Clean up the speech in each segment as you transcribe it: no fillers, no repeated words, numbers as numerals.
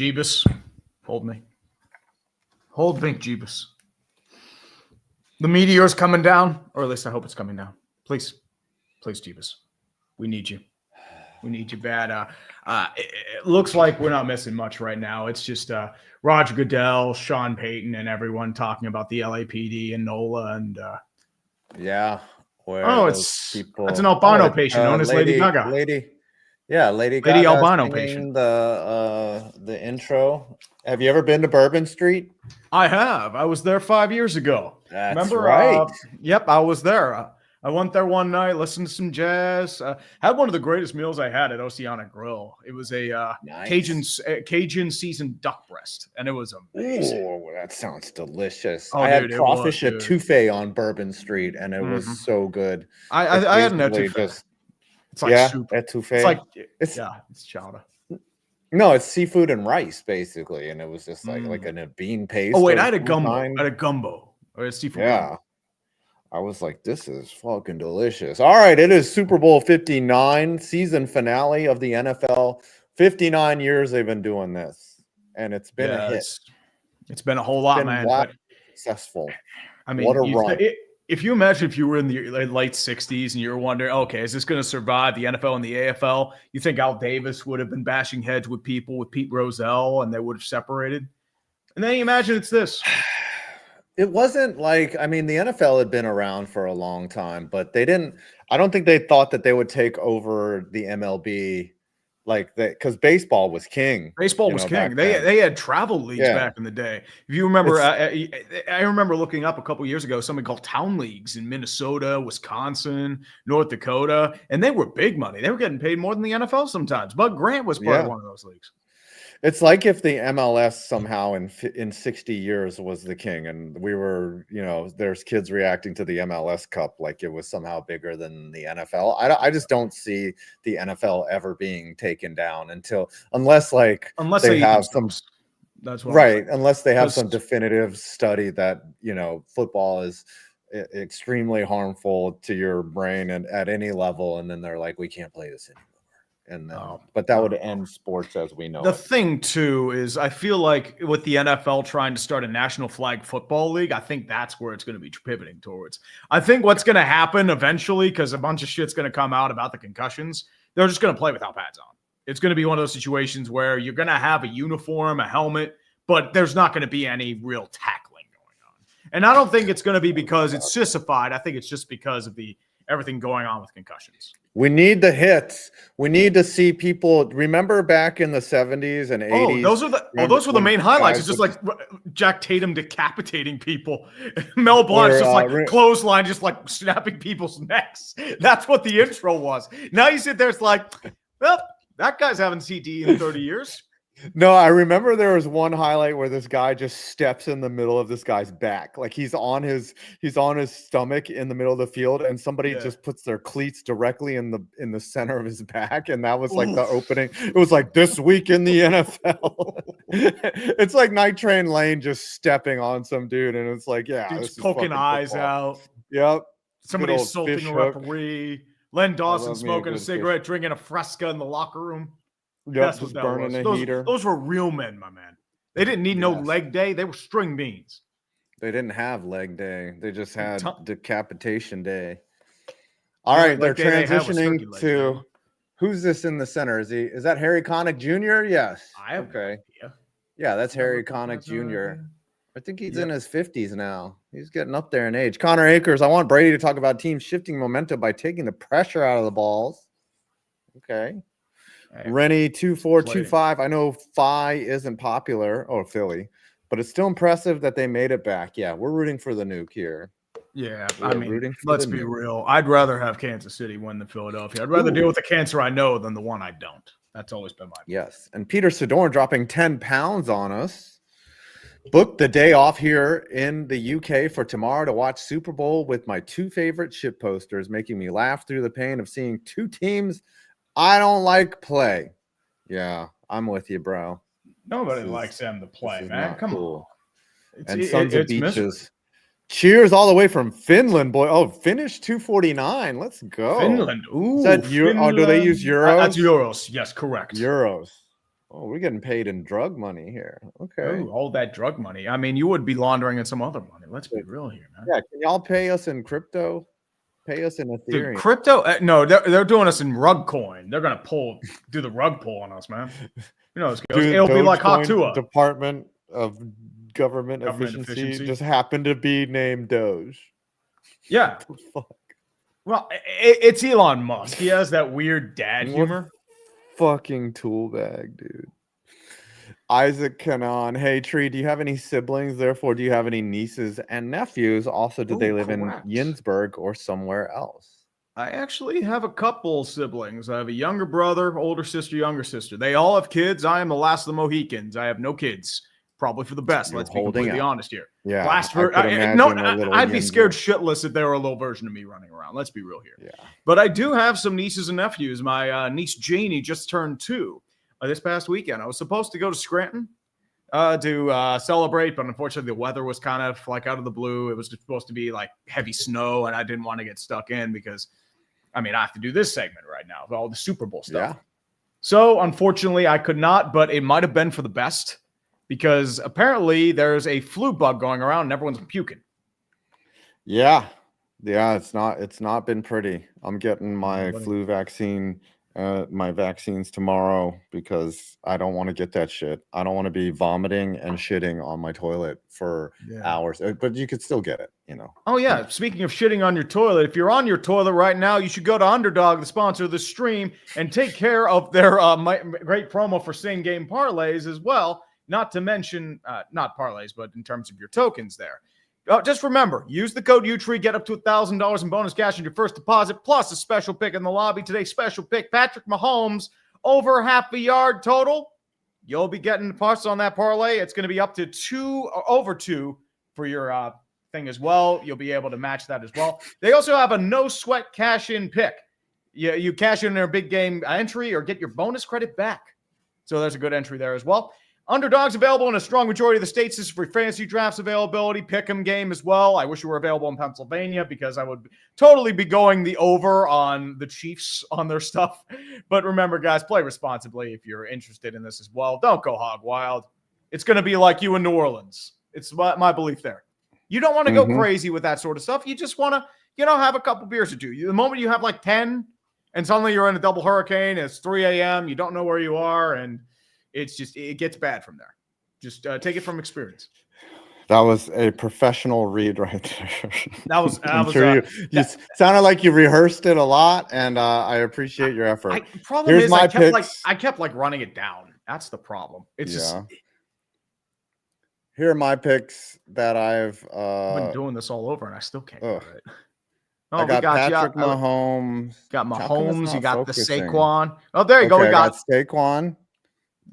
Jeebus, hold me. Hold me, Jeebus. The meteor's coming down, or at least I hope it's coming down. Please, Jeebus. We need you. We need you bad. It looks like we're not missing much right now. It's just Roger Goodell, Sean Peyton, and everyone talking about the LAPD and NOLA. And yeah. It's an albino patient known as Lady Gaga. Lady Gaga albino patient. The intro. Have you ever been to Bourbon Street? I have. I was there 5 years ago. Remember? Right. Yep, I was there. I went there one night, listened to some jazz. Had one of the greatest meals I had at Oceana Grill. It was a nice. Cajun seasoned duck breast, and it was amazing. Oh, that sounds delicious. I had crawfish etouffee on Bourbon Street, and it was so good. I had an etouffee. It's like soup. Etouffee. It's chowder. No, it's seafood and rice basically, and it was just like a bean paste. Oh wait, I had a gumbo. I had a gumbo or a seafood. Yeah. Gumbo. I was like, this is fucking delicious. All right, it is Super Bowl 59, season finale of the NFL. 59 years they've been doing this, and it's been a hit. It's been a whole lot, man. Successful. I mean, what a run. If you imagine if you were in the late 60s and you were wondering, okay, is this going to survive the NFL and the AFL? You think Al Davis would have been bashing heads with people with Pete Rozelle and they would have separated? And then you imagine it's this. It wasn't like, I mean, the NFL had been around for a long time, but I don't think they thought that they would take over the MLB like that, because baseball was king. Baseball was king. They had travel leagues back in the day. If you remember, I remember looking up a couple years ago something called town leagues in Minnesota, Wisconsin, North Dakota, and they were big money. They were getting paid more than the NFL sometimes. Bud Grant was part of one of those leagues. It's like if the MLS somehow in 60 years was the king, and we were, there's kids reacting to the MLS Cup like it was somehow bigger than the NFL. I just don't see the NFL ever being taken down unless they have some. That's right. Unless they have some definitive study that football is extremely harmful to your brain and at any level, and then they're like, we can't play this anymore. But that would end sports as we know. The thing too is I feel like with the NFL trying to start a national flag football league, I think that's where it's going to be pivoting towards. I think what's going to happen eventually, because a bunch of shit's going to come out about the concussions, they're just going to play without pads on. It's going to be one of those situations where you're going to have a uniform, a helmet, but there's not going to be any real tackling going on. And I don't think it's going to be because it's sissified. I think it's just because of everything going on with concussions. We need the hits. We need to see people. Remember back in the 70s and 80s? Those were the main highlights. It's just like Jack Tatum decapitating people. Mel Blanc just clothesline, just like snapping people's necks. That's what the intro was. Now you sit there, it's like, well, that guy's having CTE in 30 years. No, I remember there was one highlight where this guy just steps in the middle of this guy's back. Like he's on his stomach in the middle of the field, and somebody just puts their cleats directly in the center of his back. And that was like the opening. It was like this week in the NFL. It's like Night Train Lane just stepping on some dude. And it's like, dude's poking eyes out. Yep. Somebody assaulting a referee. Len Dawson smoking a cigarette, drinking a Fresca in the locker room. That's what burning a heater. Those were real men, my man. They didn't need no leg day. They were string beans. They didn't have leg day. They just had decapitation day. All right, they're transitioning to who's this in the center? Is that Harry Connick Jr.? Yes. Yeah, that's Harry Connick Jr. I think he's in his 50s now. He's getting up there in age. Connor Akers, I want Brady to talk about teams shifting momentum by taking the pressure out of the balls. Okay. Rennie 2425. I know Phi isn't popular, Philly, but it's still impressive that they made it back. Yeah, we're rooting for the nuke here. Yeah, let's be real. I'd rather have Kansas City win than Philadelphia. I'd rather deal with the cancer I know than the one I don't. That's always been my opinion. Yes, and Peter Sidorn dropping 10 pounds on us. Booked the day off here in the UK for tomorrow to watch Super Bowl with my two favorite shit posters, making me laugh through the pain of seeing two teams I don't like play. Yeah, I'm with you, bro. Nobody likes them to play, man. Come on. And Sons of Beaches. Miserable. Cheers all the way from Finland, boy. Oh, Finnish 249. Let's go. Finland. Ooh. Is that Finland. Do they use euros? That's euros. Yes, correct. Euros. Oh, we're getting paid in drug money here. Okay. Ooh, all that drug money. I mean, you would be laundering in some other money. Let's be real here, man. Yeah, can y'all pay us in crypto? Pay us in Ethereum. Dude, crypto? No, they're doing us in rug coin. They're gonna do the rug pull on us, man. You know, it'll be like Hatua. Department of Government Efficiency just happened to be named Doge. Yeah. What the fuck? Well, it's Elon Musk. He has that weird dad humor. Fucking tool bag, dude. Isaac Canon. Hey, Tree, do you have any siblings? Therefore, do you have any nieces and nephews? Also, did they live in Yinsburg or somewhere else? I actually have a couple siblings. I have a younger brother, older sister, younger sister. They all have kids. I am the last of the Mohicans. I have no kids. Probably for the best. Let's be completely honest here. Yeah. I'd be scared shitless if there were a little version of me running around. Let's be real here. Yeah. But I do have some nieces and nephews. My niece Janie just turned 2 this past weekend. I was supposed to go to Scranton to celebrate, but unfortunately the weather was kind of like out of the blue. It was supposed to be like heavy snow, and I didn't want to get stuck in because, I mean, I have to do this segment right now with all the Super Bowl stuff. Yeah. So unfortunately I could not, but it might have been for the best. Because apparently there's a flu bug going around and everyone's puking. Yeah. It's not been pretty. I'm getting my flu vaccine, my vaccines tomorrow because I don't want to get that shit. I don't want to be vomiting and shitting on my toilet for hours, but you could still get it, you know. Oh yeah. Speaking of shitting on your toilet, if you're on your toilet right now, you should go to Underdog, the sponsor of the stream, and take care of their great promo for same game parlays as well. Not to mention, not parlays, but in terms of your tokens there. Just remember, use the code UTREE, get up to $1,000 in bonus cash on your first deposit, plus a special pick in the lobby. Today's special pick, Patrick Mahomes, over half a yard total. You'll be getting parts on that parlay. It's going to be up to 2 or over 2 for your thing as well. You'll be able to match that as well. They also have a no-sweat cash-in pick. You cash in their big game entry or get your bonus credit back. So there's a good entry there as well. Underdog's available in a strong majority of the states. This is for fantasy drafts availability, pick'em game as well. I wish you were available in Pennsylvania because I would totally be going the over on the Chiefs on their stuff. But remember, guys, play responsibly if you're interested in this as well. Don't go hog wild. It's going to be like you in New Orleans. It's my belief there. You don't want to go crazy with that sort of stuff. You just want to, have a couple beers or two. The moment you have like 10 and suddenly you're in a double hurricane, it's 3 a.m., you don't know where you are, and it gets bad from there. Just take it from experience. That was a professional read right there. You sounded like you rehearsed it a lot, and I appreciate your effort. I kept running it down. That's the problem. Here are my picks that I've been doing this all over, and I still can't get it. I got Patrick Mahomes. Got Mahomes. You got the Saquon. Oh, there you go. We got Saquon.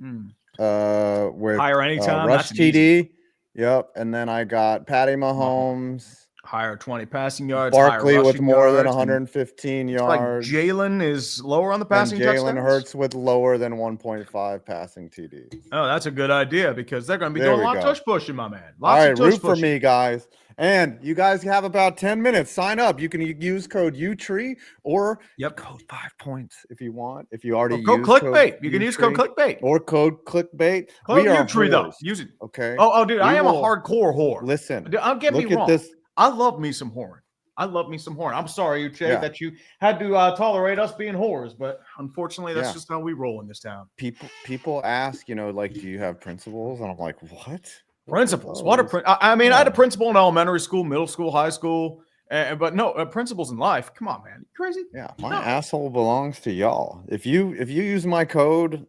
With higher anytime rush TD. Yep. And then I got Patty Mahomes. Higher 20 passing yards. Barkley with more than 115 yards. Like Jalen is lower on the passing touchdowns. Jalen Hurts with lower than 1.5 passing TDs. Oh, that's a good idea because they're going to be doing a lot of tush pushing, my man. All right, root for me, guys. And you guys have about 10 minutes. Sign up. You can use code UTREE or code 5 points if you want. If you already code clickbait. You can use code clickbait. Or code clickbait. Code UTREE, though. Use it. Okay. Oh, dude, I am a hardcore whore. Listen. Don't get me wrong. I love me some horn. I'm sorry, Uche, that you had to tolerate us being whores, but unfortunately, that's just how we roll in this town. People ask, do you have principles? And I'm like, what? Principles? What I had a principal in elementary school, middle school, high school, but no principles in life. Come on, man, you crazy? Yeah, my asshole belongs to y'all. If you use my code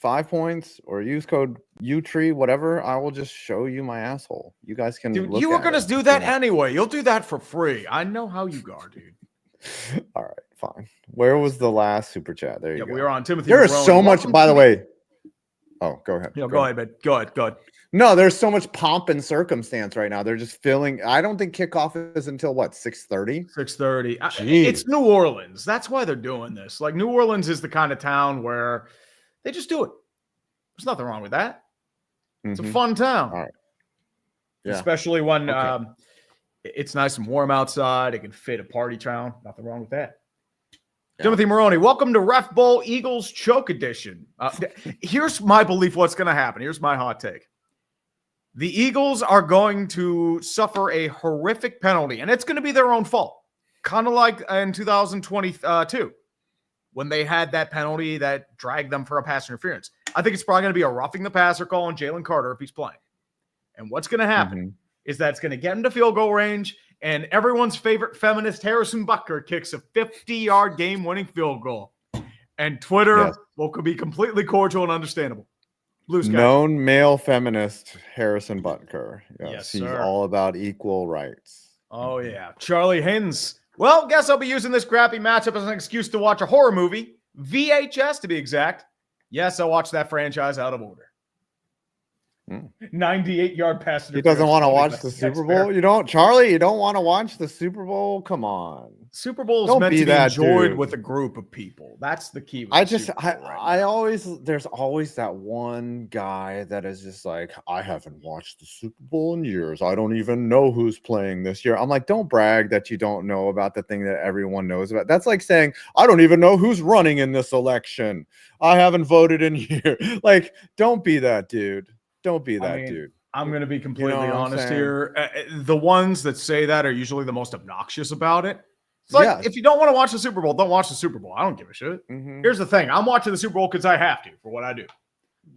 5 points or use code UTREE, whatever, I will just show you my asshole. You guys can. Dude, you were gonna do that anyway. You'll do that for free. I know how you are, dude. All right, fine. Where was the last super chat? There you go. We were on Timothy. There is so much, by the way. Oh, go ahead. Go ahead, man. Go ahead. No, there's so much pomp and circumstance right now. They're just filling. I don't think kickoff is until what, 6:30? 6:30. It's New Orleans. That's why they're doing this. Like, New Orleans is the kind of town where they just do it. There's nothing wrong with that. It's a fun town. All right. Yeah. Especially when it's nice and warm outside. It can fit a party town. Nothing wrong with that. Timothy Maroney, welcome to Ref Bowl Eagles Choke Edition. Here's my belief what's going to happen. Here's my hot take. The Eagles are going to suffer a horrific penalty, and it's going to be their own fault. Kind of like in 2022 when they had that penalty that dragged them for a pass interference. I think it's probably going to be a roughing the passer call on Jalen Carter if he's playing. And what's going to happen is that it's going to get into field goal range, and everyone's favorite feminist Harrison Butker kicks a 50-yard game-winning field goal. And Twitter will be completely cordial and understandable. Blue sky. Known male feminist Harrison Butker. Yes, he's sir. all about equal rights. Oh, yeah. Charlie Hins. Well, guess I'll be using this crappy matchup as an excuse to watch a horror movie. VHS, to be exact. Yes, I watched that franchise out of order. 98-yard pass. He doesn't want to watch the Super Bowl? You don't, Charlie? You don't want to watch the Super Bowl? Come on. Super Bowl is meant to be enjoyed with a group of people. That's the key. I always, there's always that one guy that is just like, I haven't watched the Super Bowl in years. I don't even know who's playing this year. I'm like, don't brag that you don't know about the thing that everyone knows about. That's like saying, I don't even know who's running in this election. I haven't voted in here. Like, don't be that dude. Don't be that dude. I'm going to be completely honest here. The ones that say that are usually the most obnoxious about it. It's like, if you don't want to watch the Super Bowl, don't watch the Super Bowl. I don't give a shit. Here's the thing. I'm watching the Super Bowl because I have to for what I do.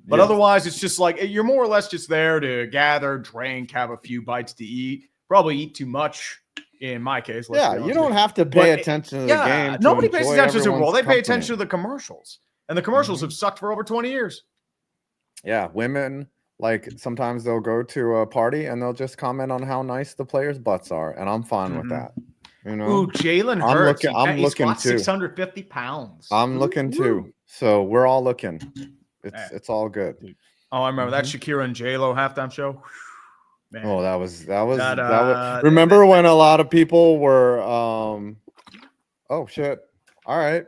But otherwise, it's just like you're more or less just there to gather, drink, have a few bites to eat. Probably eat too much in my case. You don't have to pay attention to the game. Nobody pays attention to the Super Bowl. They pay attention to the commercials. And the commercials have sucked for over 20 years. Yeah, women... Like sometimes they'll go to a party and they'll just comment on how nice the players' butts are, and I'm fine with that. You know, ooh, Jalen Hurts. I'm looking too. 650 pounds. I'm looking too. So we're all looking. It's all good. Oh, I remember that Shakira and J-Lo halftime show. Man. Oh, that was. Remember when a lot of people were? Oh shit! All right,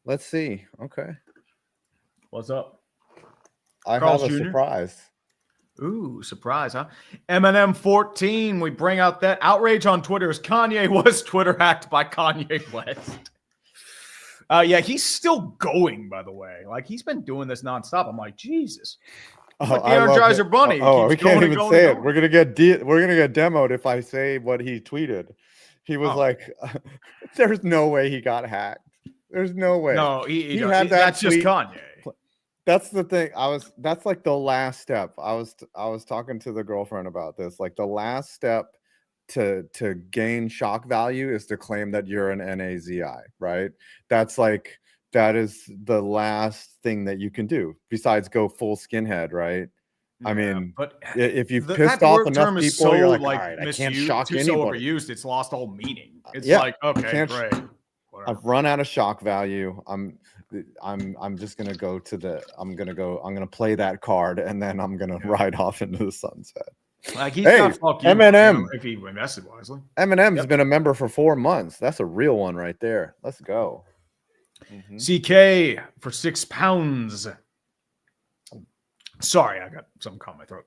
let's see. Okay, what's up? I have a surprise. Ooh, surprise, huh? Eminem 14. We bring out that outrage on Twitter as Kanye was Twitter hacked by Kanye West. Yeah, he's still going, by by the way. He's been doing this nonstop. I'm like, Jesus. Like the Energizer Bunny. We can't even say it. We're gonna get demoed if I say what he tweeted. He was like, "There's no way he got hacked. There's no way." No, he had that. That's just Kanye. That's the thing. That's like the last step. I was talking to the girlfriend about this. Like the last step to gain shock value is to claim that you're an NAZI, right? That is the last thing that you can do besides go full skinhead, right? I mean, but if you've pissed off enough people, you're like, all right, I can't shock anybody. So overused, it's lost all meaning. It's like, okay, great. I've run out of shock value. I'm just gonna go to I'm gonna play that card and then I'm gonna ride off into the sunset. Like he's not fucking Eminem. If he invested wisely. Eminem's been a member for 4 months. That's a real one right there. Let's go. CK for £6. Sorry, I got something caught in my throat.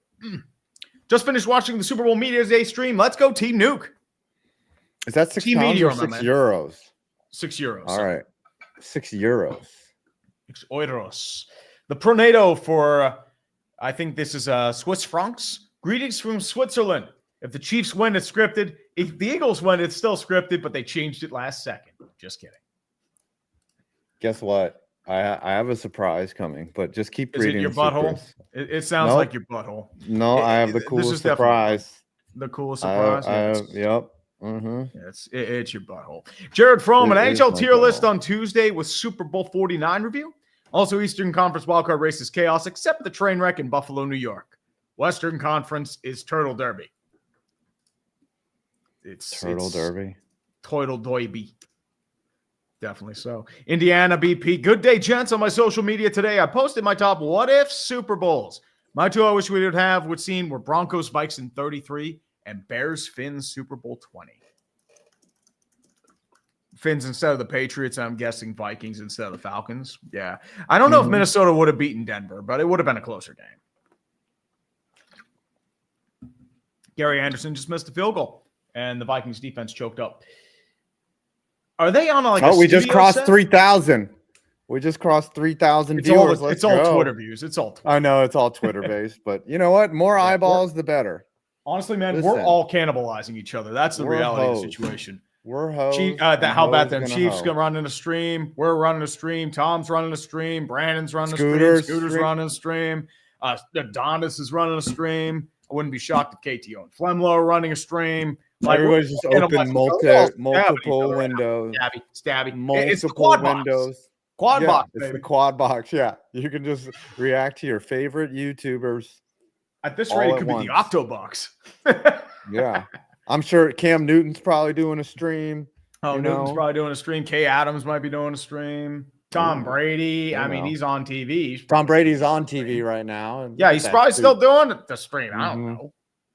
Just finished watching the Super Bowl Media Day stream. Let's go, Team Nuke. Is that £6 or €6? €6. All right. €6. €6. The Pronado for, I think this is Swiss francs. Greetings from Switzerland. If the Chiefs win, it's scripted. If the Eagles win, it's still scripted, but they changed it last second. Just kidding. Guess what? I have a surprise coming, but just keep reading. Is it your butthole? It sounds like your butthole. No, I have the coolest surprise. The coolest surprise? Yep. It's your butthole. Jared Fromm, an NHL tier list on Tuesday with Super Bowl 49 review. Also, Eastern Conference wildcard race is chaos, except the train wreck in Buffalo, New York. Western Conference is Turtle Derby. It's Derby. Turtle Derby. Definitely so. Indiana BP. Good day, gents. On my social media today, I posted my top what-if Super Bowls. My two I wish we would seen were Broncos Vikes in 33 and Bears Fins Super Bowl 20. Fins instead of the Patriots, I'm guessing Vikings instead of the Falcons. Yeah. I don't know if Minnesota would have beaten Denver, but it would have been a closer game. Gary Anderson just missed a field goal, and the Vikings defense choked up. Are they on like? We just crossed 3,000. We just crossed 3,000 viewers. It's all Twitter views. It's all Twitter. I know it's all Twitter based, but you know what? More eyeballs, the better. Honestly, man, we're all cannibalizing each other. That's the reality of the situation. We're hoes. How about them? Chiefs gonna run in a stream. We're running a stream. Tom's running a stream. Brandon's running a stream. Scooter's running a stream. Adonis is running a stream. I wouldn't be shocked if KTO and Flemlo are running a stream. Like, everybody's just open multiple windows. Stabby. Multiple windows. Quad box. It's the quad box. Yeah. You can just react to your favorite YouTubers. At this rate, it could be the Octobox. Yeah. I'm sure Cam Newton's probably doing a stream. Newton's probably doing a stream. Kay Adams might be doing a stream. Tom Brady. I mean, he's on TV. Tom Brady's on TV right now. Yeah, he's probably still doing the stream. I don't know.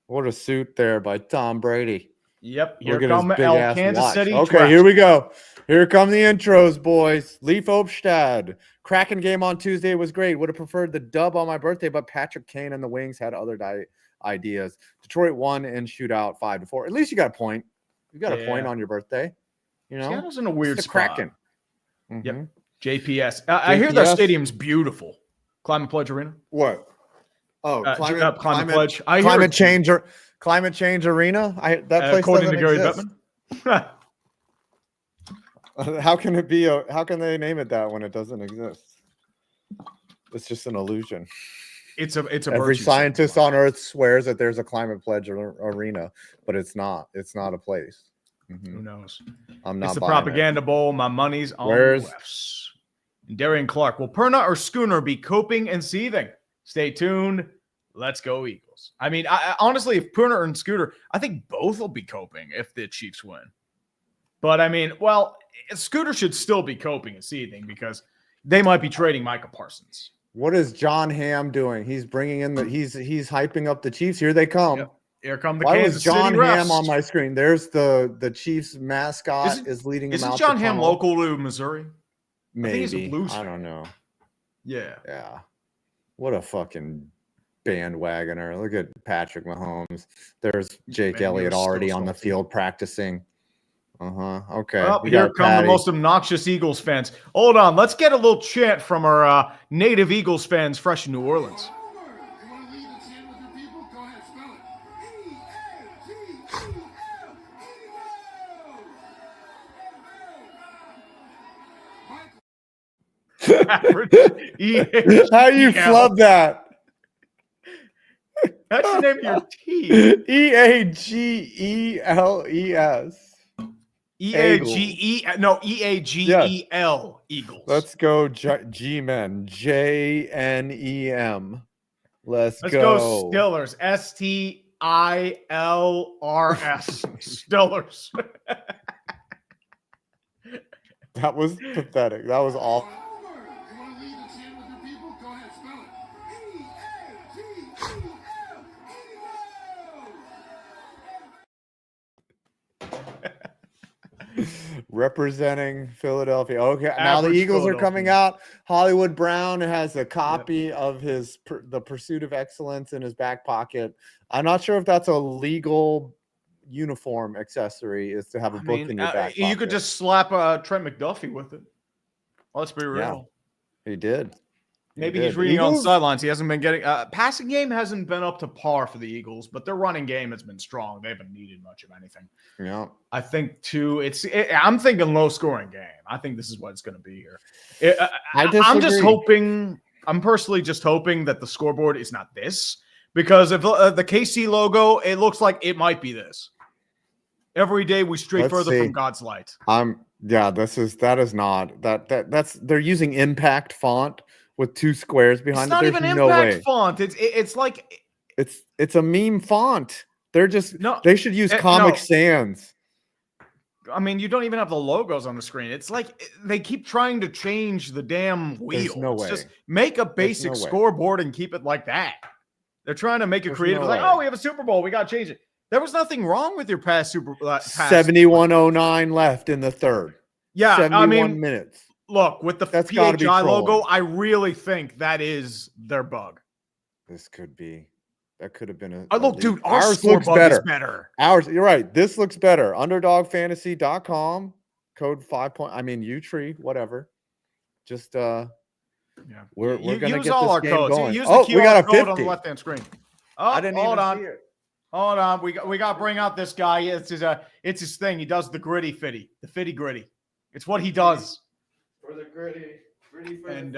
What a suit there by Tom Brady. Yep. Here come El Kansas City. Okay, here we go. Here come the intros, boys. Leaf Opstad. Kraken game on Tuesday was great. Would have preferred the dub on my birthday, but Patrick Kane and the Wings had other ideas. Detroit won in shootout 5-4. At least you got a point. You got a point on your birthday. You know, Seattle's in a weird spot. Kraken. Yep. JPS. I hear their stadium's beautiful. Climate Pledge Arena. What? Oh, Climate Pledge. Climate Change Arena. That place according to Gary exist. Bettman. How can it be? How can they name it that when it doesn't exist? It's just an illusion. It's a every scientist on Earth swears that there's a Climate Pledge arena, but it's not. It's not a place. Who knows? I'm not. It's the propaganda bowl. My money's on the refs. And Darian Clark. Will Perna or Schooner be coping and seething? Stay tuned. Let's go Eagles. I mean, I honestly, if Perna and Scooter, I think both will be coping if the Chiefs win. But I mean, well, Scooter should still be coping and seething because they might be trading Micah Parsons. What is John Hamm doing? He's bringing in he's hyping up the Chiefs. Here they come. Yep. Here come the Why Kansas was John City Hamm refs. on my screen? There's the Chiefs mascot is leading them out. Is John Hamm local to Missouri? Maybe. I don't know. Yeah. Yeah. What a fucking bandwagoner. Look at Patrick Mahomes. There's Jake Elliott already on the field practicing. Okay. Well, here come the most obnoxious Eagles fans. Hold on. Let's get a little chant from our native Eagles fans fresh in New Orleans. How you flub that? That's the name of your team. EAGELES. EAGEL Eagles. Let's go G-Men. JNEM. Let's go Stillers. STILRS. Stillers. That was pathetic. That was awful. Representing Philadelphia. Okay, now the Eagles are coming out. Hollywood Brown has a copy of the Pursuit of Excellence in his back pocket. I'm not sure if that's a legal uniform accessory, is to have a book in your back pocket. You could just slap Trent McDuffie with it. Let's be real. Yeah, he did. Maybe he's reading on the sidelines. He hasn't been getting passing game hasn't been up to par for the Eagles, but their running game has been strong. They haven't needed much of anything. Yeah, I think too. I'm thinking low scoring game. I think this is what it's going to be here. I'm just hoping. I'm personally just hoping that the scoreboard is not this, because if the KC logo, it looks like it might be this. Every day we stray further from God's light. That's they're using impact font with two squares behind it. It's not even impact font. It's like it's a meme font. They're just they should use Comic Sans. I mean, you don't even have the logos on the screen. It's like they keep trying to change the damn wheel. There's no way. Just make a basic scoreboard and keep it like that. They're trying to make it creative. It's like, oh, we have a Super Bowl. We got to change it. There was nothing wrong with your past Super Bowl. 71:09 left in the third. Yeah, 71 minutes. Look, with the PHI logo, I really think that is their bug. That could have been a look, dude, ours looks better. Ours, you're right. This looks better. Underdogfantasy.com. code 5 point. I mean, U-Tree, whatever. Just we're use gonna get all this our game codes. going. Use the QR we got a 50 code on the left-hand screen. Oh, I didn't even see it. Hold on. We got to bring out this guy. It's his thing. He does the gritty fitty, the fitty gritty. It's what he does. For the gritty for and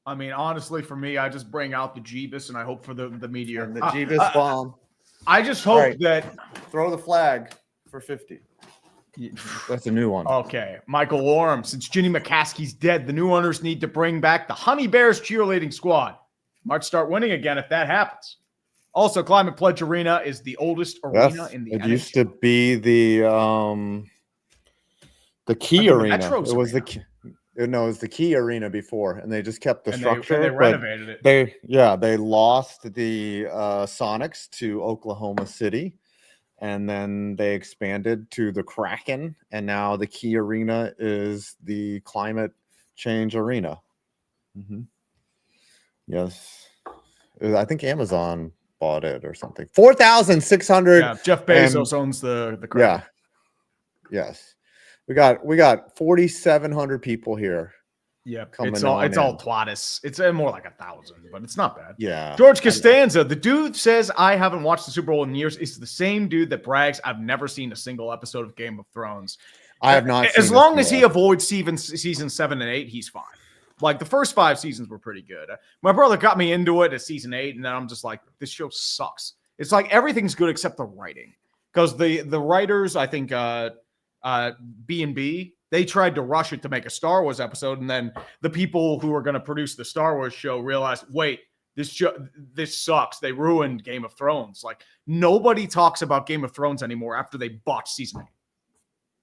I mean, honestly, for me, I just bring out the Jeebus, and I hope for the meteor. And the Jeebus bomb. I just hope that throw the flag for 50. That's a new one. Okay, Michael Orm. Since Ginny McCaskey's dead, the new owners need to bring back the Honey Bears cheerleading squad. Might start winning again if that happens. Also, Climate Pledge Arena is the oldest arena in the It NHL. used to be the Key Arena. Metros it was arena. It was the Key Arena before, and they just kept the structure. They renovated it. They lost the Sonics to Oklahoma City, and then they expanded to the Kraken, and now the Key Arena is the Climate Change Arena. Mm-hmm. Yes, I think Amazon bought it or something. 4,600. Yeah, Jeff Bezos owns the Kraken. Yeah. Yes. We got 4,700 people here. Yeah, it's all Twatus. It's more like 1,000, but it's not bad. Yeah. George Costanza, the dude says, I haven't watched the Super Bowl in years. It's the same dude that brags, I've never seen a single episode of Game of Thrones. I have not. As long as he avoids season 7 and 8, he's fine. Like the first 5 seasons were pretty good. My brother got me into it at season 8, and then I'm just like, this show sucks. It's like everything's good except the writing, because the writers, I think, B&B, they tried to rush it to make a Star Wars episode, and then the people who were going to produce the Star Wars show realized, wait, this sucks. They ruined Game of Thrones. Like nobody talks about Game of Thrones anymore after they botched season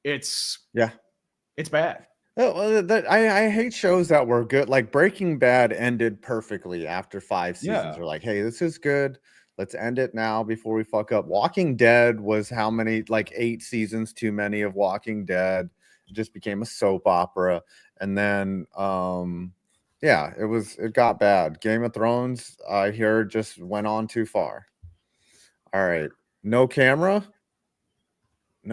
8. It's bad. I hate shows that were good. Like Breaking Bad ended perfectly after 5 seasons. Yeah. They're like, hey, this is good. Let's end it now before we fuck up. Walking Dead was how many? Like 8 seasons too many of Walking Dead. It just became a soap opera. And then, it got bad. Game of Thrones, I hear, just went on too far. All right. No camera? I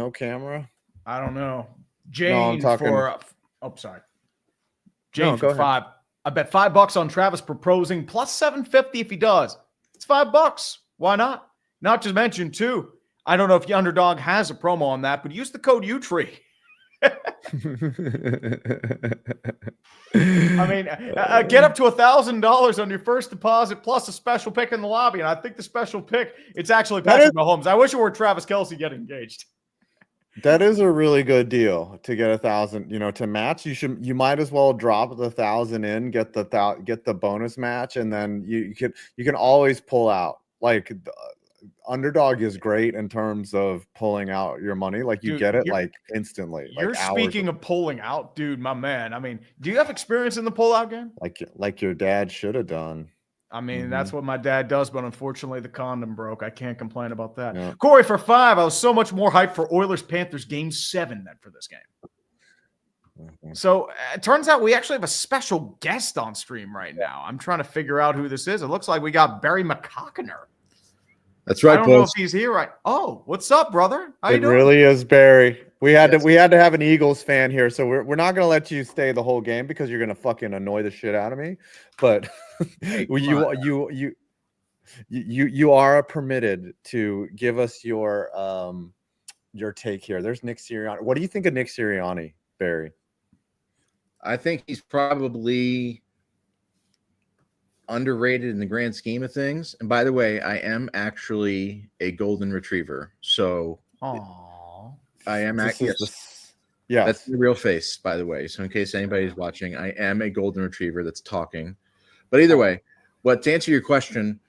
don't know. Jane sorry. Jane for 5. I bet $5 on Travis proposing plus 750 if he does. It's $5. Why not? Not to mention, too, I don't know if the Underdog has a promo on that, but use the code U-Tree. I mean, get up to $1,000 on your first deposit plus a special pick in the lobby. And I think the special pick, it's actually Patrick Mahomes. I wish it were Travis Kelce getting engaged. That is a really good deal to get 1,000. To match. You might as well drop the 1,000 in, get the bonus match, and then you can always pull out. Like Underdog is great in terms of pulling out your money. Like you get it like instantly. You're speaking of pulling out, dude, my man. I mean, do you have experience in the pullout game? Like your dad should have done. I mean, that's what my dad does, but unfortunately the condom broke. I can't complain about that. Yeah. Corey for 5. I was so much more hyped for Oilers-Panthers Game 7 than for this game. Mm-hmm. So it turns out we actually have a special guest on stream right now. I'm trying to figure out who this is. It looks like we got Barry McCockiner. That's right. I don't know if he's here right. Oh, what's up, brother? How you doing? It really is Barry. We had to have an Eagles fan here, so we're not gonna let you stay the whole game because you're gonna fucking annoy the shit out of me. But you are permitted to give us your take here. There's Nick Sirianni. What do you think of Nick Sirianni, Barry? I think he's probably underrated in the grand scheme of things. And by the way, I am actually a golden retriever. So I am actually that's the real face, by the way. So in case anybody's watching, I am a golden retriever that's talking. But either way, to answer your question,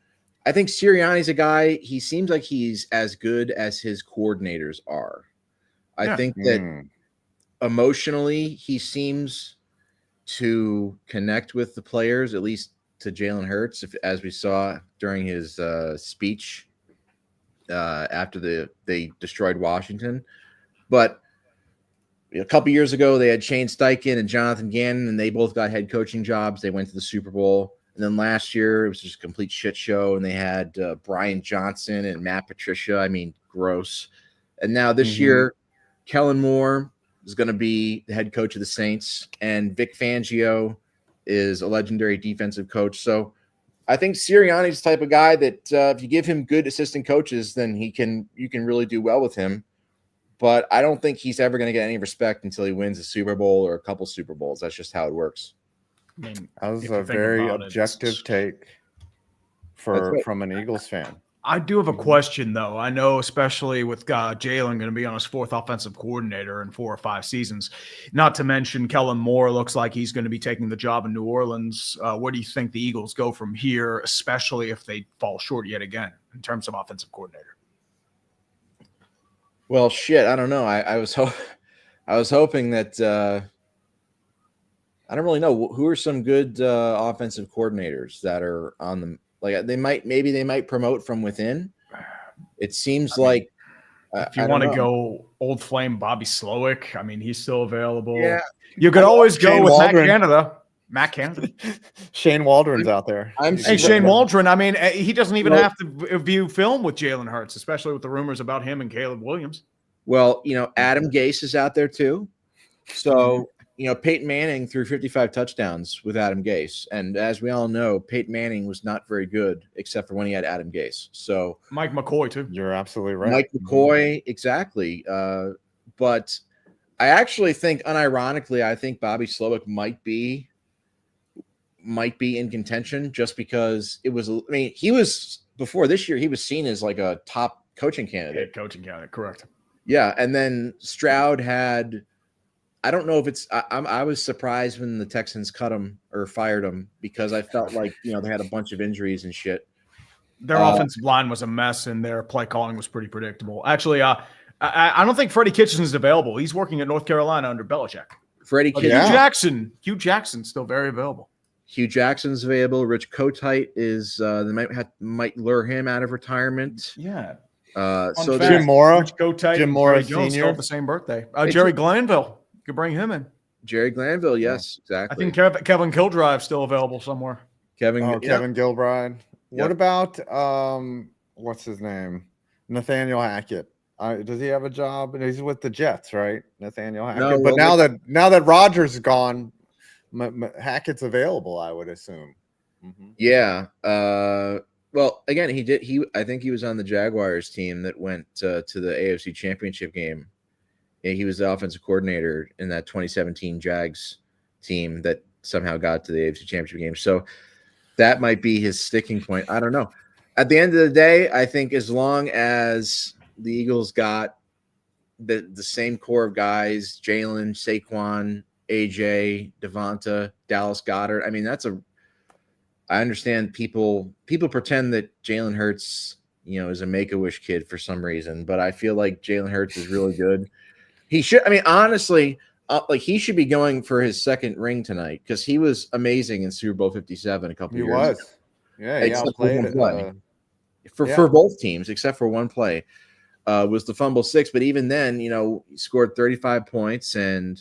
I think Sirianni's a guy, he seems like he's as good as his coordinators are. I think that emotionally he seems to connect with the players, at least to Jalen Hurts, as we saw during his speech after they destroyed Washington. But a couple years ago, they had Shane Steichen and Jonathan Gannon, and they both got head coaching jobs. They went to the Super Bowl. And then last year, it was just a complete shit show, and they had Brian Johnson and Matt Patricia. I mean, gross. And now this year, Kellen Moore, is going to be the head coach of the Saints, and Vic Fangio is a legendary defensive coach. So I think Sirianni's the type of guy that if you give him good assistant coaches, then you can really do well with him. But I don't think he's ever going to get any respect until he wins a Super Bowl or a couple Super Bowls. That's just how it works. I mean, that was a very objective take from an Eagles fan. I do have a question, though. I know, especially with Jalen going to be on his 4th offensive coordinator in 4 or 5 seasons. Not to mention Kellen Moore looks like he's going to be taking the job in New Orleans. Where do you think the Eagles go from here, especially if they fall short yet again in terms of offensive coordinator? Well, shit, I don't know. I was hoping that I don't really know who are some good offensive coordinators that are on the. Like they might promote from within. It seems like if you want to go old flame Bobby Slowick, I mean he's still available. Yeah, you could always go with Matt Canada. Shane Waldron's out there. Shane Waldron. I mean, he doesn't even have to view film with Jalen Hurts, especially with the rumors about him and Caleb Williams. Well, Adam Gase is out there too. So. Peyton Manning threw 55 touchdowns with Adam Gase. And as we all know, Peyton Manning was not very good except for when he had Adam Gase. So Mike McCoy, too. You're absolutely right. Mike McCoy, exactly. But I actually think, unironically, I think Bobby Slowick might be in contention just because he was, before this year, he was seen as like a top coaching candidate. Head coaching candidate, correct. Yeah. And then Stroud had. I don't know if it's. I was surprised when the Texans cut him or fired him because I felt like they had a bunch of injuries and shit. Their offensive line was a mess and their play calling was pretty predictable. Actually, I don't think Freddie Kitchens is available. He's working at North Carolina under Belichick. Freddie Kitchens, Hugh Jackson's still very available. Hugh Jackson's available. Rich Kotite is. They might lure him out of retirement. Yeah. So Jim Mora, Rich Kotite, Jim Mora Senior, still have the same birthday. Jerry Glanville. Could bring him in. Jerry Glanville, yes, exactly. I think Kevin Kilbride's still available somewhere. Kevin Gilbride. Yep. What about what's his name? Nathaniel Hackett. Does he have a job? He's with the Jets, right? Nathaniel Hackett. No, but now that Rodgers is gone, Hackett's available, I would assume. Mm-hmm. Yeah. Well, again, I think he was on the Jaguars team that went to the AFC Championship game. Yeah, he was the offensive coordinator in that 2017 Jags team that somehow got to the AFC Championship game. So that might be his sticking point. I don't know. At the end of the day, I think as long as the Eagles got the same core of guys, Jalen, Saquon, AJ, Devonta, Dallas Goedert. I mean, I understand people pretend that Jalen Hurts, is a Make-A-Wish kid for some reason, but I feel like Jalen Hurts is really good. He should. I mean, honestly, he should be going for his second ring tonight because he was amazing in Super Bowl 57 a couple years ago. Yeah, he outplayed it. For both teams, except for one play, was the fumble 6. But even then, he scored 35 points and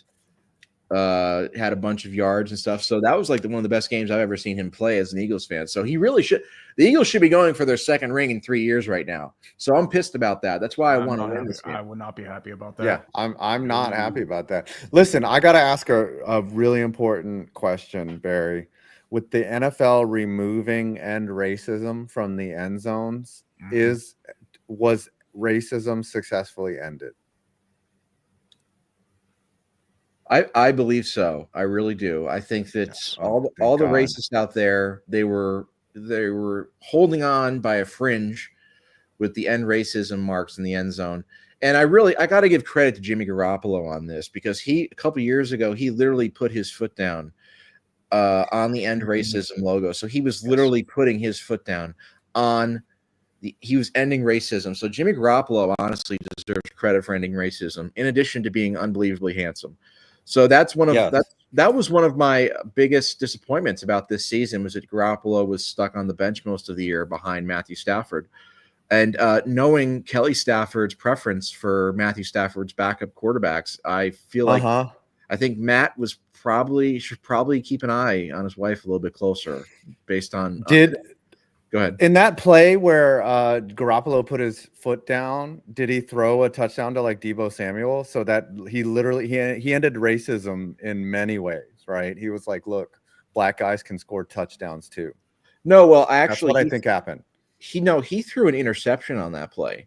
had a bunch of yards and stuff. So that was like one of the best games I've ever seen him play as an Eagles fan. So he really should. The Eagles should be going for their second ring in 3 years right now. So I'm pissed about that. That's why I want to win this game. I would not be happy about that. Yeah, I'm not happy about that. Listen, I got to ask a really important question, Barry. With the NFL removing end racism from the end zones, was racism successfully ended? I believe so. I really do. I think that all the racists out there, they were holding on by a fringe with the end racism marks in the end zone. And I got to give credit to Jimmy Garoppolo on this because a couple years ago, he literally put his foot down on the end racism logo. So he was literally putting his foot down on he was ending racism. So Jimmy Garoppolo honestly deserves credit for ending racism, in addition to being unbelievably handsome. So that's that was one of my biggest disappointments about this season was that Garoppolo was stuck on the bench most of the year behind Matthew Stafford. And knowing Kelly Stafford's preference for Matthew Stafford's backup quarterbacks, I feel like I think Matt should probably keep an eye on his wife a little bit closer based on Go ahead. In that play where Garoppolo put his foot down, did he throw a touchdown to like Deebo Samuel? So that he literally he ended racism in many ways, right? He was like, look, black guys can score touchdowns too. No, well, actually, that's what I think happened. He threw an interception on that play,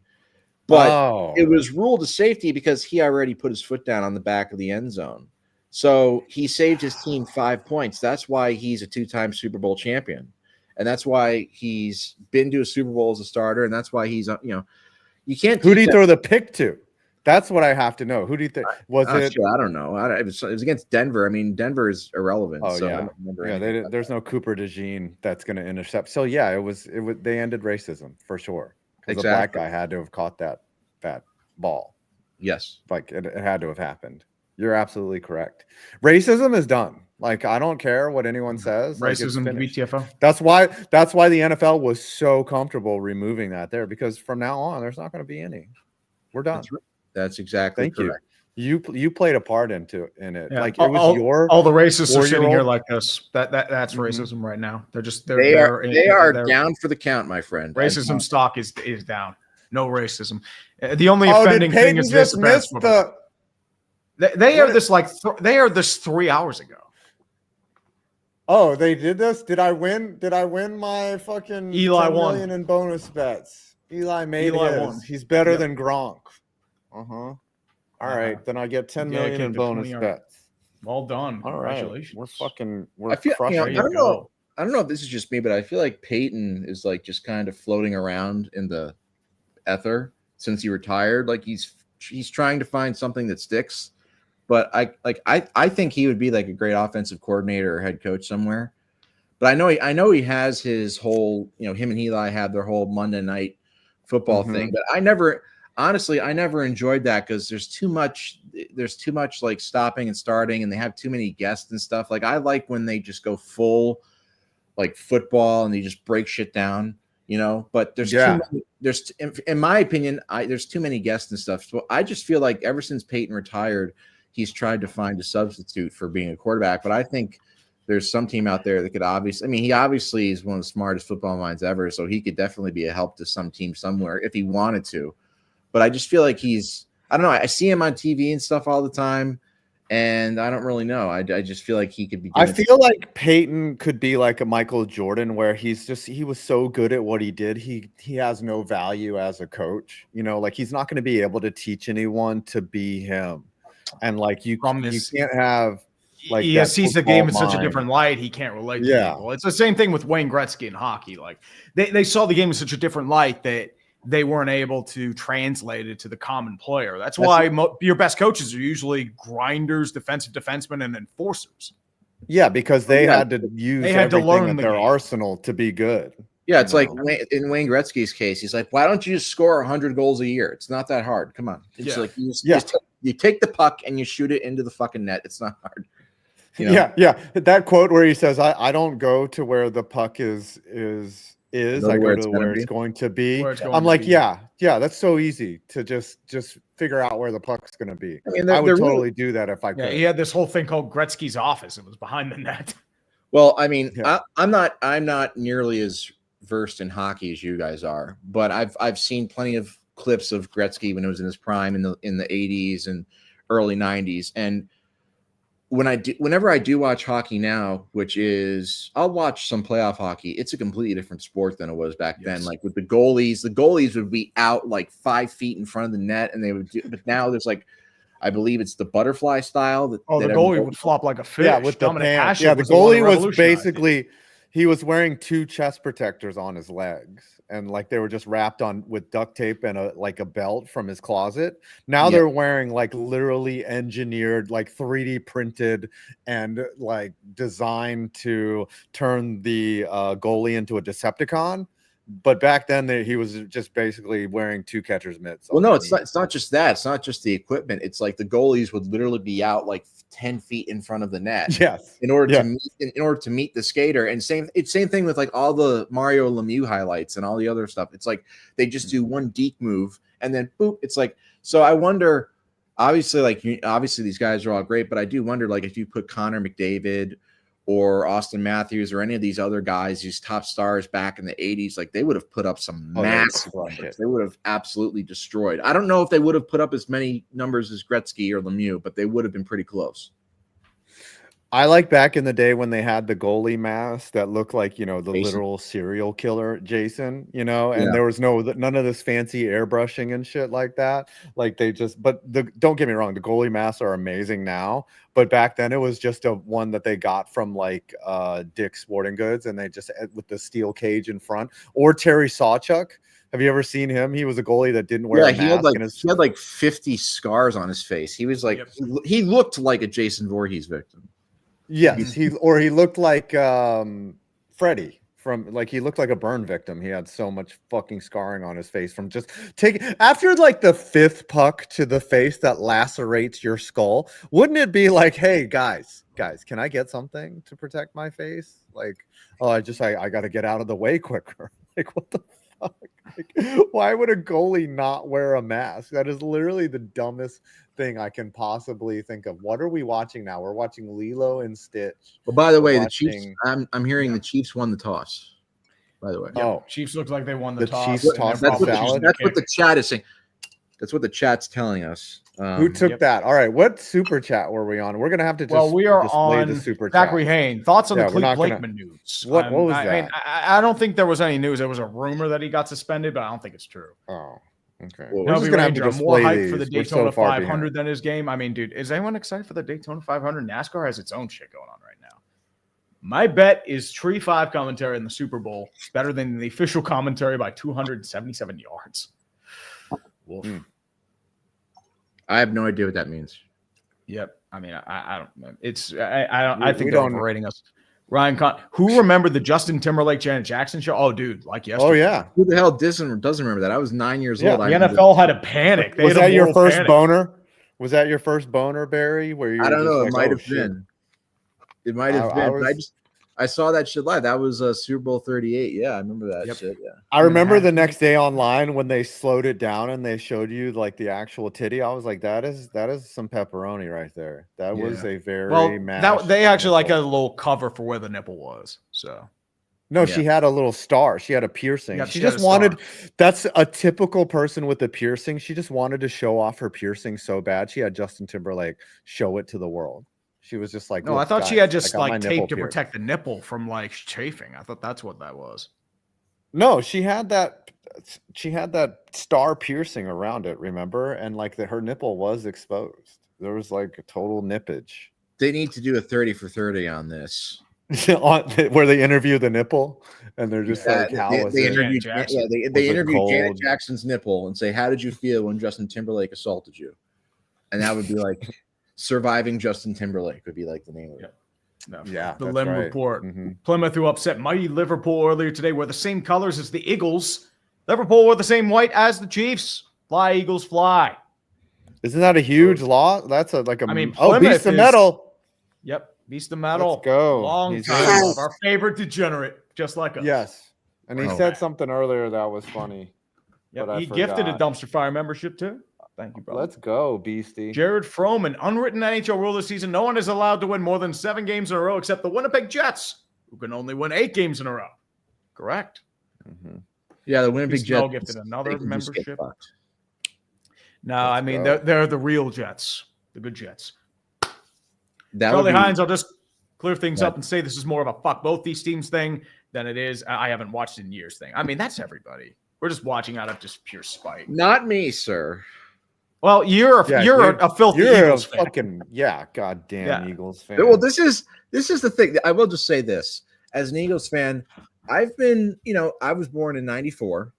but it was ruled a safety because he already put his foot down on the back of the end zone. So he saved his team 5 points. That's why he's a 2-time Super Bowl champion. And that's why he's been to a Super Bowl as a starter. And that's why he's, you can't. Who did he throw the pick to? That's what I have to know. Who do you think was it? I don't know. It was against Denver. I mean, Denver is irrelevant. Oh, so yeah. I don't remember There's no Cooper DeJean that's going to intercept. So yeah, it was. They ended racism for sure. Because the black guy had to have caught that ball. Yes, like it had to have happened. You're absolutely correct. Racism is done. Like, I don't care what anyone says. Racism, like, BTFO. That's why the NFL was so comfortable removing that there, because from now on, there's not going to be any. We're done. That's exactly correct. You played a part in it. Yeah. Like, it was all the racists are sitting here like this. That's racism right now. They are down for the count, my friend. Racism stock is down. No racism. The only offending thing is this. They are this 3 hours ago. Oh, they did this? Did I win my fucking Eli 10 won million in bonus bets? Eli won. He's better than Gronk. All right, then I get 10 million in bonus bets. Well done. All Congratulations. Right. We're crushing. I don't know if this is just me, but I feel like Peyton is like just kind of floating around in the ether since he retired. Like he's trying to find something that sticks. But I think he would be like a great offensive coordinator or head coach somewhere. But I know he has his whole, him and Eli have their whole Monday night football thing. But I never enjoyed that because there's too much like stopping and starting, and they have too many guests and stuff. Like, I like when they just go full like football and they just break shit down, but there's too many, in my opinion, there's too many guests and stuff. So I just feel like ever since Peyton retired, he's tried to find a substitute for being a quarterback. But I think there's some team out there that could he obviously is one of the smartest football minds ever. So he could definitely be a help to some team somewhere if he wanted to. But I just feel like I don't know. I see him on TV and stuff all the time, and I don't really know. I just feel like he could be. I feel like Peyton could be like a Michael Jordan, where he was so good at what he did. He has no value as a coach. Like, he's not going to be able to teach anyone to be him. And like you can't have like he sees the game in such a different light. He can't relate to people. It's the same thing with Wayne Gretzky in hockey. Like they saw the game in such a different light that they weren't able to translate it to the common player. That's why your best coaches are usually grinders, defensive defensemen, and enforcers. Yeah, because they had to learn their arsenal to be good. Yeah, it's like in Wayne Gretzky's case, he's like, why don't you just score 100 goals a year? It's not that hard. Come on. It's like you take the puck and you shoot it into the fucking net. It's not hard. Yeah. That quote where he says, I don't go to where the puck is. I go to where it's going to be. I'm like, yeah, that's so easy to just figure out where the puck's going to be. I would totally do that if I could. Yeah, he had this whole thing called Gretzky's office. It was behind the net. Well, I'm not nearly as versed in hockey as you guys are, but I've seen plenty of clips of Gretzky when it was in his prime in the 80s and early 90s. And whenever I do watch hockey now, which is I'll watch some playoff hockey, it's a completely different sport than it was back then. Like with the goalies would be out like 5 feet in front of the net, and but now there's like, I believe it's the butterfly style. The goalie would flop like a fish. Yeah, with the pants. Yeah, the goalie was basically, he was wearing 2 chest protectors on his legs, and like they were just wrapped on with duct tape and a belt from his closet. Now they're wearing like literally engineered, like 3D printed and like designed to turn the goalie into a Decepticon. But back then he was just basically wearing 2 catcher's mitts. Well, no, it's not just that. It's not just the equipment. It's like the goalies would literally be out like 10 feet in front of the net. Yes. In order to meet the skater. And same thing with like all the Mario Lemieux highlights and all the other stuff. It's like they just do one deke move and then boop. It's like, so I wonder, obviously these guys are all great, but I do wonder, like, if you put Connor McDavid or Austin Matthews or any of these other guys, these top stars back in the 80s, like they would have put up some massive numbers. They would have absolutely destroyed. I don't know if they would have put up as many numbers as Gretzky or Lemieux, but they would have been pretty close. I like back in the day when they had the goalie mask that looked like, the literal serial killer Jason, and there was none of this fancy airbrushing and shit like that. Like don't get me wrong, the goalie masks are amazing now, but back then it was just a one that they got from like Dick's Sporting Goods, and they just with the steel cage in front. Or Terry Sawchuk. Have you ever seen him? He was a goalie that didn't wear a mask. He had like 50 scars on his face. He was like, he looked like a Jason Voorhees victim. Yes, he looked like Freddy he looked like a burn victim. He had so much fucking scarring on his face from just after like the 5th puck to the face that lacerates your skull. Wouldn't it be like, hey guys, can I get something to protect my face? Like, oh, I got to get out of the way quicker. Like, what the fuck? Like, why would a goalie not wear a mask? That is literally the dumbest thing I can possibly think of. What are we watching now? We're watching Lilo and Stitch. Well, by the way, the Chiefs. I'm hearing the Chiefs won the toss. By the way, Chiefs look like they won the toss. Chiefs toss. That's what the chat is saying. That's what the chat's telling us. Who took that? All right, what super chat were we on? We're gonna have to just we are on the super Zachary chat. Hayne. Thoughts on the Cleve Blakeman news? What was that? I mean, I don't think there was any news. There was a rumor that he got suspended, but I don't think it's true. Oh. Okay. Well, we're just gonna have to I'm more hyped for the Daytona 500 than his game. I mean, dude, is anyone excited for the Daytona 500? NASCAR has its own shit going on right now. My bet is Tree 5 commentary in the Super Bowl better than the official commentary by 277 yards. Wolf. I have no idea what that means. Yep. I mean, I don't know. I think they're overrating us. Ryan who remembered the Justin Timberlake Janet Jackson show? Oh, dude, like yesterday. Oh yeah. Who the hell doesn't remember that? I was 9 years old. The NFL had a panic. Was that your first boner? Was that your first boner, Barry? Where you? I don't know. It might have been. It might have been. I saw that shit live. That was Super Bowl 38. Yeah, I remember that shit. Yeah. I remember the next day online when they slowed it down and they showed you like the actual titty. I was like, that is some pepperoni right there. That was a very they actually like a little cover for where the nipple was. So no, she had a little star. She had a piercing. She just wanted. That's a typical person with a piercing. She just wanted to show off her piercing so bad. She had Justin Timberlake show it to the world. She was just like, no, I thought she had just like tape to protect the nipple from like chafing. I thought that's what that was. No, she had that star piercing around it, remember? And like her nipple was exposed. There was like a total nippage. They need to do a 30 for 30 on this. Where they interview the nipple and they're just like, how was they it? They interview Janet Jackson's nipple and say, how did you feel when Justin Timberlake assaulted you? And that would be like Surviving Justin Timberlake would be like the name of it. No, the Lim Report. Plymouth, who upset mighty Liverpool earlier today, wear the same colors as the Eagles. Liverpool wore the same white as the Chiefs. Fly, Eagles, fly. Isn't that a huge law? That's Beast of Metal. Yep, Beast of Metal. Let's go. Long time. Our favorite degenerate, just like us. Yes. And he said something earlier that was funny. Yep, he gifted a dumpster fire membership too. Thank you, brother. Let's go, Beastie. Jared Froman, unwritten NHL rule this season. No one is allowed to win more than 7 games in a row except the Winnipeg Jets, who can only win 8 games in a row. Correct. Yeah, the Winnipeg Jets gifted another membership. No, I mean, they're the real Jets, the good Jets. Charlie Hines, I'll just clear things up and say this is more of a fuck both these teams thing than it is I haven't watched in years thing. I mean, that's everybody. We're just watching out of just pure spite. Not me, sir. Well, you're a filthy Eagles fan. Fucking goddamn Eagles fan. Well, this is the thing. I will just say this: as an Eagles fan, I've been, I was born in '94,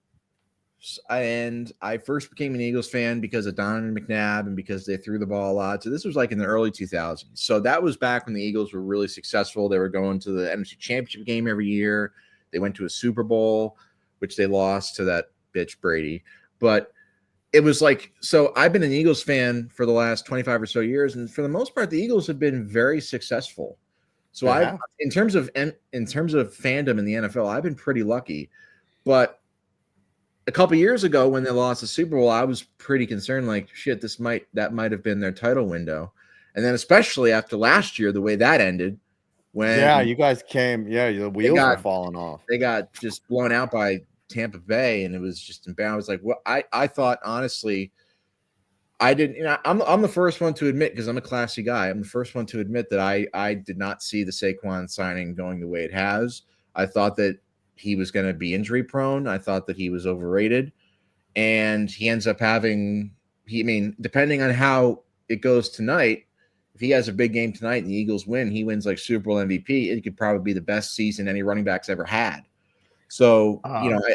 and I first became an Eagles fan because of Donovan McNabb and because they threw the ball a lot. So this was like in the early 2000s. So that was back when the Eagles were really successful. They were going to the NFC Championship game every year. They went to a Super Bowl, which they lost to that bitch Brady, but it was like, so I've been an Eagles fan for the last 25 or so years. And for the most part, the Eagles have been very successful. So in terms of fandom in the NFL, I've been pretty lucky, but a couple years ago when they lost the Super Bowl, I was pretty concerned, like shit, that might have been their title window. And then especially after last year, the way that ended, when you guys came. Yeah, the wheels were falling off. They got just blown out by Tampa Bay, and it was just embarrassing. I was like, well, I thought honestly, I didn't. I'm the first one to admit, because I'm a classy guy. I'm the first one to admit that I did not see the Saquon signing going the way it has. I thought that he was going to be injury prone. I thought that he was overrated, and he ends up having. Depending on how it goes tonight, if he has a big game tonight and the Eagles win, he wins like Super Bowl MVP. It could probably be the best season any running back's ever had. So,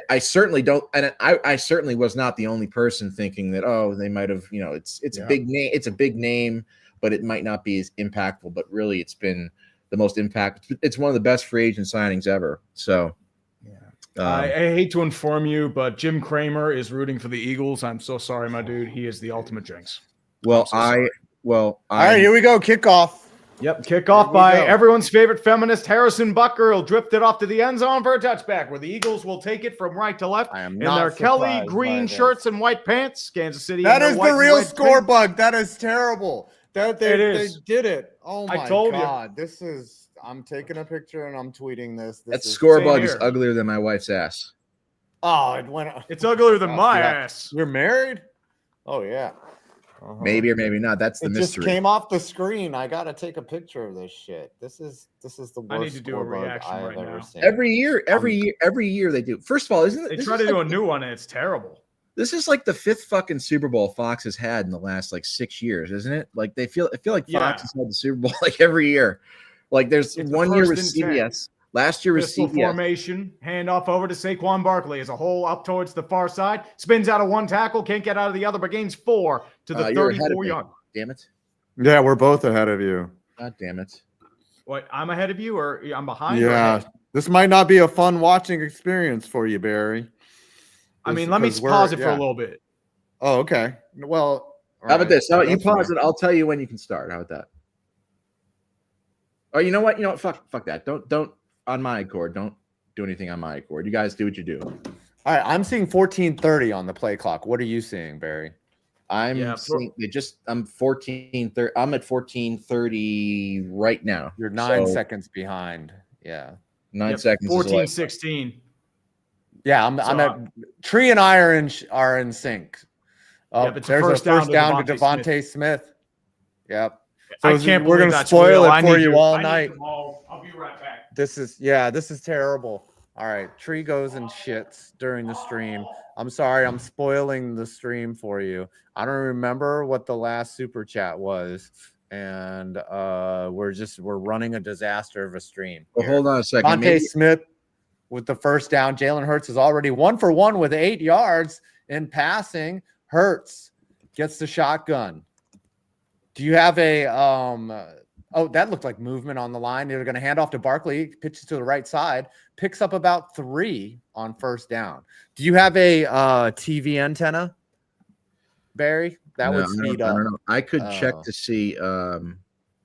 I certainly don't, and I certainly was not the only person thinking that, they might have, it's a big name, it's a big name, but it might not be as impactful. But really, it's been the most impact. It's one of the best free agent signings ever. So, I hate to inform you, but Jim Cramer is rooting for the Eagles. I'm so sorry, my dude. He is the ultimate jinx. Well, all right, here we go. Kickoff. Yep, kickoff by everyone's favorite feminist, Harrison Butker. He'll drift it off to the end zone for a touchback, where the Eagles will take it from right to left in their Kelly green shirts and white pants. Kansas City. That is the real score bug. That is terrible. They did it. Oh my God. This is. I'm taking a picture and I'm tweeting this. That score bug is uglier than my wife's ass. Oh, it went. It's uglier than my ass. You're married? Oh yeah. Maybe or maybe not. That's the mystery. Just came off the screen. I gotta take a picture of this shit. This is the worst. I need to do a reaction right now. Every year they do. First of all, isn't it? They try to do a new one and it's terrible. This is like the 5th fucking Super Bowl Fox has had in the last like 6 years, isn't it? Like I feel like Fox has had the Super Bowl like every year. Like there's one year with CBS. Last year was CBS. Formation, handoff over to Saquon Barkley as a hole up towards the far side. Spins out of one tackle, can't get out of the other, but gains 4 to the 34-yard. Damn it. Yeah, we're both ahead of you. God damn it. What, I'm ahead of you or I'm behind? Yeah, this might not be a fun watching experience for you, Barry. Let me pause it for a little bit. Oh, okay. Well, how about this? How about you pause it? I'll tell you when you can start. How about that? Oh, you know what? Fuck that. Don't on my accord. Don't do anything on my accord. You guys do what you do. All right, I'm seeing 14:30 on the play clock. What are you seeing, Barry? I'm seeing I'm 14:30. I'm at 14:30 right now. You're 9 seconds behind. Yeah. 9 seconds. 14:16. Yeah, I'm at Tree and I are in sync. There's a first down to Devontae Smith. Yep. So we're going to spoil it for you all night. I'll be right back. This is terrible. All right. Tree goes and shits during the stream. I'm sorry. I'm spoiling the stream for you. I don't remember what the last super chat was. And we're running a disaster of a stream. Well, hold on a second. Devontae Smith with the first down. Jalen Hurts is already 1 for 1 with 8 yards in passing. Hurts gets the shotgun. Do you have a that looked like movement on the line. They're going to hand off to Barkley, pitches to the right side, picks up about 3 on first down. Do you have a TV antenna, Barry? That would speed up. I don't know. I could check to see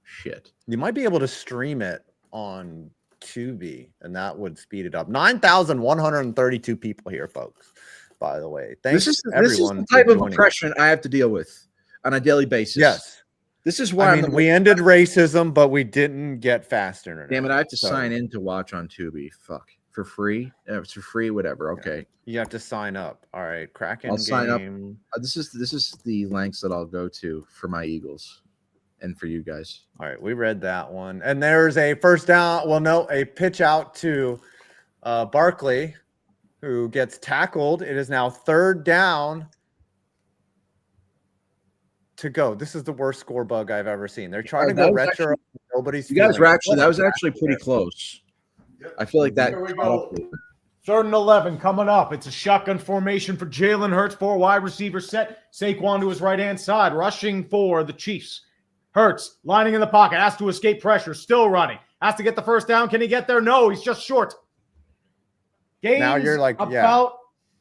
shit. You might be able to stream it on Tubi, and that would speed it up. 9,132 people here, folks. By the way, thanks everyone. This is the type of oppression I have to deal with on a daily basis. Yes. This is why we ended racism, but we didn't get fast internet. Damn it! I have to sign in to watch on Tubi. Fuck, for free? It's for free, whatever. Okay. You have to sign up. All right, Kraken. I'll sign up. This is the lengths that I'll go to for my Eagles, and for you guys. All right, we read that one, and there's a first down. Well, no, a pitch out to Barkley, who gets tackled. It is now 3rd down. To go. This is the worst score bug I've ever seen. They're trying to go retro. Actually, nobody's. You guys were actually that was actually pretty close. I feel like that. Here we go. 3rd and 11 coming up. It's a shotgun formation for Jalen Hurts. 4 wide receivers set. Saquon to his right-hand side, rushing for the Chiefs. Hurts lining in the pocket, has to escape pressure, still running. Has to get the first down. Can he get there? No, he's just short. Gains now you're like about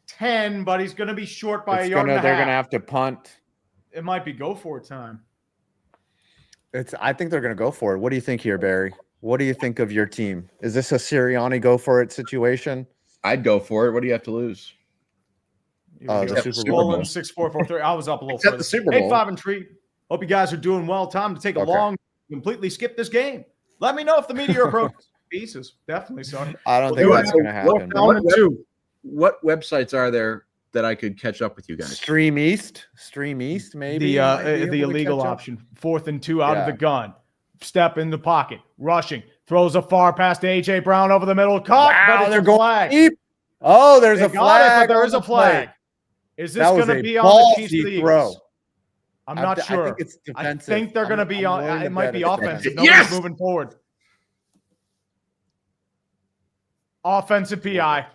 10, but he's going to be short by a yard and a half. They're going to have to punt. It might be go for it time. I think they're going to go for it. What do you think here, Barry? What do you think of your team? Is this a Sirianni go for it situation? I'd go for it. What do you have to lose? The Super Bowl. 6-4-4-3. I was up a little further. The Super Bowl. 8-5 and Tree. Hope you guys are doing well. Time to take a long, completely skip this game. Let me know if the meteor approaches. Pieces, definitely. So I don't think that's going to happen. What websites are there that I could catch up with you guys? Stream East, maybe the illegal option. 4th and 2 out of the gun. Step in the pocket, rushing, throws a far pass to AJ Brown over the middle. Caught, but they're going flag. Deep. Oh, there's a flag. But there is a flag. Is this going to be on the Chiefs of the Eagles? I'm not sure. I think it's defensive. I think they're going to be on. It might be offensive. Nobody's moving forward. Offensive PI.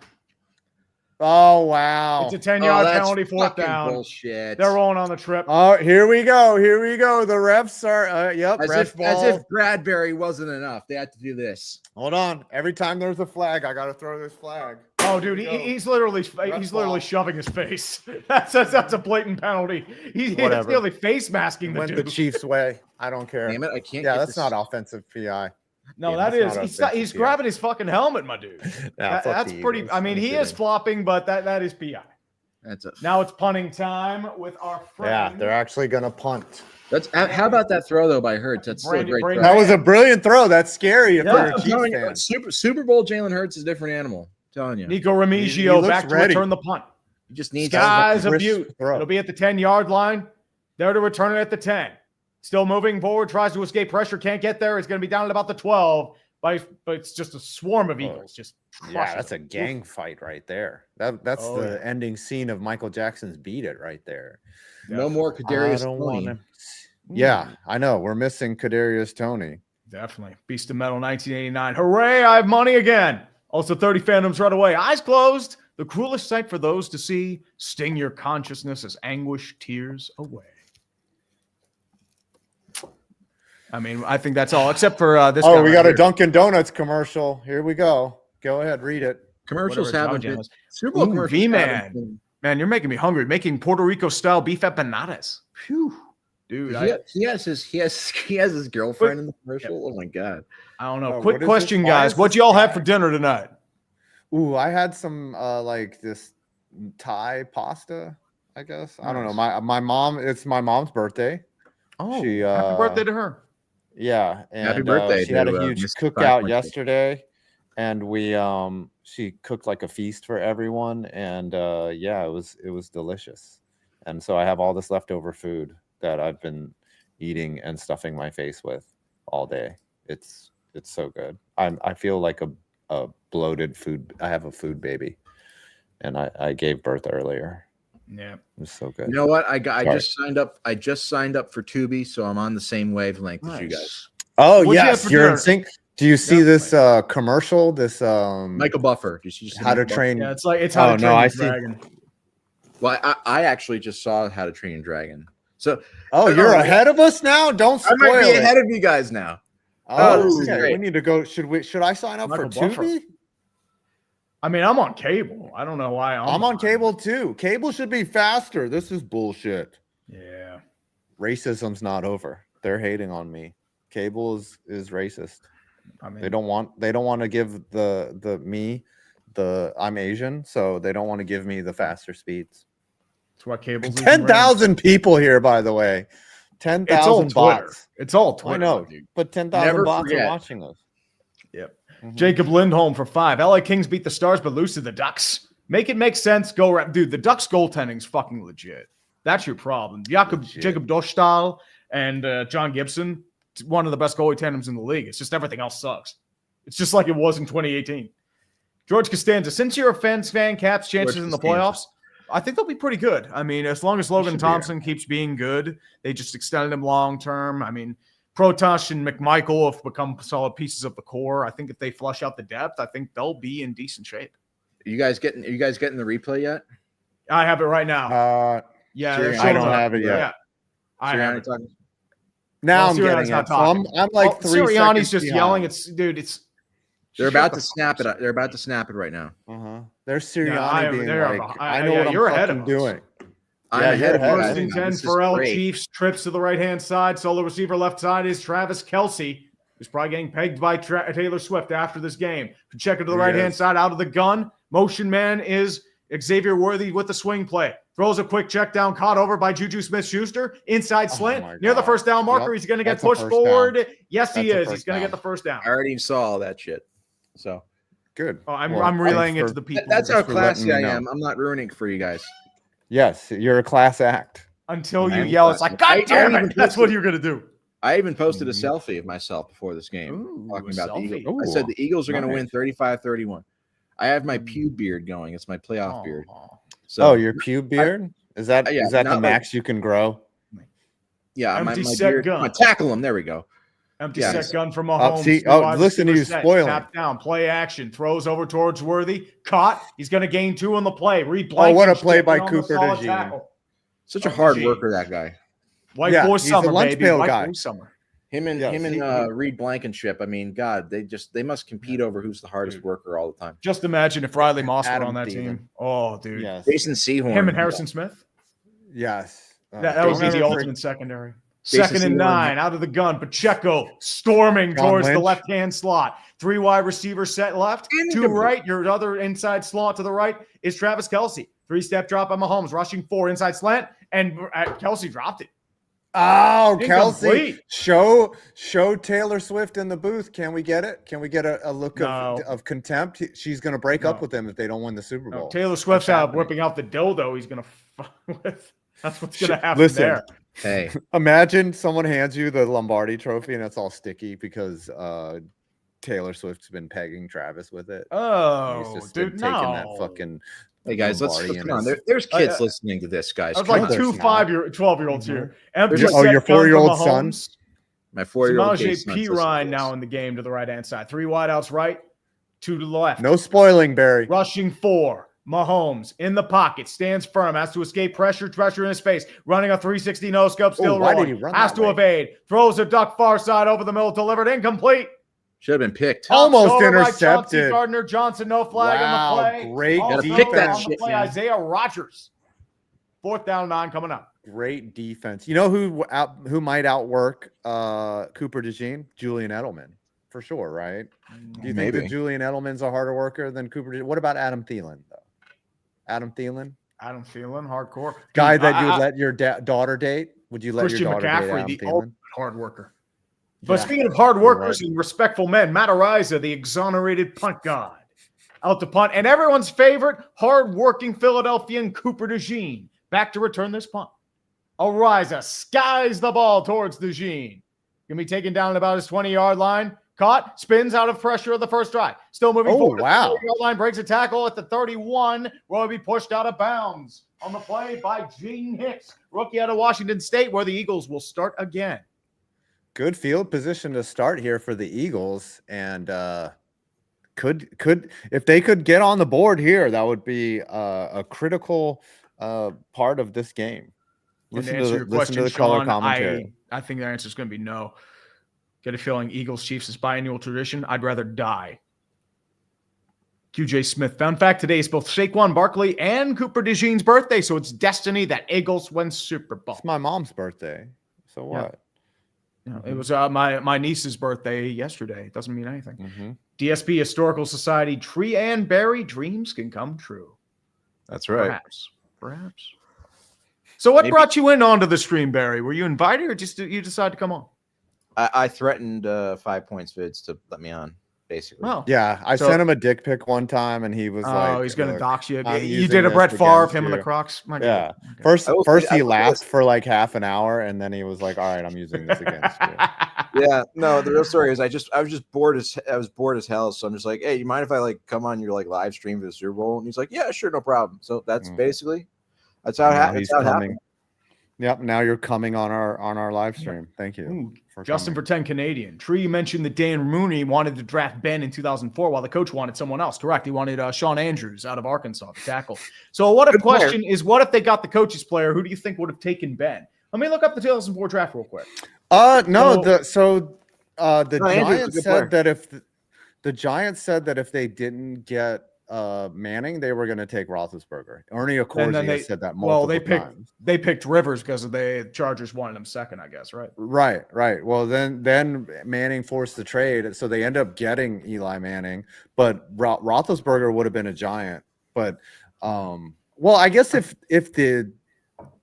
Oh, wow. It's a 10-yard penalty, 4th down. Bullshit. They're rolling on the trip. Oh, here we go. The refs are, as if Bradbury wasn't enough. They had to do this. Hold on. Every time there's a flag, I got to throw this flag. Oh, dude, he's literally shoving his face. That's a blatant penalty. He's nearly face masking the dude. Went the Chiefs' way. I don't care. Damn it, I can't. Yeah, that's not offensive PI. No, he's grabbing his fucking helmet, my dude. That's pretty. I mean, he is flopping, but that is PI. Now it's punting time with our friend. Yeah, they're actually gonna punt. How about that throw though by Hurts? That's still a great throw. That was a brilliant throw. That's scary. Super Bowl Jalen Hurts is a different animal. I'm telling you. Nico Remigio back to return the punt. He just needs Sky's a beaut. It'll be at the 10-yard line. There to return it at the 10. Still moving forward, tries to escape pressure, can't get there. It's going to be down at about the 12, but it's just a swarm of Eagles. That's a gang fight right there. That's the ending scene of Michael Jackson's Beat It right there. No more Kadarius Toney. Yeah, I know. We're missing Kadarius Toney. Definitely. Beast of Metal 1989. Hooray, I have money again. Also 30 fandoms right away. Eyes closed. The cruelest sight for those to see. Sting your consciousness as anguish tears away. I mean, I think that's all, except for this. Oh, we got a Dunkin' Donuts commercial. Here we go. Go ahead, read it. Commercials haven't been. Super Bowl commercials. V-Man. Man, you're making me hungry. Making Puerto Rico style beef empanadas. Phew, dude. He has his girlfriend in the commercial. Oh my god. I don't know. Quick question, guys. What y'all have for dinner tonight? Ooh, I had some like this Thai pasta. I guess I don't know. My mom. It's my mom's birthday. Oh, happy birthday to her. Yeah, and happy birthday. She had a huge cookout yesterday, and she cooked like a feast for everyone, and it was delicious. And so I have all this leftover food that I've been eating and stuffing my face with all day. It's so good. I feel like a bloated food. I have a food baby, and I gave birth earlier. Yeah, it's so good. You know what? I just signed up. I just signed up for Tubi, so I'm on the same wavelength as you guys. Oh, yes, you're in sync. Do you see this commercial? This Michael Buffer. Do you see How to Train? Yeah, it's How to Train Your Dragon. Well, I actually just saw How to Train Your Dragon. So, you're ahead of us now. Don't spoil I might be ahead of you guys now. Okay. We need to go. Should I sign up for Tubi? I mean, I'm on cable. I don't know why I'm on cable too. Cable should be faster. This is bullshit. Yeah. Racism's not over. They're hating on me. Cable is racist. I mean, they don't want to give I'm Asian, so they don't want to give me the faster speeds. That's why cable's 10,000 people here, by the way. 10,000 bots. It's all Twitter. I know, but 10,000 bots are watching us. Yep. Mm-hmm. Jacob Lindholm for 5. LA Kings beat the Stars, but lose to the Ducks. Make it make sense. Dude, the Ducks goaltending's fucking legit. That's your problem. Jacob Dostal and John Gibson, one of the best goalie tandems in the league. It's just everything else sucks. It's just like it was in 2018. George Costanza, since you're a Fens fan, Caps chances in the playoffs, I think they'll be pretty good. I mean, as long as Logan Thompson keeps being good, they just extended him long term. I mean, Protosh and McMichael have become solid pieces of the core. I think if they flush out the depth, I think they'll be in decent shape. Are you guys getting the replay yet? I have it right now. Yeah, I don't have it yet. Yeah. I have it. Now I'm getting it. So I'm like 3 Sirianni's just behind. Yelling. They're about to snap it. They're about to snap it right now. There's Sirianni being like, I know what you're I'm ahead fucking of doing. I'm ahead of us. 10 Pharrell Chiefs trips to the right-hand side. Solo receiver left side is Travis Kelce, who's probably getting pegged by Taylor Swift after this game. Check it to the right-hand side out of the gun. Motion man is Xavier Worthy with the swing play. Throws a quick check down, caught over by Juju Smith-Schuster. Inside slant near the first down marker. He's going to get pushed forward. Down. Yes, he is. He's going to get the first down. I already saw all that shit. So good. Oh, I'm relaying it to the people. That's how classy I am. I'm not ruining it for you guys. Yes, you're a class act. Until you yell, it's like, God damn it. That's what you're going to do. I even posted a selfie of myself before this game talking about the Eagles. I said the Eagles are going to win 35-31. I have my pube beard going. It's my playoff beard. So, your pube beard? Is that the max you can grow? Yeah, my beard. Gun. Tackle him. There we go. Empty set gun from Mahomes. Listen to you spoiling. Tap down, play action, throws over towards Worthy. Caught. He's going to gain 2 on the play. What a play by Cooper DeJean. Such a hard worker, that guy. White boy summer, baby. White boy summer. Him and Reed Blankenship. I mean, God, they must compete over who's the hardest worker all the time. Just imagine if Riley Moss were on that team. Oh, dude. Yes. Jason Sehorn. Him and Harrison Smith. Yes. That would be the ultimate secondary. Second and 9 out of the gun. Pacheco storming towards the left-hand slot. 3 wide receivers set left. 2 right. Your other inside slot to the right is Travis Kelce. 3-step drop on Mahomes. Rushing 4 inside slant. And Kelce dropped it. Oh, Kelce. Show Taylor Swift in the booth. Can we get it? Can we get a look of contempt? She's going to break up with them if they don't win the Super Bowl. Taylor Swift's out whipping out the dildo he's going to fuck with. That's what's going to happen there. Hey, imagine someone hands you the Lombardi trophy and it's all sticky because Taylor Swift's been pegging Travis with it. Oh, dude, taking that fucking. Hey guys, let's come on. There's kids listening to this, guys. I was like 2 12-year-olds here. Your 4-year-old son. My 4-year-old son. P. Ryan now in the game to the right-hand side. 3 wideouts right, 2 to the left. No spoiling, Barry. Rushing 4. Mahomes in the pocket, stands firm, has to escape pressure in his face, running a 360 no-scope, still rolling, has to evade, throws a duck far side over the middle, delivered incomplete. Should have been picked. Almost intercepted. Gardner Johnson, no flag on the play. Great. Got to pick that shit, man. Isaiah Rodgers. 4th down 9 coming up. Great defense. You know who might outwork Cooper DeJean? Julian Edelman, for sure, right? Do you think that Julian Edelman's a harder worker than Cooper DeJean? What about Adam Thielen, though? Adam Thielen, hardcore guy that you would let your daughter date. Would you let Christian your daughter McCaffrey, date Adam the Thielen? ultimate hard worker? But speaking of hard workers and respectful men, Matt Ariza, the exonerated punt god, out to punt, and everyone's favorite hard-working Philadelphian Cooper DeJean back to return this punt. Ariza skies the ball towards DeJean. Gonna be taken down at about his 20-yard line. Caught, spins out of pressure of the first drive. Still moving forward. Wow. The 30-yard line, breaks a tackle at the 31. Will be pushed out of bounds on the play by Gene Hicks, rookie out of Washington State, where the Eagles will start again. Good field position to start here for the Eagles, and could if they could get on the board here, that would be a critical part of this game. Listen to the color commentary. I think the answer is going to be no. Get a feeling Eagles Chiefs is biannual tradition. I'd rather die. QJ Smith. Fun fact today is both Saquon Barkley and Cooper DeJean's birthday, so it's destiny that Eagles win Super Bowl. It's my mom's birthday. So what? Yeah. It was my niece's birthday yesterday. It doesn't mean anything. DSP Historical Society, Tree and Berry, dreams can come true. That's right. Perhaps. So what brought you in onto the stream, Barry? Were you invited or just you decided to come on? I threatened 5 Points Vids to let me on, basically. Well, yeah, I sent him a dick pic one time, and he was like, he's going to dox you. You did a Brett Favre of him and the Crocs? Yeah. Okay. First he laughed for like half an hour, and then he was like, all right, I'm using this against you. Yeah, no, the real story is I was just bored as hell. So I'm just like, hey, you mind if I like come on your like live stream for the Super Bowl? And he's like, yeah, sure, no problem. So that's basically how it happened. Yep. Now you're coming on our live stream. Thank you. Justin Pretend Canadian. Tree mentioned that Dan Mooney wanted to draft Ben in 2004 while the coach wanted someone else. Correct. He wanted Sean Andrews out of Arkansas to tackle. So what if question is, what if they got the coach's player? Who do you think would have taken Ben? Let me look up the 2004 draft real quick. The Giants said that the Giants said that if they didn't get Manning, they were going to take Roethlisberger. Ernie Accorsi said that multiple times. They picked Rivers because the Chargers wanted him second, I guess, right? Right. Well, then Manning forced the trade, so they end up getting Eli Manning. But Roethlisberger would have been a Giant. But Well, I guess if the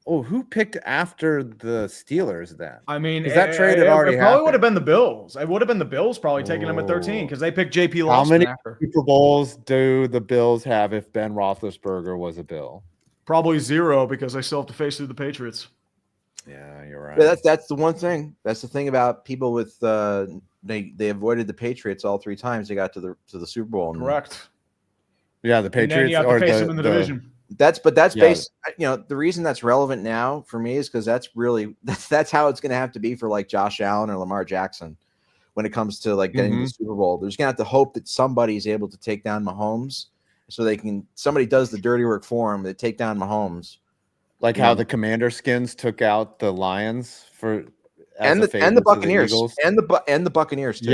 who picked after the Steelers then? I mean, that trade had already it probably happened. would have been the Bills. It would have been the Bills probably taking him at 13 because they picked JP Lawson. How many after. Super Bowls do the Bills have if Ben Roethlisberger was a Bill? Probably 0 because they still have to face through the Patriots. Yeah, you're right. Yeah, that's the one thing. That's the thing about people with they avoided the Patriots all 3 times they got to the Super Bowl. Correct. Yeah, the Patriots. And then you have to face them in the division. That's based. The reason that's relevant now for me is because that's how it's going to have to be for like Josh Allen or Lamar Jackson when it comes to like getting to the Super Bowl. There's going to have to hope that somebody is able to take down Mahomes, so somebody does the dirty work for him. They take down Mahomes, like how the Commander Skins took out the Lions and the Buccaneers and the Buccaneers too.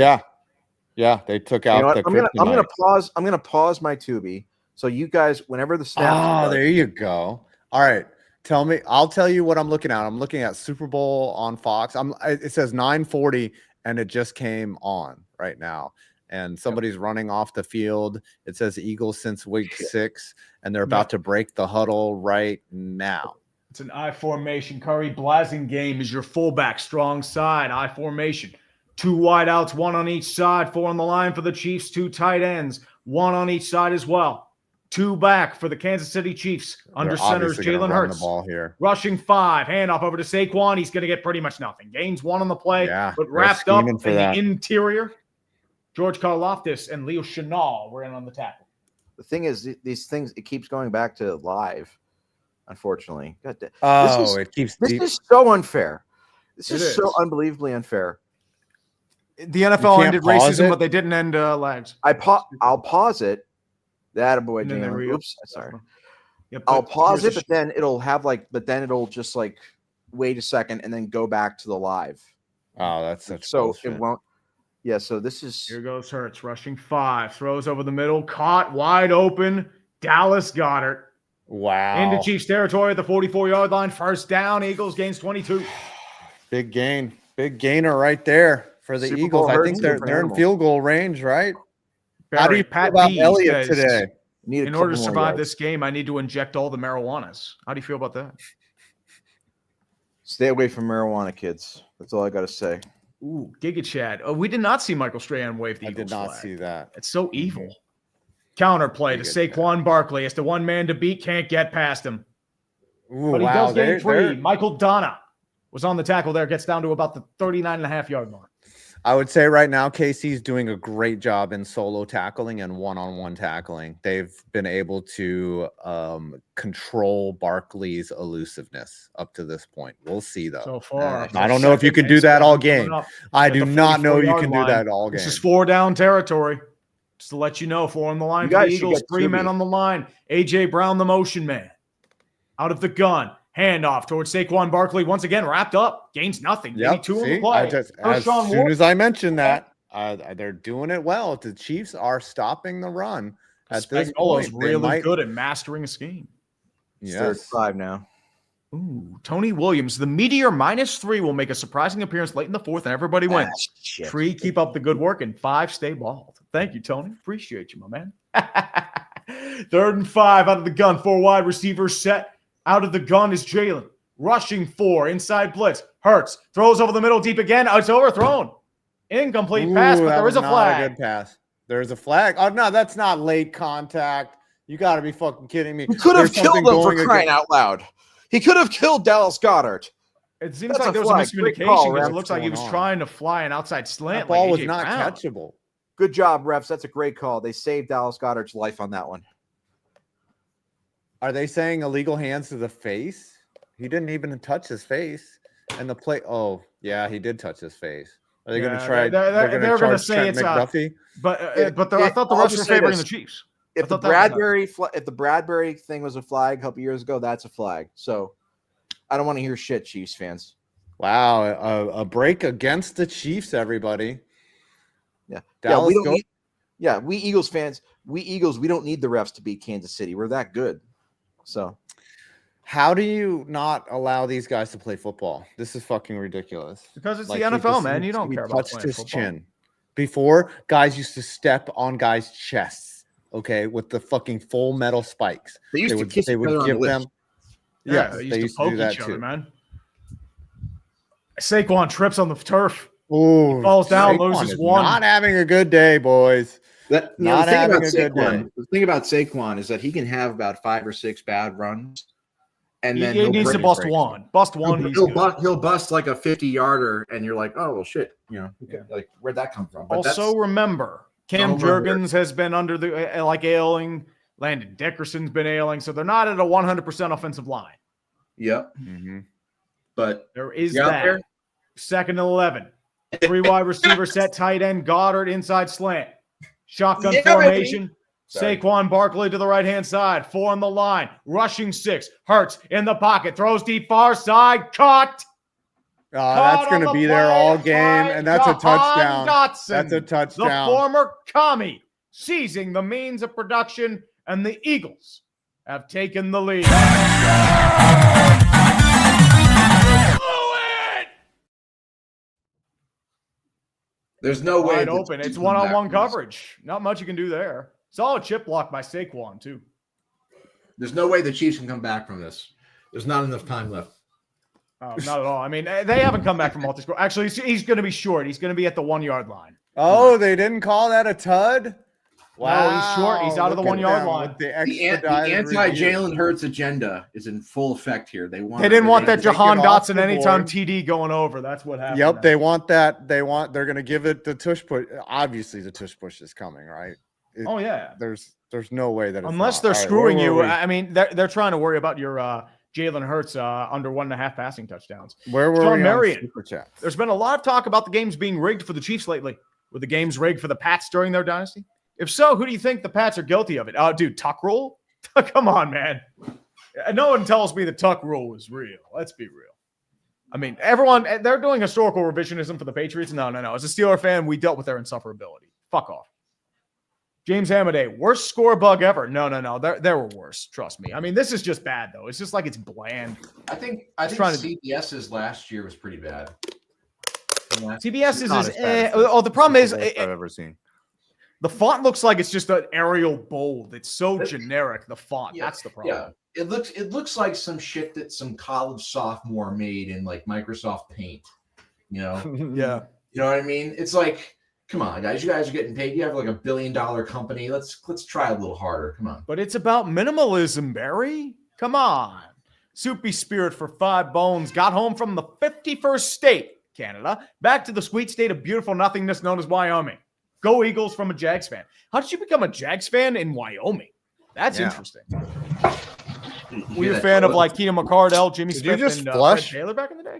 Yeah, they took out the. I'm gonna pause my Tubi. So you guys, whenever the snap, there you go. All right, tell me. I'll tell you what I'm looking at. I'm looking at Super Bowl on Fox. It says 9:40, and it just came on right now. And somebody's running off the field. It says Eagles since week 6, and they're about to break the huddle right now. It's an I formation. Curry Blasingame is your fullback, strong side. I formation. 2 wideouts, 1 on each side. 4 on the line for the Chiefs. 2 tight ends, 1 on each side as well. 2 back for the Kansas City Chiefs. Under center is Jalen Hurts. The ball here. Rushing 5. Handoff over to Saquon. He's going to get pretty much nothing. Gains 1 on the play, but wrapped up in the interior. George Karlaftis and Leo Chenal were in on the tackle. The thing is, these things, it keeps going back to live, unfortunately. This is so unfair. This is so unbelievably unfair. The NFL ended racism, but they didn't end lags. I'll pause it. That boy, oops, sorry. Yeah, I'll pause it, but then it'll just like wait a second and then go back to the live. Oh, that's such bullshit. It won't. Yeah, so this is here goes Hurts rushing 5, throws over the middle, caught wide open. Dallas Goedert. Wow. Into Chiefs territory at the 44-yard line. First down. Eagles gains 22. Big gainer right there for the Eagles. I think they're in field goal range, right? How do you feel about Elliott today? In order to survive this game, I need to inject all the marijuanas. How do you feel about that? Stay away from marijuana, kids. That's all I got to say. Ooh, Giga Chad. Oh, we did not see Michael Strahan wave the Eagles flag. I did not see that. It's so evil. Counterplay to Saquon Barkley. It's the one man to beat. Can't get past him. Ooh, but he does gain 3. Michael Donna was on the tackle there. Gets down to about the 39.5-yard mark. I would say right now, KC's doing a great job in solo tackling and one-on-one tackling. They've been able to control Barkley's elusiveness up to this point. We'll see, though. So far. I don't know if you can do that all game. I do not know you can do that all game. This is 4 down territory. Just to let you know, 4 on the line for the Eagles, 3 men on the line. A.J. Brown, the motion man. Out of the gun. Handoff towards Saquon Barkley. Once again, wrapped up. Gains nothing. Maybe 2 on the play. As soon as I mentioned that, they're doing it well. The Chiefs are stopping the run. At this point, really good at mastering a scheme. Yes. 5 now. Ooh, Tony Williams, the Meteor -3 will make a surprising appearance late in the 4th, and everybody wins. 3, keep up the good work, and 5, stay bald. Thank you, Tony. Appreciate you, my man. 3rd and 5 out of the gun. 4 wide receivers set. Out of the gun is Jalen. Rushing 4. Inside blitz. Hurts. Throws over the middle deep again. It's overthrown. Incomplete pass, but there is a flag. A good pass. There's a flag. Oh, no, that's not late contact. You got to be fucking kidding me. He could have killed him for crying out loud. He could have killed Dallas Goedert. It seems like there was a miscommunication because it looks like he was trying to fly an outside slant. That ball was not catchable. Good job, refs. That's a great call. They saved Dallas Goedert's life on that one. Are they saying illegal hands to the face? He didn't even touch his face. And the play. Oh, yeah, he did touch his face. Are they going to try? They're going to say it's McDuffie? But I thought the refs were favoring the Chiefs. If the Bradbury thing was a flag a couple years ago, that's a flag. So I don't want to hear shit, Chiefs fans. Wow, a break against the Chiefs, everybody. Yeah, Dallas we Eagles fans. We don't need the refs to beat Kansas City. We're that good. So, how do you not allow these guys to play football? This is fucking ridiculous. Because it's the NFL, man. You don't care about playing football. Chin. Before, guys used to step on guys' chests. okay, with the fucking full metal spikes. They used to kiss each other on the lips. Yeah, they used to poke each other, man. Saquon trips on the turf. Ooh, he falls down, loses one. Not having a good day, boys. The thing about Saquon is that he can have about 5 or 6 bad runs, and then he needs to bust one. Bust one. He'll bust like a 50-yarder, and you're like, oh well, shit. Like where'd that come from? But also remember, Cam Jurgens has been under the ailing. Landon Dickerson's been ailing, so they're not at a 100% offensive line. Yep. Mm-hmm. But there is that. There? 2nd and 11. 3 wide receiver set, tight end Goddard inside slant. Shotgun formation. Saquon Barkley to the right-hand side. 4 on the line. Rushing 6. Hurts in the pocket. Throws deep far side. Caught. That's going to be there all game, and that's a touchdown. Dotson, that's a touchdown. The former commie seizing the means of production, and the Eagles have taken the lead. There's no way. Wide open. It's one-on-one coverage. Not much you can do there. Solid chip block by Saquon, too. There's no way the Chiefs can come back from this. There's not enough time left. Not at all. I mean, they haven't come back from multi-score. Actually, he's going to be short. He's going to be at the 1-yard line. Oh, they didn't call that a tud? Wow. No, he's short. He's out of the 1-yard line. The anti-Jalen Hurts agenda is in full effect here. They didn't want that Jahan Dotson anytime TD going over. That's what happened. Yep, they want that. They're going to give it the tush push. Obviously, the tush push is coming, right? There's no way that unless they're screwing you. I mean, they're trying to worry about your Jalen Hurts under 1.5 passing touchdowns. Where were John we Marion, on Super Chat? There's been a lot of talk about the games being rigged for the Chiefs lately. Were the games rigged for the Pats during their dynasty? If so, who do you think the Pats are guilty of it? Dude, tuck rule? Come on, man. No one tells me the tuck rule is real. Let's be real. I mean, they're doing historical revisionism for the Patriots. No. As a Steeler fan, we dealt with their insufferability. Fuck off. James Hamaday, worst score bug ever. No. There were worse. Trust me. I mean, this is just bad, though. It's just like it's bland. I think CBS's last year was pretty bad. CBS is the problem is I've ever seen. The font looks like it's just an Arial bold. It's so generic. The font. That's the problem. Yeah. It looks like some shit that some college sophomore made in like Microsoft Paint. Yeah. You know what I mean? It's like, come on, guys. You guys are getting paid. You have like $1 billion company. Let's try a little harder. Come on. But it's about minimalism, Barry. Come on. Soupy Spirit for 5 bones got home from the 51st state, Canada, back to the sweet state of beautiful nothingness known as Wyoming. Go Eagles from a Jags fan. How did you become a Jags fan in Wyoming? That's interesting. Were you a fan of like Keenan McCardell, Jimmy Smith, and Fred Taylor back in the day?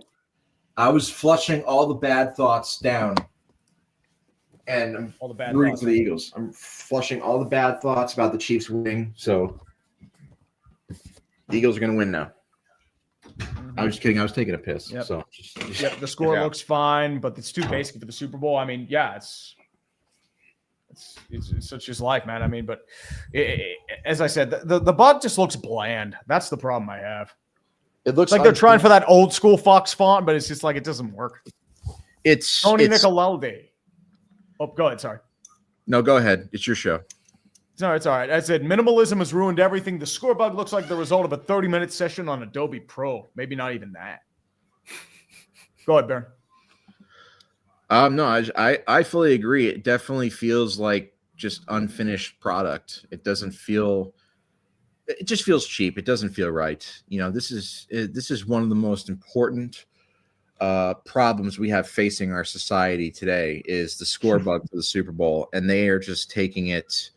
I was flushing all the bad thoughts down, and I'm rooting for the Eagles. I'm flushing all the bad thoughts about the Chiefs winning. So the Eagles are going to win now. I was just kidding. I was taking a piss. Yep. So the score looks fine, but it's too basic for the Super Bowl. I mean, it's such just life, man. I mean, but as I said, the bug just looks bland. That's the problem I have. It looks like they're trying for that old school Fox font, but it's just like it doesn't work. It's Tony Nicolalde. Oh, go ahead. Sorry. No, go ahead. It's your show. It's all right. I said minimalism has ruined everything. The score bug looks like the result of a 30-minute session on Adobe Pro. Maybe not even that. Go ahead, Baron. No, I fully agree. It definitely feels like just unfinished product. It just feels cheap. It doesn't feel right. You know, this is one of the most important problems we have facing our society today is the score bug for the Super Bowl, and they are just taking it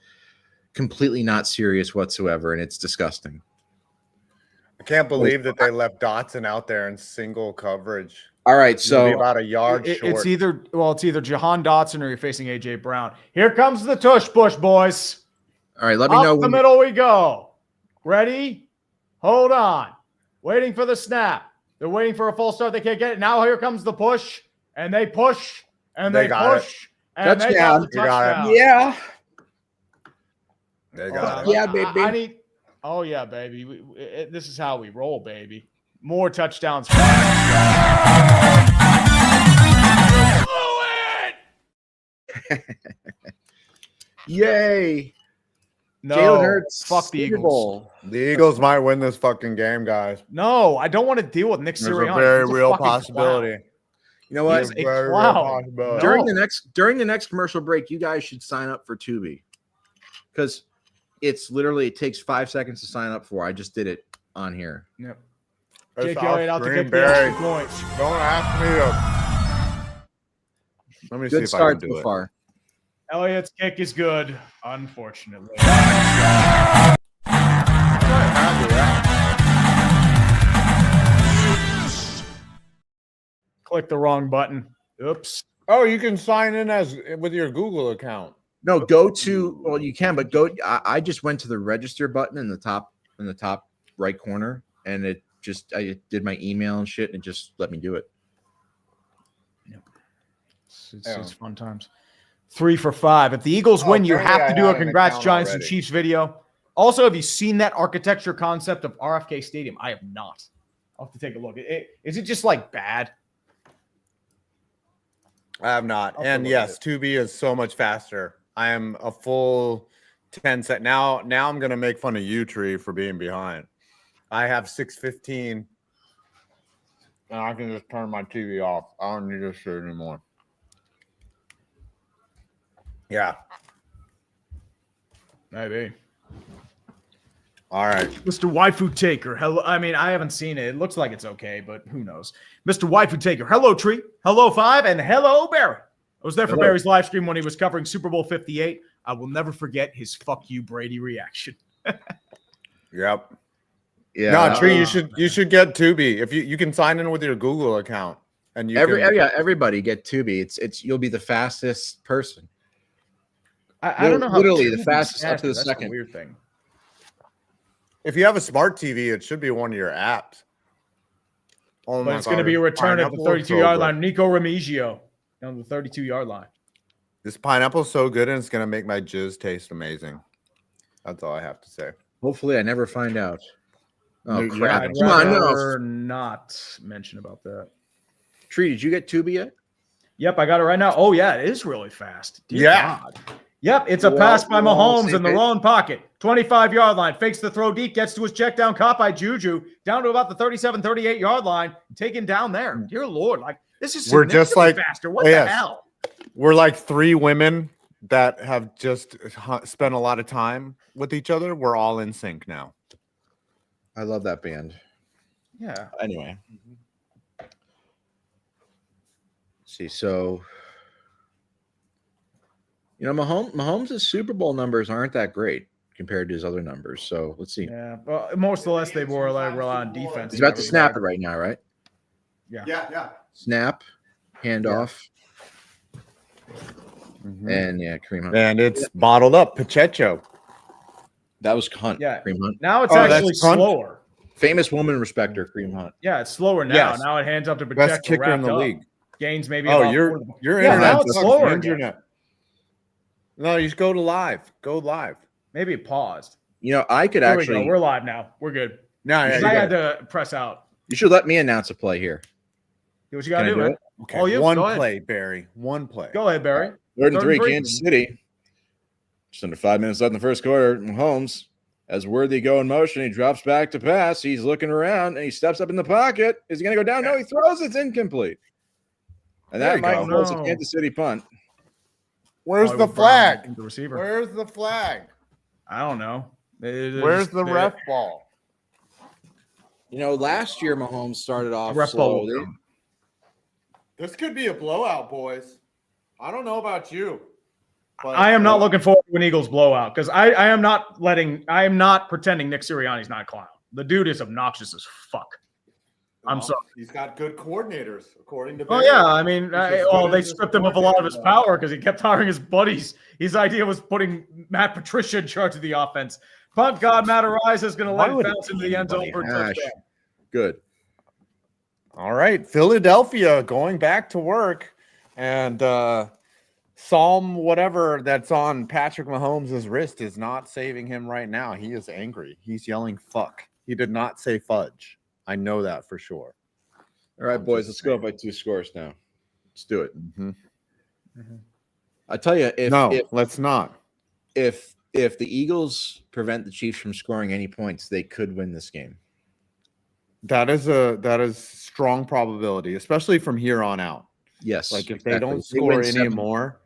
completely not serious whatsoever, and it's disgusting. I can't believe that they left Dotson out there in single coverage. All right, so about a yard short. It's either Jahan Dotson or you're facing AJ Brown. Here comes the tush push, boys. All right, let me know. Up the middle we go. Ready? Hold on. Waiting for the snap. They're waiting for a full start. They can't get it. Now here comes the push, and they push, and they push, and they got the touchdown. Yeah. They got it. Yeah, baby. Oh, yeah, baby. This is how we roll, baby. More touchdowns. Yay. No, Hurts, fuck the Eagles. Bowl. The Eagles might win this fucking game, guys. No, I don't want to deal with Nick There's Sirianni. a very real possibility. Clown. You know what? He's a clown. No. During the next commercial break, you guys should sign up for Tubi, because it takes 5 seconds to sign up for. I just did it on here. Yep. Jake Elliott out to kick the extra point. Don't ask me to. Let me see if I can do it. Far. Elliott's kick is good, unfortunately. Click the wrong button. Oops. Oh, you can sign in with your Google account. No, go to. Well, you can, but go. I just went to the register button in the top right corner, and I did my email and shit, and it just let me do it. Yep. It's fun times. 3 for 5. If the Eagles win, you have to do a congrats Giants and Chiefs video. Also, have you seen that architecture concept of RFK Stadium? I have not. I'll have to take a look. Is it just like bad? I have not. And yes, Tubi is so much faster. I am a full 10 set. Now I'm going to make fun of you, Tree, for being behind. I have 6:15, and I can just turn my TV off. I don't need this shit anymore. Yeah. Maybe. All right. Mr. Waifu Taker. Hello. I mean, I haven't seen it. It looks like it's okay, but who knows? Mr. Waifu Taker. Hello, Tree. Hello, 5. And hello, Barry. I was there for Barry's live stream when he was covering Super Bowl 58. I will never forget his "fuck you, Brady" reaction. Yep. Yeah. No, Tree, you should get Tubi. If you can sign in with your Google account, and everybody get Tubi. It's you'll be the fastest person. I don't know how literally the fastest up to the second. Weird thing. If you have a smart TV, it should be one of your apps. Oh, but it's going to be a return at the 32-yard line. Nico Remigio on the 32-yard line. This pineapple's so good, and it's going to make my jizz taste amazing. That's all I have to say. Hopefully, I never find out. Oh, crap. I'd rather not mention about that. Tree, did you get Tubi yet? Yep, I got it right now. Oh, yeah, it is really fast. Dear God. Yep, it's a pass by Mahomes in the wrong pocket. 25-yard line, fakes the throw deep, gets to his check down, caught by Juju, down to about the 37, 38-yard line, taken down there. Dear Lord, like this is faster. What the hell? We're like 3 women that have just spent a lot of time with each other. We're all in sync now. I love that band. Yeah. Anyway. See, so Mahomes' Super Bowl numbers aren't that great compared to his other numbers. So let's see. Yeah, well, most of the less they were like rely on defense. He's about to snap it right now, right? Yeah. Snap, handoff, and Kareem Hunt. And it's bottled up. Pacheco. That was Hunt. Yeah. Kareem Hunt. Now it's actually slower. Famous woman respecter, Kareem Hunt. Yeah, it's slower now. Yes. Now it hands up to Pacheco. Best kicker in the league. Gains maybe. Oh, your internet. Now it's slower. Internet. No, you just go to live. Go live. Maybe it paused. I could actually. We're live now. We're good. No, I had to press out. You should let me announce a play here. Do what you got to do, man. Okay. One play, Barry. One play. Go ahead, Barry. 3rd and 3, Kansas City. Just under 5 minutes left in the first quarter. Mahomes, as Worthy go in motion, he drops back to pass. He's looking around and he steps up in the pocket. Is he going to go down? No, he throws. It's incomplete. And that might force a Kansas City punt. Where's the flag? The receiver. Where's the flag? I don't know. Where's the ref ball? Last year Mahomes started off slowly. This could be a blowout, boys. I don't know about you. But I am not looking forward to an Eagles blowout because I am not pretending Nick Sirianni's not a clown. The dude is obnoxious as fuck. I'm sorry. He's got good coordinators, according to. Oh yeah, I mean, they stripped him of a lot of his power because he kept hiring his buddies. His idea was putting Matt Patricia in charge of the offense. Punt God Matt Arise is going to let it bounce into the end zone for a touchdown. Good. All right, Philadelphia going back to work, and Psalm whatever that's on Patrick Mahomes' wrist is not saving him right now. He is angry. He's yelling "fuck." He did not say fudge. I know that for sure. All right, boys, let's go by 2 scores now. Let's do it. I tell you, let's not. If if the Eagles prevent the Chiefs from scoring any points, they could win this game. That is strong probability, especially from here on out. Yes. Like if they don't score any more.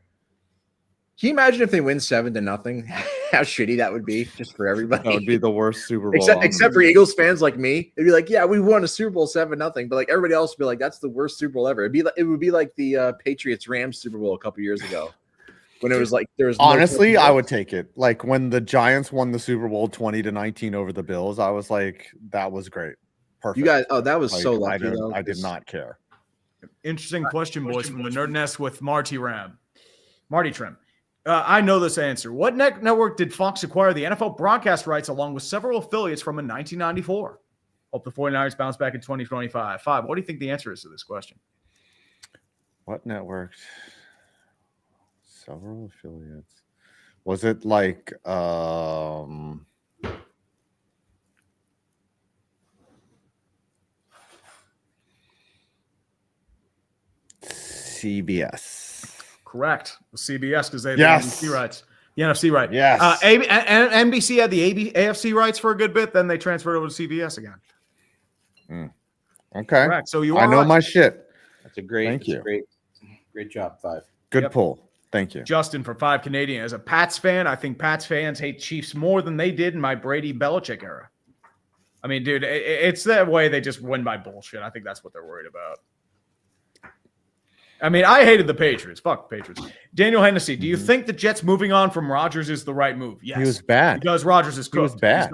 Can you imagine if they win 7-0? How shitty that would be just for everybody. That would be the worst Super Bowl. Except for Eagles fans like me. It'd be like, yeah, we won a Super Bowl 7-0. But like everybody else would be like, that's the worst Super Bowl ever. It would be like the Patriots Rams Super Bowl a couple years ago. When it was like there was honestly, I would take it. Like when the Giants won the Super Bowl 20-19 over the Bills, I was like, that was great. Perfect. You guys, that was like, so lucky. I did not care. Interesting question, boys, from the Nerd Nest with Marty Trim. I know this answer. What network did Fox acquire the NFL broadcast rights along with several affiliates from in 1994? Hope the 49ers bounce back in 2025. What do you think the answer is to this question? What network? Several affiliates. Was it like CBS? Correct. CBS because they have the NFC rights. The NFC right. Yes. NBC had the AFC rights for a good bit. Then they transferred over to CBS again. Okay. Correct. So I know my shit. That's a great. Thank you. Great job. 5. Good pull. Thank you. Justin for 5 Canadian. As a Pats fan, I think Pats fans hate Chiefs more than they did in my Brady Belichick era. I mean, dude, it's that way. They just win by bullshit. I think that's what they're worried about. I mean, I hated the Patriots. Fuck the Patriots. Daniel Hennessy, do you think the Jets moving on from Rodgers is the right move? Yes. He was bad. Because Rodgers is cooked. He was bad.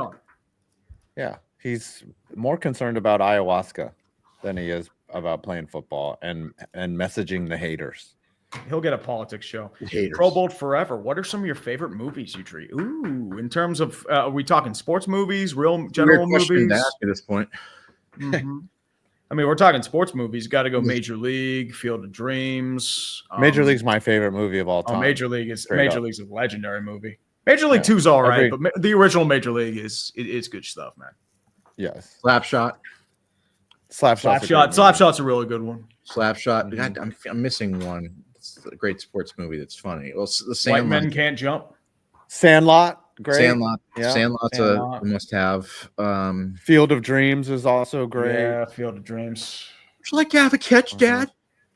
Yeah. He's more concerned about ayahuasca than he is about playing football and messaging the haters. He'll get a politics show. Pro Bowl forever. What are some of your favorite movies you treat? Ooh, in terms of, are we talking sports movies, real general movies? At this point. Mm-hmm. I mean, we're talking sports movies. Got to go Major League, Field of Dreams. Major League's my favorite movie of all time. Major League's a legendary movie. Major League 2's all right, but the original Major League is good stuff, man. Yes. Slapshot. Slapshot's a really good one. Slapshot. God, I'm missing one. It's a great sports movie that's funny. Well, the White Men Can't Jump. Sandlot. Great. Sandlot. Yeah. Sandlot's a must-have. Field of Dreams is also great. Yeah, Field of Dreams. Would you like to have a catch, Dad?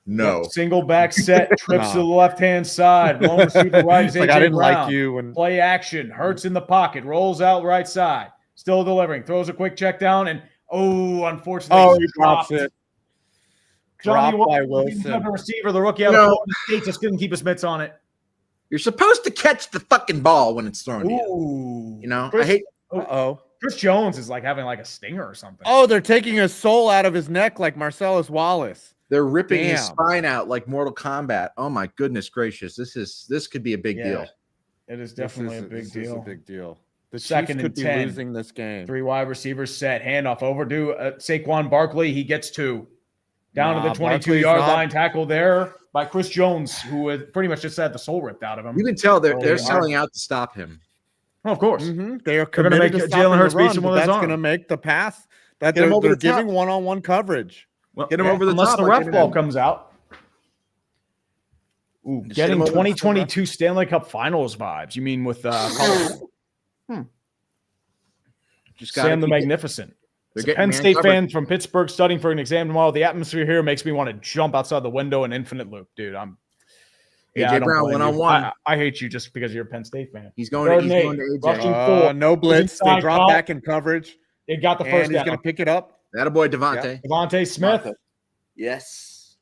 No. Single back set, trips to the left-hand side. Long receiver right is AJ I didn't Brown. like you when Play action. Hurts in the pocket. Rolls out right side. Still delivering. Throws a quick check down and unfortunately. He drops it. Johnny Dropped by Wilson. The receiver, the rookie out of Florida State just couldn't keep his mitts on it. You're supposed to catch the fucking ball when it's thrown to you. You know, I hate. Chris Jones is like having like a stinger or something. Oh, they're taking his soul out of his neck like Marcellus Wallace. They're ripping his spine out like Mortal Kombat. Oh my goodness gracious! This could be a big deal. It is definitely a big deal. Is a big deal. The Second Chiefs could be 10. losing this game. 3 wide receivers set, handoff overdue. Saquon Barkley, he gets 2. Down to the 22-yard line, tackle there by Chris Jones, who had pretty much just had the soul ripped out of him. You can tell they're selling out to stop him. Oh, of course. Mm-hmm. They are committed to Jalen Hurts beats him with his arm. That's going to make the pass that they're giving one-on-one coverage. Well, get him over the top. Unless the ref ball comes out. Ooh, getting 2022 Stanley Cup Finals vibes. You mean with Sam the Magnificent. As a Penn State fan from Pittsburgh studying for an exam tomorrow, the atmosphere here makes me want to jump outside the window in infinite loop, dude. AJ Brown one-on-one. I hate you just because you're a Penn State fan. He's going to AJ. No blitz. They drop back in coverage. They got the first down. He's going to pick it up. Attaboy Devontae. Devontae Smith. Yes.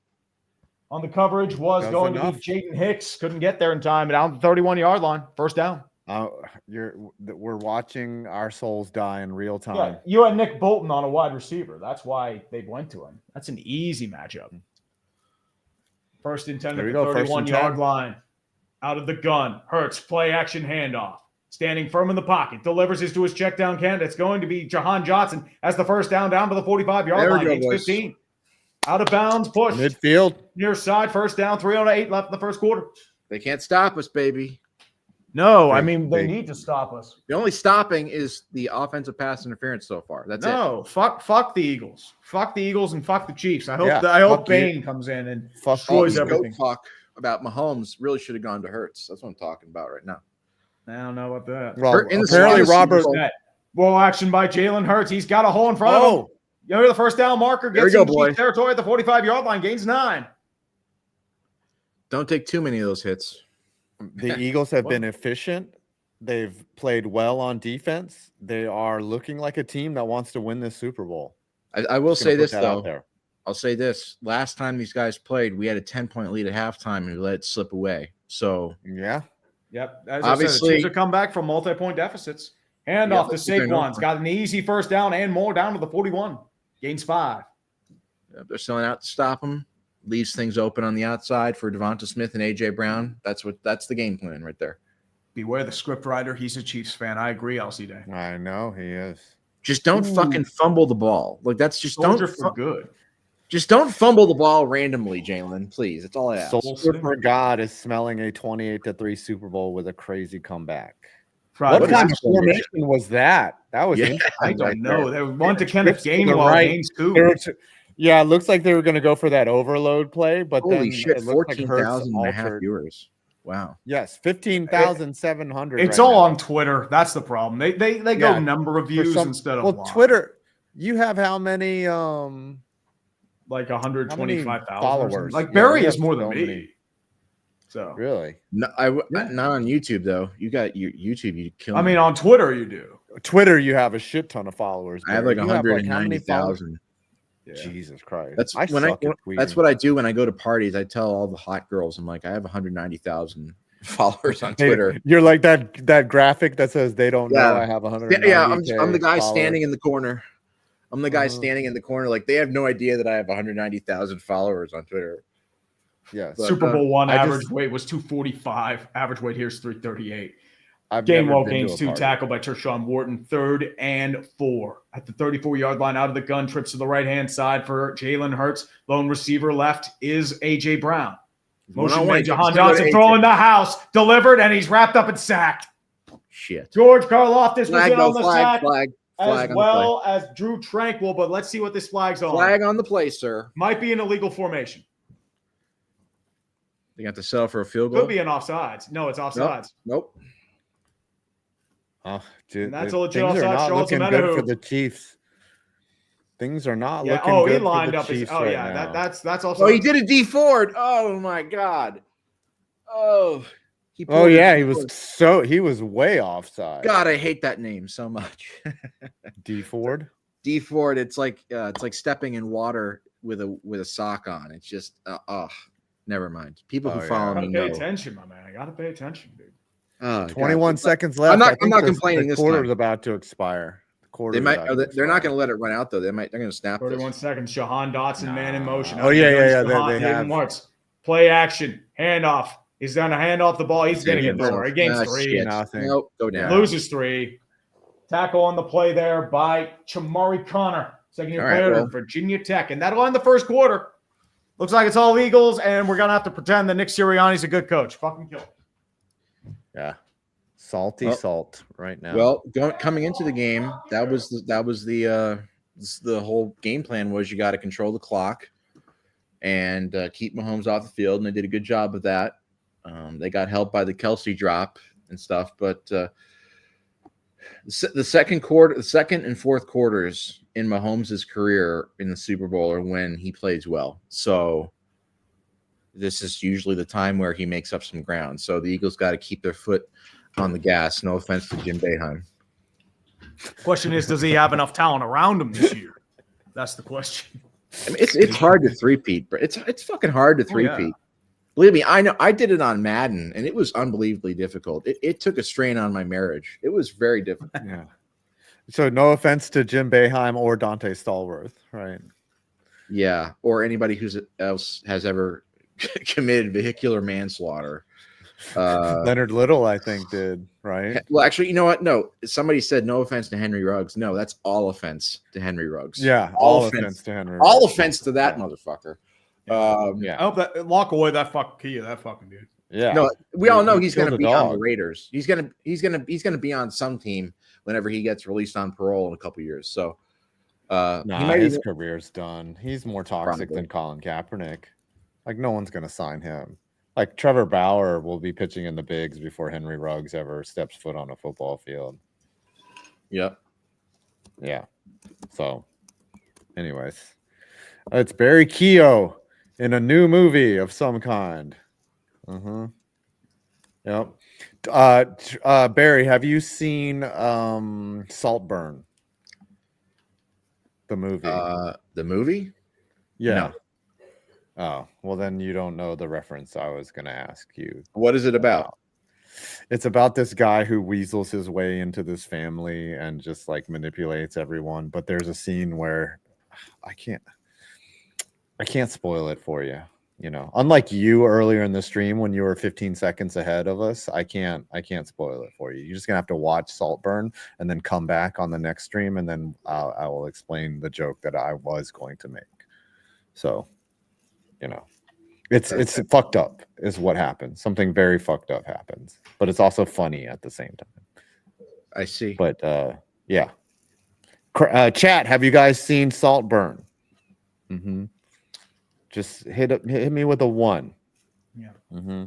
On the coverage was going to be Jaden Hicks. Couldn't get there in time. Down the 31-yard line. First down. We're watching our souls die in real time. Yeah, you had Nick Bolton on a wide receiver. That's why they went to him. That's an easy matchup. First and 10 at the 31-yard line. Out of the gun. Hurts, play action handoff. Standing firm in the pocket. Delivers this to his check down candidate. It's going to be Jahan Johnson as the first down to the 45-yard line. 8-15. Out of bounds, push. Midfield. Near side, first down, 3:08 left in the first quarter. They can't stop us, baby. No, I mean, they need to stop us. The only stopping is the offensive pass interference so far. That's it. No, fuck the Eagles. Fuck the Eagles and fuck the Chiefs. I hope Bane comes in and destroys everything. Talk about Mahomes really should have gone to Hurts. That's what I'm talking about right now. I don't know about that. Well, apparently Robert. Ball action by Jalen Hurts. He's got a hole in front of him. Go to the first down marker. Gets in deep territory at the 45-yard line. Gains 9. Don't take too many of those hits. The Eagles have been efficient. They've played well on defense. They are looking like a team that wants to win this Super Bowl. I will say this, though. I'll say this. Last time these guys played, we had a 10-point lead at halftime and we let it slip away. So, yeah. Yep. As obviously, Chiefs have come back from multi-point deficits. Hand off to Saquon's. Got an easy first down and more down to the 41. Gains 5. They're selling out to stop him. Leaves things open on the outside for Devonta Smith and A.J. Brown. That's the game plan right there. Beware the script writer. He's a Chiefs fan. I agree, LCD. I know he is. Just don't fucking fumble the ball. Like that's just Soldier for good. Just don't fumble the ball randomly, Jalen. Please, that's all I ask. Soldier for God is smelling a 28-3 Super Bowl with a crazy comeback. Right. What kind of formation was that? That was interesting. I don't know. They went to Kenneth Gainwell games too. Yeah, it looks like they were going to go for that overload play, but holy then shit, 14,000 and a half viewers. Wow. Yes, 15,700. It's all on Twitter. That's the problem. They go number of views instead of line. Twitter. You have how many? Like 125,000 followers. Like Barry is more than me. So really, no, not on YouTube though. You got your YouTube. You kill. I mean, on Twitter you do. Twitter, you have a shit ton of followers. I have like 190,000. Yeah. Jesus Christ. That's what I do when I go to parties. I tell all the hot girls, I'm like, I have 190,000 followers on Twitter. You're like that graphic that says they don't know I have 100. Yeah, I'm the guy standing in the corner. I'm the guy standing in the corner. Like they have no idea that I have 190,000 followers on Twitter. Yeah. Super Bowl one average weight was 245. Average weight here is 338. Gainwell gains 2, tackled by Tershawn Wharton, 3rd and 4. At the 34-yard line, out of the gun, trips to the right-hand side for Jalen Hurts. Lone receiver left is A.J. Brown. Motion made, Jahan Dotson throwing the house, delivered, and he's wrapped up and sacked. Shit. George Karlaftis was in on the sack, flag as well as Drew Tranquil, but let's see what this flag's on. Flag on the play, sir. Might be an illegal formation. They got to settle for a field goal? Could be an offsides. No, it's offsides. Nope. Oh, dude, and that's a legit things are offside. not looking good for the Chiefs. Things are not looking good. He lined for the up. Chiefs That's also. Oh, he did a D Ford. Oh my God. Oh. He was way offside. God, I hate that name so much. D Ford. D Ford. It's like stepping in water with a sock on. It's just never mind. People who follow me know. Pay attention, my man. I gotta pay attention, dude. 21 seconds left. I'm not complaining. The quarter's about to expire. They're not going to let it run out though. They're going to snap. 31 seconds. Jahan Dotson, man in motion. Oh yeah. They have play action, handoff. He's going to hand off the ball. He's going to get more. He gains 3. Nope. Go down. Loses 3. Tackle on the play there by Chamari Connor, second-year player at Virginia Tech, and that'll end the first quarter. Looks like it's all Eagles, and we're going to have to pretend that Nick Sirianni's a good coach. Fucking kill him. Yeah, salty salt right now. Well, coming into the game, that was the whole game plan was you got to control the clock and keep Mahomes off the field, and they did a good job of that. They got helped by the Kelsey drop and stuff, but the second and fourth quarters in Mahomes' career in the Super Bowl are when he plays well. So this is usually the time where he makes up some ground. So the Eagles got to keep their foot on the gas. No offense to Jim Boeheim. Question is, does he have enough talent around him this year? That's the question. I mean, it's hard to three-peat, but it's fucking hard to three-peat. Yeah. Believe me, I know. I did it on Madden, and it was unbelievably difficult. It took a strain on my marriage. It was very difficult. Yeah. So no offense to Jim Boeheim or Dante Stallworth, right? Yeah, or anybody else has ever committed vehicular manslaughter. Leonard Little, I think, did, right? Well, actually, you know what? No, somebody said no offense to Henry Ruggs. No, that's all offense to Henry Ruggs. Yeah, all offense to Henry. All offense to that motherfucker. I hope that lock away that fucking dude. Yeah. No, we all know he's going to be on the Raiders. He's going to be on some team whenever he gets released on parole in a couple years. So, career's done. He's more toxic than Colin Kaepernick. Like no one's going to sign him. Like Trevor Bauer will be pitching in the bigs before Henry Ruggs ever steps foot on a football field. Yep. Yeah. So, anyways, it's Barry Keogh in a new movie of some kind. Yep. Barry, have you seen Saltburn? The movie. The movie? Yeah. No. Oh, well, then you don't know the reference I was going to ask you. What is it about? It's about this guy who weasels his way into this family and just like manipulates everyone. But there's a scene where I can't spoil it for you. You know, unlike you earlier in the stream when you were 15 seconds ahead of us, I can't spoil it for you. You're just gonna have to watch Saltburn and then come back on the next stream, and then I will explain the joke that I was going to make. So, you know, it's fucked up is what happens. Something very fucked up happens, but it's also funny at the same time. I see. But yeah. Chat, have you guys seen Saltburn? Just hit me with a 1. Yeah.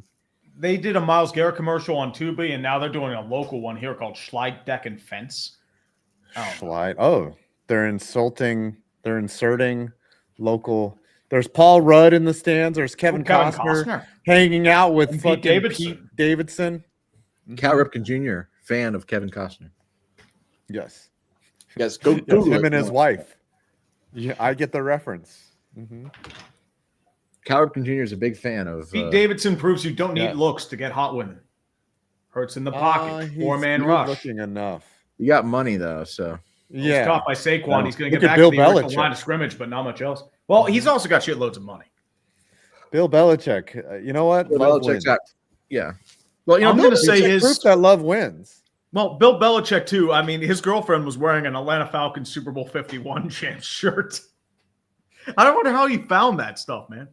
They did a Myles Garrett commercial on Tubi, and now they're doing a local one here called Schleit Deck and Fence. Schleit. Oh, they're inserting local. There's Paul Rudd in the stands. There's Kevin Costner hanging out with fucking Pete Davidson. Cal Ripken Jr., fan of Kevin Costner. Yes. Yes, go him and his wife. Yeah, I get the reference. Cal Ripken Jr. is a big fan of Pete Davidson proves you don't need looks to get hot women. Hurts in the pocket. 4-man rush. Looking enough. You got money though, so yeah. He's caught by Saquon. He's going to get back to the original line of scrimmage, but not much else. Well, he's also got shitloads of money. Bill Belichick. You know what? Bill Belichick's got. Yeah. Well, you know, I'm going to say proof that love wins. Well, Bill Belichick too. I mean, his girlfriend was wearing an Atlanta Falcons Super Bowl 51 champ shirt. I don't wonder how he found that stuff, man.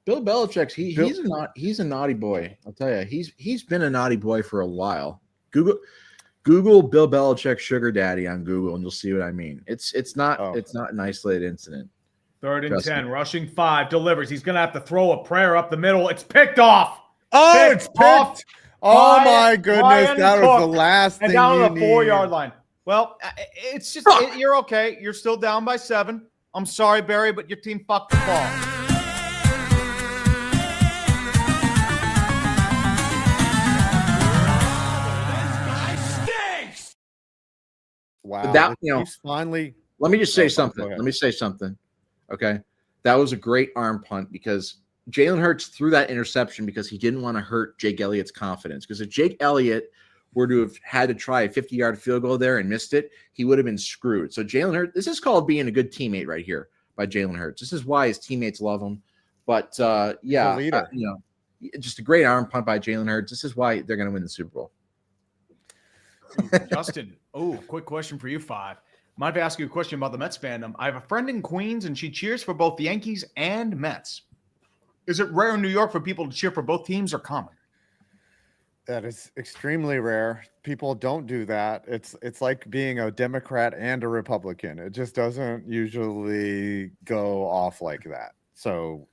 Bill Belichick's he's a naughty boy. I'll tell you, he's been a naughty boy for a while. Google Bill Belichick sugar daddy on Google, and you'll see what I mean. It's not an isolated incident. 3rd and 10, rushing 5, delivers. He's gonna have to throw a prayer up the middle. It's picked off. Oh, it's picked. Oh my goodness, that was the last thing. And down on the 4-yard line. Well, it's just you're okay. You're still down by 7. I'm sorry, Barry, but your team fucked the ball. Wow. That, you know, finally. Let me just say something. Let me say something. Okay. That was a great arm punt because Jalen Hurts threw that interception because he didn't want to hurt Jake Elliott's confidence. Because if Jake Elliott were to have had to try a 50-yard field goal there and missed it, he would have been screwed. So Jalen Hurts, this is called being a good teammate right here by Jalen Hurts. This is why his teammates love him. But yeah, you know, just a great arm punt by Jalen Hurts. This is why they're going to win the Super Bowl. Justin, quick question for you, 5. Might ask you a question about the Mets fandom. I have a friend in Queens, and she cheers for both the Yankees and Mets. Is it rare in New York for people to cheer for both teams or common? That is extremely rare. People don't do that. It's like being a Democrat and a Republican. It just doesn't usually go off like that. So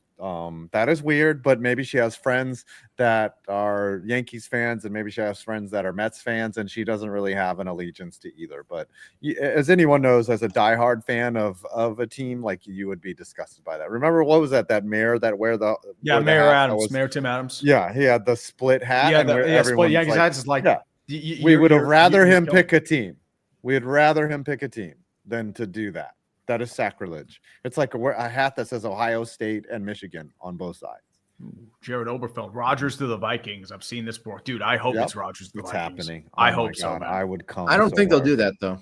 that is weird, but maybe she has friends that are Yankees fans and maybe she has friends that are Mets fans and she doesn't really have an allegiance to either. But as anyone knows, as a diehard fan of a team, like you would be disgusted by that. Remember, what was that mayor that Mayor Adams, Mayor Tim Adams. Yeah, he had the split hat. Yeah, split Yankees hats is like, yeah. We would have rather him pick a team. We'd rather him pick a team than to do that. That is sacrilege. It's like a hat that says Ohio State and Michigan on both sides. Jared Oberfeld, Rodgers to the Vikings. I've seen this before. Dude, I hope it's Rodgers to the Vikings. It's happening. I hope so, man. I would come. I don't think they'll do that, though.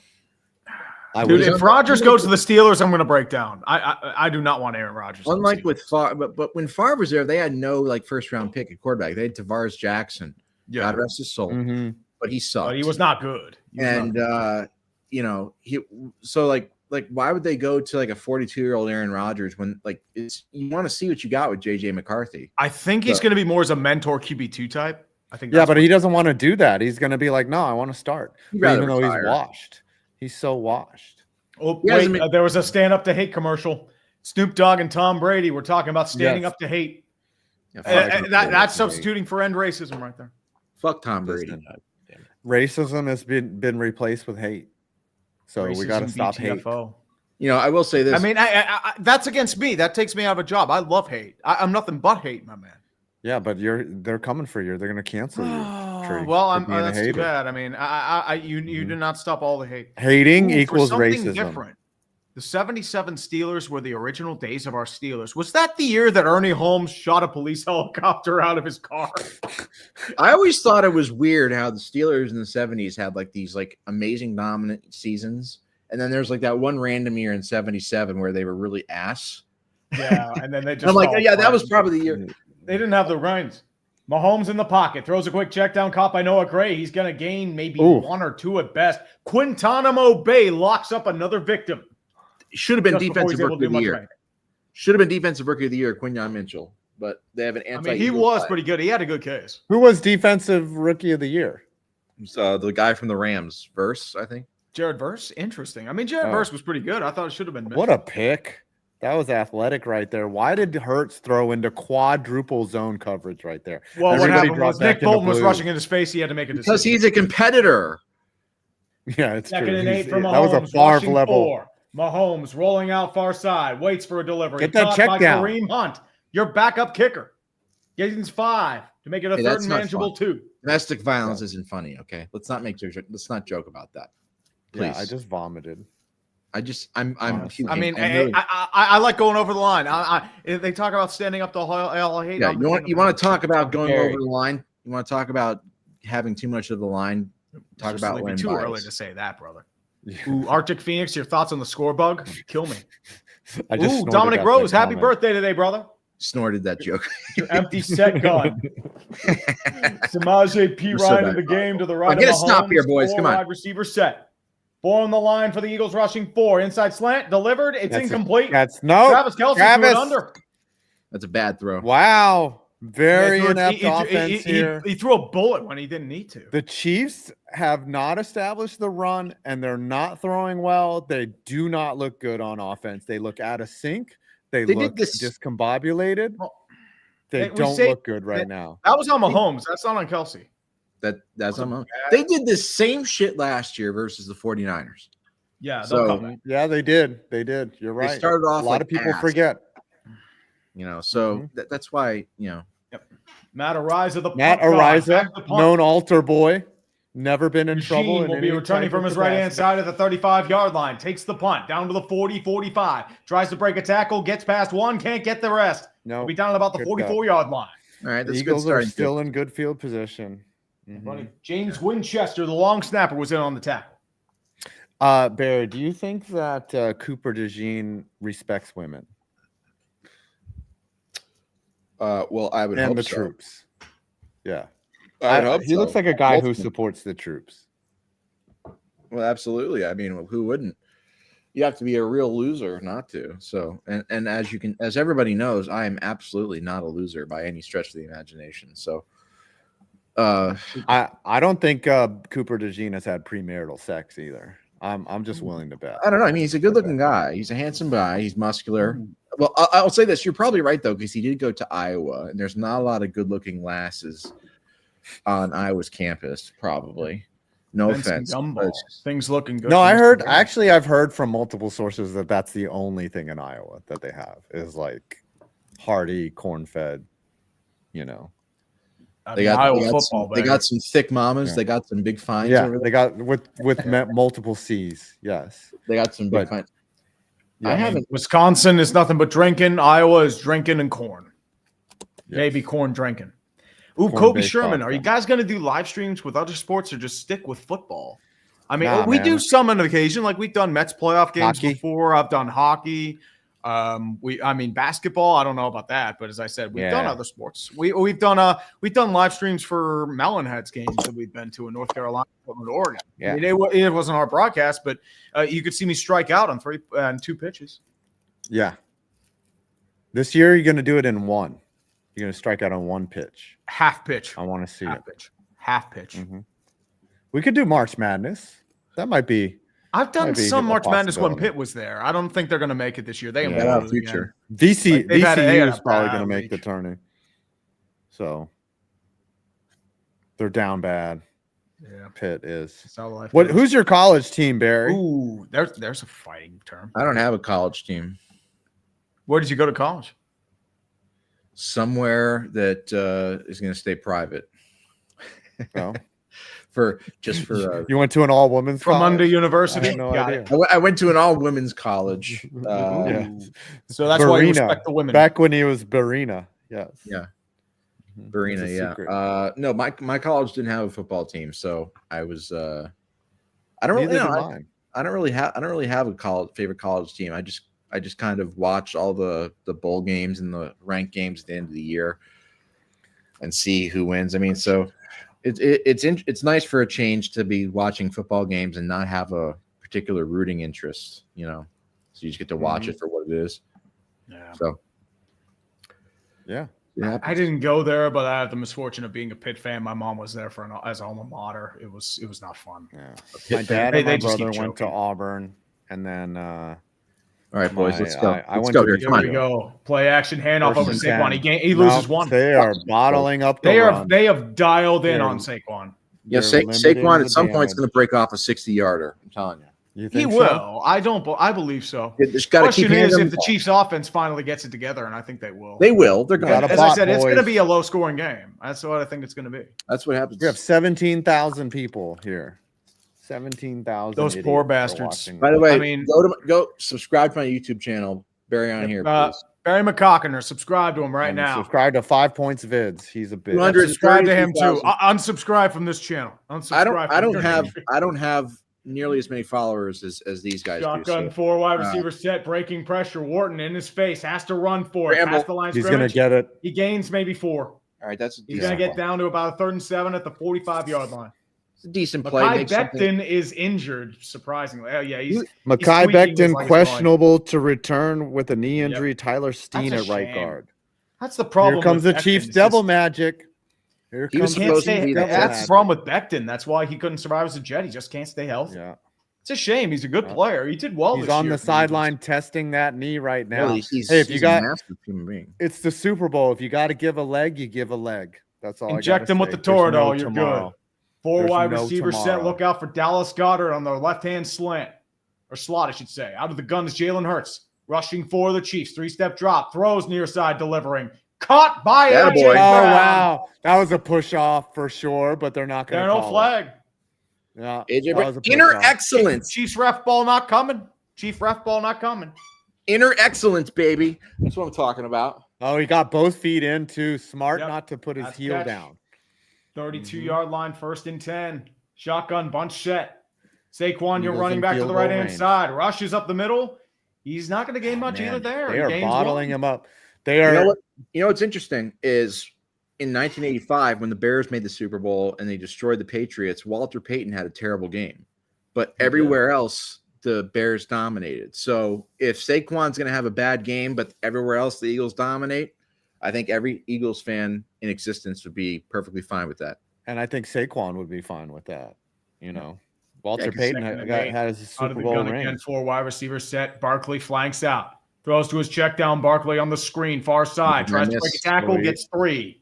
Dude, if Rodgers goes to the Steelers, I'm going to break down. I do not want Aaron Rodgers. Unlike with Favre, but when Favre was there, they had no like first-round pick at quarterback. They had Tavares Jackson. Yeah. God rest his soul. Mm-hmm. But he sucked. But he was not good. You know, like why would they go to like a 42-year-old Aaron Rodgers when like you want to see what you got with JJ McCarthy? I think he's going to be more as a mentor QB2 type. I think. Yeah, but he doesn't want to do that. He's going to be like, no, I want to start, even though he's washed. He's so washed. Oh wait, there was a stand up to hate commercial. Snoop Dogg and Tom Brady were talking about standing up to hate. That's substituting for end racism right there. Fuck Tom Brady. Racism has been replaced with hate. So we got to stop hate. I will say this. I mean, I that's against me. That takes me out of a job. I love hate. I'm nothing but hate, my man. Yeah, but they're coming for you. They're going to cancel you. Well, that's too bad. I mean, you did not stop all the hate. Hating equals racism. Different. The 77 Steelers were the original days of our Steelers. Was that the year that Ernie Holmes shot a police helicopter out of his car? I always thought it was weird how the Steelers in the 70s had like these like amazing dominant seasons. And then there's like that one random year in 77 where they were really ass. Yeah, and then they just I'm like, yeah, that was probably the year. They didn't have the reins. Mahomes in the pocket, throws a quick check down, caught by Noah Gray. He's going to gain maybe 1 or 2 at best. Quintanamo Bay locks up another victim. Should have been defensive rookie of the year. Should have been defensive rookie of the year, Quinyon Mitchell. But they have an anti. He was pretty good. He had a good case. Who was defensive rookie of the year? The guy from the Rams, Verse, I think. Jared Verse, interesting. I mean, Jared Verse was pretty good. I thought it should have been. What a pick! That was athletic right there. Why did Hurts throw into quadruple zone coverage right there? Well, what happened was Nick Bolton was rushing into space. He had to make a decision because he's a competitor. Yeah, it's Second true. and 8 from Mahomes. That was a far level. 4. Mahomes rolling out far side, waits for a delivery. Get that check down. Kareem Hunt, your backup kicker. Gains 5 to make it a third and manageable 2. Domestic violence isn't funny. Okay, let's not joke about that. Please. Yeah, I just vomited. I'm I mean, I like going over the line. They talk about standing up to all hate. Yeah, you want to talk about going over the line? You want to talk about having too much of the line? Talk about it's too early to say that, brother. Ooh, Arctic Phoenix, your thoughts on the score bug? Kill me. Ooh, Dominic Rose, happy birthday today, brother. Snorted that joke. Your empty set gun. Samaje P. Ryan in the game to the right. Get a stop here, boys. Come on. Wide receiver set. 4 on the line for the Eagles rushing 4. Inside slant, delivered. It's incomplete. Travis Kelce threw it under. That's a bad throw. Wow. Very inept offense here. He threw a bullet when he didn't need to. The Chiefs have not established the run, and they're not throwing well. They do not look good on offense. They look out of sync. They look discombobulated. They don't look good right now. That was on Mahomes. That's not on Kelce. That's on Mahomes. They did the same shit last year versus the 49ers. Yeah. They did. You're right. They started off a lot of people forget. That's why, Yep. Matt Ariza, known altar boy, never been in trouble. Will be returning from his right-hand side at the 35-yard line. Takes the punt down to the 40-45. Tries to break a tackle, gets past 1, can't get the rest. No, He'll be down at about the 44-yard line. All right, the Eagles are still in good field position. James Winchester, the long snapper, was in on the tackle. Barry, do you think that Cooper DeJean respects women? Well, I would hope the so. troops. Yeah. He looks like a guy who supports the troops. Well, absolutely. I mean, who wouldn't? You have to be a real loser not to. So, and as everybody knows, I am absolutely not a loser by any stretch of the imagination. So, I don't think Cooper DeJean has had premarital sex either. I'm just willing to bet. I don't know. I mean, he's a good-looking guy. He's a handsome guy. He's muscular. Well, I'll say this. You're probably right, though, because he did go to Iowa, and there's not a lot of good-looking lasses on Iowa's campus, probably. No offense. Things looking good. No, I've heard from multiple sources that that's the only thing in Iowa that they have is like hearty, corn-fed, They got some thick mamas. Yeah. They got some big finds. Yeah, they got with multiple C's. Yes, they got some big finds. Yeah, Wisconsin is nothing but drinking. Iowa is drinking and corn. Yes. Maybe corn drinking. Ooh, Kobe Sherman. Are you guys going to do live streams with other sports or just stick with football? I mean, we do some on occasion. Like we've done Mets playoff games before. I've done hockey. Basketball. I don't know about that, but as I said, we've done other sports. We've done live streams for Melonheads games that we've been to in North Carolina, Portland, Oregon. Yeah, I mean, it wasn't our broadcast, but you could see me strike out on 3 and 2 pitches. Yeah. This year you're going to do it in 1. You're going to strike out on 1 pitch. Half pitch. I want to see Half pitch. Mm-hmm. We could do March Madness. That might be. I've done some March Madness when Pitt was there. I don't think they're going to make it this year. They future. VCU is probably going to make the tourney. So they're down bad. Yeah, Pitt is. What? Who's your college team, Barry? Ooh, there's a fighting term. I don't have a college team. Where did you go to college? Somewhere that is going to stay private. Well, you went to an all women's from college? Under University. I had no idea. I went to an all women's college. Yeah. So that's why you respect the women. Back when he was Barina. Yes. Yeah. Barina, yeah. No, my college didn't have a football team, so I was I don't really have a favorite college team. I just kind of watch all the bowl games and the ranked games at the end of the year and see who wins. I mean, so it's nice for a change to be watching football games and not have a particular rooting interest, you know. So you just get to watch it for what it is. Yeah. So yeah. I didn't go there, but I had the misfortune of being a Pitt fan. My mom was there as alma mater. It was not fun. Yeah. My dad and my brother went to Auburn, and then all right, boys, let's go. Let's go. Here we go. Play action handoff over Saquon. He loses one. They are bottling up the run. They have dialed in on Saquon. Yeah, Saquon at some point is going to break off a 60-yarder. I'm telling you. He will. I believe so. The question is if the Chiefs' offense finally gets it together, and I think they will. They will. They're going to. As I said, it's going to be a low-scoring game. That's what I think it's going to be. That's what happens. We have 17,000 people here. 17,000. Those poor bastards. By the way, I mean, go subscribe to my YouTube channel. Barry on here, please. Barry McCockiner, subscribe to him right now. Subscribe to 5 Points Vids. He's a bitch. Subscribe to him too. Unsubscribe from this channel. Unsubscribe. I don't have nearly as many followers as these guys Shotgun do. 4 wide receiver set, breaking pressure. Wharton in his face, has to run for it. Past the line He's going to get it. He gains maybe 4. All right, he's going to get down to about a 3rd and 7 at the 45-yard line. It's a decent play. Mekhi Becton is injured, surprisingly. Oh yeah, Mekhi Becton questionable to return with a knee injury. Yep. Tyler Steen at right guard. That's the problem. Here comes the Chiefs' devil magic. Here comes that's the problem with Becton. That's why he couldn't survive as a Jet. He just can't stay healthy. Yeah. It's a shame. He's a good player. He did well. He's on the sideline testing that knee right now. Hey, if you got, it's the Super Bowl. If you got to give a leg, you give a leg. That's all. Inject him with the Toradol. You're good. 4 wide receiver set. Look out for Dallas Goedert on the left-hand slant or slot, I should say. Out of the gun is Jalen Hurts rushing for the Chiefs. 3-step drop, throws near side, delivering. Caught by AJ Brown. Oh wow, that was a push off for sure, but they're not going to. No flag. Yeah, AJ Brown. Inner excellence. Chiefs ref ball not coming. Chief ref ball not coming. Inner excellence, baby. That's what I'm talking about. Oh, he got both feet in too. Smart not to put his heel down. 32-yard line, 1st and 10. Shotgun bunch set. Saquon, you're running back to the right-hand side. Rushes up the middle. He's not going to gain much either there. They are bottling him up. They are. You know what's interesting is in 1985 when the Bears made the Super Bowl and they destroyed the Patriots, Walter Payton had a terrible game. But everywhere else, the Bears dominated. So if Saquon's going to have a bad game, but everywhere else the Eagles dominate, I think every Eagles fan in existence would be perfectly fine with that. And I think Saquon would be fine with that. You know, Walter Payton had his Super Bowl ring. Again, 4 wide receiver set. Barkley flanks out. Throws to his check down. Barkley on the screen, far side. Tries to break a tackle, gets 3.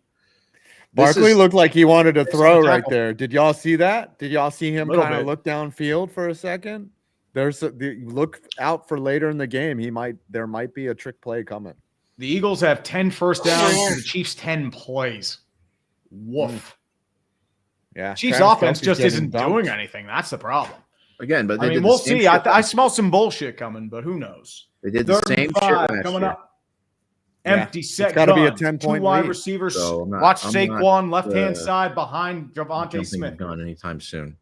Barkley looked like he wanted to throw right there. Did y'all see that? Did y'all see him kind of look downfield for a second? Look out for later in the game. There might be a trick play coming. The Eagles have 10 first downs and the Chiefs 10 plays. Woof. Yeah. Chiefs offense just isn't doing anything. That's the problem. Again, but I mean, we'll see. I smell some bullshit coming, but who knows? They did the same shit last coming year. Up. Empty set. It's got to be a 10-point 2 wide lead. receivers. So watch Saquon left-hand side behind Javonte Smith. Gone anytime soon.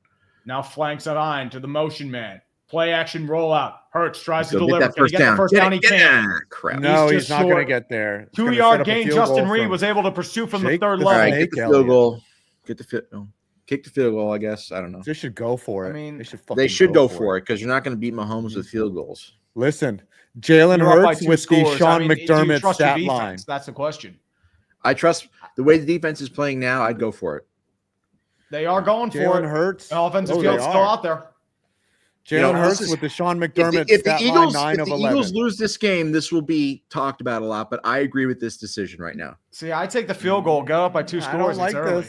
Now flanks at Iron to the motion man. Play action rollout. Hurts tries to deliver. Can he get the first down? He can. Crap. No, he's not going to get there. 2-yard gain. Justin Reed was able to pursue from the 3rd level. All right, get the field goal. Kick the field goal, I guess. I don't know. They should go for it. I mean, they should go for it because you're not going to beat Mahomes with field goals. Listen, Jalen Hurts with the Sean McDermott stat line. That's the question. I trust the way the defense is playing now. I'd go for it. They are going for it. Jalen Hurts. The offensive field's still out there. Jalen Hurts with the Sean McDermott stat line 9 of 11. If the Eagles lose this game, this will be talked about a lot, but I agree with this decision right now. See, I take the field goal, go up by 2 scores. It's early.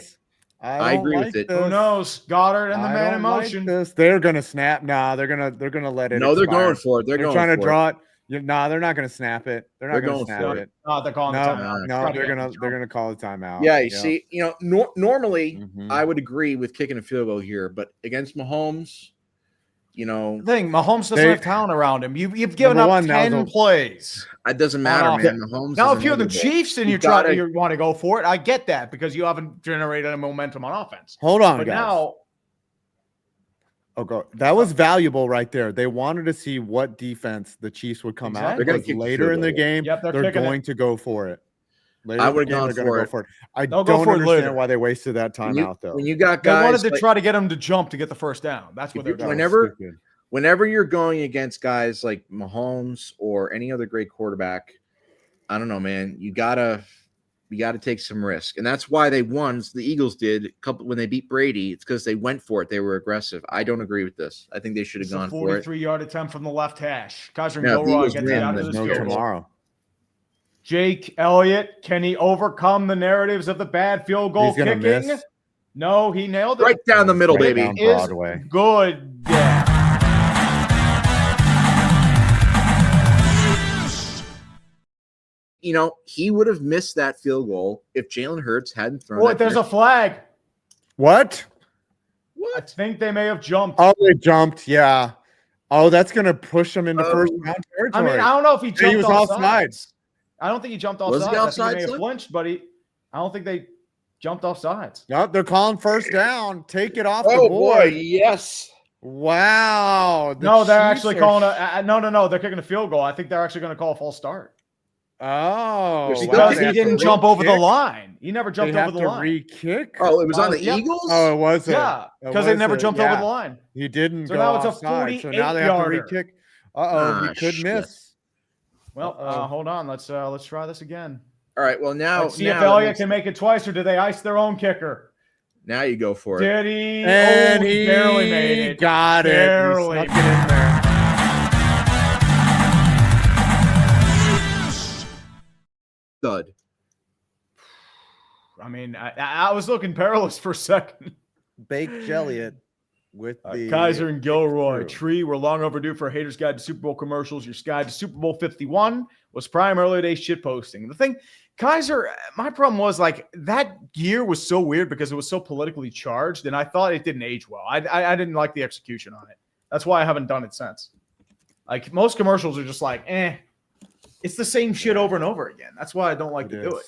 I agree with it. Who knows? Goddard and the man in motion. They're gonna snap. Nah, they're gonna let it. No, they're going for it. They're trying to draw it. Nah, they're not gonna snap it. They're not gonna snap it. Oh, they're calling the timeout. No, they're gonna call the timeout. Yeah, you see, normally I would agree with kicking a field goal here, but against Mahomes, Mahomes doesn't have talent around him. You've given up 10 plays. It doesn't matter, man. Mahomes. Now, if you're the Chiefs and you want to go for it, I get that because you haven't generated a momentum on offense. Hold on, but guys. Now, that was valuable right there. They wanted to see what defense the Chiefs would come out. Because later in the game, they're going to go for it. I would have gone for it. I don't understand why they wasted that time out, though. When you got guys, they wanted to try to get them to jump to get the first down. That's what they're doing. Whenever you're going against guys like Mahomes or any other great quarterback, I don't know, man. You gotta take some risk, and that's why they won. The Eagles did when they beat Brady. It's because they went for it. They were aggressive. I don't agree with this. I think they should have gone for it. 43-yard attempt from the left hash. Kaiser and Gilroy get that out of this field tomorrow. Jake Elliott, can he overcome the narratives of the bad field goal kicking? Miss. No, he nailed it. Right down the middle, baby. Is good. Yeah. He would have missed that field goal if Jalen Hurts hadn't thrown. Oh, there's a flag. What? I think they may have jumped. Oh, they jumped. Yeah. Oh, that's gonna push him into first round territory. I mean, I don't know if he jumped. He was off sides. I don't think he jumped off sides. I think he may have flinched, but I don't think they jumped off sides. No, they're calling first down. Take it off the board. Boy, yes. Wow. No, they're actually calling no. They're kicking a field goal. I think they're actually going to call a false start. Oh, because he didn't jump over the line. He never jumped over the line. Re-kick? Oh, it was on the Eagles? Oh, it was. Because they never jumped over the line. He didn't. So now it's a 48-yarder. So now they have to re-kick. He could miss. Well, hold on. Let's try this again. All right. Well, now let's see if Elliott can make it twice, or do they ice their own kicker? Now you go for it. Did he? And he barely made it. Got it. Barely. He snuck it in there. Thud. I mean, I was looking perilous for a second. Baked Elliott with the Kaiser and Gilroy. Tree, we're long overdue for a Hater's Guide to Super Bowl commercials. Your guide to Super Bowl 51 was prime early day shit posting. The thing, Kaiser, my problem was like that year was so weird because it was so politically charged, and I thought it didn't age well. I didn't like the execution on it. That's why I haven't done it since. Like most commercials are just like, it's the same shit over and over again. That's why I don't like to do it.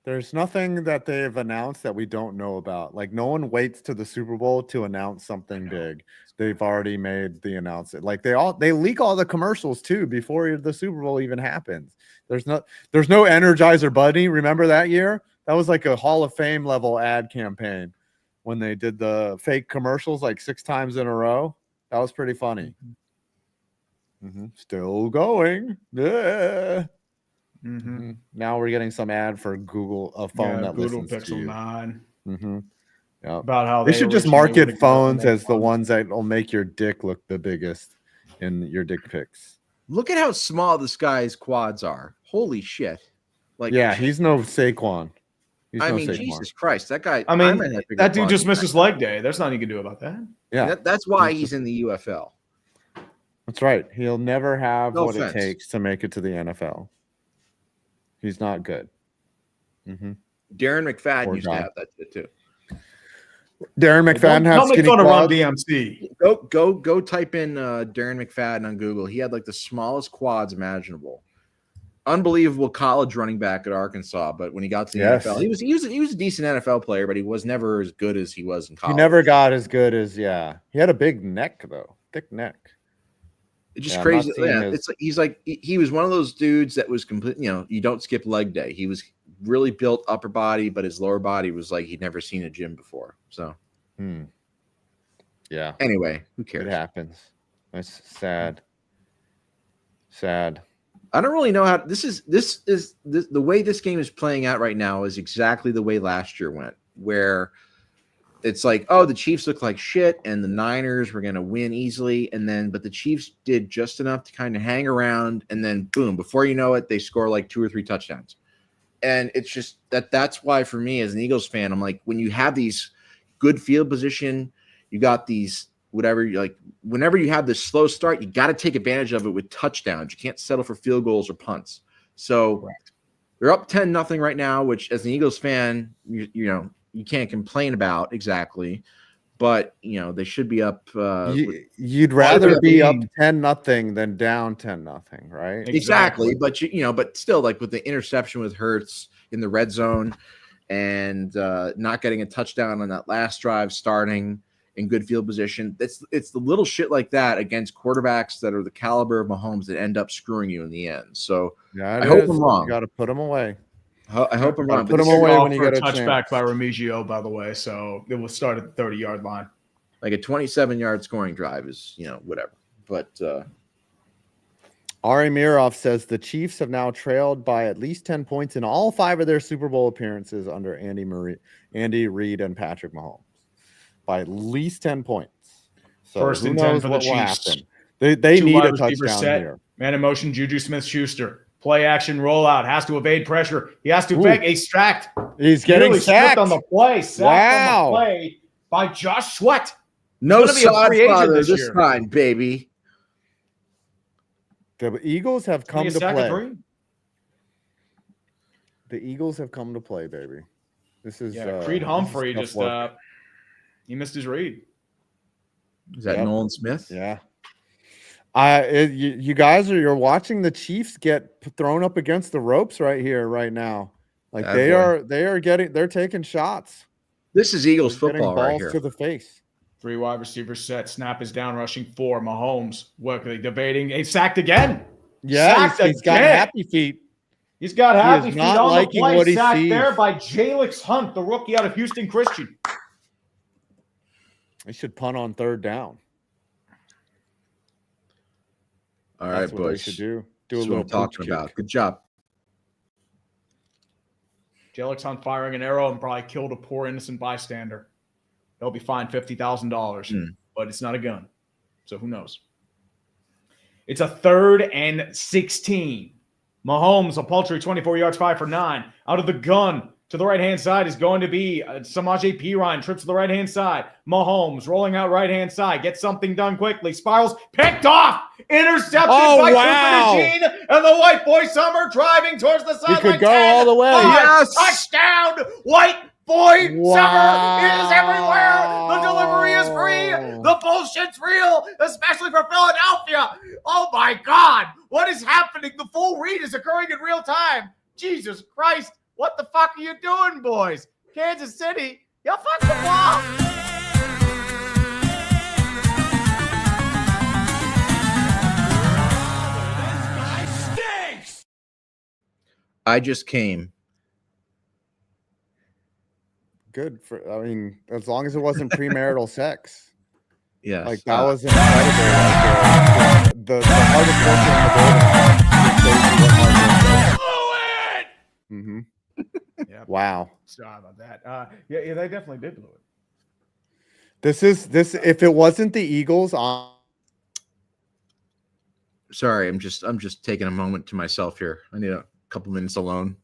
There's nothing that they've announced that we don't know about. Like no one waits to the Super Bowl to announce something big. They've already made the announcement. Like they leak all the commercials too before the Super Bowl even happens. There's no Energizer Bunny. Remember that year? That was like a Hall of Fame level ad campaign when they did the fake commercials like 6 times in a row. That was pretty funny. Still going. Yeah. Now we're getting some ad for Google, a phone that Google listens to you. Pixel 9. Yeah. About how they should just market phones as the ones that will make your dick look the biggest in your dick pics. Look at how small this guy's quads are. Holy shit! Like, yeah, he's no Saquon. Jesus Christ, that guy. I mean, that dude just missed his leg day. There's nothing you can do about that. Yeah, that's why he's in the UFL. That's right. He'll never have what it takes to make it to the NFL. He's not good. Darren McFadden used to have that shit too. Darren McFadden has skinny quads. Run DMC. Go type in Darren McFadden on Google. He had like the smallest quads imaginable. Unbelievable college running back at Arkansas, but when he got to the NFL, he was a decent NFL player, but he was never as good as he was in college. He never got as good as He had a big neck though, thick neck. It's just crazy. It's like he was one of those dudes that was complete. You don't skip leg day. He was really built upper body, but his lower body was like he'd never seen a gym before. So, yeah. Anyway, who cares? It happens. That's sad. Sad. I don't really know how this is the way this game is playing out right now is exactly the way last year went, where it's like, oh, the Chiefs look like shit, and the Niners were going to win easily, but the Chiefs did just enough to kind of hang around, and then boom, before you know it, they score like 2 or 3 touchdowns. And it's just that's why for me as an Eagles fan, I'm like, when you have these good field position, you got these whatever, like whenever you have this slow start, you got to take advantage of it with touchdowns. You can't settle for field goals or punts. So they're up 10-0 right now, which as an Eagles fan, you know, you can't complain about exactly, but you know, they should be up. You'd rather be up 10-0 than down 10-0, right? Exactly. But but still, like with the interception with Hurts in the red zone and not getting a touchdown on that last drive, starting in good field position. It's the little shit like that against quarterbacks that are the caliber of Mahomes that end up screwing you in the end. So I hope I'm wrong. You got to put them away. I hope I'm wrong. Put them away when you get a touchback by Remigio, by the way. So it will start at the 30-yard line. Like a 27-yard scoring drive is, whatever. But Ari Mirov says the Chiefs have now trailed by at least 10 points in all 5 of their Super Bowl appearances under Andy Reid and Patrick Mahomes. By at least 10 points. So first and 10 for the Chiefs. They need a touchdown here. Man in motion, Juju Smith-Schuster. Play action rollout. Has to evade pressure. He has to extract. He's getting sacked on the play. Sacked on the play by Josh Sweat. No sod father this time, baby. The Eagles have come to play. The Eagles have come to play, baby. This is Creed Humphrey just he missed his read. Is that Nolan Smith? Yeah. You guys you're watching the Chiefs get thrown up against the ropes right now. Like they're taking shots. This is Eagles football right here. To the face. 3 wide receivers set. Snap is down, rushing 4. Mahomes. What are they debating? He's sacked again. Yeah, he's got happy feet. He's got happy feet not on liking the play. what he Sacked sees. there by LIX Hunt, the rookie out of Houston Christian. They should punt on 3rd down. All right, boys. They should do a That's little what I'm talking about. Good job. LIX Hunt firing an arrow and probably killed a poor innocent bystander. He'll be fined $50,000, but it's not a gun. So who knows? It's a 3rd and 16. Mahomes, a paltry 24 yards, 5 for 9. Out of the gun to the right-hand side is going to be Samaje Perine. Trips to the right-hand side. Mahomes rolling out right-hand side. Gets something done quickly. Spirals. Picked off. Intercepted by Cooper Eugene. And the white boy Summer driving towards the sideline. He could go all the way. Yes. Touchdown. White boy Summer is everywhere. The delivery is free. The bullshit's real, especially for Philadelphia. Oh, my God. What is happening? The full read is occurring in real time. Jesus Christ. What the fuck are you doing, boys? Kansas City, you fuck the ball. This guy stinks. I just came. Good as long as it wasn't premarital sex. Yeah, like that was incredible. The hardest worker in the building. Yeah. Wow. Sorry about that. Yeah, they definitely did blow it. This. If it wasn't the Eagles, sorry, I'm just taking a moment to myself here. I need a couple minutes alone.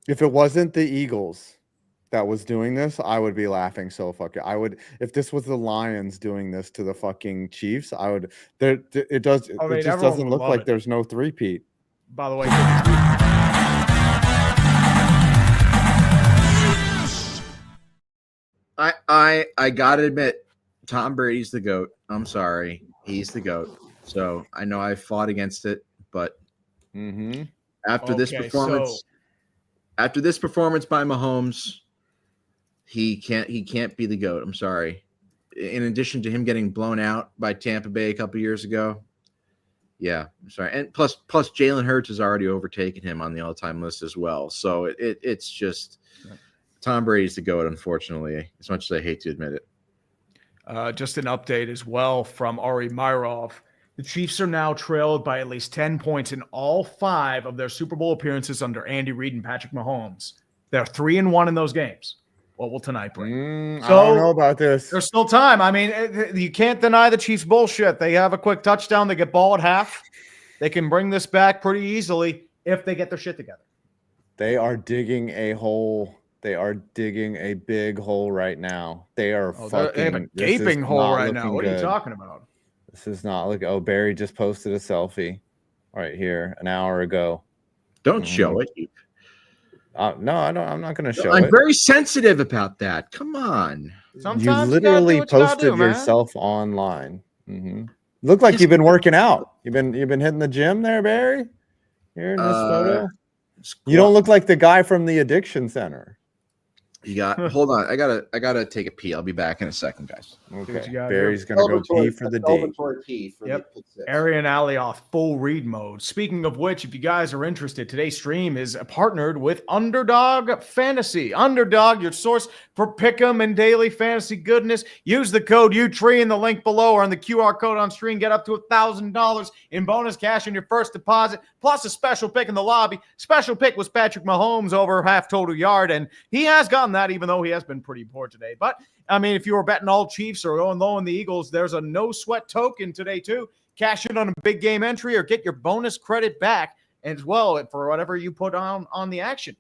If it wasn't the Eagles that was doing this, I would be laughing so fucking. I would if this was the Lions doing this to the fucking Chiefs. I would. It just doesn't look like there's no three-peat. By the way, I gotta admit, Tom Brady's the GOAT. I'm sorry, he's the GOAT. So I know I fought against it, but after this performance by Mahomes. He can't be the GOAT. I'm sorry. In addition to him getting blown out by Tampa Bay a couple years ago. Yeah, I'm sorry. And plus Jalen Hurts has already overtaken him on the all-time list as well. So it's just Tom Brady's the GOAT, unfortunately, as much as I hate to admit it. Just an update as well from Ari Myrov. The Chiefs are now trailed by at least 10 points in all 5 of their Super Bowl appearances under Andy Reid and Patrick Mahomes. They're 3-1 in those games. What will tonight bring? I don't know about this. There's still time. I mean, you can't deny the Chiefs bullshit. They have a quick touchdown. They get ball at half. They can bring this back pretty easily if they get their shit together. They are digging a hole. They are digging a big hole right now. They are they have a gaping hole right now. What are you talking about? This is not like, oh, Barry just posted a selfie right here an hour ago. Don't show it. No, I don't. I'm not going to show it. I'm very sensitive about that. Come on. Sometimes you literally posted yourself online. Look like you've been working out. You've been hitting the gym there, Barry. Here in this photo. You don't look like the guy from the addiction center. You got hold on. I gotta take a pee. I'll be back in a second, guys. Okay. Barry's gonna go pee for the D. Yep. Arian Alley off full read mode. Speaking of which, if you guys are interested, today's stream is partnered with Underdog Fantasy. Underdog, your source for pick'em and daily fantasy goodness. Use the code UTREE in the link below or on the QR code on screen. Get up to $1,000 in bonus cash in your first deposit, plus a special pick in the lobby. Special pick was Patrick Mahomes over half total yard, and he has gotten that, even though he has been pretty poor today. But I mean, if you were betting all Chiefs or going low on the Eagles, there's a no sweat token today too. Cash in on a big game entry or get your bonus credit back as well for whatever you put on the action.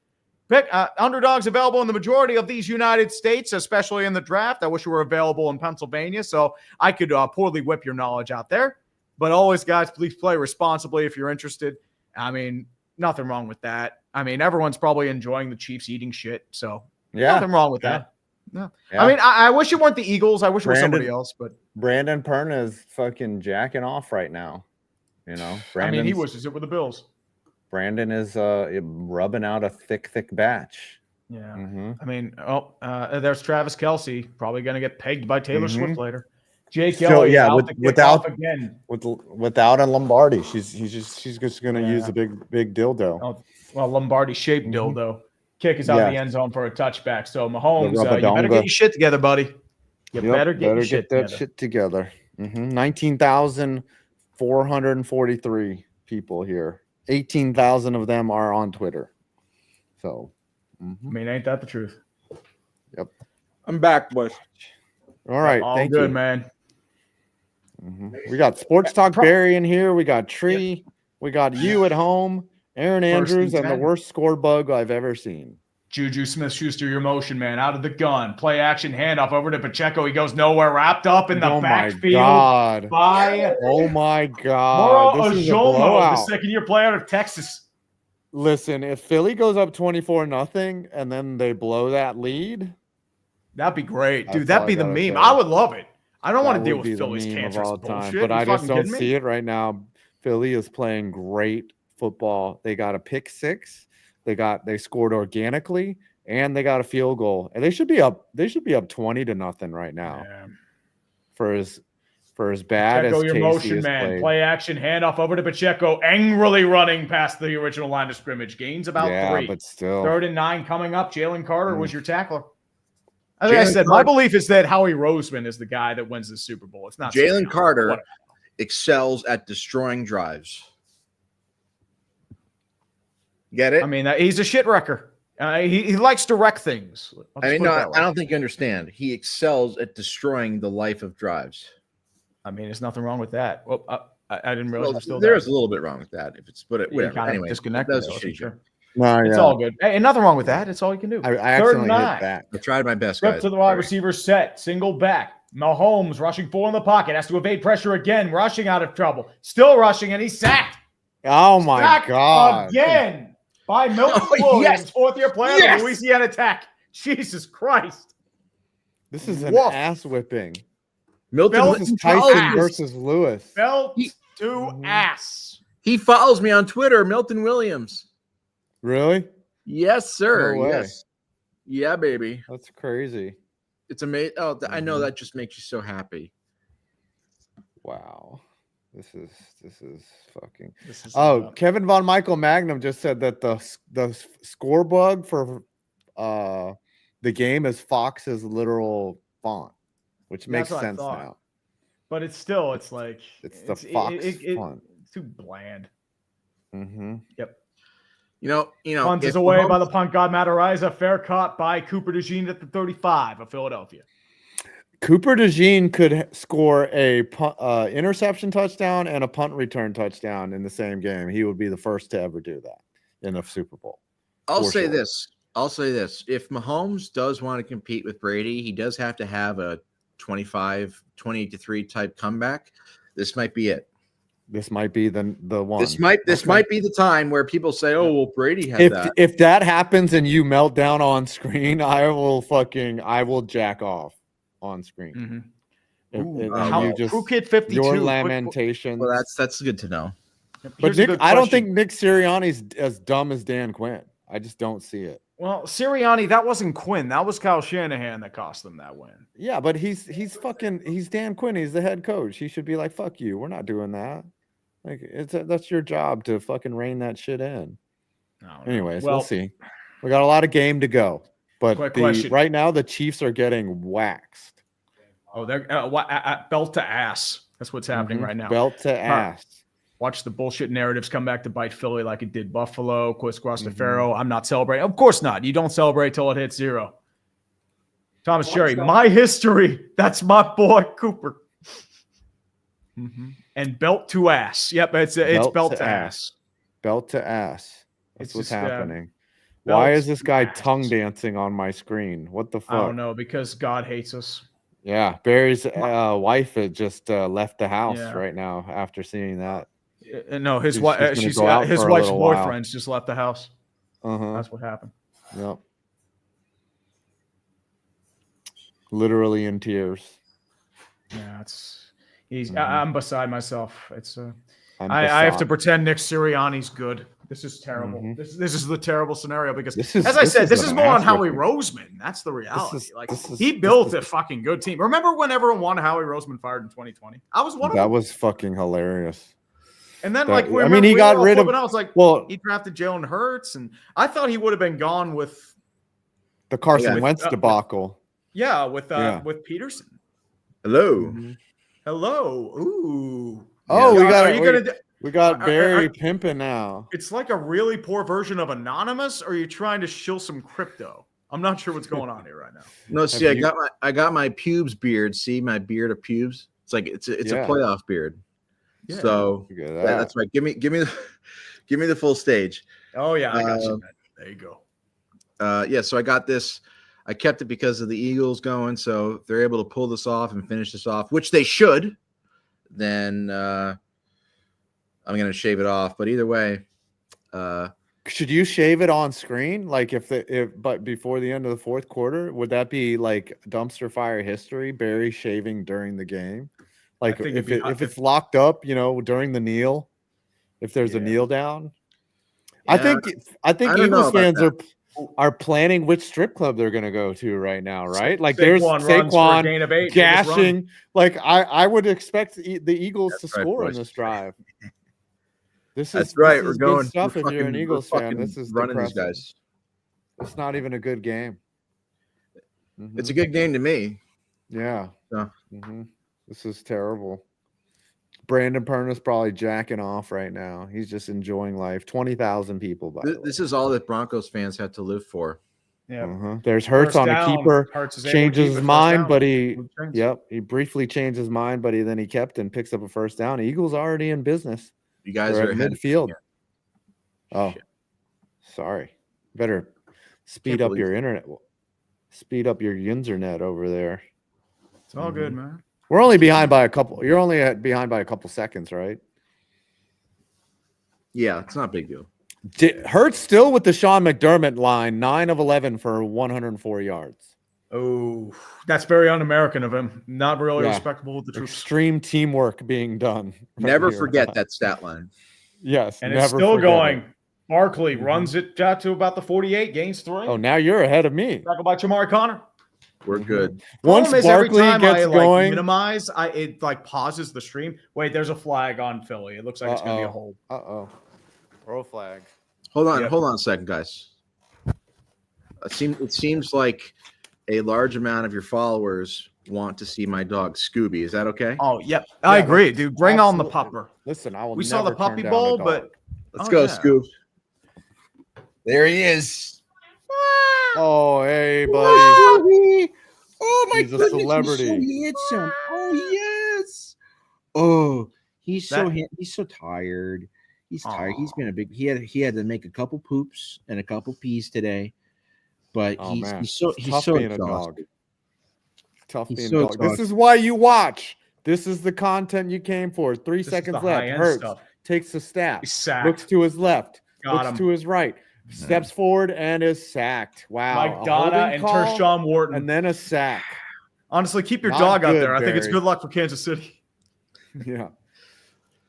Pick Underdog's available in the majority of these United States, especially in the draft. I wish we were available in Pennsylvania so I could poorly whip your knowledge out there. But always, guys, please play responsibly if you're interested. I mean, nothing wrong with that. I mean, everyone's probably enjoying the Chiefs eating shit, so nothing wrong with that. No. Yeah. I mean, I wish it weren't the Eagles. I wish it was somebody else, but Brandon Perna is fucking jacking off right now. You know, I mean, he wishes it with the Bills. Brandon is rubbing out a thick batch. Yeah. I mean, there's Travis Kelce, probably going to get pegged by Taylor Swift later. Jake Kelly, without a Lombardi, she's just going to use a big dildo. Oh, well, Lombardi shaped dildo. Kick is out of the end zone for a touchback. So Mahomes, you better get your shit together, buddy. You better get your shit together. Shit together. 19,443 people here. 18,000 of them are on Twitter. So, I mean, ain't that the truth? Yep. I'm back, boys. All right. All thank good, you. man. We got Sports Talk Barry in here. We got Tree. Yep. We got you at home. Aaron Andrews, and the worst score bug I've ever seen. Juju Smith-Schuster, your motion man, out of the gun. Play action, handoff over to Pacheco. He goes nowhere, wrapped up in the backfield. Oh, my God. Moro Ojomo, the second-year player out of Texas. Listen, if Philly goes up 24-0 and then they blow that lead. That'd be great. Dude, that'd be the meme. I would love it. I don't want to deal with Philly's cancerous bullshit. But I just don't see it right now. Philly is playing great football. They got a pick six. They scored organically, and they got a field goal. And they should be up 20-0 right now. Yeah. For as bad Pacheco, as your Casey motion man. Played. Play action, handoff over to Pacheco, angrily running past the original line of scrimmage. Gains about 3. But still. 3rd and 9 coming up. Jalen Carter was your tackler. As I said, my belief is that Howie Roseman is the guy that wins the Super Bowl. It's not Jalen Carter excels at destroying drives. Get it? I mean, he's a shit wrecker. He likes to wreck things. I don't think you understand. He excels at destroying the life of drives. I mean, there's nothing wrong with that. Well, I didn't realize there's a little bit wrong with that. If it's whatever. Anyway, disconnected. Sure. No, it's all good. Hey, nothing wrong with that. It's all you can do. I accidentally hit that. I tried my best, guys. Flip to the wide receiver set. Single back. Mahomes rushing 4 in the pocket. Has to evade pressure again. Rushing out of trouble. Still rushing, and he's sacked. Oh, my God. Again. By Milton Williams, 4th-year player of the Louisiana Tech. Jesus Christ. This is an ass whipping. Milton Tyson versus Lewis. Belt to ass. He follows me on Twitter, Milton Williams. Really? Yes, sir. No way. Yes. Yeah, baby. That's crazy. It's amazing. Oh, I know that just makes you so happy. Wow. This is fucking. Kevin Von Michael Magnum just said that the score bug for the game is Fox's literal font, which makes sense now. But it's still, it's like the Fox font. It's too bland. Yep. You know, Punt is away by the punt god Matariza. Fair caught by Cooper DeJean at the 35 of Philadelphia. Cooper DeJean could score a interception touchdown and a punt return touchdown in the same game. He would be the first to ever do that in the Super Bowl. I'll say this. If Mahomes does want to compete with Brady, he does have to have a 28-3 type comeback. This might be it. This might be the one. This might be the time where people say, "Oh, well, Brady had that." If that happens and you melt down on screen, I will jack off on screen. Crew Kid 52. Your lamentations. Well, that's good to know. But I don't think Nick Sirianni's as dumb as Dan Quinn. I just don't see it. Well, Sirianni, that wasn't Quinn. That was Kyle Shanahan that cost them that win. Yeah, but he's Dan Quinn. He's the head coach. He should be like, "Fuck you. We're not doing that." Like that's your job to fucking rein that shit in. Anyways, we'll see. We got a lot of game to go, but right now the Chiefs are getting waxed. Oh, they're belt to ass. That's what's happening right now. Belt to ass. Watch the bullshit narratives come back to bite Philly like it did Buffalo. Chris Grostefaro. I'm not celebrating. Of course not. You don't celebrate till it hits 0. Thomas Cherry, my history. That's my boy Cooper. And belt to ass. Yep, it's belt to ass. Belt to ass. That's what's happening. Why is this guy tongue dancing on my screen? What the fuck? I don't know, because God hates us. Yeah, Barry's wife had just left the house right now after seeing that. No, his wife's boyfriend's just left the house. That's what happened. Yep. Literally in tears. Yeah, I'm beside myself. It's I have to pretend Nick Sirianni's good. This is terrible. This is the terrible scenario because, as I said, this is more on Howie Roseman. That's the reality. He built a fucking good team. Remember when everyone wanted Howie Roseman fired in 2020? I was one of them. That was fucking hilarious. And then, he got rid of. I was like, he drafted Jalen Hurts, and I thought he would have been gone with the Carson Wentz debacle. With Peterson. Hello. Hello. Ooh. Oh, we got Barry pimping now. It's like a really poor version of Anonymous, or are you trying to shill some crypto? I'm not sure what's going on here right now. No, see, I got my pubes beard. See my beard of pubes. It's like it's a playoff beard. Yeah. So that's right. Give me the full stage. Oh yeah, I got you. There you go. So I got this. I kept it because of the Eagles going, so if they're able to pull this off and finish this off, which they should, then I'm going to shave it off. But either way, should you shave it on screen? Like but before the end of the fourth quarter, would that be like dumpster fire history? Barry shaving during the game, like if it's locked up, during the kneel, if there's a kneel down. Yeah, I think Eagles fans are planning which strip club they're going to go to right now, right? Like there's Saquon gashing. Like I would expect the Eagles to score in this drive. That's right. We're going stuff. If you're an Eagles fan, this is running these guys. It's not even a good game. It's a good game to me. Yeah. This is terrible. Brandon Perna's probably jacking off right now. He's just enjoying life. 20,000 people. This is all that Broncos fans have to live for. Yeah. There's Hurts on a keeper. Changes his mind, but he briefly changed his mind, but then he kept and picks up a first down. Eagles already in business. You guys are at midfield. Oh, sorry. Better speed up your internet. Speed up your Yinzernet over there. It's all good, man. We're only behind by a couple. You're only behind by a couple seconds, right? Yeah, it's not a big deal. Hurts still with the Sean McDermott line, 9 of 11 for 104 yards. Oh, that's very un-American of him. Not really respectable with the troops. Extreme teamwork being done. Never forget that stat line. Yes, and it's still going. Barkley runs it to about the 48, gains 3. Oh, now you're ahead of me. Talk about Jamari Connor. We're good. Once Barkley gets going, minimize, it pauses the stream. Wait, there's a flag on Philly. It looks like it's gonna be a hold. Throw flag. Hold on a second, guys. It seems like a large amount of your followers want to see my dog Scooby. Is that okay? Oh, yep. I agree, dude. Bring on the pupper. Listen, I will. We saw the puppy bowl, but let's go, Scoop. There he is. Oh, hey, buddy. Oh my He's a celebrity. He's so handsome. Oh yes. Oh, he's so tired. He's tired. He's been he had to make a couple poops and a couple pees today, but he's so being a dog. Tough being a dog. This is why you watch. This is the content you came for. 3 seconds left. Hurts. Takes the snap. Looks to his left. Looks to his right. Steps forward and is sacked. Wow. Mike Donna and Tershawn Wharton. And then a sack. Honestly, keep your dog out there. I think it's good luck for Kansas City. Yeah.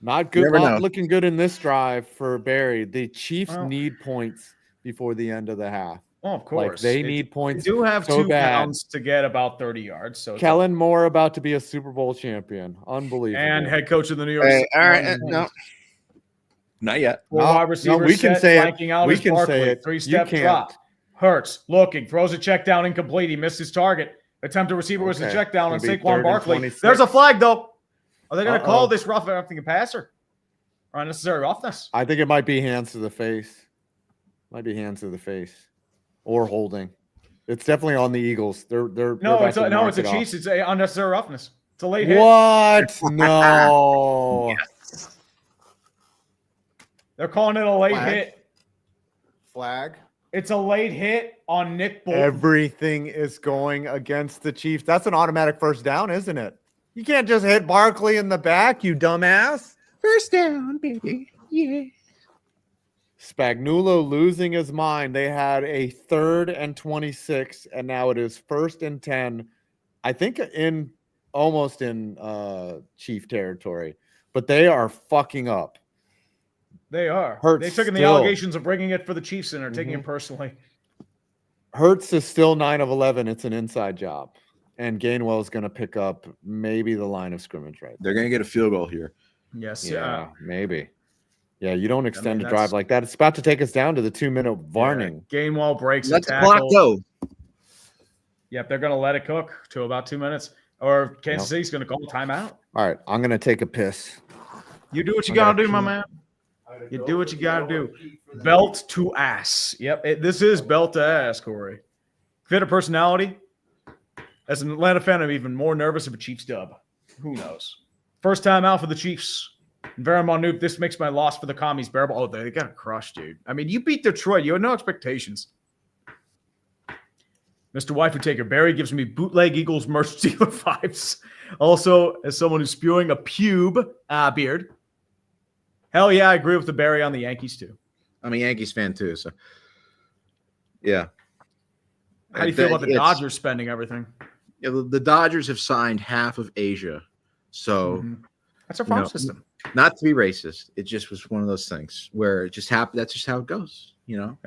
Not good. Not looking good in this drive for Barry. The Chiefs need points before the end of the half. Oh, of course. Like they need points. They do have 2 pounds to get about 30 yards. So Kellen Moore about to be a Super Bowl champion. Unbelievable. And head coach of the New York City. All right. No. Not yet. Wide receiver we can say it. We can say it. 3-step drop. Hurts looking, throws a check down incomplete. He missed his target. Attempted receiver was a check down on Saquon Barkley. There's a flag though. Are they going to call this roughing a passer or unnecessary roughness? I think it might be hands to the face. Might be hands to the face or holding. It's definitely on the Eagles. It's a Chiefs. It's a unnecessary roughness. It's a late hit. What? No. Yes. They're calling it a late hit. Flag. It's a late hit on Nick Bolton. Everything is going against the Chiefs. That's an automatic first down, isn't it? You can't just hit Barkley in the back, you dumbass. First down, baby. Yeah. Spagnuolo losing his mind. They had a 3rd and 26, and now it is 1st and 10. I think almost in Chief territory, but they are fucking up. They are. They took in the allegations of bringing it for the Chiefs and are taking it personally. Hurts is still 9 of 11. It's an inside job. And Gainwell is going to pick up maybe the line of scrimmage right there. They're going to get a field goal here. Yes. Yeah, maybe. Yeah, you don't extend a drive like that. It's about to take us down to the 2-minute warning. Yeah, Gainwell breaks a tackle. Let the clock go. Yep, they're going to let it cook to about 2 minutes. Or Kansas City's going to call timeout. All right, I'm going to take a piss. You do what you got to do, my man. You do what you got to do. Belt to ass. Yep, this is belt to ass, Corey. Fit of personality. As an Atlanta fan, I'm even more nervous of a Chiefs dub. Who knows? First time out for the Chiefs. Very minute. This makes my loss for the Commies bearable. Oh, they got crushed, dude. I mean, you beat Detroit. You had no expectations. Mr. Waifu Taker Barry gives me bootleg Eagles merch dealer vibes. Also, as someone who's spewing a beard. Hell yeah, I agree with the Barry on the Yankees too. I'm a Yankees fan too, so yeah. How do you feel about the Dodgers spending everything? Yeah, the Dodgers have signed half of Asia, so that's a farm system. Not to be racist, it just was one of those things where it just happened. That's just how it goes, you know.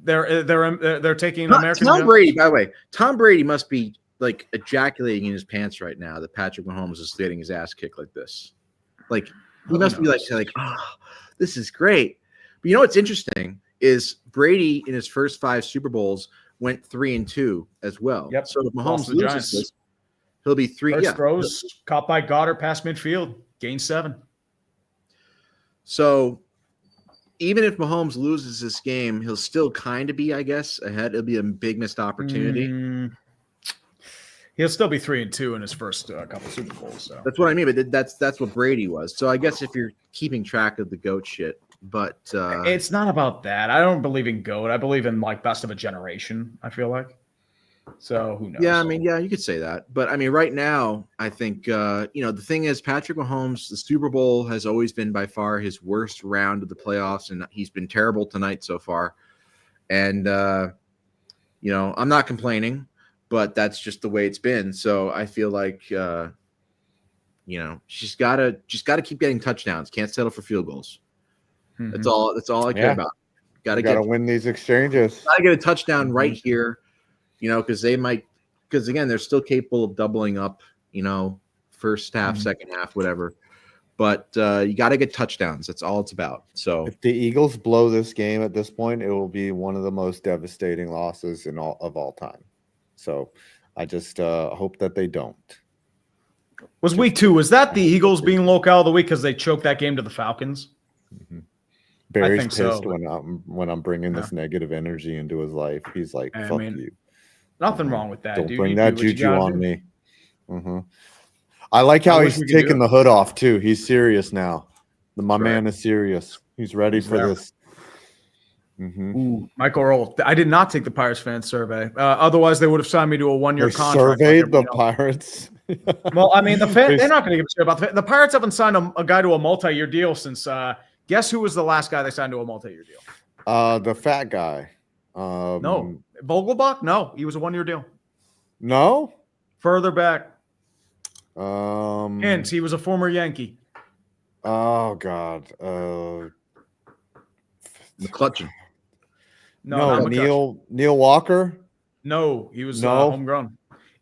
They're taking American. Tom Brady, by the way, Tom Brady must be like ejaculating in his pants right now that Patrick Mahomes is getting his ass kicked like this. Like he must be like, oh, this is great. But you know what's interesting is Brady in his first 5 Super Bowls went 3-2 as well. Yep. So if Mahomes loses this, he'll be 3. First throws caught by Goddard past midfield, gain 7. So even if Mahomes loses this game, he'll still kind of be, I guess, ahead. It'll be a big missed opportunity. He'll still be 3-2 in his first couple Super Bowls. So that's what I mean. But that's what Brady was. So I guess if you're keeping track of the GOAT shit, but it's not about that. I don't believe in GOAT. I believe in like best of a generation. I feel like. So who knows? Yeah, I mean, yeah, you could say that. But I mean, right now, I think the thing is, Patrick Mahomes, the Super Bowl has always been by far his worst round of the playoffs, and he's been terrible tonight so far. And I'm not complaining, but that's just the way it's been. So I feel like she's gotta keep getting touchdowns. Can't settle for field goals. Mm-hmm. That's all I care about. Gotta win these exchanges. Gotta get a touchdown right here. Because again, they're still capable of doubling up, first half, second half, whatever. But you got to get touchdowns. That's all it's about. So if the Eagles blow this game at this point, it will be one of the most devastating losses of all time. So I just hope that they don't. Was week 2? Was that the Eagles being locale of the week because they choked that game to the Falcons? Mm-hmm. Barry's pissed so, when I'm bringing this negative energy into his life. He's like, "Fuck you." Nothing wrong with that. Don't bring that juju on me. Mm-hmm. I like how he's taking the hood off too. He's serious now. My man is serious. He's ready for this. Mm-hmm. Ooh, Michael Earl. I did not take the Pirates fan survey. Otherwise, they would have signed me to a 1-year contract. Surveyed the Pirates. Well, I mean, they're not going to give a shit about the Pirates. Haven't signed a guy to a multi-year deal since. Guess who was the last guy they signed to a multi-year deal? The fat guy. No, Vogelbach. No, he was a 1-year deal. No, further back. Hint: he was a former Yankee. Oh God. McCutcheon. No, Neil Walker. No, he was homegrown.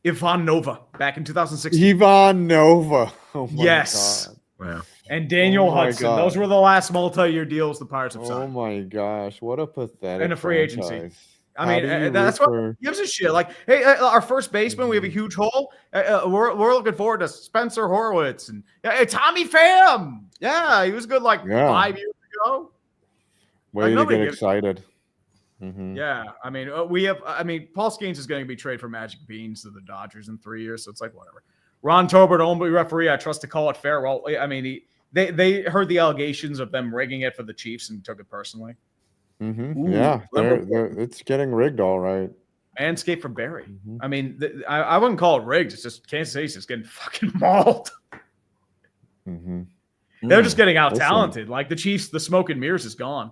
Ivan Nova back in 2016. Ivan Nova. Oh my yes. God. Wow. And Daniel Hudson. God. Those were the last multi-year deals the Pirates have signed. Oh my gosh, what a pathetic. And a free agency. I mean, that's what gives a shit. Like, hey, our first baseman, we have a huge hole. We're looking forward to Spencer Horwitz and Tommy Pham. Yeah, he was good 5 years ago. Way to get excited. Mm-hmm. Yeah, I mean, Paul Skeens is going to be traded for Magic Beans to the Dodgers in 3 years, so it's like whatever. Ron Tobert, only referee. I trust to call it fair. Well, I mean, they heard the allegations of them rigging it for the Chiefs and took it personally. Mm-hmm. Yeah, it's getting rigged, all right. Manscaped for Barry. Mm-hmm. I mean, I wouldn't call it rigged. It's just Kansas City's just getting fucking mauled. Mm-hmm. They're just getting out talented. Like the Chiefs, the smoke and mirrors is gone.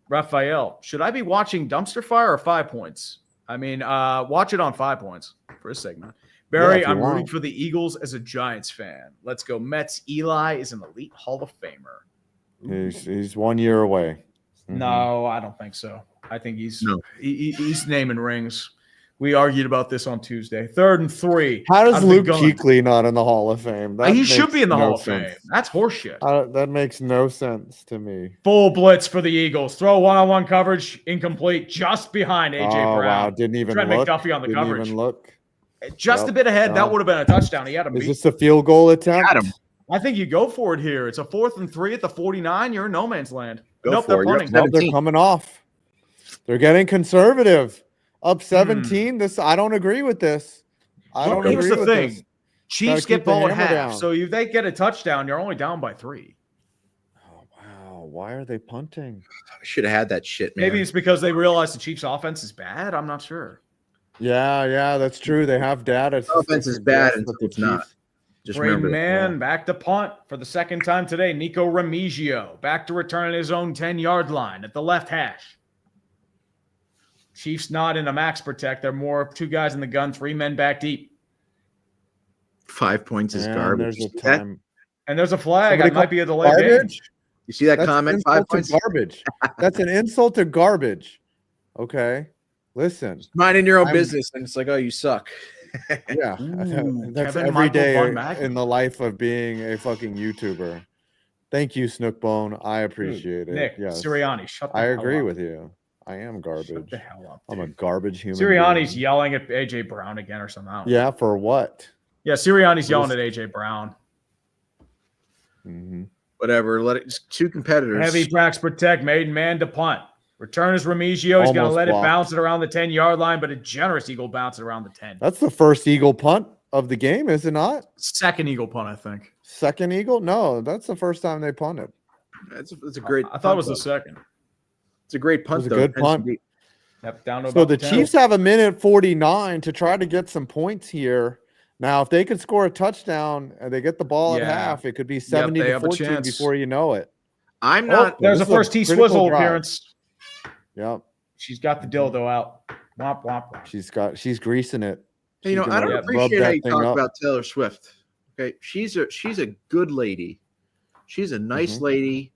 Raphael, should I be watching Dumpster Fire or 5 Points? I mean, watch it on 5 Points for a segment. Barry, I'm rooting for the Eagles as a Giants fan. Let's go Mets. Eli is an elite Hall of Famer. He's 1 year away. Mm-hmm. No, I don't think so. I think he's naming rings. We argued about this on Tuesday. 3rd and 3. How does Luke Kuechly not in the Hall of Fame? He should be in the Hall of Fame. That's horseshit. That makes no sense to me. Full blitz for the Eagles. Throw one-on-one coverage, incomplete, just behind A.J. Brown. Wow, didn't even Trent look. McDuffie on the coverage. Didn't even look. Just a bit ahead. That would have been a touchdown. He had him beat. Is this a field goal attempt? Got him. I think you go for it here. It's a 4th and 3 at the 49. You're in no man's land. They're punting. They're coming off. They're getting conservative. Up 17. I don't agree with this. Here's the thing. Chiefs get ball at half. So if they get a touchdown, you're only down by 3. Oh, wow. Why are they punting? I should have had that shit, man. Maybe it's because they realize the Chiefs' offense is bad. I'm not sure. Yeah, that's true. They have data. The offense is bad until it's not. Just remember man, back to punt for the second time today. Nico Remigio back to return at his own 10-yard line at the left hash. Chiefs not in a max protect. They're more 2 guys in the gun, 3 men back deep. 5 points is garbage. And there's a flag. It might be a delay. Garbage? You see that comment? 5 points. Garbage. That's an insult to garbage. Okay. Listen. Minding your own business, and it's like, oh, you suck. Yeah. That's every day in the life of being a fucking YouTuber. Thank you, Snookbone. I appreciate it. Nick, yes. Sirianni, shut the hell up. I agree with you. I am garbage. Shut the hell up. I'm a garbage human. Sirianni's yelling at A.J. Brown again or something. Yeah, for what? Yeah, Sirianni's yelling at A.J. Brown. Mm-hmm. Whatever. Let it. Just 2 competitors. Heavy tracks protect. Maiden man to punt. Return is Remigio. He's going to let it bounce it around the 10-yard line, but a generous Eagle bounce it around the 10. That's the first Eagle punt of the game, is it not? Second Eagle punt, I think. Second Eagle? No, that's the first time they punted. It's a great. I thought it was the second. It's a great punt. It was a good punt. Yep, down to so the Chiefs have 1:49 to try to get some points here. Now, if they could score a touchdown and they get the ball at half, it could be 70-14 before you know it. I'm not. There's a first T Swizzle appearance. Yep. She's got the dildo out. Womp, womp, womp. She's greasing it. Hey, I don't appreciate how you talk about Taylor Swift. Okay, she's a good lady. She's a nice lady,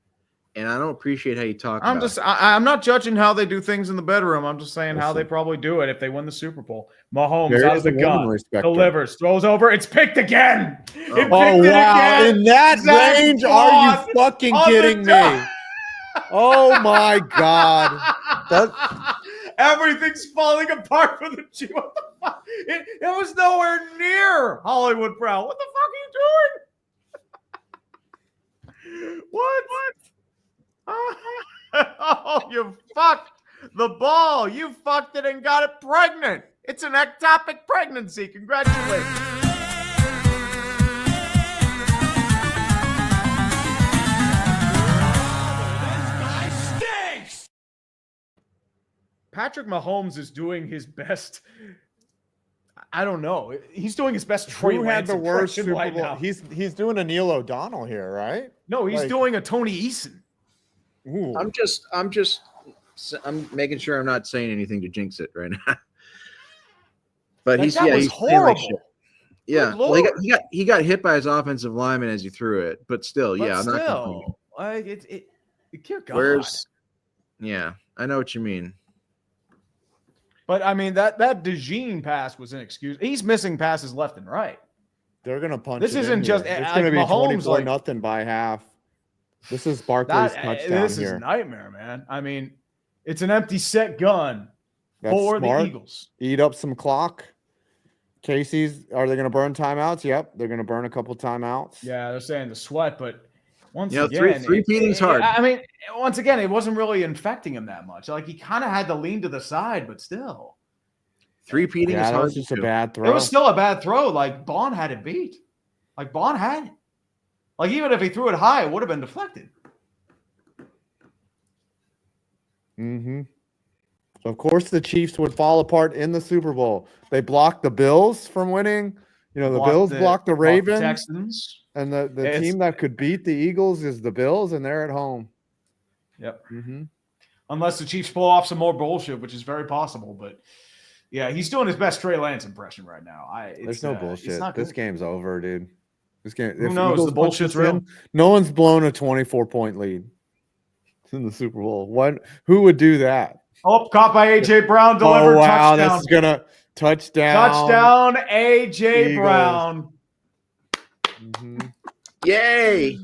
and I don't appreciate how you talk. I'm not judging how they do things in the bedroom. I'm just saying how they probably do it if they win the Super Bowl. Mahomes out of the gun, delivers, throws over. It's picked again. Wow! In that range, are you fucking kidding me? Oh my God! Everything's falling apart for the Chiefs. What the fuck? It was nowhere near Hollywood Brown. What the fuck are you doing? What? Oh, you fucked the ball. You fucked it and got it pregnant. It's an ectopic pregnancy. Congratulations. Patrick Mahomes is doing his best. I don't know. He's doing his best. Who had the worst Super Bowl? Now. He's doing a Neil O'Donnell here, right? No, he's doing a Tony Eason. Ooh. I'm making sure I'm not saying anything to jinx it right now. But he's horrible. Yeah, well, he got hit by his offensive lineman as he threw it, but still, but yeah, still, I'm not God. Where's? Yeah, I know what you mean. But I mean that DeJean pass was an excuse. He's missing passes left and right. They're gonna punch. This isn't just. It's gonna be Mahomes 24-0 by half. This is Barkley's touchdown. This is a nightmare, man. I mean, it's an empty set gun for the Eagles. Eat up some clock. Casey's. Are they gonna burn timeouts? Yep, they're gonna burn a couple timeouts. Yeah, they're saying the sweat, but. Once again, three-peating's hard. I mean, once again, it wasn't really infecting him that much. Like, he kind of had to lean to the side, but still. Three-peating is hard. That was just a bad throw. It was still a bad throw. Like, Bond had it beat. Like, Bond had it. Like, even if he threw it high, it would have been deflected. Mm-hmm. So, of course, the Chiefs would fall apart in the Super Bowl. They blocked the Bills from winning. You know, the Bills blocked the Ravens. The Texans. And the team that could beat the Eagles is the Bills, and they're at home. Yep. Mm-hmm. Unless the Chiefs pull off some more bullshit, which is very possible. But, yeah, he's doing his best Trey Lance impression right now. There's no bullshit. This game's over, dude. This game. Who knows? The bullshit's real. No one's blown a 24-point lead in the Super Bowl. Who would do that? Oh, caught by A.J. Brown. Delivered touchdown. This is going to touchdown. Touchdown, A.J. Eagles. Brown. Mm-hmm. Yay!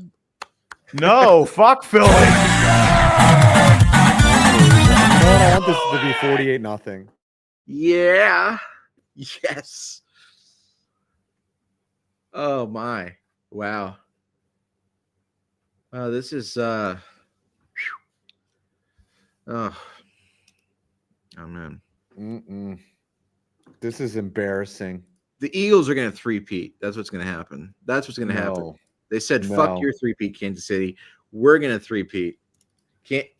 No, fuck Philly. I want this to be 48-0. Yeah. Yes. Oh my! Wow. Wow, this is oh man. This is embarrassing. The Eagles are going to three-peat. That's what's going to happen. That's what's going to happen. They said, fuck your three-peat, Kansas City. We're going to three-peat.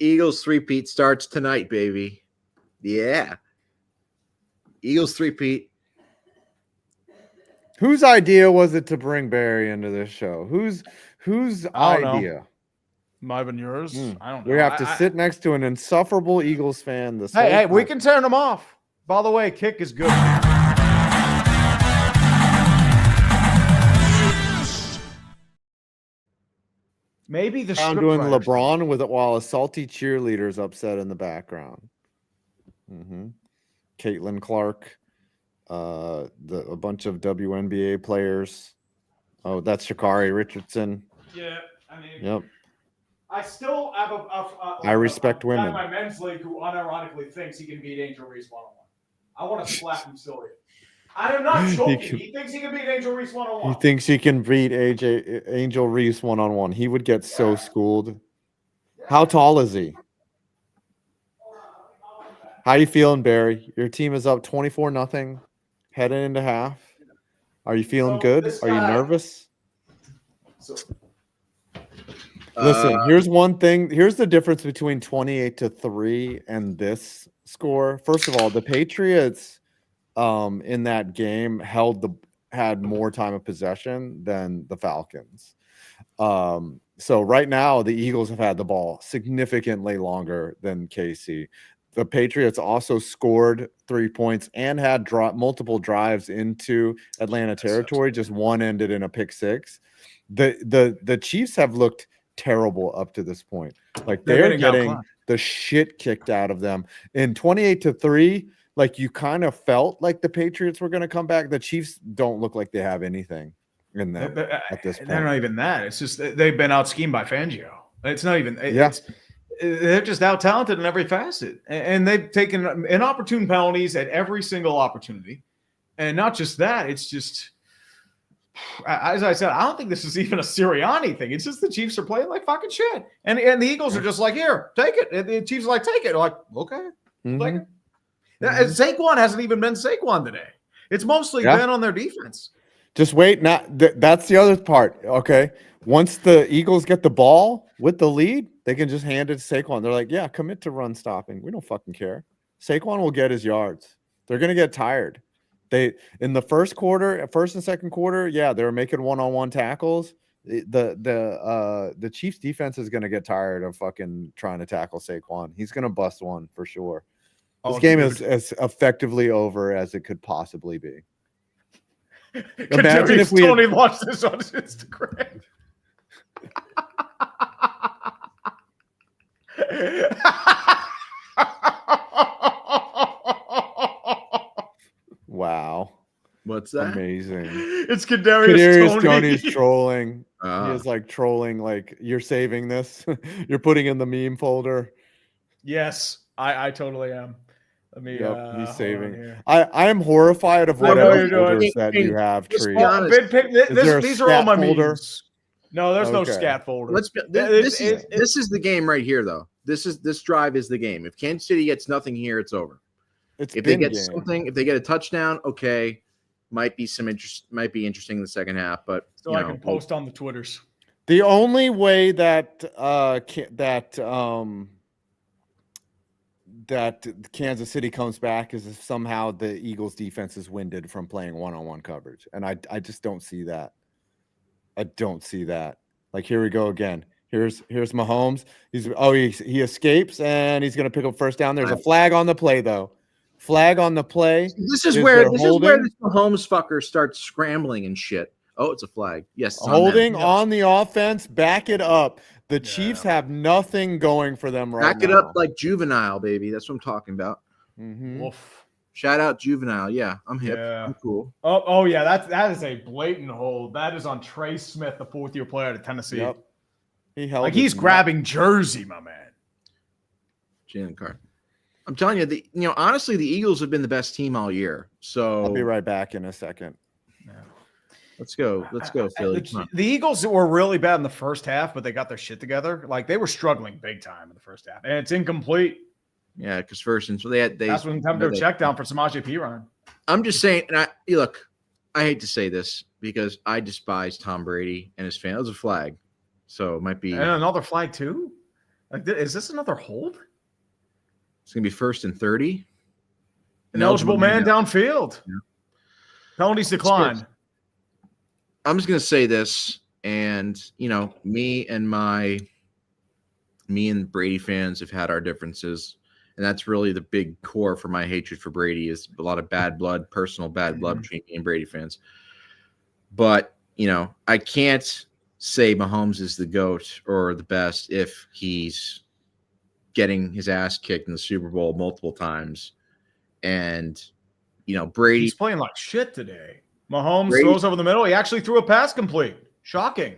Eagles three-peat starts tonight, baby. Yeah. Eagles three-peat. Whose idea was it to bring Barry into this show? Whose idea? Might have been yours. I don't know. We have to sit next to an insufferable Eagles fan. Hey, we can turn them off. By the way, kick is good. Maybe the I'm doing LeBron while a salty cheerleader's upset in the background. Caitlin Clark, a bunch of WNBA players. Oh, that's Sha'Carri Richardson. Yeah, I mean. Yep. I still have I respect women. In my men's league who unironically thinks he can beat Angel Reese one-on-one. I want to slap him silly. I am not joking. He thinks he can beat Angel Reese one-on-one. He thinks he can beat Angel Reese one-on-one. He would get so schooled. How tall is he? How you feeling, Barry? Your team is up 24-0, heading into half. Are you feeling good? Are you nervous? Listen, here's one thing. Here's the difference between 28-3 and this score. First of all, the Patriots in that game had more time of possession than the Falcons. So right now, the Eagles have had the ball significantly longer than KC. The Patriots also scored 3 points and had multiple drives into Atlanta territory. Just one ended in a pick six. The Chiefs have looked terrible up to this point. Like they're getting the shit kicked out of them. In 28-3, like you kind of felt like the Patriots were going to come back. The Chiefs don't look like they have anything in them at this point. They're not even that. It's just they've been out schemed by Fangio. It's not even. they're just out talented in every facet, and they've taken inopportune penalties at every single opportunity. And not just that, it's just, as I said, I don't think this is even a Sirianni thing. It's just the Chiefs are playing like fucking shit, and the Eagles are just like, here, take it. And the Chiefs are like, take it. They're like, okay, take it. Saquon hasn't even been Saquon today. It's mostly been on their defense. Just wait. That's the other part. Okay. Once the Eagles get the ball with the lead, they can just hand it to Saquon. They're like, yeah, commit to run stopping. We don't fucking care. Saquon will get his yards. They're going to get tired. In the first and second quarter, they were making one-on-one tackles. The Chiefs defense is going to get tired of fucking trying to tackle Saquon. He's going to bust one for sure. This game is as effectively over as it could possibly be. Imagine if Tony launched this on Instagram. Wow. What's that? Amazing. It's Kadarius Tony's trolling. He is like trolling, like, you're saving this. You're putting in the meme folder. Yes, I totally am. Let me he's saving. I am horrified of whatever folders that you have, Tree. These are all my memes. No, there's no scat folder. This is the game right here, though. This drive is the game. If Kansas City gets nothing here, it's over. If they get something, if they get a touchdown, okay, might be interesting in the second half. But so I can post on the Twitters. The only way that Kansas City comes back is if somehow the Eagles defense is winded from playing one-on-one coverage. And I just don't see that. I don't see that. Like, here we go again. Here's Mahomes. He escapes and he's going to pick up first down. There's a flag on the play, though. Flag on the play. This is where this Mahomes fucker starts scrambling and shit. Oh, it's a flag. Yes. Holding on the offense. Back it up. The Chiefs have nothing going for them right now. Back it up like Juvenile, baby. That's what I'm talking about. Mm-hmm. Shout out Juvenile. Yeah, I'm hip. Yeah. I'm cool. Oh yeah, that is a blatant hold. That is on Trey Smith, the fourth-year player out of Tennessee. Yep. He's grabbing jersey, my man. Jalen Carter. I'm telling you, honestly, the Eagles have been the best team all year. So I'll be right back in a second. Yeah. Let's go, Philly. The Eagles were really bad in the first half, but they got their shit together. Like, they were struggling big time in the first half, and it's incomplete. Yeah, because first and so that's when time to check down for Samaje Perine. I'm just saying, and I hate to say this because I despise Tom Brady and his fan. It was a flag, so it might be and another flag too. Like, is this another hold? It's gonna be 1st and 30. An eligible man downfield. Yeah. Penalties declined. I'm just gonna say this, and me and Brady fans have had our differences, and that's really the big core for my hatred for Brady is a lot of bad blood, personal bad blood between me and Brady fans. But I can't say Mahomes is the GOAT or the best if he's getting his ass kicked in the Super Bowl multiple times, and Brady's playing like shit today. Mahomes throws over the middle. He actually threw a pass complete. Shocking.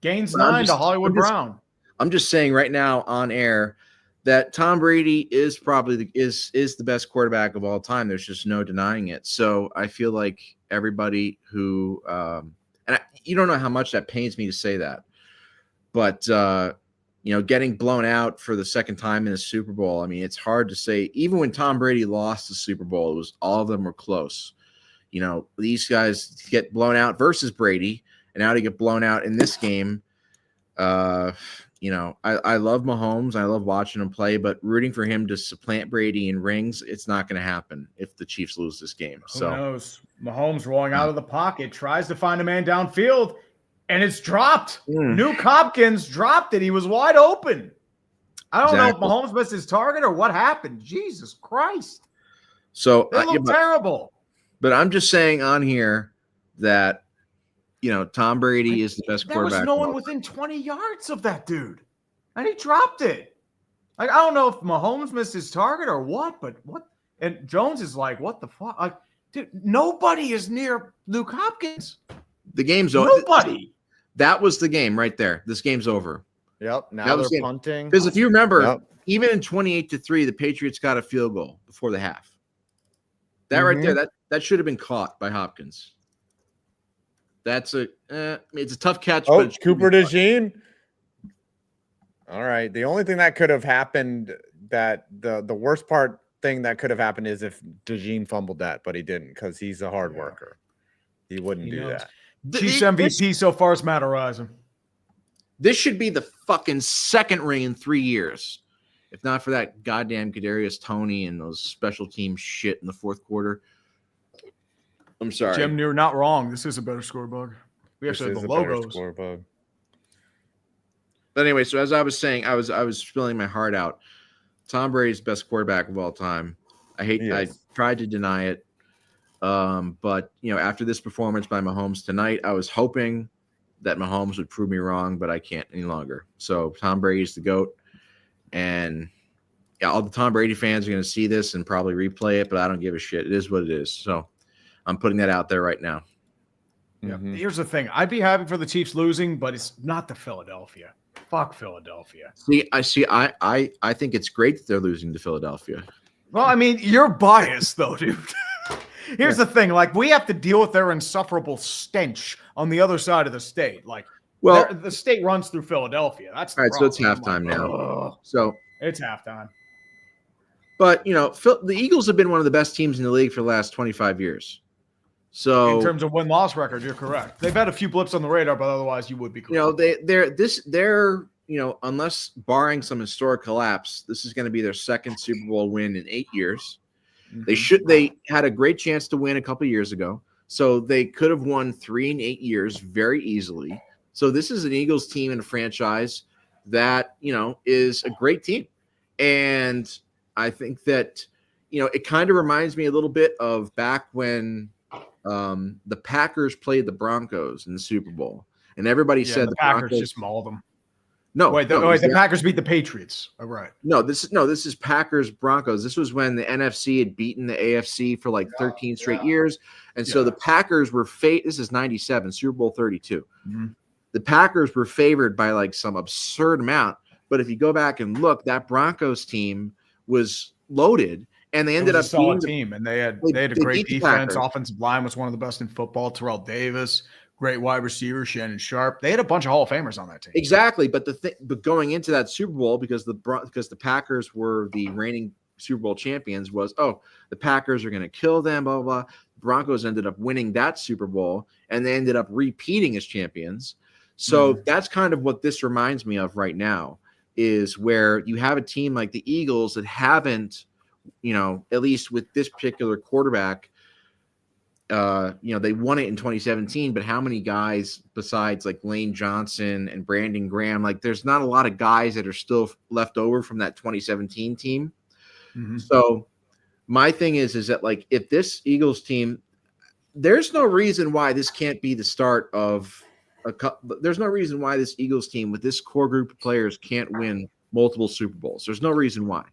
Gains 9 to Hollywood Brown. I'm just saying right now on air that Tom Brady is probably is the best quarterback of all time. There's just no denying it. So I feel like everybody who you don't know how much that pains me to say that, but getting blown out for the second time in the Super Bowl. I mean, it's hard to say. Even when Tom Brady lost the Super Bowl, it was all of them were close. These guys get blown out versus Brady, and now to get blown out in this game. I love Mahomes. I love watching him play, but rooting for him to supplant Brady in rings, it's not going to happen if the Chiefs lose this game. Who knows? Mahomes rolling out of the pocket, tries to find a man downfield, and it's dropped. Nuke Hopkins dropped it. He was wide open. I don't know if Mahomes missed his target or what happened. Jesus Christ. So they look terrible. But I'm just saying on here that, Tom Brady is the best quarterback. There was no one within 20 yards of that dude. And he dropped it. Like, I don't know if Mahomes missed his target or what, but what? And Jones is like, what the fuck? Like, dude, nobody is near Nuke Hopkins. The game's over. Nobody. That was the game right there. This game's over. Yep. Now they're punting. Because if you remember, even in 28-3, the Patriots got a field goal before the half. That right there, that should have been caught by Hopkins. That's it's a tough catch. Oh, but Cooper DeJean. All right. The only thing that could have happened, that the worst thing that could have happened is if DeJean fumbled that, but he didn't, because he's a hard worker. He wouldn't do that. Chiefs MVP so far is Matt Horizon. This should be the fucking second ring in 3 years. If not for that goddamn Kadarius Toney and those special team shit in the fourth quarter. I'm sorry. Jim, you're not wrong. This is a better scorebug. We actually have the logos. But anyway, so as I was saying, I was spilling my heart out. Tom Brady's best quarterback of all time. I tried to deny it. But after this performance by Mahomes tonight, I was hoping that Mahomes would prove me wrong, but I can't any longer. So Tom Brady's the GOAT. And all the Tom Brady fans are going to see this and probably replay it, but I don't give a shit. It is what it is. So I'm putting that out there right now. Yeah. Here's the thing. I'd be happy for the Chiefs losing, but it's not the Philadelphia. Fuck Philadelphia. I think it's great that they're losing to Philadelphia. Well, I mean, you're biased though, dude. Here's the thing. Like, we have to deal with their insufferable stench on the other side of the state. Like, well, the state runs through Philadelphia. That's all right. So it's halftime now. So it's halftime. But the Eagles have been one of the best teams in the league for the last 25 years. So in terms of win-loss record, you're correct. They've had a few blips on the radar, but otherwise you would be correct. They're unless barring some historic collapse, this is going to be their second Super Bowl win in 8 years. Mm-hmm. They had a great chance to win a couple years ago. So they could have won 3 in 8 years very easily. So this is an Eagles team and a franchise that, is a great team. And I think that, it kind of reminds me a little bit of back when the Packers played the Broncos in the Super Bowl, and everybody said the Packers just mauled them. The Packers beat the Patriots. Oh, right. This is Packers Broncos. This was when the NFC had beaten the AFC for like 13 straight years, and so the Packers were this is 97, Super Bowl 32. Mm-hmm. The Packers were favored by like some absurd amount, but if you go back and look, that Broncos team was loaded. And they ended up being a solid team, and they had a great defense. Offensive line was one of the best in football. Terrell Davis, great wide receiver, Shannon Sharp. They had a bunch of Hall of Famers on that team. Exactly, but but going into that Super Bowl, because the Packers were the reigning Super Bowl champions, the Packers are going to kill them. Blah blah blah. Broncos ended up winning that Super Bowl, and they ended up repeating as champions. So that's kind of what this reminds me of right now, is where you have a team like the Eagles that haven't. At least with this particular quarterback, they won it in 2017, but how many guys besides like Lane Johnson and Brandon Graham, like there's not a lot of guys that are still left over from that 2017 team. Mm-hmm. So my thing is that like, if this Eagles team, there's no reason why this can't be the start of there's no reason why this Eagles team with this core group of players can't win multiple Super Bowls. There's no reason why.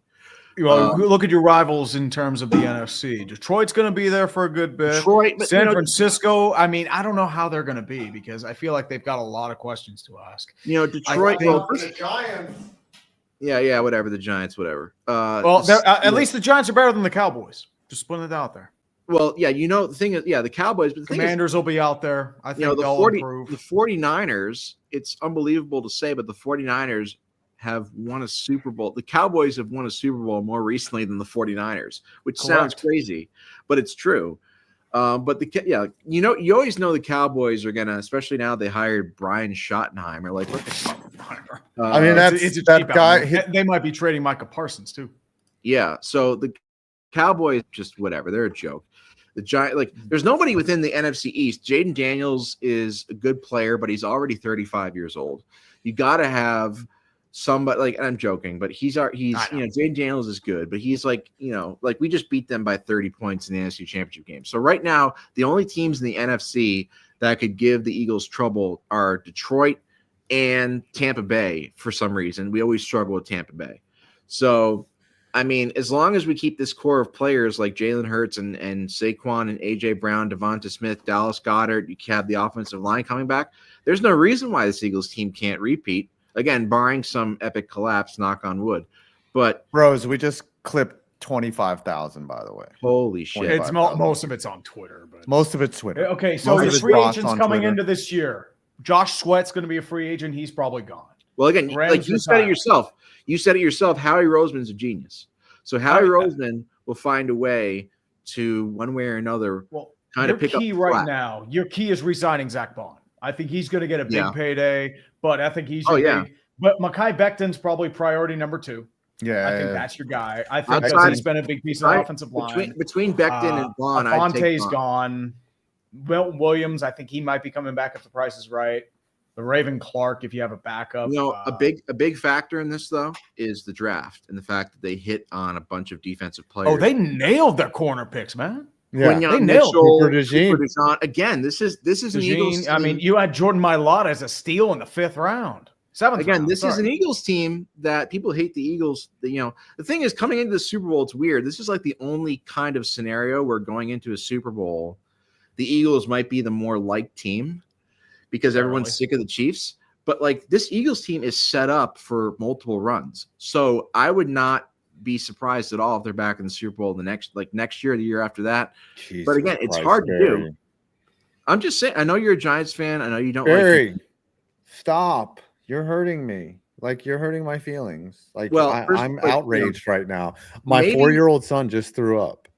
Well, look at your rivals in terms of the NFC. Detroit's going to be there for a good bit. San Francisco, I mean, I don't know how they're going to be, because I feel like they've got a lot of questions to ask. Detroit. The Giants. Yeah, whatever. The Giants, whatever. At least the Giants are better than the Cowboys. Just putting it out there. Well, yeah, the thing is, the Cowboys. But the Commanders will be out there. I think they'll improve. The 49ers, it's unbelievable to say, but the 49ers have won a Super Bowl. The Cowboys have won a Super Bowl more recently than the 49ers, which sounds crazy, but it's true. But you always know the Cowboys are gonna, especially now they hired Brian Schottenheimer. Like, what the fuck? I mean, it's that guy. They might be trading Micah Parsons too. Yeah. So the Cowboys, just whatever. They're a joke. The Giants, like, there's nobody within the NFC East. Jaden Daniels is a good player, but he's already 35 years old. You got to have somebody, like, and I'm joking, but he's Jaden Daniels is good, but he's like we just beat them by 30 points in the NFC Championship game. So right now, the only teams in the NFC that could give the Eagles trouble are Detroit and Tampa Bay. For some reason, we always struggle with Tampa Bay. So, I mean, as long as we keep this core of players like Jalen Hurts and Saquon and AJ Brown, Devonta Smith, Dallas Goedert, you have the offensive line coming back. There's no reason why this Eagles team can't repeat. Again, barring some epic collapse, knock on wood. But Rose, we just clipped 25,000, by the way. Holy shit! It's most of it's on Twitter, but most of it's Twitter. Okay, so the free agents coming into this year. Josh Sweat's going to be a free agent. He's probably gone. Well, again, like you said it yourself. You said it yourself. Howie Roseman's a genius. So Howie Roseman will find a way to, one way or another, kind of pick up. Right now, your key is re-signing Zach Bond. I think he's going to get a big payday, but I think he's big. But Mekhi Becton's probably priority number 2. Yeah, I think that's your guy. I think he's been a big piece of the offensive line. Between Becton and Bond, Fonte's gone. Milton Williams, I think he might be coming back if the price is right. The Raven Clark, if you have a backup. A big factor in this though is the draft and the fact that they hit on a bunch of defensive players. Oh, they nailed their corner picks, man. Yeah, they nailed Mitchell, again. This is an Eagles team. I mean, you had Jordan Mailata as a steal in the 5th round. 7th round, this is an Eagles team that people hate the Eagles. The thing is, coming into the Super Bowl, it's weird. This is like the only kind of scenario where going into a Super Bowl, the Eagles might be the more liked team because everyone's sick of the Chiefs. But like this Eagles team is set up for multiple runs. So I would not be surprised at all if they're back in the Super Bowl next year, the year after that. Jesus but again, it's hard to do. I'm just saying, I know you're a Giants fan. I know you don't like it. Stop. You're hurting me. Like, you're hurting my feelings. Like, I'm outraged right now. My 4-year-old son just threw up.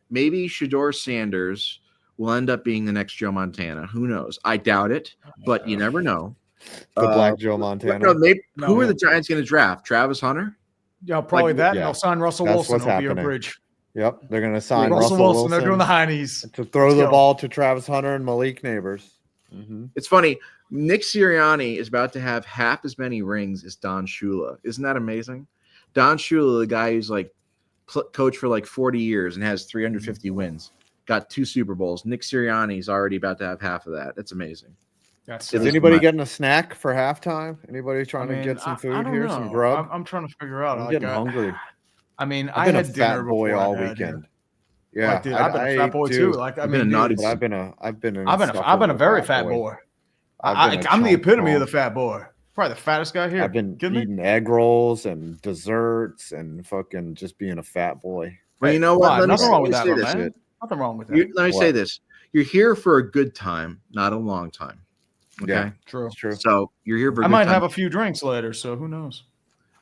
Maybe Shedeur Sanders will end up being the next Joe Montana. Who knows? I doubt it, but you never know. The Black Joe Montana. Who are the Giants going to draft? Travis Hunter? Yeah, probably that. And they'll sign Russell Wilson. What's happening. Bridge. Yep, they're going to sign Russell Wilson. They're doing the heinies to throw the ball to Travis Hunter and Malik Neighbors. Mm-hmm. It's funny. Nick Sirianni is about to have half as many rings as Don Shula. Isn't that amazing? Don Shula, the guy who's like coached for like 40 years and has 350 wins, got 2 Super Bowls. Nick Sirianni is already about to have half of that. That's amazing. Is anybody getting a snack for halftime? Anybody trying to get some food here, some grub? I'm trying to figure out. I'm getting hungry. I mean, I've been a fat boy all weekend. Yeah, dude, I've been a fat boy too. Like, I've been a very fat boy. I'm the epitome of the fat boy. Probably the fattest guy here. I've been eating egg rolls and desserts and fucking just being a fat boy. Well, you know what? Nothing wrong with that, man. Nothing wrong with that. Let me say this: you're here for a good time, not a long time. Okay, yeah, true. So you're here for. I might have a few drinks later, so who knows?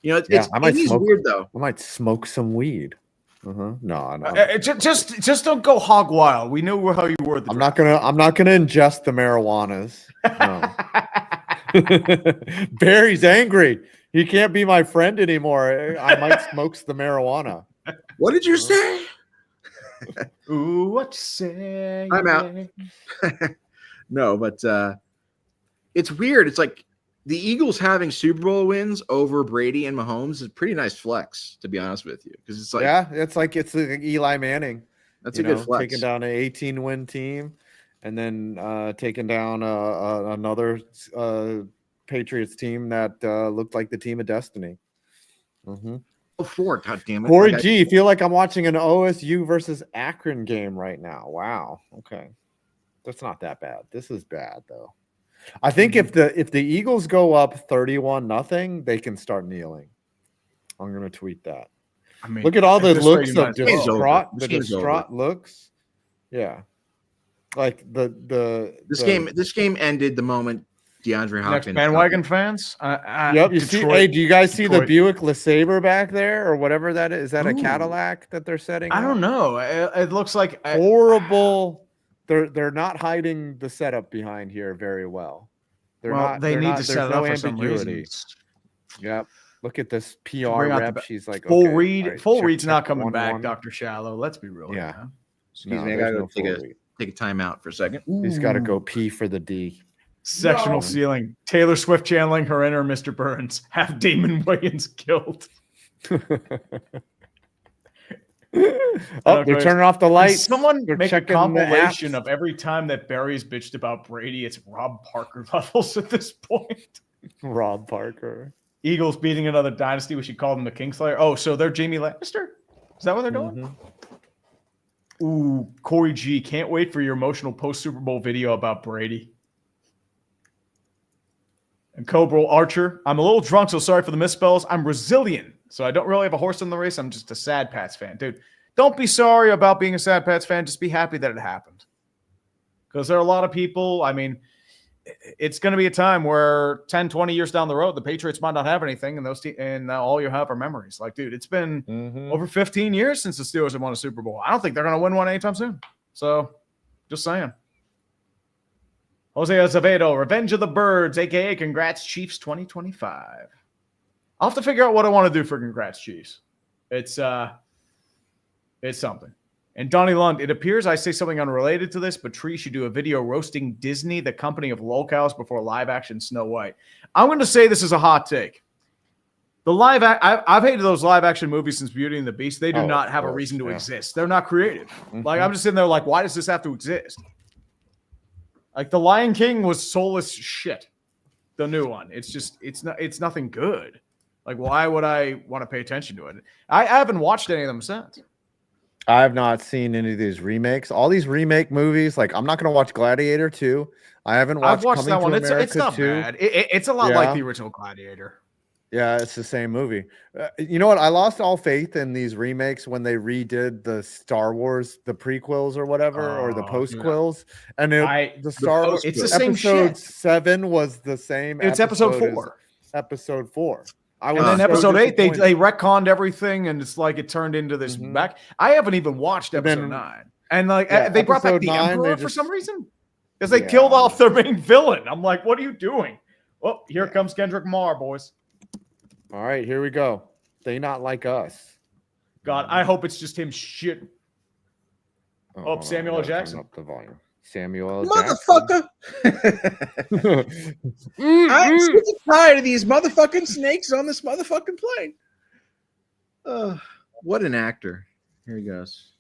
You know, it's weird though. I might smoke some weed. No. Just don't go hog wild. We know how you were. I'm not gonna ingest the marijuanas. No. Barry's angry. He can't be my friend anymore. I might smoke the marijuana. What did you say? Ooh, what you say? I'm out. No, but it's weird. It's like the Eagles having Super Bowl wins over Brady and Mahomes is a pretty nice flex, to be honest with you, because it's like it's like Eli Manning. That's a good flex. Taking down an 18-win team, and then taking down another Patriots team that looked like the team of destiny. Mm-hmm. 4, God damn it. Corey G, feel like I'm watching an OSU versus Akron game right now. Wow. Okay. That's not that bad. This is bad though. I think if the Eagles go up 31-0, they can start kneeling. I'm gonna tweet that. I mean, look at all the looks of distraught looks. Yeah. Like this game ended the moment DeAndre Hopkins. Next bandwagon fans. Yep. You see? Hey, do you guys see the Buick LeSabre back there, or whatever that is? Is that a Cadillac that they're setting? I don't know. It looks like horrible. They're not hiding the setup behind here very well. They need to set it up for some reason. Yep. Look at this PR rep. She's like, full read's not coming back, Dr. Shallow. Let's be real. Yeah. Now. Excuse me. I gotta take a time out for a second. He's got to go pee for the D. Sectional ceiling. Taylor Swift channeling her inner Mr. Burns. Have Damon Wayans killed. They're turning off the lights. Someone make a compilation of every time that Barry's bitched about Brady. It's Rob Parker levels at this point. Rob Parker. Eagles beating another dynasty. We should call them the Kingslayer. Oh, so they're Jamie Lannister? Is that what they're doing? Mm-hmm. Ooh, Corey G. Can't wait for your emotional post-Super Bowl video about Brady. And Cobra Archer, I'm a little drunk, so sorry for the misspells. I'm resilient, so I don't really have a horse in the race. I'm just a sad Pats fan. Dude, don't be sorry about being a sad Pats fan. Just be happy that it happened. Because there are a lot of people, I mean, it's going to be a time where 10, 20 years down the road, the Patriots might not have anything, and all you have are memories. Like, dude, it's been over 15 years since the Steelers have won a Super Bowl. I don't think they're going to win one anytime soon. So, just saying. Jose Azevedo, Revenge of the Birds, a.k.a. Congrats Chiefs 2025. I'll have to figure out what I want to do for Congrats Chiefs. It's something. And Donnie Lund, it appears I say something unrelated to this, but Tree should do a video roasting Disney, the company of lolcows, before live-action Snow White. I'm going to say this is a hot take. I've hated those live-action movies since Beauty and the Beast. They do not have a reason to exist. They're not creative. Like, I'm just sitting there like, why does this have to exist? Like, The Lion King was soulless shit. The new one. It's nothing good. Like, why would I want to pay attention to it? I haven't watched any of them since. I have not seen any of these remakes. All these remake movies, like I'm not going to watch Gladiator 2. I haven't watched. I've watched Coming that one. to America It's not 2. bad. It's a lot like the original Gladiator. Yeah, it's the same movie. You know what? I lost all faith in these remakes when they redid the Star Wars, the prequels or whatever, or the postquels. Yeah. And the Star Wars, it's the same episode shit. 7 was the same. It's episode 4. Episode 4. And then episode 8, they retconned everything, and it's like it turned into this back. I haven't even watched episode 9, and like they brought back the Emperor for some reason because they killed off their main villain. I'm like, what are you doing? Well, here comes Kendrick Lamar, boys. All right, here we go. They not like us. God, I hope it's just him shit. Samuel L. Jackson. Turn up the volume. Samuel L. Motherfucker. I'm sick and tired of these motherfucking snakes on this motherfucking plane. What an actor. Here he goes.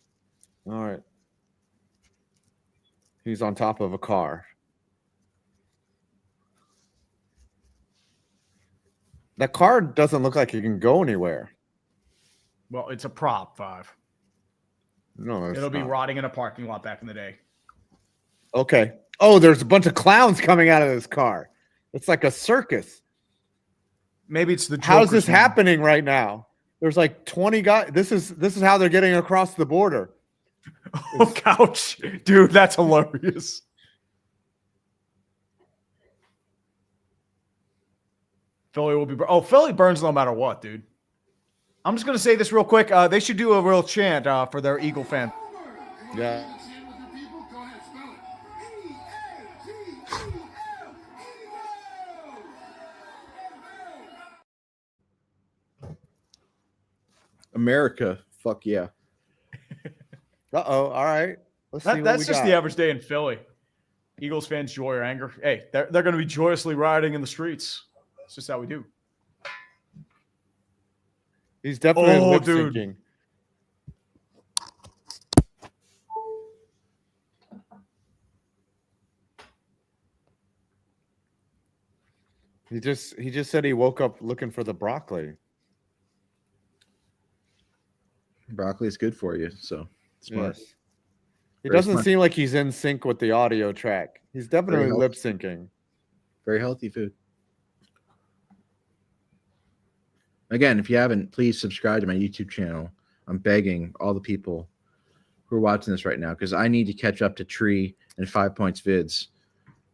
All right. He's on top of a car. That car doesn't look like it can go anywhere. Well, it's a prop, 5. No, it'll be rotting in a parking lot back in the day. Okay. Oh, there's a bunch of clowns coming out of this car. It's like a circus. Maybe it's the Joker's How's this happening right now? There's like 20 guys. This is how they're getting across the border. Oh, couch. Dude, that's hilarious. Philly will be Philly burns no matter what, dude. I'm just going to say this real quick. They should do a real chant for their Eagle fan. Yeah. America, fuck yeah. All right. Let's see. That's just the average day in Philly. Eagles fans, joy or anger. Hey, they're going to be joyously rioting in the streets. It's just how we do. He's definitely lip syncing. He just said he woke up looking for the broccoli. Broccoli is good for you, so smart. Yes. It doesn't seem like he's in sync with the audio track. He's definitely lip syncing. Very healthy food. Again, if you haven't, please subscribe to my YouTube channel. I'm begging all the people who are watching this right now because I need to catch up to Tree and 5 Points vids.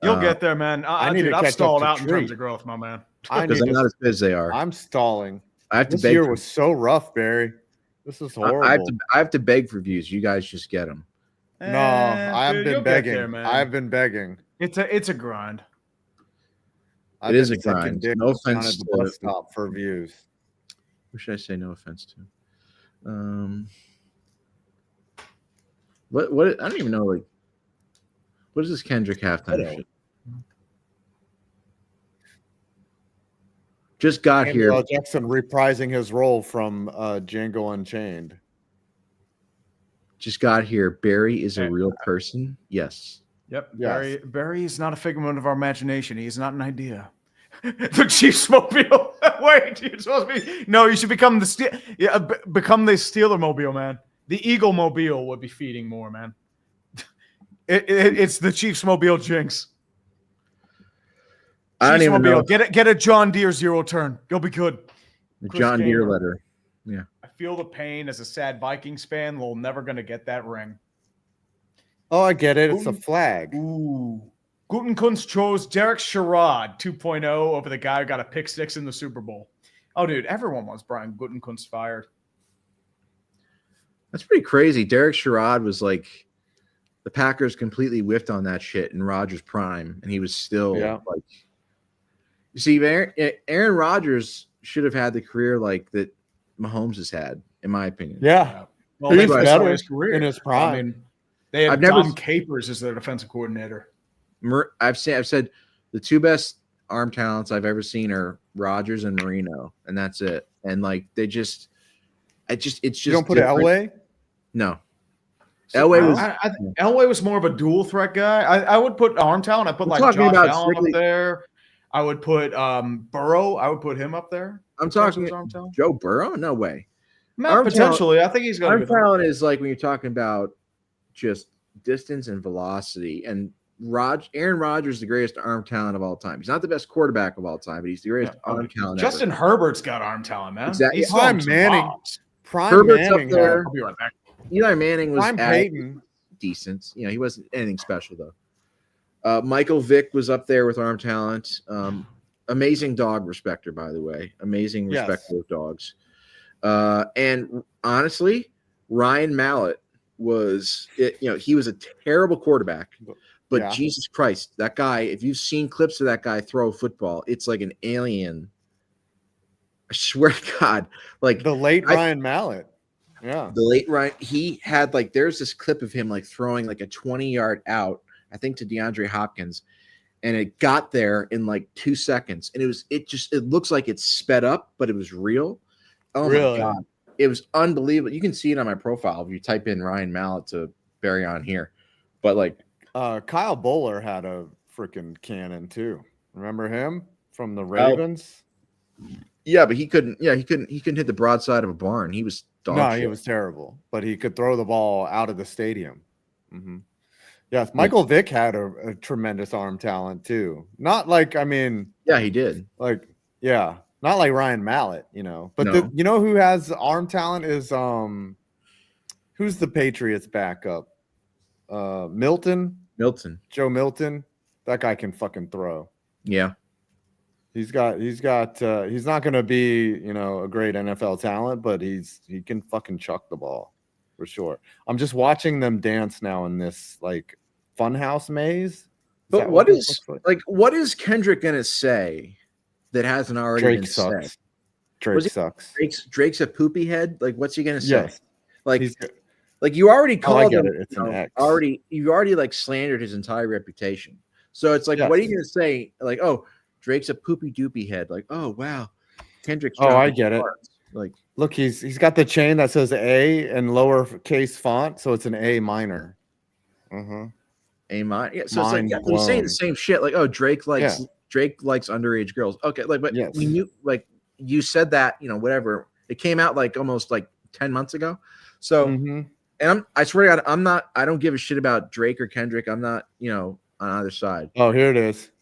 You'll get there, man. I've stalled out in terms of growth, my man. Because I'm not as good as they are. I'm stalling. This year was so rough, Barry. This is horrible. I have to beg for views. You guys just get them. No, I've been begging. I've been begging. It's a grind. It is a grind. No offense to the bus stop for views. Who should I say no offense to? What I don't even know. Like, what is this Kendrick halftime shit? Just got here. Jackson reprising his role from Django Unchained. Just got here. Barry is a real person. Yes. Yep. Yes. Barry is not a figment of our imagination. He is not an idea. The Chiefs mobile. Wait, you're supposed to be. No, you should become become the Steeler mobile, man. The Eagle mobile would be feeding more, man. It's the Chiefs mobile jinx. I don't even know. Get a John Deere 0 turn. You'll be good. John Deere letter. Yeah. I feel the pain as a sad Vikings fan. We're never going to get that ring. Oh, I get it. It's a flag. Ooh. Gutekunst chose Derek Sherrod 2.0 over the guy who got a pick 6 in the Super Bowl. Oh, dude, everyone wants Brian Gutekunst fired. That's pretty crazy. Derek Sherrod was like the Packers completely whiffed on that shit in Rodgers' prime, and he was still like. You see, Aaron Rodgers should have had the career like that Mahomes has had, in my opinion. Yeah, well, he's better his career in his prime. I mean, they had Tom Capers as their defensive coordinator. I've said the two best arm talents I've ever seen are Rodgers and Marino, and that's it. And like it's just you don't put Elway? No. So Elway was more of a dual threat guy. I would put arm talent. I put like Josh Allen up there. I would put Burrow. I would put him up there. I'm talking Joe Burrow? No way. Potentially. I think he's going to be. Arm talent is like when you're talking about just distance and velocity. And Aaron Rodgers is the greatest arm talent of all time. He's not the best quarterback of all time, but he's the greatest arm talent. Justin Herbert's got arm talent, man. Exactly. He's Prime Manning. Herbert's up there. I'll be right back. Eli Manning was Peyton. Decent. You know, he wasn't anything special though. Michael Vick was up there with arm talent. Amazing dog respecter, by the way. Amazing respecter of dogs. And honestly, Ryan Mallett was, he was a terrible quarterback, but Jesus Christ, that guy, if you've seen clips of that guy throw a football, it's like an alien. I swear to God, like the late Ryan Mallett. Yeah. The late Ryan, he had like, there's this clip of him like throwing like a 20-yard out, I think to DeAndre Hopkins, and it got there in like 2 seconds. And it looks like it's sped up, but it was real. Oh my God. It was unbelievable. You can see it on my profile if you type in Ryan Mallett to bury on here. But like Kyle Bowler had a freaking cannon too. Remember him from the Ravens? Yeah, but he couldn't hit the broadside of a barn. He was shit. He was terrible. But he could throw the ball out of the stadium. Mm-hmm. Yes, Michael Vick had a tremendous arm talent too. Not like, he did. Like, not like Ryan Mallett, But you know who has arm talent is who's the Patriots backup? Milton. Joe Milton. That guy can fucking throw. Yeah. He's not going to be, a great NFL talent, but he can fucking chuck the ball for sure. I'm just watching them dance now in this like funhouse maze. But what is Kendrick going to say that hasn't already been said? Drake sucks. Drake's a poopy head. Like, what's he going to say? Yes. Like you already called him. You already like slandered his entire reputation. So it's like, what are you going to say? Like, oh, Drake's a poopy doopy head. Like, oh wow, Kendrick's. Oh, I get it. Like, look, he's got the chain that says A in lowercase font, so it's an A minor. Mm-hmm. A minor. Yeah. So it's like you're saying the same shit. Like, oh, Drake likes underage girls. Okay, like, but we knew, like, you said that, whatever. It came out like almost like 10 months ago. So, and I swear to God, I don't give a shit about Drake or Kendrick. I'm not, on either side. Oh, here it is.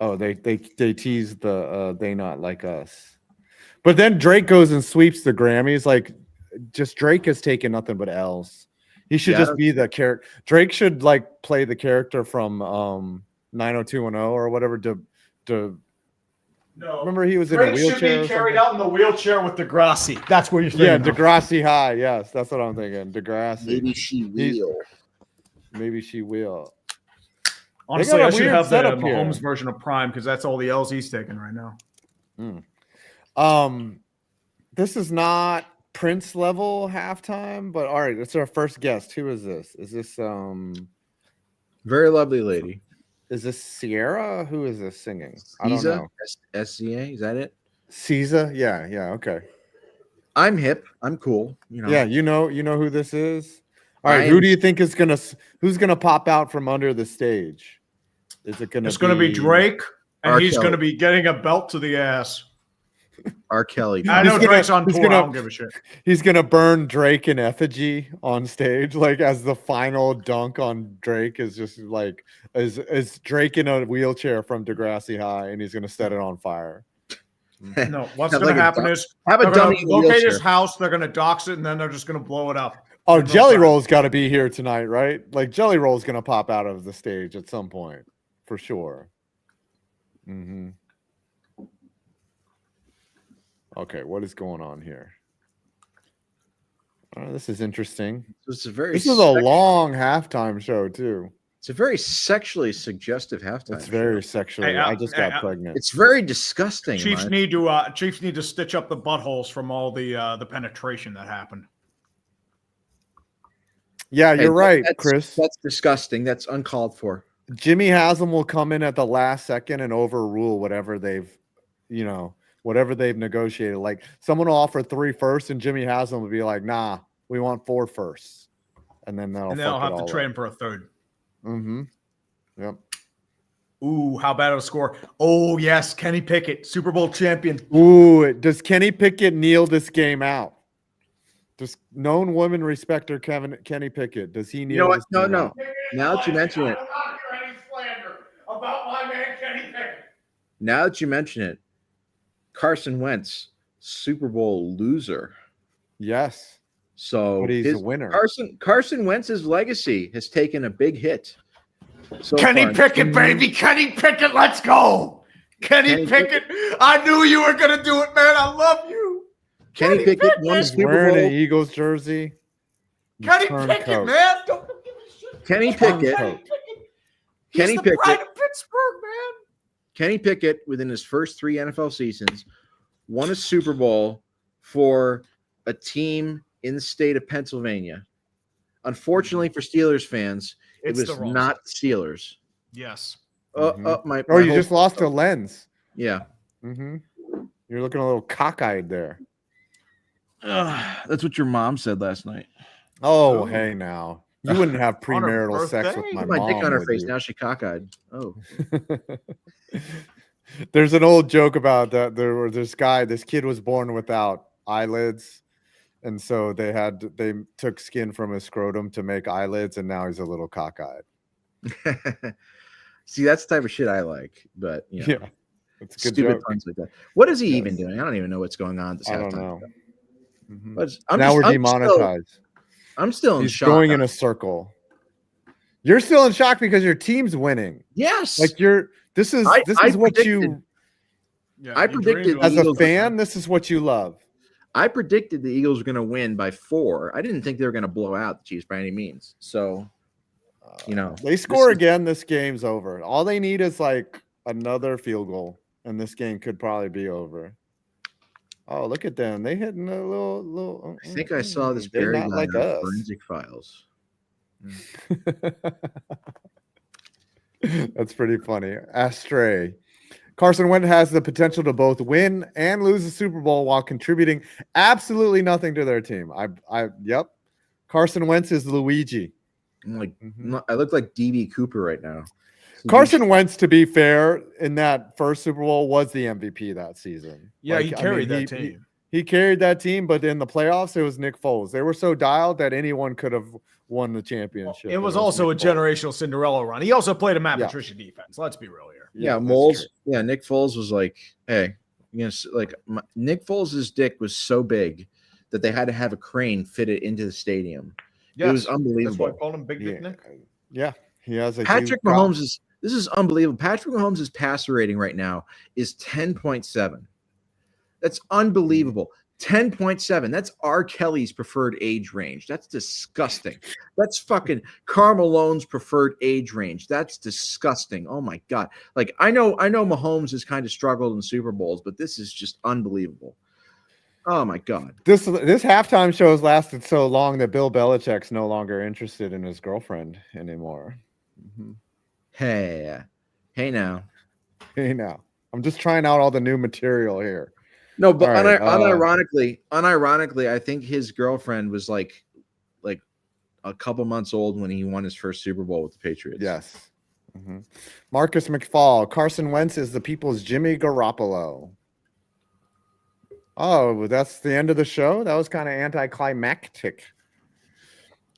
Oh, they tease the they not like us. But then Drake goes and sweeps the Grammys. Like, just Drake has taken nothing but L's. He should just be the character. Drake should like play the character from 90210 or whatever. No, remember he was Drake in a wheelchair. Should be carried out in the wheelchair with Degrassi. That's what you're saying. Yeah, Degrassi High. Yes, that's what I'm thinking. Degrassi. Maybe she will. Maybe she will. Honestly, I should have the Mahomes version of Prime because that's all the L's he's taking right now. This is not Prince level halftime, but all right, it's our first guest. Who is this? Is this very lovely lady? Is this Sierra? Who is this singing? I don't know. SCA, is that it? Caesar? Yeah, okay. I'm hip. I'm cool. Yeah, you know who this is. All right, who do you think is who's gonna pop out from under the stage? Is it gonna? It's gonna be Drake, and he's gonna be getting a belt to the ass. R. Kelly. I know Drake's on tour. I don't give a shit. He's gonna burn Drake in effigy on stage, like as the final dunk on Drake is just like is Drake in a wheelchair from Degrassi High, and he's gonna set it on fire. No, what's gonna happen is have a dummy locate his house. They're gonna dox it, and then they're just gonna blow it up. Oh, Jelly Roll's got to be here tonight, right? Like Jelly Roll's gonna pop out of the stage at some point, for sure. Mm-hmm. Okay, what is going on here? This is interesting. This is a long halftime show too. It's a very sexually suggestive halftime. It's very sexually. I just got pregnant. It's very disgusting. Chiefs need to stitch up the buttholes from all the penetration that happened. Yeah, you're right, Chris. That's disgusting. That's uncalled for. Jimmy Haslam will come in at the last second and overrule whatever they've negotiated. Like someone will offer 3 firsts, and Jimmy Haslam will be like, "Nah, we want 4 firsts," and then they'll have to trade him for a third. Mm-hmm. Yep. Ooh, how bad of a score! Oh yes, Kenny Pickett, Super Bowl champion. Ooh, does Kenny Pickett kneel this game out? Does known woman respecter Kenny Pickett? Does he kneel? You know what? No. Now that you mention it, about my man Kenny Pickett. Now that you mention it, Carson Wentz, Super Bowl loser. Yes. So but he's a winner. Carson Wentz's legacy has taken a big hit. So Kenny Pickett, baby. Kenny Pickett, let's go. Kenny Pickett. I knew you were going to do it, man. I love you. Kenny Pickett won the Super Bowl. Wearing an Eagles jersey. Kenny Pickett, coat. man. Don't give a shit. Kenny Pickett. He's the pride of Pittsburgh, man. Kenny Pickett, within his first 3 NFL seasons, won a Super Bowl for a team in the state of Pennsylvania. Unfortunately for Steelers fans, it was not Steelers. Yes. You just lost a lens. Yeah. Mm-hmm. You're looking a little cockeyed there. That's what your mom said last night. Oh, hey now. You wouldn't have premarital sex with my mom. My dick on her face. Now she cockeyed. Oh. There's an old joke about that. This kid was born without eyelids. And so they took skin from his scrotum to make eyelids, and now he's a little cockeyed. See, that's the type of shit I like. But yeah. It's good stupid puns like that. What is he even doing? I don't even know what's going on. I don't know. Mm-hmm. We're demonetized. I'm still in shock. He's going in a circle. You're still in shock because your team's winning. Yes. Like this is what you. Yeah, I predicted as a fan. This is what you love. I predicted the Eagles were going to win by 4. I didn't think they were going to blow out the Chiefs by any means. So, they score again. This game's over. All they need is like another field goal, and this game could probably be over. Oh, look at them! They hitting a little. I think I saw this buried like Forensic Files. That's pretty funny. Astray. Carson Wentz has the potential to both win and lose the Super Bowl while contributing absolutely nothing to their team. Yep. Carson Wentz is Luigi. I look like DB Cooper right now. Carson Wentz, to be fair, in that first Super Bowl was the MVP that season. Yeah, he carried that team. He carried that team, but in the playoffs, it was Nick Foles. They were so dialed that anyone could have won the championship. It was also a generational Cinderella run. He also played a Matt Patricia defense. Let's be real here. Yeah, Moles. Yeah, Nick Foles was like, hey, Nick Foles' dick was so big that they had to have a crane fit it into the stadium. Yes, it was unbelievable. That's why I called him Big Dick Nick. Yeah, he has a Patrick Mahomes this is unbelievable. Patrick Mahomes' passer rating right now is 10.7. That's unbelievable. 10.7. That's R. Kelly's preferred age range. That's disgusting. That's fucking Carmelone's preferred age range. That's disgusting. Oh my God. Like I know Mahomes has kind of struggled in Super Bowls, but this is just unbelievable. Oh my God. This halftime show has lasted so long that Bill Belichick's no longer interested in his girlfriend anymore. Mm-hmm. Hey now. I'm just trying out all the new material here. No, but unironically, I think his girlfriend was like a couple months old when he won his first Super Bowl with the Patriots. Yes. Mm-hmm. Marcus McFall, Carson Wentz is the people's Jimmy Garoppolo. Oh, that's the end of the show? That was kind of anticlimactic.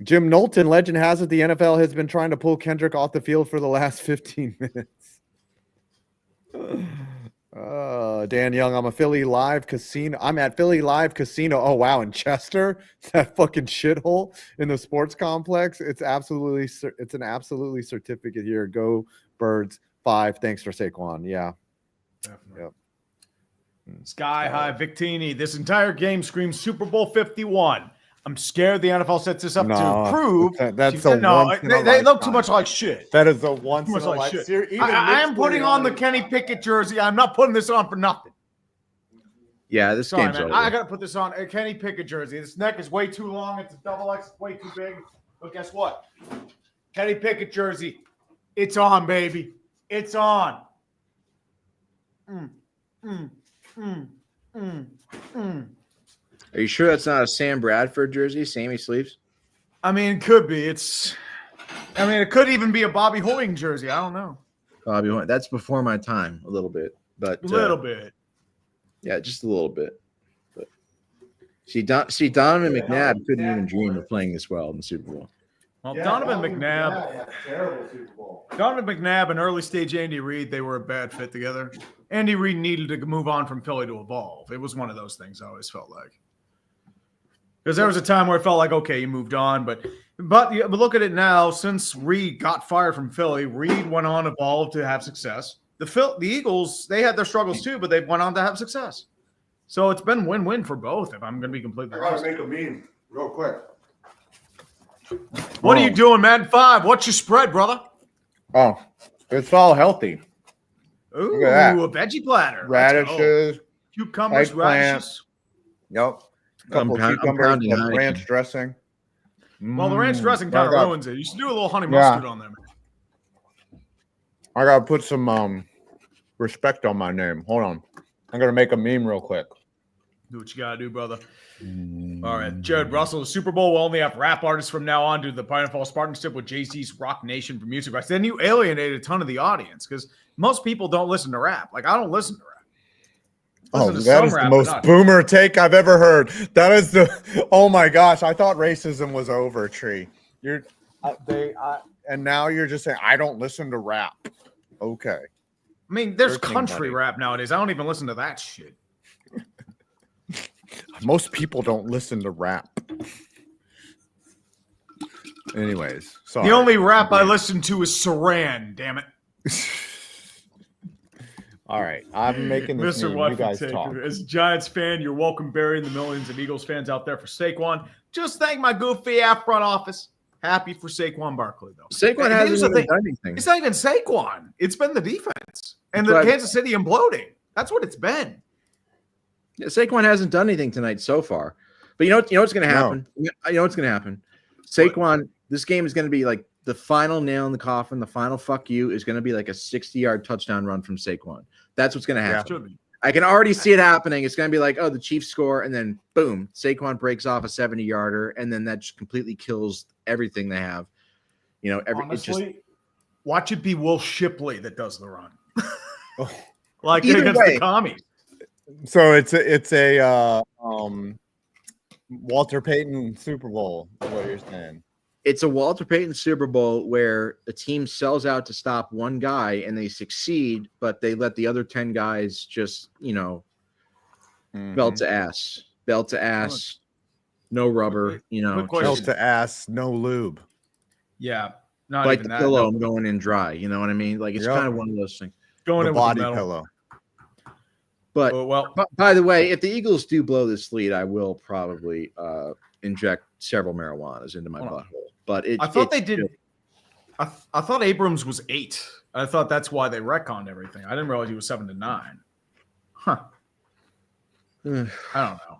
Jim Knowlton, legend has it, the NFL has been trying to pull Kendrick off the field for the last 15 minutes. Dan Young, I'm at Philly Live Casino. Oh, wow, in Chester, that fucking shithole in the sports complex. It's an absolutely certificate here. Go Birds 5. Thanks for Saquon. Yeah. Definitely. Yep. Sky High Victini. This entire game screams Super Bowl 51. I'm scared the NFL sets this up to prove that's a once in a lifetime. They look too much like shit. That is a once in a lifetime series. I am putting on the Kenny Pickett jersey. I'm not putting this on for nothing. Yeah, this game's over. I gotta put this on a Kenny Pickett jersey. This neck is way too long. It's a double X. It's way too big. But guess what? Kenny Pickett jersey. It's on, baby. It's on. Are you sure that's not a Sam Bradford jersey, Sammy sleeves? I mean, it could be. It could even be a Bobby Hoying jersey. I don't know. Bobby Hoying. That's before my time, a little bit. But a little bit. Yeah, just a little bit. But Donovan McNabb couldn't even dream of playing this well in the Super Bowl. Well, Donovan McNabb, terrible Super Bowl. Donovan McNabb and early stage Andy Reid, they were a bad fit together. Andy Reid needed to move on from Philly to evolve. It was one of those things I always felt like. Because there was a time where it felt like, okay, you moved on. But look at it now. Since Reid got fired from Philly, Reid went on, evolved to have success. The Eagles, they had their struggles too, but they went on to have success. So it's been win-win for both, if I'm going to be completely honest. I got to make a meme real quick. What are you doing, Madden 5? What's your spread, brother? Oh, it's all healthy. Ooh, a veggie platter. Radishes. Cucumbers, radishes. Yep. A couple of cucumbers with ranch dressing. Well, the ranch dressing kind of ruins it. You should do a little honey mustard on there. I got to put some respect on my name. Hold on. I'm going to make a meme real quick. Do what you got to do, brother. All right. Jared Russell, the Super Bowl will only have rap artists from now on due to the Pineapple partnership with Jay-Z's Rock Nation for music rights. Then you alienate a ton of the audience because most people don't listen to rap. Like, I don't listen to rap. That is the most boomer take I've ever heard. That is oh my gosh. I thought racism was over, Tree. And now you're just saying, I don't listen to rap. Okay. I mean, there's country rap nowadays. I don't even listen to that shit. Most people don't listen to rap. Anyways, sorry. The only rap I listen to is Saran, damn it. All right, I'm making this meme. You guys talk. As a Giants fan, you're welcome burying the millions of Eagles fans out there for Saquon. Just thank my goofy ass front office. Happy for Saquon Barkley, though. Saquon hasn't done anything. It's not even Saquon. It's been the defense and the Kansas City imploding. That's what it's been. Yeah, Saquon hasn't done anything tonight so far. But you know what's going to happen? No. You know what's going to happen? Saquon, this game is going to be like the final nail in the coffin. The final fuck you is going to be like a 60-yard touchdown run from Saquon. That's what's going to happen. Yeah, I can already see it happening. It's going to be like, oh, the Chiefs score, and then boom, Saquon breaks off a 70-yarder, and then that just completely kills everything they have. Honestly, watch it be Will Shipley that does the run, like against the commies. So it's a Walter Payton Super Bowl, is what you're saying. It's a Walter Payton Super Bowl where a team sells out to stop one guy and they succeed, but they let the other 10 guys just, belt to ass, no rubber, belt to ass, no lube. Yeah. Not like the pillow, I'm going in dry. You know what I mean? Like it's kind of one of those things. Going in body with the pillow. But by the way, if the Eagles do blow this lead, I will probably inject several marijuanas into my butthole. But I thought they did. I thought Abrams was 8. I thought that's why they retconned everything. I didn't realize he was 7-9. Huh. I don't know.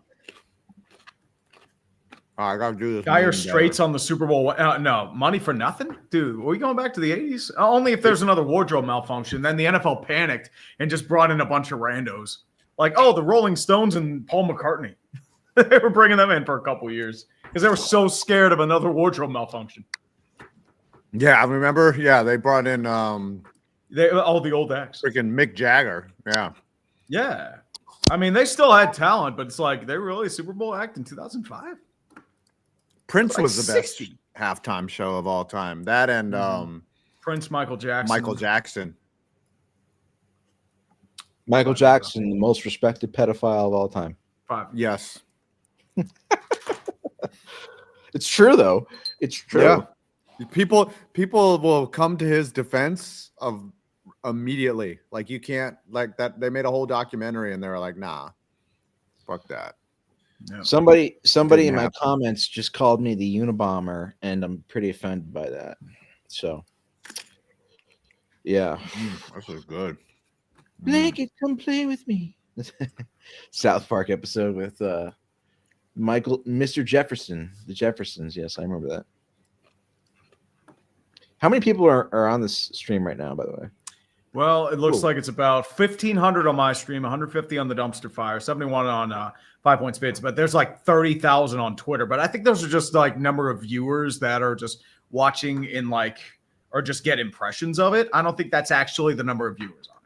I gotta do this. Dire Straits on the Super Bowl. No, money for nothing, dude. Are we going back to the 80s? Only if there's another wardrobe malfunction. Then the NFL panicked and just brought in a bunch of randos. Like, oh, the Rolling Stones and Paul McCartney. They were bringing them in for a couple years because they were so scared of another wardrobe malfunction. Yeah, I remember. Yeah, they brought in the old acts. Freaking Mick Jagger. Yeah. Yeah. I mean, they still had talent, but it's like they were really a Super Bowl act in 2005. Prince was the best halftime show of all time. That and Prince, Michael Jackson. Michael Jackson, the most respected pedophile of all time. 5. Yes. It's true, though. It's true. Yeah. People will come to his defense of immediately. Like, you can't, like, that. They made a whole documentary and they were like, nah, fuck that. No. Somebody in my comments just called me the Unabomber, and I'm pretty offended by that. So, yeah. This is good. Blanket, come play with me. South Park episode with Mr. Jefferson, the Jeffersons. Yes, I remember that. How many people are on this stream right now, by the way? Well, it looks like it's about 1,500 on my stream, 150 on the Dumpster Fire, 71 on 5 Points Vids, but there's like 30,000 on Twitter. But I think those are just like number of viewers that are just watching in like, or just get impressions of it. I don't think that's actually the number of viewers on it.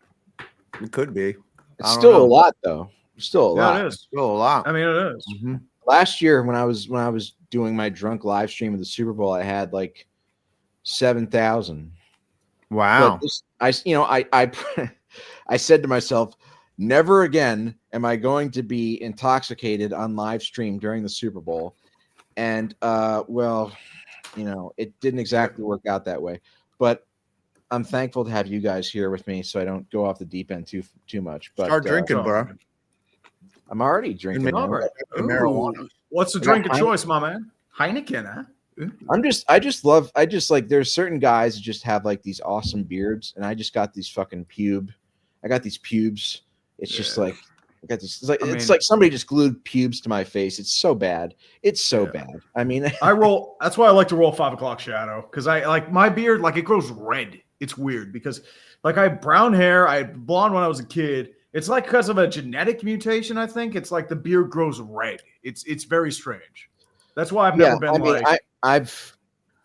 It could be. It's still a lot, though. Still a lot. It is. Still a lot. I mean, it is. Mm-hmm. Last year, when I was doing my drunk live stream of the Super Bowl, I had like 7,000. Wow. I said to myself, never again am I going to be intoxicated on live stream during the Super Bowl. And well, it didn't exactly work out that way. But I'm thankful to have you guys here with me, so I don't go off the deep end too much. But start drinking, bro. I'm already drinking. Marijuana. What's the drink of choice, my man? Heineken, huh? I just like there's certain guys that just have like these awesome beards, and I just got these fucking I got these pubes. It's just like I got these. It's like somebody just glued pubes to my face. It's so bad. It's so bad. I mean, I roll. That's why I like to roll 5 o'clock shadow, because I like my beard. Like, it grows red. It's weird because like I have brown hair. I had blonde when I was a kid. It's like because of a genetic mutation. I think it's like the beard grows red. It's very strange. That's why I've never been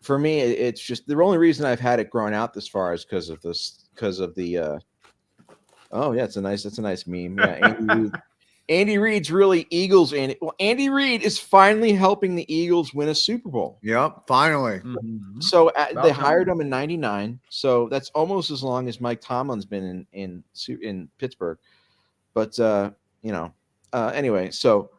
for me, it's just the only reason I've had it grown out this far is because of the oh yeah, it's a nice meme. Yeah, Andy Reid's really Eagles. Andy Reid is finally helping the Eagles win a Super Bowl. Yep, finally. Mm-hmm. So they hired him in '99. So that's almost as long as Mike Tomlin's been in Pittsburgh. But anyway, so.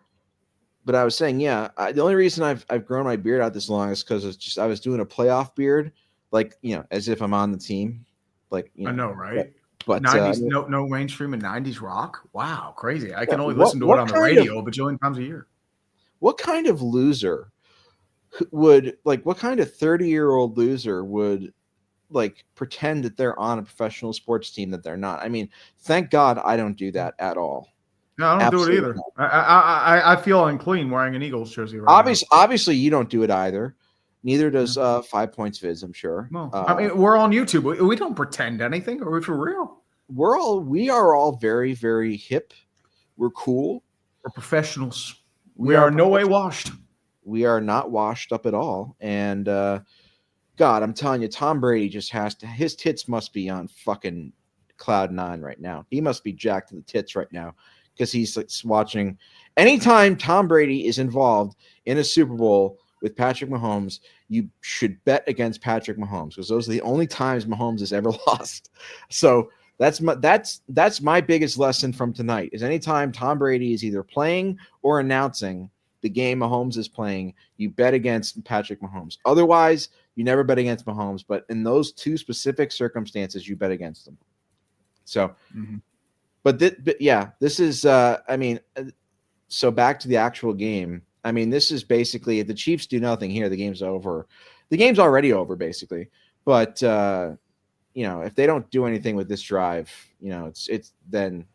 But I was saying, the only reason I've grown my beard out this long is because I was doing a playoff beard, like as if I'm on the team, like I know, right? But 90s, no mainstream and 90s rock. Wow, crazy! I can only listen to it on the radio a bajillion times a year. What kind of loser would what kind of 30-year-old loser would pretend that they're on a professional sports team that they're not? I mean, thank God I don't do that at all. No, I don't do it either. I feel unclean wearing an Eagles jersey right now. Obviously, you don't do it either. Neither does 5 Points Vids, I'm sure. No, I mean, we're on YouTube. We don't pretend anything. Are we for real? We are all very, very hip. We're cool. We're professionals. We are no way washed. We are not washed up at all. And God, I'm telling you, Tom Brady just his tits must be on fucking cloud 9 right now. He must be jacked to the tits right now. Because he's watching. Anytime Tom Brady is involved in a Super Bowl with Patrick Mahomes, you should bet against Patrick Mahomes, because those are the only times Mahomes has ever lost. So that's my biggest lesson from tonight. Is anytime Tom Brady is either playing or announcing the game Mahomes is playing, you bet against Patrick Mahomes. Otherwise, you never bet against Mahomes. But in those two specific circumstances, you bet against them. So. Mm-hmm. But this is, so back to the actual game. I mean, this is basically, if the Chiefs do nothing here, the game's over. The game's already over, basically. But, if they don't do anything with this drive, then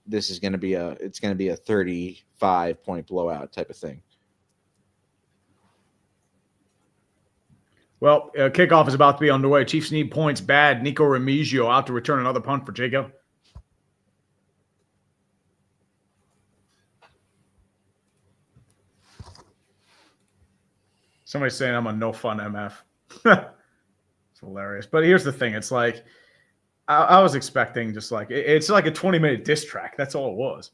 this is going to be a 35-point blowout type of thing. Well, kickoff is about to be underway. Chiefs need points bad. Nico Remigio out to return another punt for Jacob. Somebody's saying I'm a no fun MF. It's hilarious. But here's the thing. It's like, I was expecting just like it's like a 20-minute diss track. That's all it was.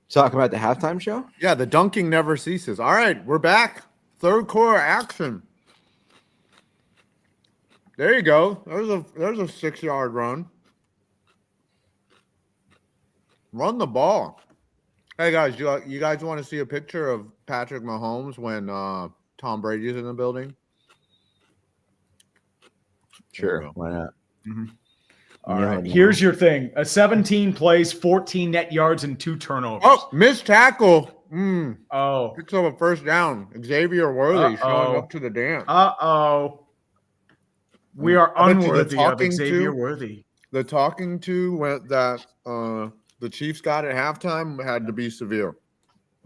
Talk about the halftime show? Yeah, the dunking never ceases. All right, we're back. Third quarter action. There you go. There's a 6-yard run. Run the ball. Hey guys, you guys want to see a picture of Patrick Mahomes when Tom Brady's in the building? Sure, why not? Mm-hmm. All right, here's your thing: 17 plays, 14 net yards, and 2 turnovers. Oh, missed tackle. Oh, picks up a first down. Xavier Worthy showing up to the dance. We are unworthy of Xavier Worthy. The talking to that the Chiefs got at halftime had to be severe.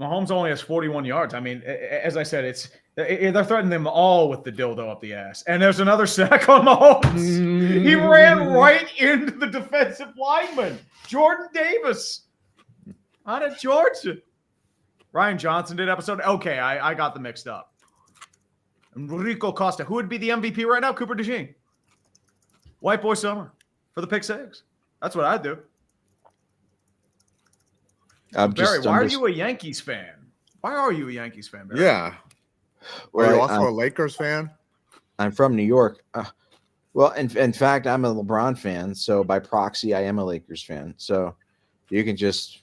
Mahomes only has 41 yards. I mean, as I said, they're threatening them all with the dildo up the ass. And there's another sack on Mahomes. He ran right into the defensive lineman, Jordan Davis, out of Georgia. Ryan Johnson did episode. Okay, I got them mixed up. Enrico Costa. Who would be the MVP right now? Cooper DeJean. White Boy Summer for the pick six. That's what I'd do. Barry, why are you a Yankees fan? Why are you a Yankees fan, Barry? Yeah. Are you also a Lakers fan? I'm from New York. Well, in fact, I'm a LeBron fan. So by proxy, I am a Lakers fan. So you can just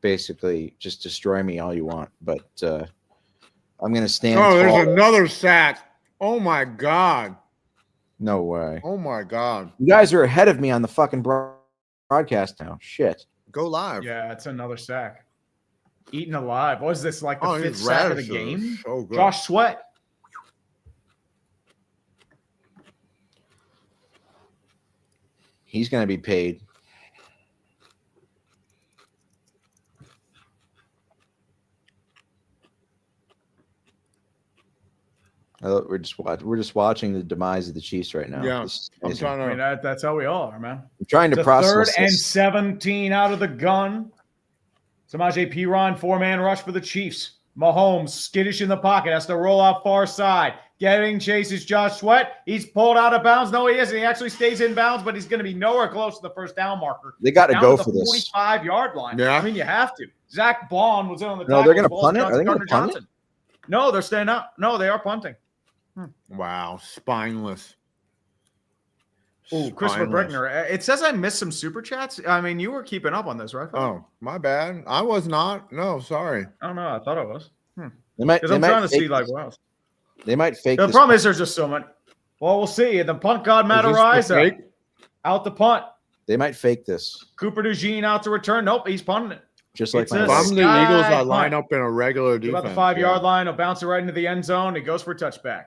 basically just destroy me all you want. But I'm going to stand. Oh, there's another sack. Oh, my God. No way. Oh, my God. You guys are ahead of me on the fucking broadcast now. Shit. Go live. Yeah, it's another sack. Eaten alive. What is this, like the fifth sack of the game? So good. Josh Sweat. He's going to be paid. We're just watching the demise of the Chiefs right now. Yeah, I'm trying to. I mean, that's how we all are, man. I'm trying to process. 3rd and 17 out of the gun. Samaje Perine, 4-man rush for the Chiefs. Mahomes skittish in the pocket, has to roll out far side. Getting chases Josh Sweat. He's pulled out of bounds. No, he isn't. He actually stays in bounds, but he's going to be nowhere close to the first down marker. They got to go for this. 45-yard line. Yeah. I mean, you have to. Zach Bond was in on the tackle. No, they're going to punt it? Are they going to punt it? No, they're staying out. No, they are punting. Wow, spineless. Oh, Christopher Brickner. It says I missed some super chats. I mean, you were keeping up on this, right? Oh, my bad. I was not. No, sorry. I don't know. I thought I was. Because I'm trying to see like what else. They might fake. The problem is there's just so much. Well, we'll see. The punt god Matt Ariza out the punt. They might fake this. Cooper DeJean out to return. Nope, he's punting it. Just like if I'm the Eagles, I line up in a regular defense. About the 5-yard line, he'll bounce it right into the end zone. He goes for a touchback.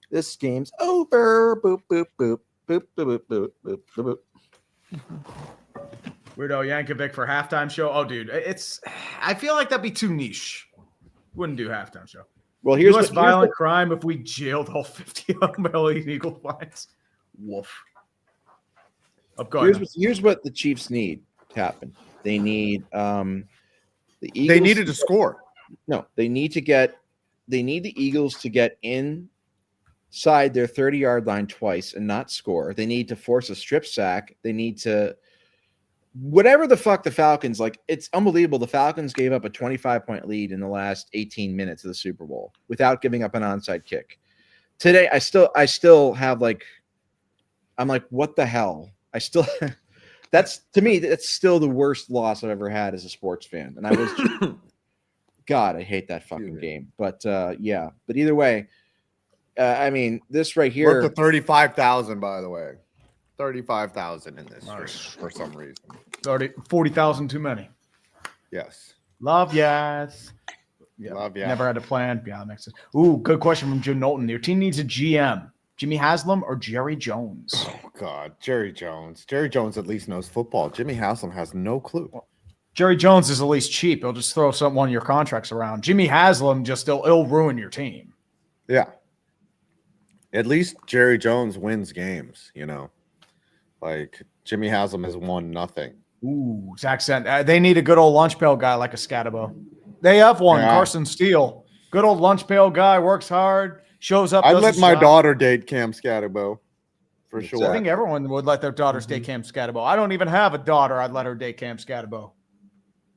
This game's over. Boop, boop, boop. Boop, boop, boop, boop, boop, boop. Weirdo Yankovic for halftime show. Oh, dude, I feel like that'd be too niche. Wouldn't do halftime show. Well, here's US violent crime if we jailed all 50 of them Eagle flights. Woof. Here's what the Chiefs need to happen. They need the Eagles. They needed to score. No, they need the Eagles to get inside their 30-yard line twice and not score. They need to force a strip sack. They need to whatever the fuck the Falcons, like, it's unbelievable. The Falcons gave up a 25-point lead in the last 18 minutes of the Super Bowl without giving up an onside kick. Today, I still have I'm like, what the hell? That's to me, that's still the worst loss I've ever had as a sports fan. And I was, God, I hate that fucking game. But yeah, but either way, I mean, this right here. We're up to 35,000, by the way. 35,000 in this stream for some reason. 40,000 too many. Yes. Love yes. Yeah. Love yeah. Never had a plan. Yeah, that makes sense. Ooh, good question from Jim Knowlton. Your team needs a GM. Jimmy Haslam or Jerry Jones? Oh, God. Jerry Jones. Jerry Jones at least knows football. Jimmy Haslam has no clue. Jerry Jones is at least cheap. He'll just throw one of your contracts around. Jimmy Haslam he'll ruin your team. Yeah. At least Jerry Jones wins games, you know. Like, Jimmy Haslam has won nothing. Ooh, Zach said they need a good old lunch pail guy like a Scatabo. They have one, yeah. Carson Steele. Good old lunch pail guy, works hard, shows up. I'd let my daughter date Cam Scatabo for sure. I think everyone would let their daughters day camp Scatterbo. I don't even have a daughter. I'd let her day camp Scatterbo.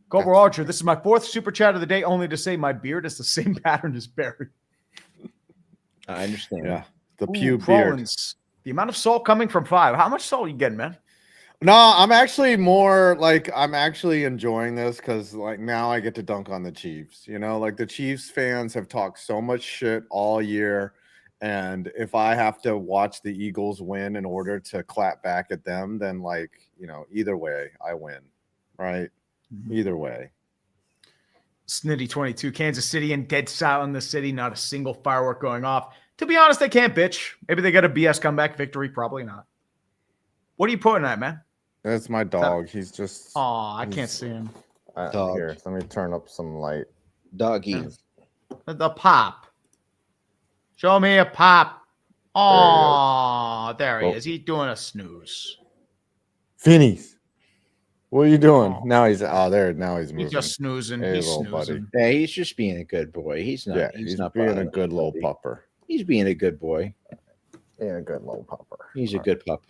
Cobra Archer, this is my 4th super chat of the day, only to say my beard is the same pattern as Barry. I understand. Yeah, the pew beard. The amount of salt coming from 5. How much salt are you getting, man? No, I'm actually more like I'm actually enjoying this because like now I get to dunk on the Chiefs. You know, like the Chiefs fans have talked so much shit all year. And if I have to watch the Eagles win in order to clap back at them, then like, you know, either way, I win. Right? Either way. Snitty22, Kansas City and dead silent in the city, not a single firework going off. To be honest, they can't bitch. Maybe they got a BS comeback victory. Probably not. What are you putting at, man? That's my dog. He's just. Oh, I can't see him. Here, let me turn up some light. Doggy. The pop. Show me a pop. Oh, there he is. He's doing a snooze. Finnies. What are you doing? Now he's there. Now he's moving. He's just snoozing. Hey, he's snoozing. Buddy. Yeah, he's just being a good boy. He's not. Yeah, he's not being a good little pupper. He's being a good boy. Being a good little pupper. He's a good pup.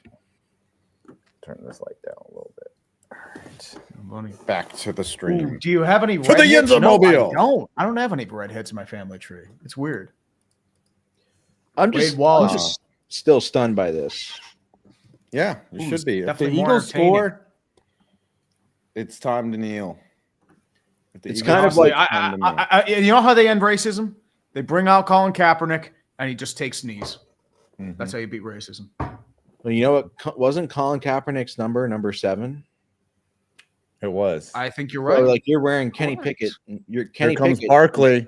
Turn this light down a little bit. All right. Oh, back to the stream. Do you have any for the Yenza Mobile? No, I don't have any redheads in my family tree. It's weird. I'm just still stunned by this. Yeah, you should be. If the Eagles score, it's time to kneel. It's kind of like you know how they end racism? They bring out Colin Kaepernick and he just takes knees. That's how you beat racism. Well, you know what? Wasn't Colin Kaepernick's number 7? It was. I think you're right. So, like you're wearing Kenny Pickett. Here comes Barkley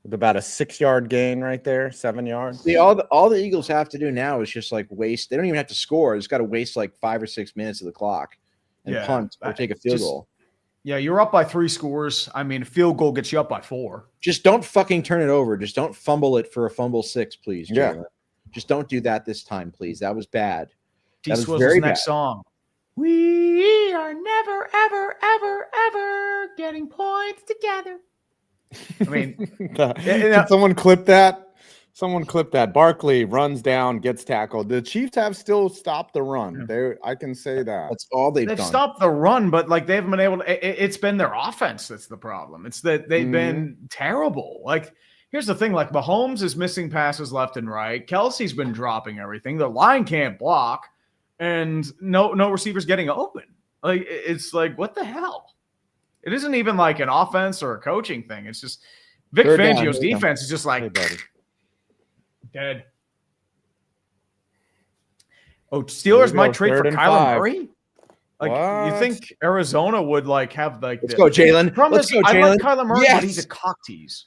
with about a 6-yard gain right there, 7 yards. See, all the Eagles have to do now is just like waste. They don't even have to score. They just got to waste like 5 or 6 minutes of the clock and punt or take a field goal. Yeah, you're up by 3 scores. I mean, a field goal gets you up by 4. Just don't fucking turn it over. Just don't fumble it for a fumble 6, please. Jalen. Yeah. Just don't do that this time, please. That was bad. That was very bad. Next song. We are never, ever, ever, ever getting points together. I mean, can someone clip that? Someone clip that. Barkley runs down, gets tackled. The Chiefs have still stopped the run. I can say that. That's all they've done. Stopped the run, but like they haven't been able to. It's been their offense that's the problem. It's that they've been terrible. Like, here's the thing: like Mahomes is missing passes left and right. Kelsey's been dropping everything. The line can't block, and no receivers getting open. Like it's like what the hell? It isn't even like an offense or a coaching thing. It's just Vic Fangio's defense is just like. Hey, buddy. Dead. Oh, Steelers might trade for Kyler Murray? Like, you think Arizona would like have like Let's go, Jalen. Let's go, Jalen. I like Kyler Murray, but he's a cock tease.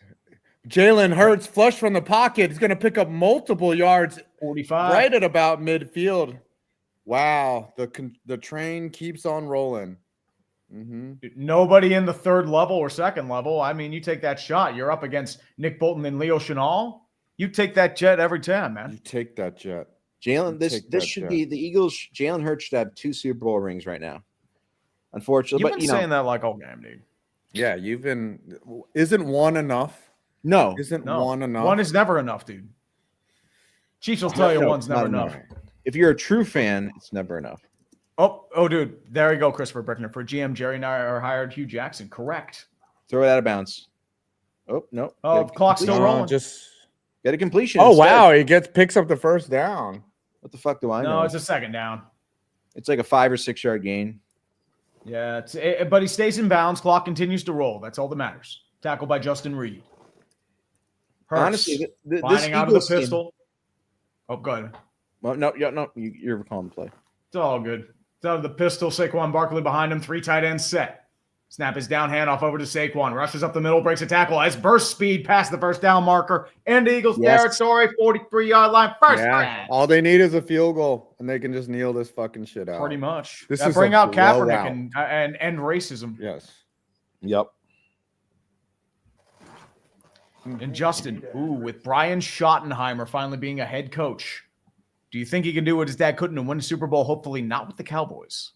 Jalen Hurts flush from the pocket. He's going to pick up multiple yards. 45. Right at about midfield. Wow. The train keeps on rolling. Nobody in the 3rd level or 2nd level. I mean, you take that shot. You're up against Nick Bolton and Leo Chenal. You take that jet every time, man. You take that jet. Jalen, this should be the Eagles. Jalen Hurts should have 2 Super Bowl rings right now. Unfortunately, you've been saying that like all game, dude. Yeah, you've been. Isn't 1 enough? No, isn't 1 enough? 1 is never enough, dude. Chiefs will tell you 1's never enough. If you're a true fan, it's never enough. Oh, dude, there you go, Christopher Brickner. For GM, Jerry and I are hired Hugh Jackson. Correct. Throw it out of bounds. Oh no. Oh, clock's still rolling. Just. Get a completion. Oh, wow. He picks up the 1st down. What the fuck do I know? No, it's a 2nd down. It's like a 5 or 6 yard gain. Yeah, but he stays in bounds. Clock continues to roll. That's all that matters. Tackled by Justin Reed. Hurts, honestly, this out of the pistol. Oh, go ahead. Well, no, you're calling the play. It's all good. It's out of the pistol. Saquon Barkley behind him. 3 tight ends set. Snap his down handoff over to Saquon. Rushes up the middle, breaks a tackle. Has burst speed past the 1st down marker. And Eagles territory, 43-yard line. First down. All they need is a field goal, and they can just kneel this fucking shit out. Pretty much. That bring out Kaepernick and end racism. Yes. Yep. And Justin, with Brian Schottenheimer finally being a head coach, do you think he can do what his dad couldn't and win the Super Bowl? Hopefully not with the Cowboys.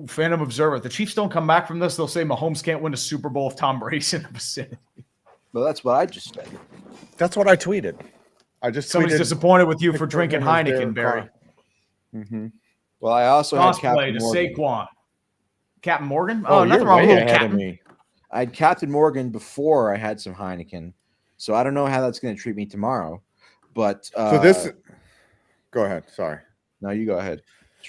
Phantom Observer. If the Chiefs don't come back from this, they'll say Mahomes can't win a Super Bowl if Tom Brady's in the vicinity. Well, that's what I just said. That's what I tweeted. Somebody's disappointed with you for drinking Heineken, Barry. Well, I also had Captain to Morgan. Saquon. Captain Morgan? Oh, nothing you're wrong with way little ahead Captain. of me. I had Captain Morgan before I had some Heineken, so I don't know how that's going to treat me tomorrow. But go ahead. Sorry. No, you go ahead.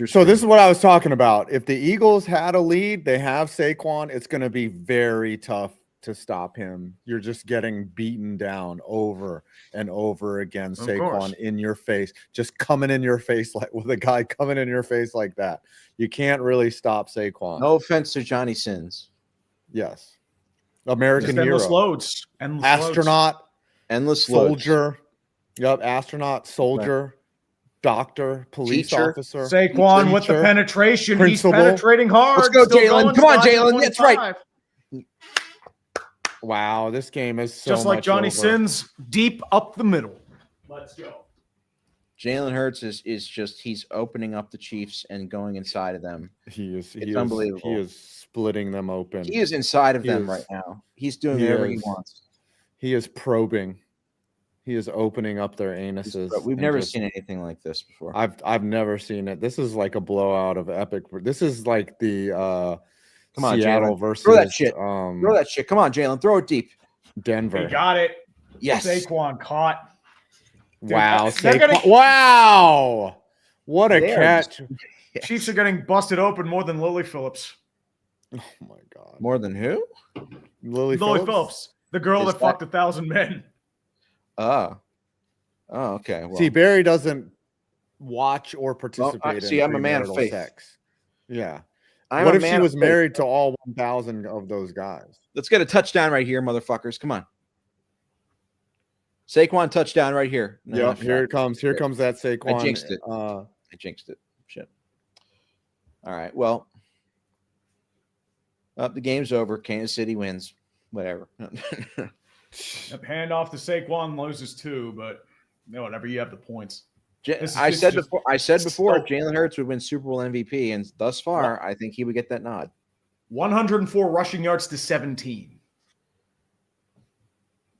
So this is what I was talking about. If the Eagles had a lead, they have Saquon. It's going to be very tough to stop him. You're just getting beaten down over and over again. Saquon in your face, just coming in your face like with a guy coming in your face like that. You can't really stop Saquon. No offense to Johnny Sins. Yes. American hero. Endless loads. Astronaut. Endless soldier. loads. Yep. Astronaut, soldier, doctor, police officer. Saquon with the penetration. Principal. He's penetrating hard. Let's go, Jalen. Come on, Jalen. That's right. Wow, this game is so just like much Johnny over. Sins, deep up the middle. Let's go. Jalen Hurts is just he's opening up the Chiefs and going inside of them. It's unbelievable. He is splitting them open. He is inside of them right now. He's doing whatever he wants. He is probing. He is opening up their anuses. We've never seen anything like this before. I've never seen it. This is like a blowout of epic. This is like the come on, Seattle Jalen. versus throw that shit. Throw that shit. Come on, Jalen. Throw it deep. Denver. He got it. Yes. Saquon caught. Dude, wow. Wow. What a catch. Chiefs are getting busted open more than Lily Phillips. Oh my God. More than who? Lily Phillips. The girl that fucked 1,000 men. Oh, okay. Well, see, Barry doesn't watch or participate in I'm a man of faith. Sex. Yeah. I'm what if she was married to all 1,000 of those guys? Let's get a touchdown right here, motherfuckers. Come on. Saquon touchdown right here. No, here it comes. Here comes that Saquon. I jinxed it. I jinxed it. Shit. All right. Well, the game's over. Kansas City wins. Whatever. Hand off to Saquon loses too, but whatever. You have the points. I said before, Jalen Hurts would win Super Bowl MVP, and thus far, I think he would get that nod. 104 rushing yards to 17.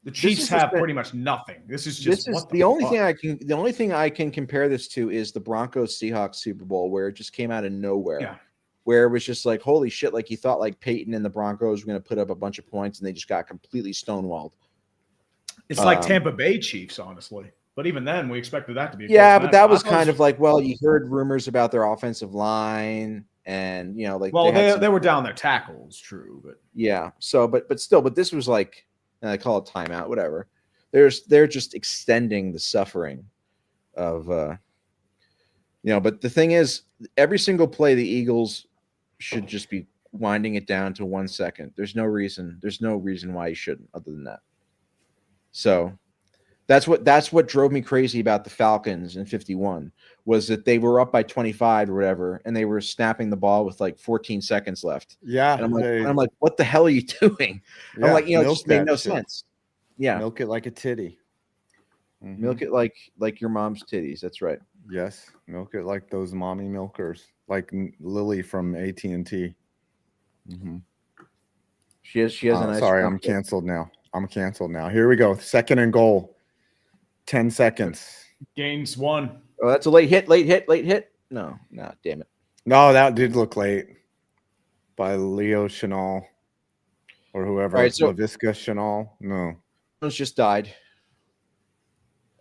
The Chiefs have pretty much nothing. This is the only thing I can compare this to is the Broncos Seahawks Super Bowl, where it just came out of nowhere. Yeah. Where it was just like, holy shit, like you thought like Peyton and the Broncos were going to put up a bunch of points and they just got completely stonewalled. It's like Tampa Bay Chiefs, honestly. But even then, we expected that to be but that was kind of like, well, you heard rumors about their offensive line and, like. Well, they were down their tackles, true. But yeah. So, but still, this was like, I call it timeout, whatever. They're just extending the suffering of, but the thing is, every single play, the Eagles should just be winding it down to 1 second. There's no reason why you shouldn't, other than that. So that's what drove me crazy about the Falcons in 51 was that they were up by 25 or whatever, and they were snapping the ball with like 14 seconds left. Yeah. And I'm like, what the hell are you doing? Yeah, I'm like, it just made no sense. Yeah. Milk it like a titty. Mm-hmm. Milk it like your mom's titties. That's right. Yes. Milk it like those mommy milkers, like Lily from AT&T. Mm-hmm. She has a nice. Sorry, I'm canceled now. Here we go. 2nd and goal. 10 seconds. Gains 1. Oh, that's a late hit. No, damn it. No, that did look late by Leo Chenal or whoever. All right, so LaVisca Chenal. No. It's just died.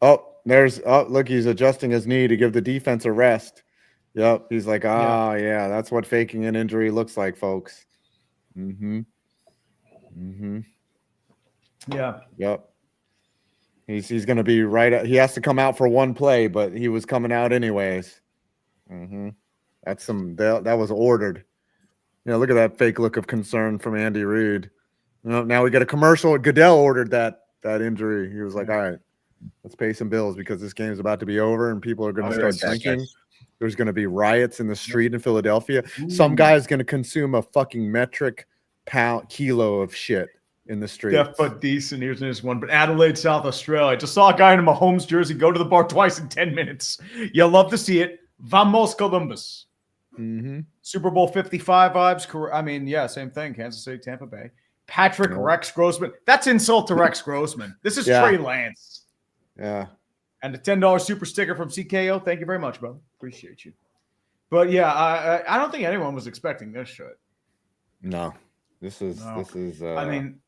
Look, he's adjusting his knee to give the defense a rest. Yep. He's like, yeah, that's what faking an injury looks like, folks. Mm-hmm. Mm-hmm. Yeah. Yep. He's going to be right. He has to come out for one play, but he was coming out anyways. Mm-hmm. That was ordered. Look at that fake look of concern from Andy Reid. Now we get a commercial. Goodell ordered that injury. He was like, all right, let's pay some bills because this game is about to be over and people are going to start drinking. There's going to be riots in the street in Philadelphia. Ooh. Some guy is going to consume a fucking metric kilo of shit in the street. Yeah, but decent. Here's one. But Adelaide, South Australia. I just saw a guy in a Mahomes jersey go to the bar twice in 10 minutes. You'll love to see it. Vamos Columbus. Mm-hmm. Super Bowl 55 vibes. I mean, yeah, same thing. Kansas City, Tampa Bay. Patrick Rex Grossman. That's insult to Rex Grossman. This is Trey Lance. Yeah. And a $10 super sticker from CKO. Thank you very much, brother. Appreciate you. But yeah, I don't think anyone was expecting this shit. No, this is. I mean,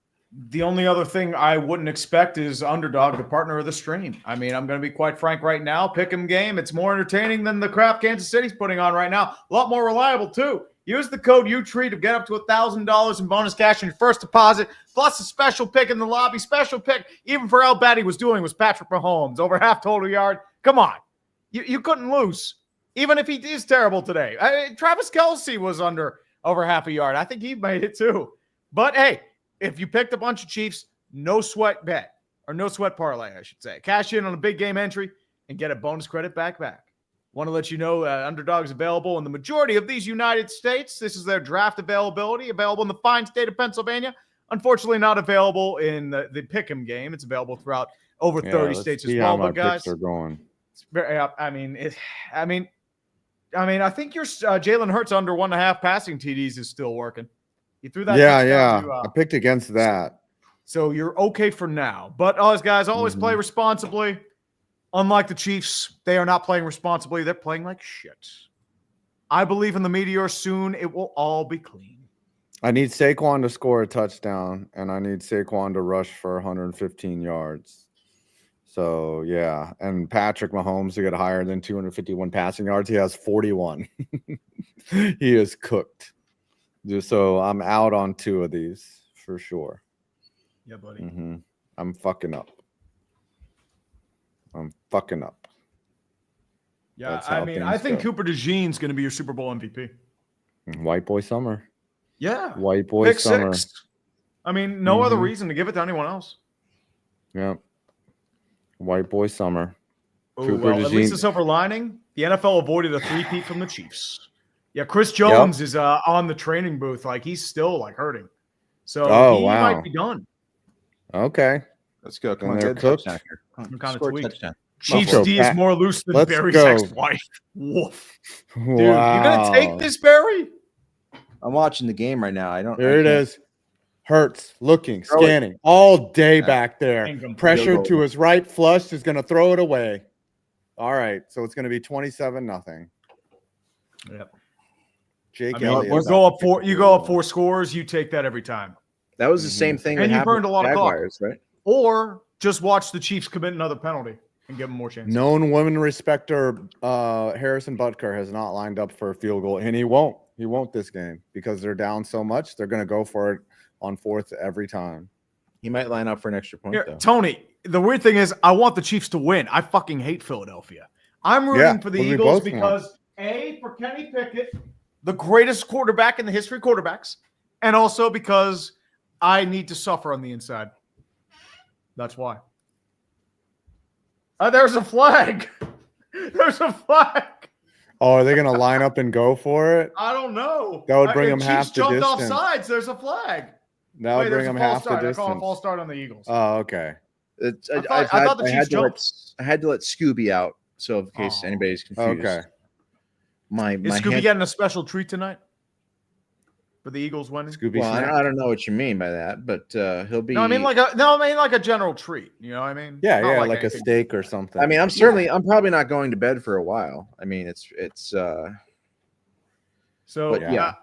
the only other thing I wouldn't expect is Underdog, the partner of the stream. I mean, I'm going to be quite frank right now. Pick'em game. It's more entertaining than the crap Kansas City's putting on right now. A lot more reliable too. Use the code UTREE to get up to $1,000 in bonus cash on your first deposit, plus a special pick in the lobby. Special pick, even for how bad he was doing, was Patrick Mahomes. Over half total yard. Come on. You couldn't lose, even if he is terrible today. Travis Kelce was over half a yard. I think he made it too. But, hey, if you picked a bunch of Chiefs, no sweat bet, or no sweat parlay, I should say. Cash in on a big game entry and get a bonus credit back. Want to let you know Underdog is available in the majority of these United States. This is their draft availability, available in the fine state of Pennsylvania. Unfortunately, not available in the Pick'em game. It's available throughout over 30 states as well. But guys, are going. It's very, I think your Jalen Hurts under 1.5 passing TDs is still working. You threw that. Yeah. I picked against that. So you're okay for now. But guys, always play responsibly. Unlike the Chiefs, they are not playing responsibly. They're playing like shit. I believe in the Meteor. Soon it will all be clean. I need Saquon to score a touchdown, and I need Saquon to rush for 115 yards. So, yeah. And Patrick Mahomes to get higher than 251 passing yards. He has 41. He is cooked. So I'm out on 2 of these for sure. Yeah, buddy. I'm fucking up. Yeah, I think Cooper DeJean's going to be your Super Bowl MVP. White boy summer. Yeah. White boy Pick summer. 6. I mean, no other reason to give it to anyone else. Yeah. White boy summer. Oh, well, at least the silver lining, the NFL avoided a three-peat from the Chiefs. Yeah, Chris Jones is on the training booth. Like, he's still, hurting. So he might be done. Okay. Let's go. Come on, get a touchdown here. Touchdown. Chiefs D is more loose than Barry's ex-wife. Woof. Dude, you gonna take this, Barry? I'm watching the game right now. Here it is. Hurts, looking, scanning all day back there. Pressure to his right, flush is gonna throw it away. All right, so it's gonna be 27-0. Yep. Jake Elliott. You go up 4 scores, you take that every time. That was the same thing. And you burned a lot of clock, right? Or just watch the Chiefs commit another penalty and give them more chances. Known women respecter Harrison Butker has not lined up for a field goal, and he won't. He won't this game because they're down so much. They're going to go for it on 4th every time. He might line up for an extra point, though. Tony, the weird thing is I want the Chiefs to win. I fucking hate Philadelphia. I'm rooting for the Eagles because, for Kenny Pickett, the greatest quarterback in the history of quarterbacks, and also because I need to suffer on the inside. That's why. There's a flag. There's a flag. Oh, are they going to line up and go for it? I don't know. That would bring them half the distance. Jumped off sides. There's a flag. That would bring them half the distance. I call a false start on the Eagles. Oh, okay. I thought the Chiefs jumped. I had to let Scooby out, so in case anybody's confused. Okay. Is Scooby getting a special treat tonight for the Eagles winning? Scooby I don't know what you mean by that, but he'll be. No, I mean like a general treat. You know what I mean? Yeah, like a steak or something. I mean, I'm probably not going to bed for a while. I mean, it's. So yeah,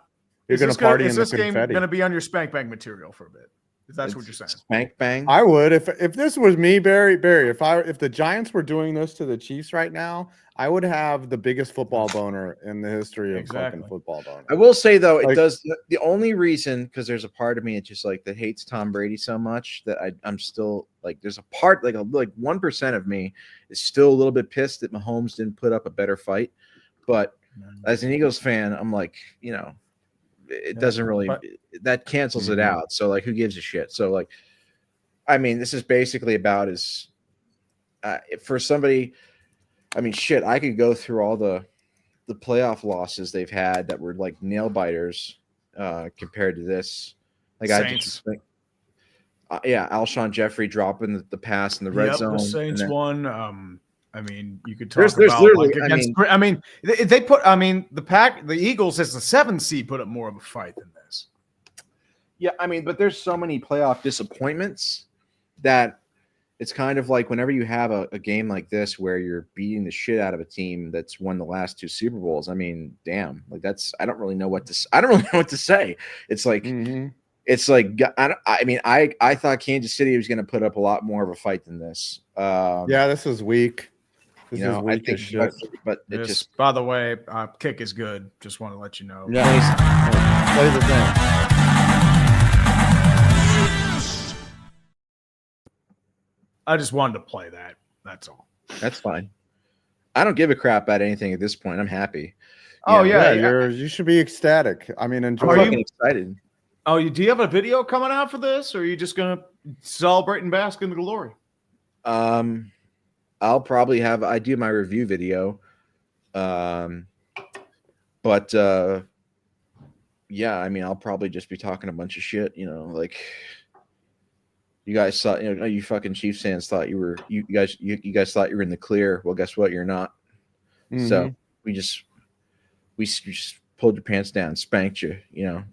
you're going to party in the confetti. Is this game going to be on your spank bang material for a bit? If that's what you're saying. Spank bang. I would if this was me, Barry. If the Giants were doing this to the Chiefs right now, I would have the biggest football boner in the history of fucking football boner. I will say though, it does. The only reason, because there's a part of me it's just that hates Tom Brady so much that I'm still there's a part like 1% of me is still a little bit pissed that Mahomes didn't put up a better fight. But as an Eagles fan, I'm it doesn't really that cancels it out. So who gives a shit? So I mean, this is basically about for somebody. I mean, shit, I could go through all the playoff losses they've had that were nail biters compared to this. Saints. Alshon Jeffrey dropping the pass in the red zone. The Saints won. I mean, you could talk about literally. The Eagles as the 7th seed put up more of a fight than this. Yeah, I mean, but there's so many playoff disappointments that it's kind of like whenever you have a game like this where you're beating the shit out of a team that's won the last 2 Super Bowls. I mean, damn, like I don't really know what to say. It's like it's like I thought Kansas City was going to put up a lot more of a fight than this. Yeah, this was weak. This is weak as shit. But it just, by the way, kick is good. Just want to let you know. Yeah, play the thing. I just wanted to play that. That's all. That's fine. I don't give a crap about anything at this point. I'm happy. You should be ecstatic. I mean, enjoy. I'm fucking excited. Oh, do you have a video coming out for this, or are you just gonna celebrate and bask in the glory? I'll probably I do my review video. But yeah, I mean, I'll probably just be talking a bunch of shit, like you guys thought, you fucking Chiefs fans thought you guys thought you were in the clear. Well, guess what? You're not. So we just pulled your pants down, spanked you,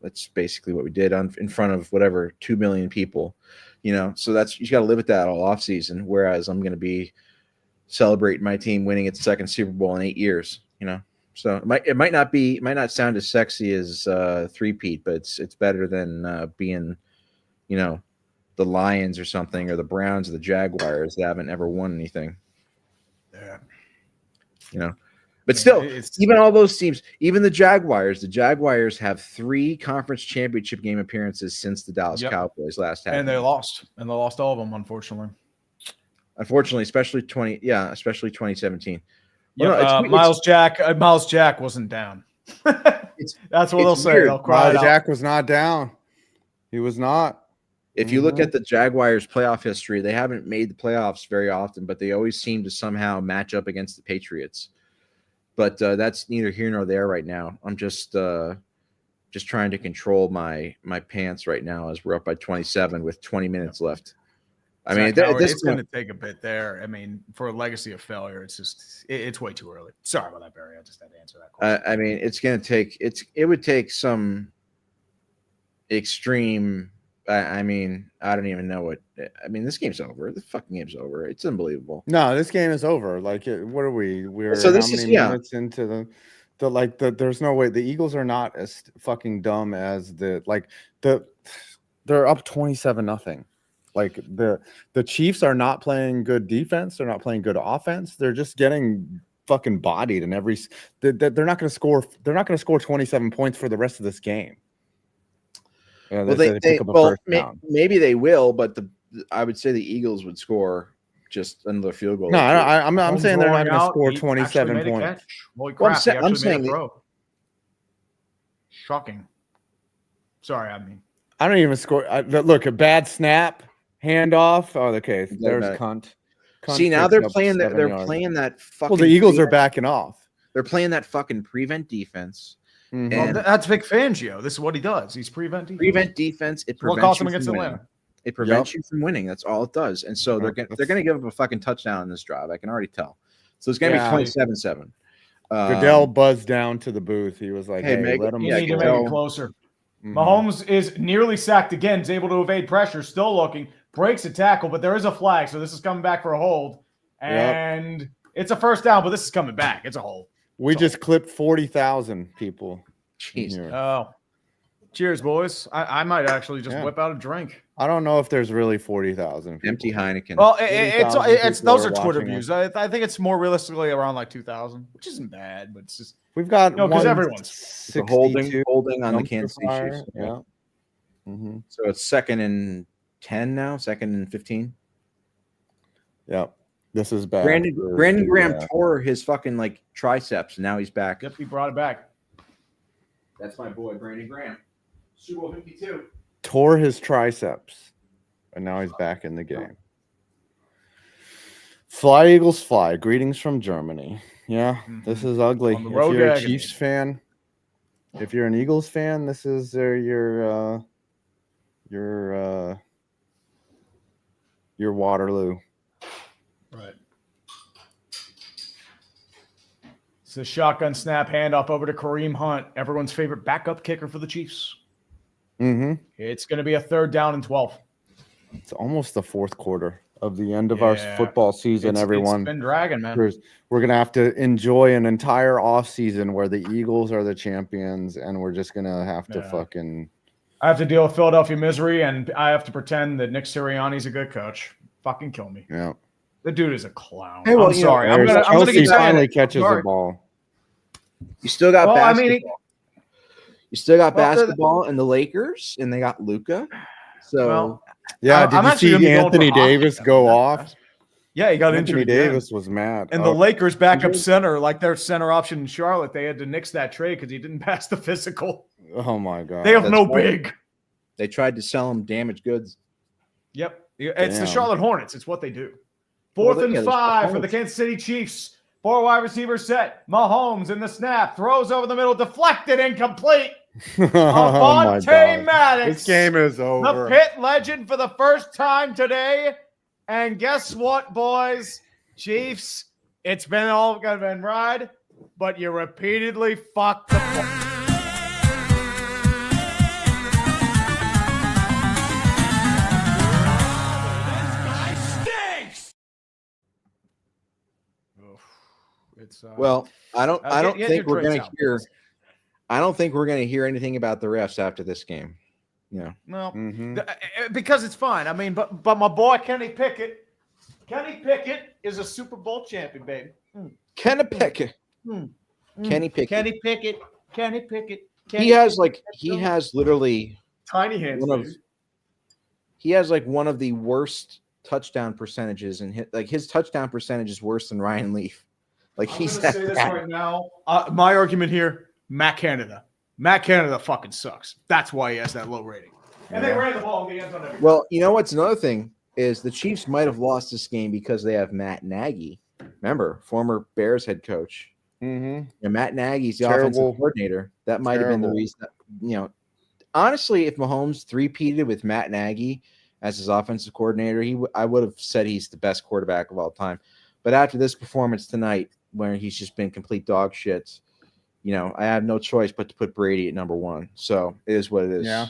that's basically what we did in front of whatever 2 million people, so you got to live with that all off season. Whereas I'm going to be celebrating my team winning its 2nd Super Bowl in 8 years, so it might not sound as sexy as three-peat, but it's better than being, the Lions or something, or the Browns or the Jaguars that haven't ever won anything. Yeah. But still, even all those teams, even the Jaguars have 3 conference championship game appearances since the Dallas Cowboys last half. And they lost all of them, unfortunately. Especially 2017. Yeah, Miles Jack wasn't down. That's what they'll say. They'll cry. Miles Jack was not down. He was not. If you look at the Jaguars' playoff history, they haven't made the playoffs very often, but they always seem to somehow match up against the Patriots. But that's neither here nor there right now. I'm just trying to control my pants right now as we're up by 27 with 20 minutes left. I mean, it's going to take a bit there. I mean, for a legacy of failure, it's way too early. Sorry about that, Barry. I just had to answer that question. I mean, it would take some extreme. I mean, I don't even know what. I mean, this game's over. The fucking game's over. It's unbelievable. No, this game is over. Like, what are we? We're so this how many minutes into there's no way the Eagles are not as fucking dumb as they're up 27-0. Like the Chiefs are not playing good defense. They're not playing good offense. They're just getting fucking bodied in every. They're not going to score. They're not going to score 27 points for the rest of this game. Maybe they will, but I would say the Eagles would score just another field goal. No, I'm saying they're not going to score 27 points. Holy crap! I'm saying shocking. Sorry, I don't even score. Look, a bad snap, handoff. Oh, okay. There's cunt. See, now they're playing that. They're playing that fucking. Well, the Eagles are backing off. They're playing that fucking prevent defense. Well, that's Vic Fangio. This is what he does. He's prevent defense. Prevent defense. It prevents cost him against Atlanta. It prevents you from winning. That's all it does. And so they're going to give up a fucking touchdown in this drive. I can already tell. So it's going to be 27-7. Goodell buzzed down to the booth. He was like, "Hey, let him need to make it closer." Mahomes is nearly sacked again. Is able to evade pressure. Still looking. Breaks a tackle, but there is a flag. So this is coming back for a hold. And it's a first down, but this is coming back. It's a hold. We just clipped 40,000 people. Jeez. Oh, cheers, boys. I might actually just whip out a drink. I don't know if there's really 40,000. Empty Heineken. Well, it's those are Twitter views. I think it's more realistically around like 2,000, which isn't bad, but it's just we've got because everyone's holding on the Kansas City Chiefs. Yeah. So it's 2nd and 10 now. 2nd and 15. Yeah. This is bad. Brandon Graham tore his fucking triceps, and now he's back. Yep, he brought it back. That's my boy, Brandon Graham. Super Bowl 52. Tore his triceps, and now he's back in the game. Fly, Eagles, fly. Greetings from Germany. Yeah, this is ugly. If you're a Chiefs fan, if you're an Eagles fan, this is your Waterloo. Right. It's a shotgun snap handoff over to Kareem Hunt, everyone's favorite backup kicker for the Chiefs. It's going to be a 3rd down and 12. It's almost the 4th quarter of the end of our football season, everyone. It's been dragging, man. We're going to have to enjoy an entire off season where the Eagles are the champions, and we're just going to have to fucking. I have to deal with Philadelphia misery, and I have to pretend that Nick Sirianni's a good coach. Fucking kill me. Yeah. The dude is a clown. Hey, well, I'm sorry. I'm gonna get finally catches the ball. You still got basketball. You still got basketball and the Lakers, and they got Luka. So did you see Anthony Davis go off? Yeah, he got injured. Anthony Davis was mad. And the Lakers backup center, like their center option in Charlotte, they had to nix that trade because he didn't pass the physical. Oh my god. They have no big. They tried to sell him damaged goods. Yep. It's the Charlotte Hornets. It's what they do. 4th and 5 for the Kansas City Chiefs. 4 wide receivers set. Mahomes in the snap. Throws over the middle. Deflected. Incomplete. Avonte Maddox. This game is over. The Pitt legend for the first time today. And guess what, boys? Chiefs, it's been all been ride, but you repeatedly fucked the ball. Well, I don't think we're going to hear. I don't think we're going to hear anything about the refs after this game. Yeah. No, because it's fine. I mean, but my boy Kenny Pickett is a Super Bowl champion, baby. Kenny Pickett. Kenny Pickett. He has literally tiny hands. He has like one of the worst touchdown percentages, and his touchdown percentage is worse than Ryan Leaf. Like he's going to say this right now. My argument here: Matt Canada fucking sucks. That's why he has that low rating. And they ran the ball in the end zone every time. Well, you know what's another thing is the Chiefs might have lost this game because they have Matt Nagy. Remember, former Bears head coach. And Matt Nagy's the offensive coordinator. That might have been the reason. Honestly, if Mahomes three-peated with Matt Nagy as his offensive coordinator, I would have said he's the best quarterback of all time. But after this performance tonight, where he's just been complete dog shit, I have no choice but to put Brady at number 1. So it is what it is. Yeah.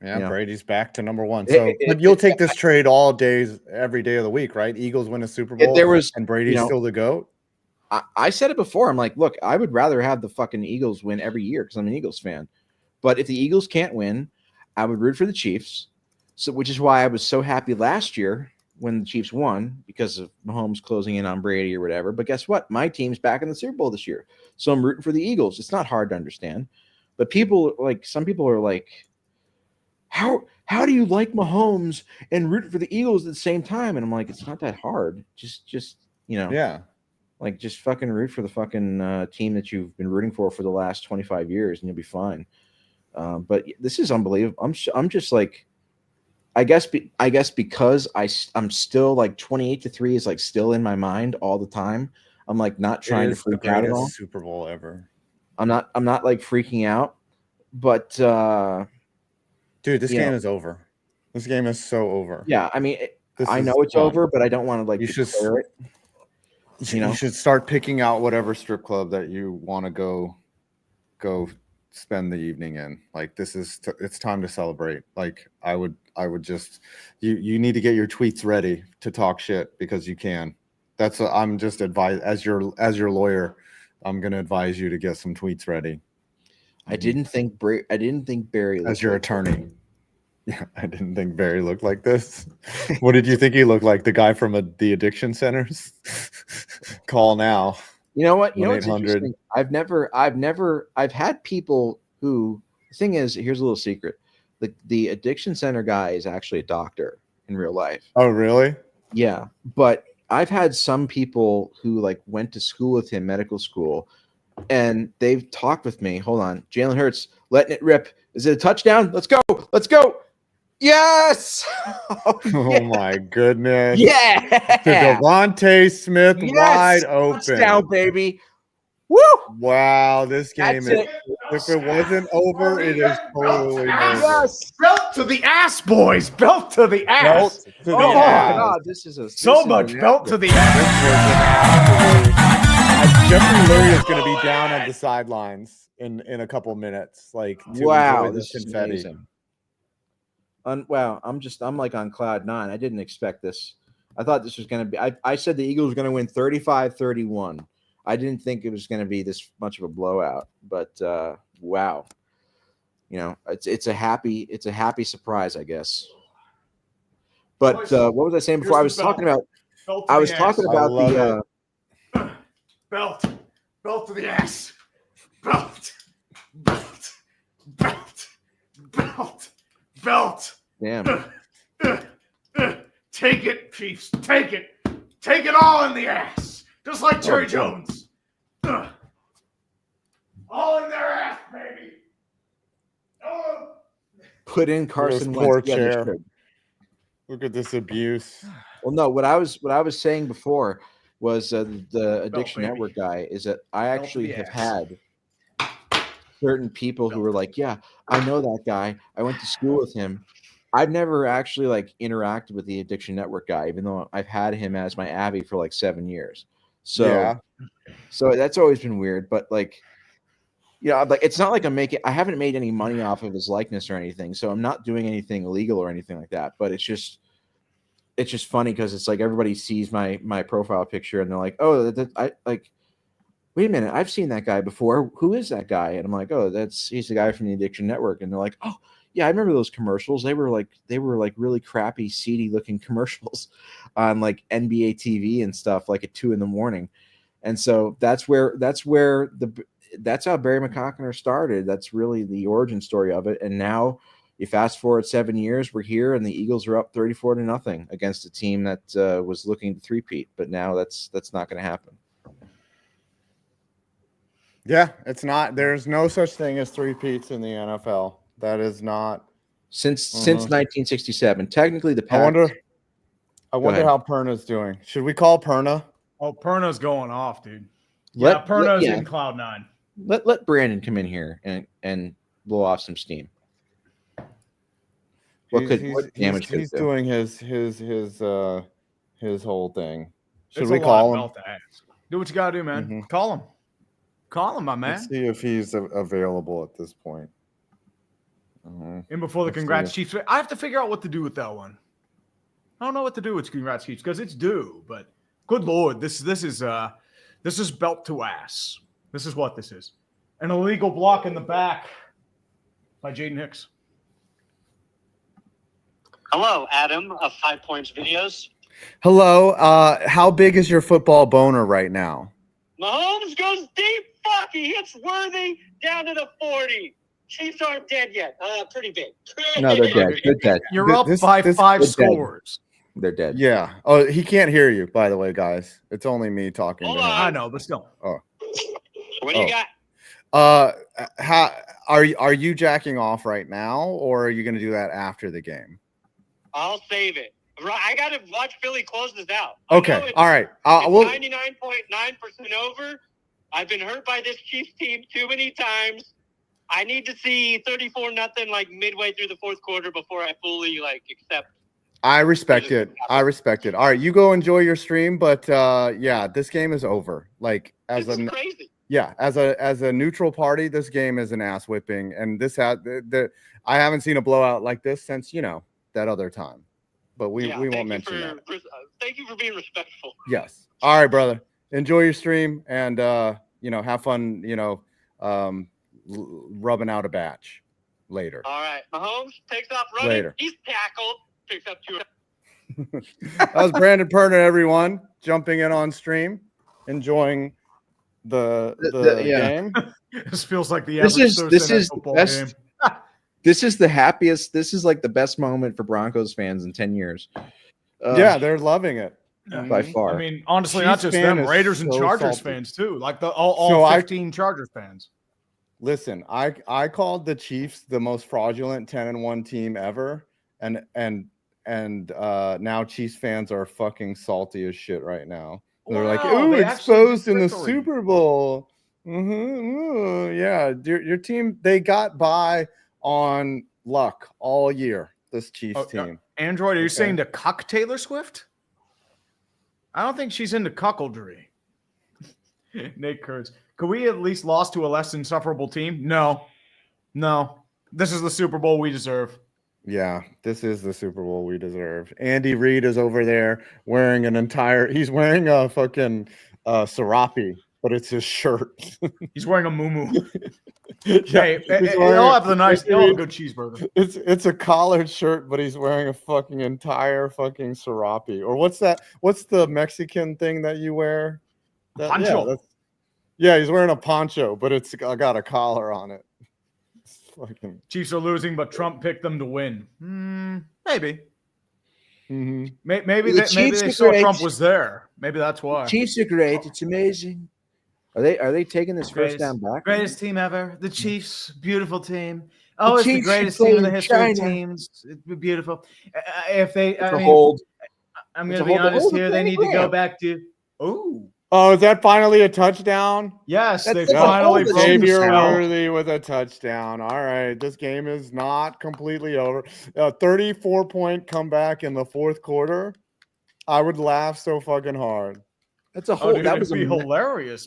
Brady's back to number 1. So, but you'll take this trade all days, every day of the week, right? Eagles win a Super Bowl, and Brady's still the GOAT. I said it before. I'm like, look, I would rather have the fucking Eagles win every year because I'm an Eagles fan. But if the Eagles can't win, I would root for the Chiefs. So, which is why I was so happy last year when the Chiefs won because of Mahomes closing in on Brady or whatever. But guess what? My team's back in the Super Bowl this year. So I'm rooting for the Eagles. It's not hard to understand. But some people are like, how do you like Mahomes and root for the Eagles at the same time? And I'm like, it's not that hard. Just just fucking root for the fucking team that you've been rooting for the last 25 years, and you'll be fine. But this is unbelievable. I'm just like, I guess because I'm still like 28-3 is like still in my mind all the time. I'm like not trying to freak out at all. Super Bowl ever. I'm not like freaking out, but dude, this game is over. This game is so over. Yeah, I mean, I know it's over, but I don't want to declare it. You should start picking out whatever strip club that you want to go spend the evening in. Like it's time to celebrate. Like I would just you need to get your tweets ready to talk shit because you can. I'm just advise as your lawyer. I'm going to advise you to get some tweets ready. I didn't think Barry as your attorney. Yeah, I didn't think Barry looked like this. What did you think he looked like? The guy from the addiction centers? Call now. You know what? What's interesting? I've had people who, the thing is, here's a little secret. The addiction center guy is actually a doctor in real life. Oh, really? Yeah. But I've had some people who went to school with him, medical school, and they've talked with me. Hold on. Jalen Hurts letting it rip. Is it a touchdown? Let's go. Let's go. Yes. Oh my goodness. Yeah. To Devontae Smith wide open. Touchdown, baby. Woo. Wow. This game if it wasn't over, it is totally over. Yes. Belt to the ass, boys. Belt to the ass. Oh my God. This is belt to the ass. Jeffrey Lurie is going to be down on the sidelines in a couple minutes. Wow, this is confetti. amazing. Wow, I'm like on cloud 9. I didn't expect this. I thought this was going to be. I said the Eagles were going to win 35-31. I didn't think it was going to be this much of a blowout, but wow, it's a happy surprise, I guess. But what was I saying before? I was talking about the belt to the ass, belt. Damn. Take it, Chiefs. Take it all in the ass, just like Jerry Jones. All in their ass, baby. Oh. Put in Carson Wentz. Poor chair. Look at this abuse. Well, no. What I was saying before was the Addiction Network guy is that I actually have had certain people who were like, "Yeah, I know that guy. I went to school with him." I've never actually interacted with the Addiction Network guy, even though I've had him as my Abby for 7 years. So that's always been weird. But it's not like I haven't made any money off of his likeness or anything. So I'm not doing anything illegal or anything like that. But it's just funny because it's like everybody sees my profile picture and they're like, "Oh, wait a minute, I've seen that guy before. Who is that guy?" And I'm like, "Oh, he's the guy from the Addiction Network." And they're like, "Oh, yeah, I remember those commercials. They were really crappy, seedy looking commercials on NBA TV and stuff at 2 a.m. And so that's how Barry McCockner started. That's really the origin story of it. And now you fast forward 7 years, we're here, and the Eagles are up 34-0 against a team that was looking to three-peat. But now that's not going to happen. Yeah, it's not. There's no such thing as three-peats in the NFL. That is not since 1967. Technically, the Packers. I wonder how Perna's doing. Should we call Perna? Oh, Perna's going off, dude. Perna's in cloud 9. Let Brandon come in here and blow off some steam. He's doing his whole thing. Should we call him? Do what you gotta do, man. Mm-hmm. Call him, my man. Let's see if he's available at this point. And before the Congrats Chiefs, I have to figure out what to do with that one. I don't know what to do with Congrats Chiefs because it's due, but good Lord, this is belt to ass. This is what this is. An illegal block in the back by Jaden Hicks. Hello, Adam of 5 Points Videos. Hello. How big is your football boner right now? Mahomes goes deep. Fuck, he hits Worthy down to the 40. Chiefs aren't dead yet. Pretty big. No, they're dead. They're dead. You're up by 5 scores. They're dead. Yeah. Oh, he can't hear you, by the way, guys. It's only me talking. Hold on. I know, but still. Oh. What do you got? How are you jacking off right now, or are you going to do that after the game? I'll save it. I got to watch Philly close this out. Okay. All right. It's 99.9% over. I've been hurt by this Chiefs team too many times. I need to see 34-0 midway through the fourth quarter before I fully accept. I respect it. All right, you go enjoy your stream, but yeah, this game is over. This is crazy. Yeah, as a neutral party, this game is an ass whipping, and I haven't seen a blowout like this since that other time. But we won't mention that. Thank you for being respectful. Yes. All right, brother. Enjoy your stream and have fun. Rubbing out a batch later. All right. Mahomes takes off running. Later. He's tackled. Picks up 2. That was Brandon Perna, everyone, jumping in on stream, enjoying the game. This feels like the this is the best. Game. This is the happiest. This is the best moment for Broncos fans in 10 years. Yeah, they're loving it. By far. I mean, honestly, not just them, Raiders and Chargers fans too. All 15 Chargers fans. Listen, I called the Chiefs the most fraudulent 10-1 team ever, and now Chiefs fans are fucking salty as shit right now. They're like, "Ooh, exposed in the Super Bowl." Yeah, your team, they got by on luck all year. This Chiefs team. Android, are you saying to cuck Taylor Swift? I don't think she's into cuckoldry. Nate Kurtz. Could we at least lost to a less insufferable team? No. This is the Super Bowl we deserve. Yeah, this is the Super Bowl we deserve. Andy Reid is over there wearing he's wearing a fucking serape, but it's his shirt. He's wearing a muumuu. Yeah, he'll have a good cheeseburger. It's a collared shirt, but he's wearing a fucking entire fucking serape. Or what's that? What's the Mexican thing that you wear? Poncho. Yeah, he's wearing a poncho, but it's got a collar on it. Fucking... Chiefs are losing, but Trump picked them to win. Maybe. Mm-hmm. Maybe they saw Trump was there. Maybe that's why. Chiefs are great. It's amazing. Are they taking this first down back? Greatest team ever. The Chiefs, beautiful team. Oh, it's the greatest team in the history of teams. It's beautiful. If they, I'm going to be honest here. They need to go back to. Oh, is that finally a touchdown? Yes, they finally Xavier Worthy with a touchdown. All right, this game is not completely over. 34-point comeback in the fourth quarter. I would laugh so fucking hard. That's a whole. That would be hilarious.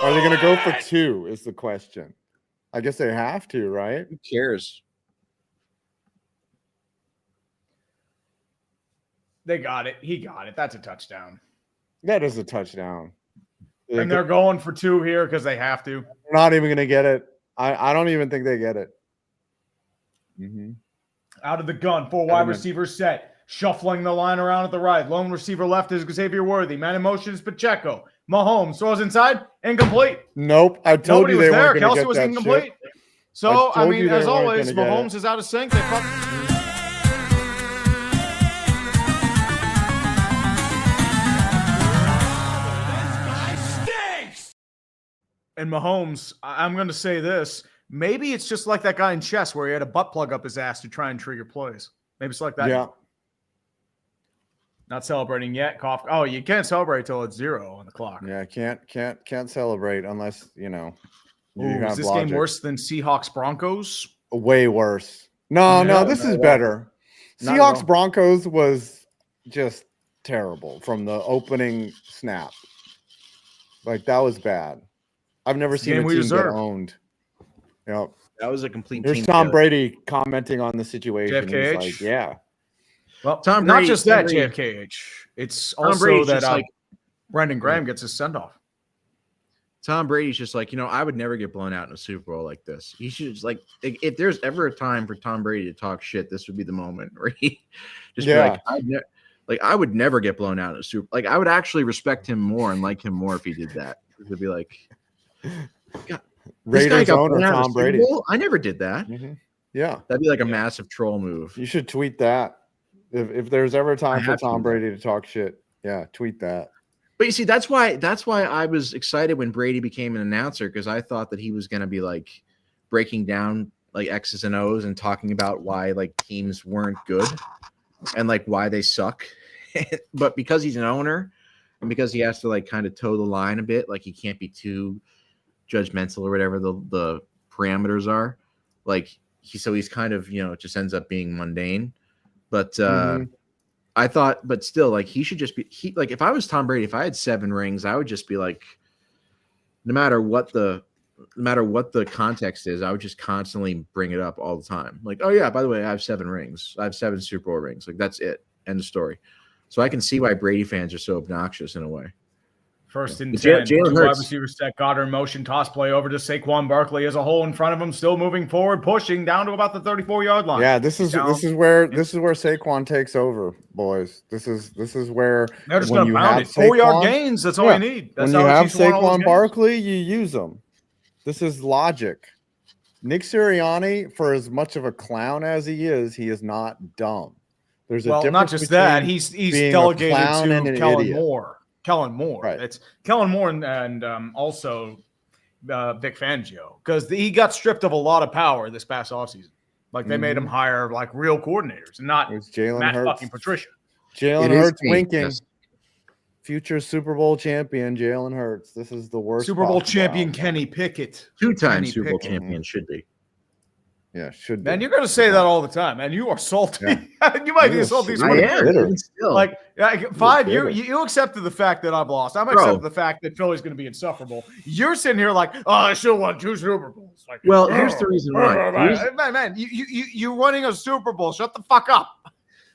Are they going to go for 2? Is the question. I guess they have to, right? Who cares? They got it. He got it. That's a touchdown. That is a touchdown. And they're going for 2 here because they have to. They're not even going to get it. I don't even think they get it. Mm-hmm. Out of the gun, 4 wide receivers set. Shuffling the line around at the right. Lone receiver left is Xavier Worthy. Man in motion is Pacheco. Mahomes throws inside. Incomplete. Nope. I told Nobody you was they there. weren't going to Kelsey get was that incomplete. shit. So, I mean, as always, Mahomes is out of sync. They And Mahomes, I'm going to say this. Maybe it's just like that guy in chess where he had a butt plug up his ass to try and trigger plays. Maybe it's like that. Yeah. Not celebrating yet. Cough. Oh, you can't celebrate till it's 0 on the clock. Yeah, can't celebrate unless, you know. Is this game worse than Seahawks Broncos? Way worse. No, this is better. Seahawks Broncos was just terrible from the opening snap. Like, that was bad. I've never seen a team get owned. Yep. That was a complete. There's Tom Brady commenting on the situation. JFKH? He's like, yeah. Well, Tom Brady, not just that, JFKH. It's also that like Brendan Graham gets his send off. Tom Brady's just like, I would never get blown out in a Super Bowl like this. He should just like, if there's ever a time for Tom Brady to talk shit, this would be the moment where he just be like, I would never get blown out in a Super. Like, I would actually respect him more and like him more if he did that. It would be like, God, Raiders owner Tom Brady. I never did that. Mm-hmm. Yeah, that'd be like a massive troll move. You should tweet that. If there's ever a time for Tom Brady to talk shit, yeah, tweet that. But you see, that's why I was excited when Brady became an announcer, because I thought that he was going to be like breaking down like X's and O's and talking about why like teams weren't good and like why they suck. But because he's an owner and because he has to like kind of toe the line a bit, like he can't be too judgmental or whatever the parameters are, like he's kind of, it just ends up being mundane. But I thought, but still, like he should just be like, if I was Tom Brady, if I had 7 rings, I would just be like, no matter what the context is, I would just constantly bring it up all the time. Like, oh yeah, by the way, I have 7 rings. I have 7 Super Bowl rings. Like, that's it. End of story. So I can see why Brady fans are so obnoxious in a way. First and 10. Jalen Hurts. Wide receiver set, Goddard in motion, toss play over to Saquon Barkley as a hole in front of him, still moving forward, pushing down to about the 34-yard line. Yeah, this is where Saquon takes over, boys. This is where they're just going to pound it. 4-yard gains. That's all you need. That's when you have Saquon Barkley, you use them. This is logic. Nick Sirianni, for as much of a clown as he is not dumb. There's a difference. Not just that. He's delegated to Kellen Moore. Right. It's Kellen Moore and also Vic Fangio, because he got stripped of a lot of power this past offseason. Like they made him hire like real coordinators and not Matt fucking Patricia. Jalen Hurts winking. Yes. Future Super Bowl champion Jalen Hurts. This is the worst. Super Bowl champion Kenny Pickett. 2-time Super Bowl champion should be. Yeah, should man. be. You're gonna say that all the time, man. You are salty. Yeah. You might be a salty. I am. Still. Like 5, you accepted the fact that I've lost. I'm accepting the fact that Philly's going to be insufferable. You're sitting here like, oh, I should have won 2 Super Bowls. Like, well, here's the reason why. Man, you're running a Super Bowl. Shut the fuck up.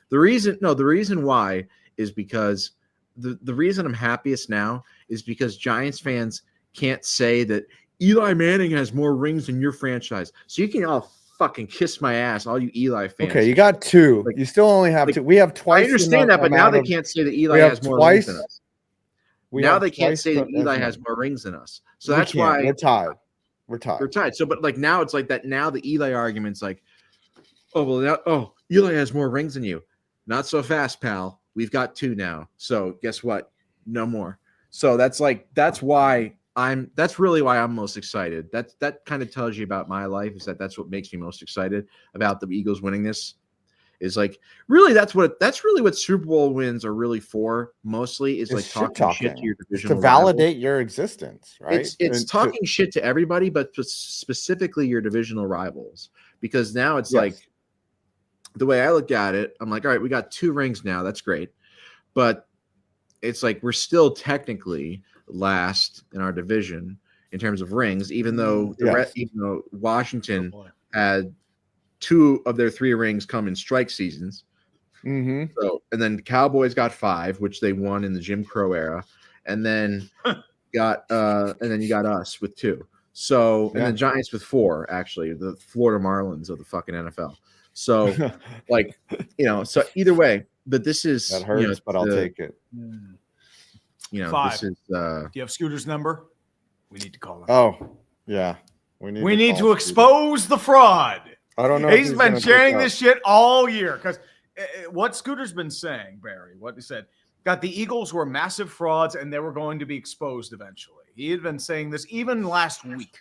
The reason why is because the reason I'm happiest now is because Giants fans can't say that Eli Manning has more rings than your franchise. So you can all fucking kiss my ass, all you Eli fans. Okay, you got 2. You still only have 2. We have twice. I understand that, but now they can't say that Eli has more rings than us. Now they can't say that Eli has more rings than us. So that's why we're tied. We're tied. So, but like now it's like that. Now the Eli argument's like, Eli has more rings than you. Not so fast, pal. We've got 2 now. So guess what? No more. So that's really why I'm most excited. That kind of tells you about my life, is that's what makes me most excited about the Eagles winning this. Is like really that's really what Super Bowl wins are really for. Mostly is like talking shit to your divisional to validate your existence, right? It's talking shit to everybody, but specifically your divisional rivals. Because now it's like the way I look at it, I'm like, all right, we got 2 rings now. That's great, but it's like we're still technically last in our division in terms of rings, even though Washington had 2 of their 3 rings come in strike seasons. Mm-hmm. So, and then the Cowboys got 5, which they won in the Jim Crow era, and then you got us with 2. So, and the Giants with 4, actually, the Florida Marlins of the fucking NFL. So, like, so either way, but this is that hurts, but I'll take it. 5. This is. Do you have Scooter's number? We need to call him. Oh, yeah. We need to expose the fraud. I don't know. He's been sharing this shit all year because what Scooter's been saying, Barry, what he said, got the Eagles were massive frauds and they were going to be exposed eventually. He had been saying this even last week.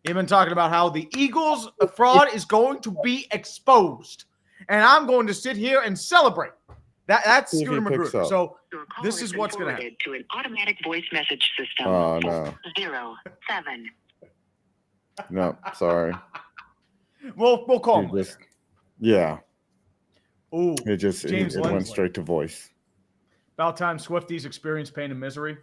He'd been talking about how the Eagles fraud is going to be exposed, and I'm going to sit here and celebrate. That's Scooter Magruder. So this is what's going to happen. To an automatic voice message system. Oh, no. 07. No, sorry. We'll call him. Yeah. Ooh, it went straight to voice. About time Swifties experience pain and misery.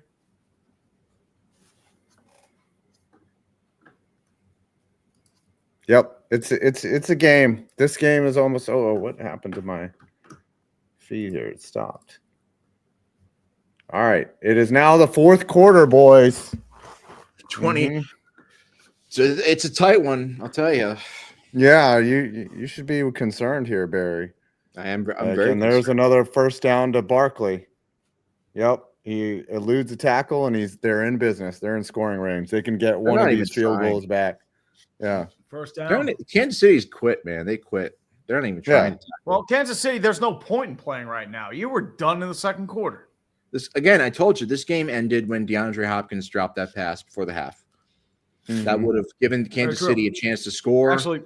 Yep. It's a game. This game is almost what happened to my feed here? It stopped. All right. It is now the 4th quarter, boys. 20. Mm-hmm. So it's a tight one, I'll tell you. Yeah, you should be concerned here, Barry. I'm very concerned. And there's another first down to Barkley. Yep. He eludes a tackle, and they're in business. They're in scoring range. They can get one of these field goals back. Yeah. First down. Kansas City's quit, man. They quit. They're not even trying. Yeah. Well, Kansas City, there's no point in playing right now. You were done in the 2nd quarter. Again, I told you, this game ended when DeAndre Hopkins dropped that pass before the half. Mm-hmm. That would have given Kansas City a chance to score. Actually,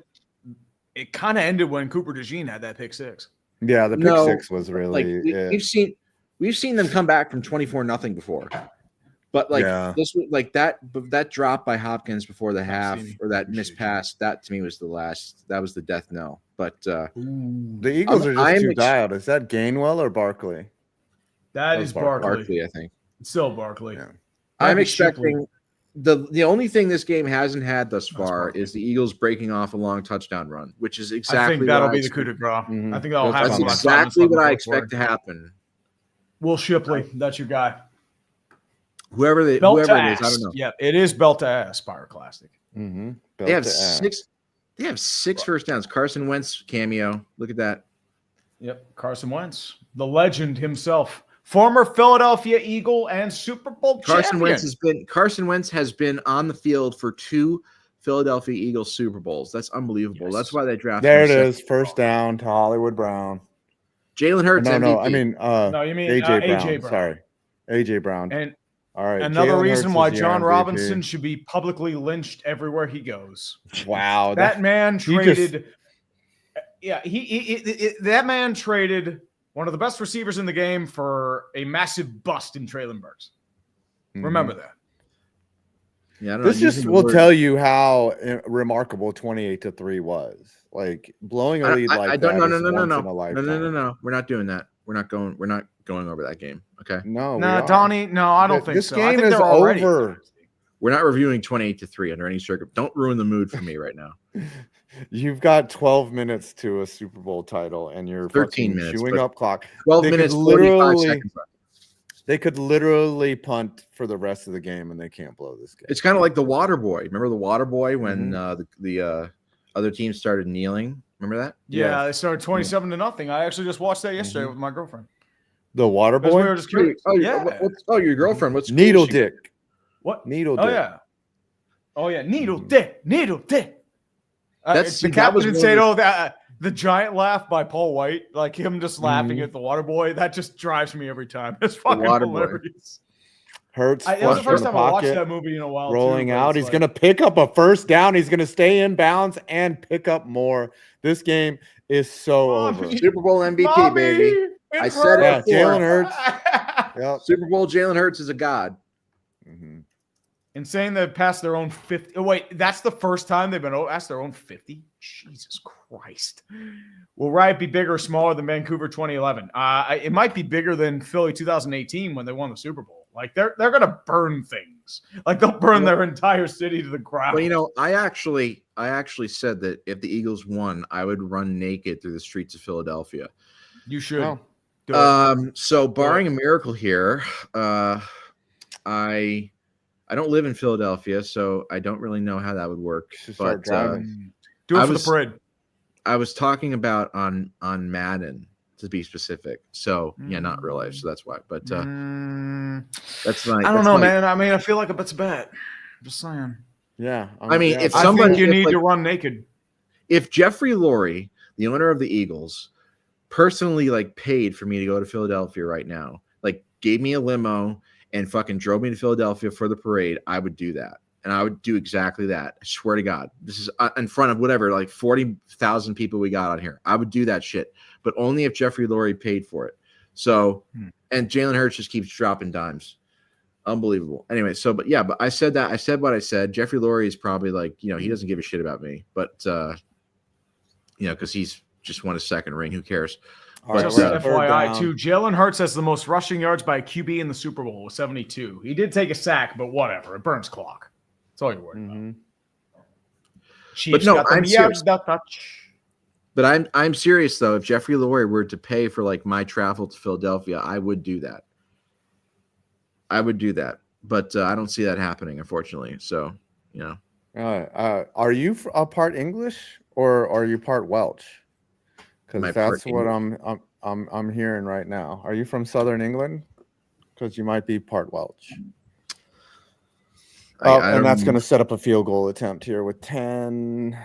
it kind of ended when Cooper DeJean had that pick 6. Yeah, the pick 6 was really. We've seen them come back from 24-0 before, but this was like that drop by Hopkins before the half, or that missed pass, that to me was that was the death knell. But the Eagles are just too dialed. Is that Gainwell or Barkley? That is Barkley. Barkley, I think. It's still Barkley. Yeah. I'm expecting. The only thing this game hasn't had thus far is the Eagles breaking off a long touchdown run, which is exactly. I think that'll be the coup de grace. Mm-hmm. I think that'll happen. That's exactly what I expect to happen. Will Shipley, that's your guy. Whoever it is, I don't know. Yeah, it is belt to ass, Pyroclastic. Mm-hmm. They have 6. They have 6 first downs. Carson Wentz cameo. Look at that. Yep, Carson Wentz, the legend himself. Former Philadelphia Eagle and Super Bowl champion. Carson Wentz has been on the field for 2 Philadelphia Eagles Super Bowls. That's unbelievable. Yes. That's why they drafted him. There it is. First down to Hollywood Brown. Jalen Hurts. No, I mean, you mean AJ Brown. Sorry, AJ Brown. And all right. Another reason why John Robinson should be publicly lynched everywhere he goes. Wow, that man traded. That man traded one of the best receivers in the game for a massive bust in Traylon Burks. Mm-hmm. Remember that. Yeah, I don't this know, just will tell you how remarkable 28-3 was. Like blowing a lead like that. No. We're not doing that. We're not going over that game. Okay. No, Donnie. No, I don't think this so. game I think is they're already over. We're not reviewing 28-3 under any circumstance. Don't ruin the mood for me right now. You've got 12 minutes to a Super Bowl title, and you're 13 minutes, chewing up clock. 12 minutes, 45 seconds left. They could literally punt for the rest of the game, and they can't blow this game. It's kind of like the Water Boy. Remember the Water Boy when the other team started kneeling? Remember that? Yeah, they started 27-0. I actually just watched that yesterday with my girlfriend. The Water Boy? We were just curious. Your girlfriend. What's Needle Dick? What? Needle Dick. Oh yeah, Needle Dick. Needle Dick. That's the captain didn't say, "Oh, the giant laugh" by Paul White, like him just laughing at the Water Boy. That just drives me every time. It's fucking hilarious. Hurts. That was the first time I watched that movie in a while. Rolling out. He's going to pick up a first down. He's going to stay in bounds and pick up more. This game is so over. Super Bowl MVP, baby. I said it. Jalen Hurts. Yep. Super Bowl Jalen Hurts is a god. And saying they passed their own 50. Oh, wait, that's the first time they've been asked their own 50? Jesus Christ. Will Riot be bigger or smaller than Vancouver 2011? It might be bigger than Philly 2018 when they won the Super Bowl. Like, they're going to burn things. Like, they'll burn their entire city to the ground. Well, you know, I actually said that if the Eagles won, I would run naked through the streets of Philadelphia. You should. So barring a miracle here, I don't live in Philadelphia, so I don't really know how that would work. But do it for the parade. I was talking about on Madden, to be specific. So yeah, not real life. So that's why. But that's not. I don't know, man. I mean, I feel like it's a bet. Just saying. Yeah. I mean, if I somebody, think you need to run naked. If Jeffrey Lurie, the owner of the Eagles, personally paid for me to go to Philadelphia right now, gave me a limo and fucking drove me to Philadelphia for the parade, I would do that. And I would do exactly that. I swear to God. This is in front of whatever, 40,000 people we got on here. I would do that shit. But only if Jeffrey Lurie paid for it. So, and Jalen Hurts just keeps dropping dimes. Unbelievable. Anyway, but I said that. I said what I said. Jeffrey Lurie is probably he doesn't give a shit about me. But, because he's just won a second ring. Who cares? Just FYI, too, Jalen Hurts has the most rushing yards by a QB in the Super Bowl with 72. He did take a sack, but whatever. It burns clock. That's all you're worried about. But no, I'm serious. But I'm serious, though. If Jeffrey Lurie were to pay for my travel to Philadelphia, I would do that. But I don't see that happening, unfortunately. So, are you a part English or are you part Welsh? Because that's what I'm hearing right now. Are you from Southern England? Because you might be part Welsh. And that's going to set up a field goal attempt here with 10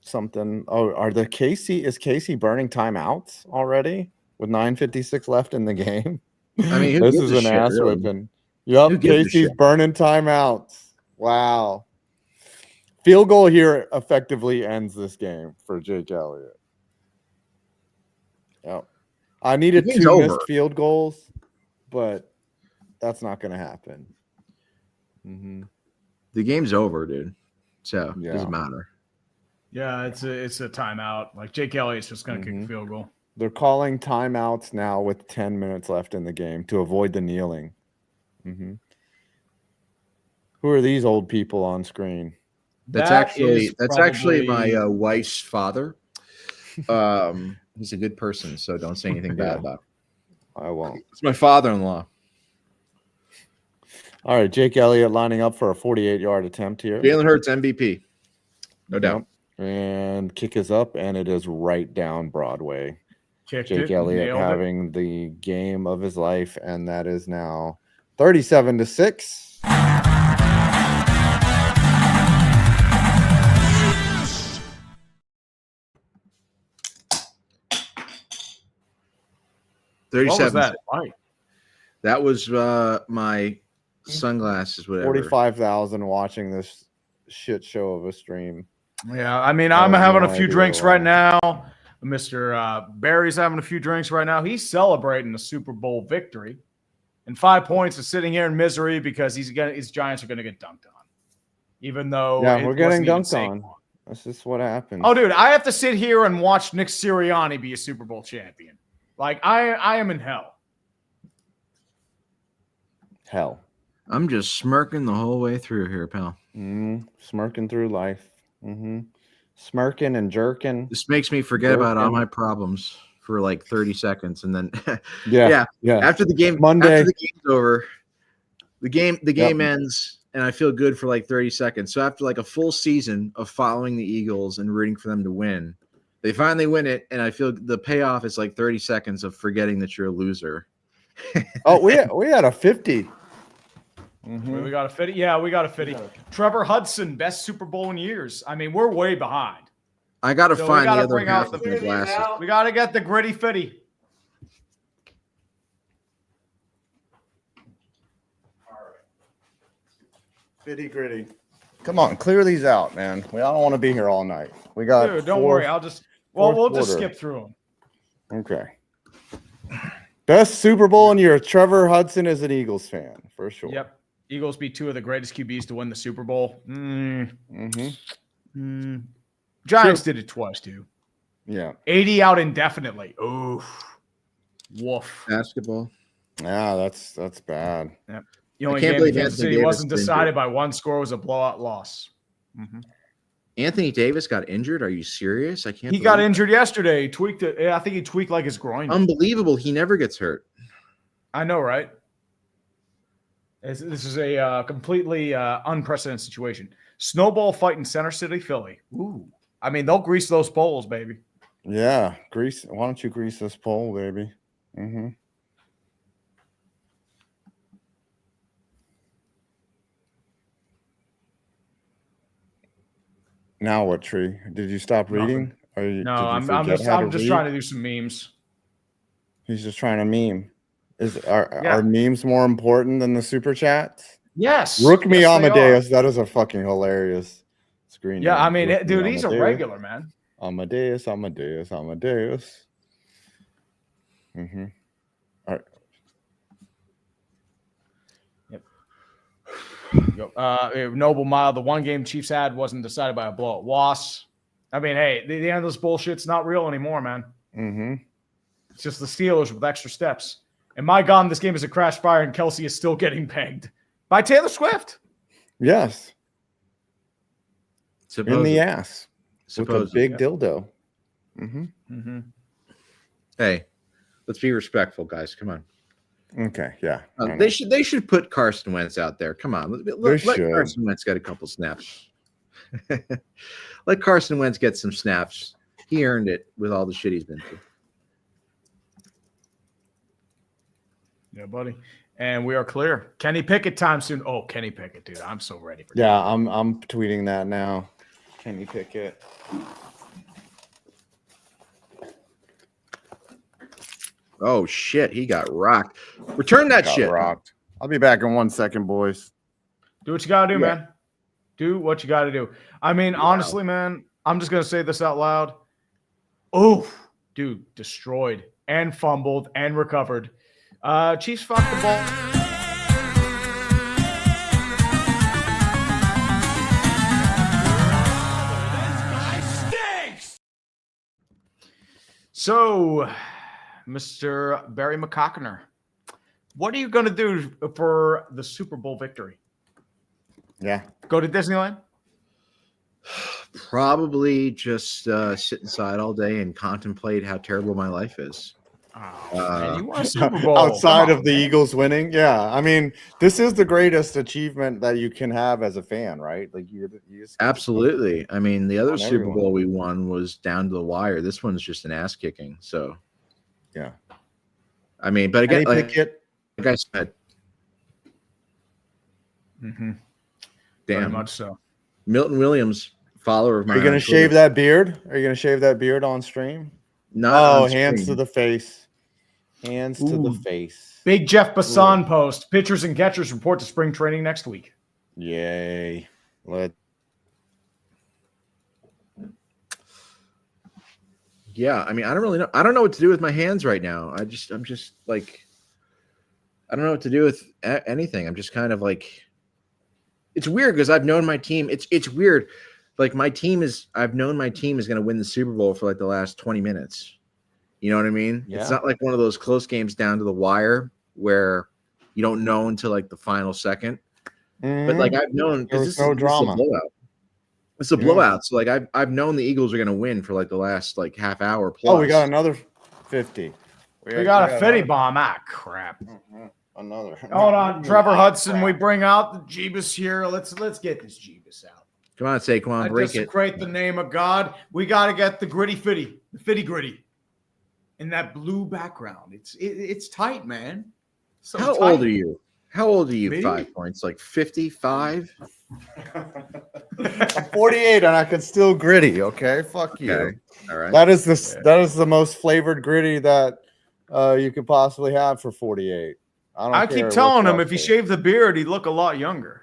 something. Oh, is Casey burning timeouts already with 9:56 left in the game? I mean, this is an ass whipping. Yep, Casey's burning timeouts. Wow. Field goal here effectively ends this game for Jake Elliott. Yep. I needed 2 missed field goals, but that's not going to happen. The game's over, dude. So it doesn't matter. Yeah, it's a timeout. Jake Elliott's just going to kick a field goal. They're calling timeouts now with 10 minutes left in the game to avoid the kneeling. Who are these old people on screen? That's actually my wife's father. He's a good person, so don't say anything bad about him. I won't. It's my father-in-law. All right, Jake Elliott lining up for a 48-yard attempt here. Jalen Hurts MVP, no doubt. And kick is up, and it is right down Broadway. Jake Elliott having the game of his life, and that is now 37-6. What was that? That was my sunglasses, whatever. 45,000 watching this shit show of a stream. Yeah, I mean, I'm having a few drinks right now. Mr. Barry's having a few drinks right now. He's celebrating the Super Bowl victory. And 5 points is sitting here in misery because his Giants are going to get dunked on. Even though we're getting dunked on. That's just what happens. Oh, dude, I have to sit here and watch Nick Sirianni be a Super Bowl champion. Like, I am in hell. Hell. I'm just smirking the whole way through here, pal. Smirking through life. Smirking and jerking. This makes me forget about all my problems for like 30 seconds, and then yeah. After the game's over, the game ends, and I feel good for like 30 seconds. So after like a full season of following the Eagles and rooting for them to win, they finally win it, and I feel the payoff is like 30 seconds of forgetting that you're a loser. Oh, we had a 50. We got a 50. Yeah, we got a 50. Trevor Hudson, best Super Bowl in years. I mean, we're way behind. I got to find the other half of the glasses. We got to get the gritty fitty. All right. Fitty gritty. Come on, clear these out, man. I don't want to be here all night. We got. Dude, don't worry. We'll just skip through them. Okay. Best Super Bowl in year. Trevor Hudson is an Eagles fan for sure. Yep. Eagles beat 2 of the greatest QBs to win the Super Bowl. Giants did it twice, too. Yeah. 80 out indefinitely. Oof. Woof. Basketball. Yeah, that's bad. Yep. The only game Kansas City wasn't decided by one score was a blowout loss. Anthony Davis got injured. Are you serious? I can't. He got injured yesterday. He tweaked it. I think he tweaked like his groin. Unbelievable. He never gets hurt. I know, right? This is a completely unprecedented situation. Snowball fight in Center City, Philly. Ooh. I mean, they'll grease those poles, baby. Yeah, grease. Why don't you grease this pole, baby? Now what, Tree? Did you stop reading? No, I'm just trying to do some memes. He's just trying to meme. Are memes more important than the super chats? Yes. Rook me Amadeus. That is a fucking hilarious screen. Yeah, I mean, dude, he's a regular, man. Amadeus. All right. Yep. Noble Mile, the one game Chiefs had wasn't decided by a blowout loss. I mean, hey, the end of this bullshit's not real anymore, man. It's just the Steelers with extra steps. And my God, this game is a crash fire, and Kelsey is still getting pegged by Taylor Swift. Yes. Supposedly. In the ass. Supposedly. With a big dildo. Hey, let's be respectful, guys. Come on. Okay, yeah. They should put Carson Wentz out there. Come on. Let Carson Wentz get a couple snaps. Let Carson Wentz get some snaps. He earned it with all the shit he's been through. Yeah, buddy. And we are clear. Kenny Pickett time soon. Oh, Kenny Pickett, dude. I'm so ready for that. Yeah, I'm tweeting that now. Kenny Pickett. Oh shit, he got rocked. Return that shit. Rocked. I'll be back in 1 second, boys. Do what you gotta do, man. Do what you gotta do. I mean, honestly, man, I'm just gonna say this out loud. Oh, dude, destroyed and fumbled and recovered. Chiefs fucked the ball. So, Mr. Barry McCockner, what are you going to do for the Super Bowl victory? Yeah. Go to Disneyland? Probably just sit inside all day and contemplate how terrible my life is. Man, you want a Super Bowl outside of the Eagles winning? Yeah, I mean, this is the greatest achievement that you can have as a fan, right? Like you just absolutely. I mean, the other Super Bowl we won was down to the wire. This one's just an ass kicking. So, yeah. I mean, but again, like I said, damn Very much so. Milton Williams, follower of mine. Are you going to shave that beard? Are you going to shave that beard on stream? No. Hands to the face. Hands to the face. Big Jeff Bassan post. Pitchers and catchers report to spring training next week. Yay. Yeah, I mean, I don't really know. I don't know what to do with my hands right now. I'm just like, I don't know what to do with anything. I'm just kind of like, it's weird because I've known my team. It's weird. Like I've known my team is going to win the Super Bowl for like the last 20 minutes. You know what I mean? Yeah. It's not like one of those close games down to the wire where you don't know until like the final second. But like I've known because this is drama. It's a blowout. So like I've known the Eagles are going to win for like the last like half hour plus. Oh, we got another 50. We got a 50 bomb. Ah, crap. Another. Hold on, Trevor Hudson. We bring out the Jeebus here. Let's get this Jeebus out. Come on, Saquon, break it. Desecrate the name of God. We got to get the gritty fitty, the fitty gritty, in that blue background. It's tight, man. So How tight. old are you? How old are you? Me? 5 points, like 55. I'm 48 and I can still gritty. Okay, fuck you. Okay. All right. That is the most flavored gritty that you could possibly have for 48. I keep telling him if he shaved the beard, he'd look a lot younger.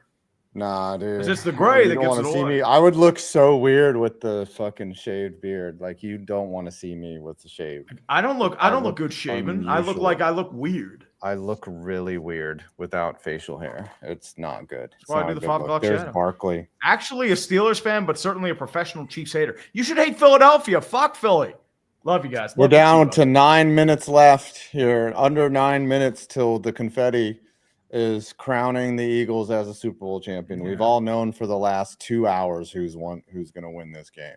Nah, dude. It's the gray that gives it away. See me. I would look so weird with the fucking shaved beard. Like you don't want to see me with the shave. I don't look good shaven. I look weird. I look really weird without facial hair. It's not good. That's why I do the 5 o'clock shadow. There's Barkley. Actually, a Steelers fan, but certainly a professional Chiefs hater. You should hate Philadelphia. Fuck Philly. Love you guys. We're down to 9 minutes left here. Under 9 minutes till the confetti is crowning the Eagles as a Super Bowl champion. Yeah. We've all known for the last 2 hours who's going to win this game.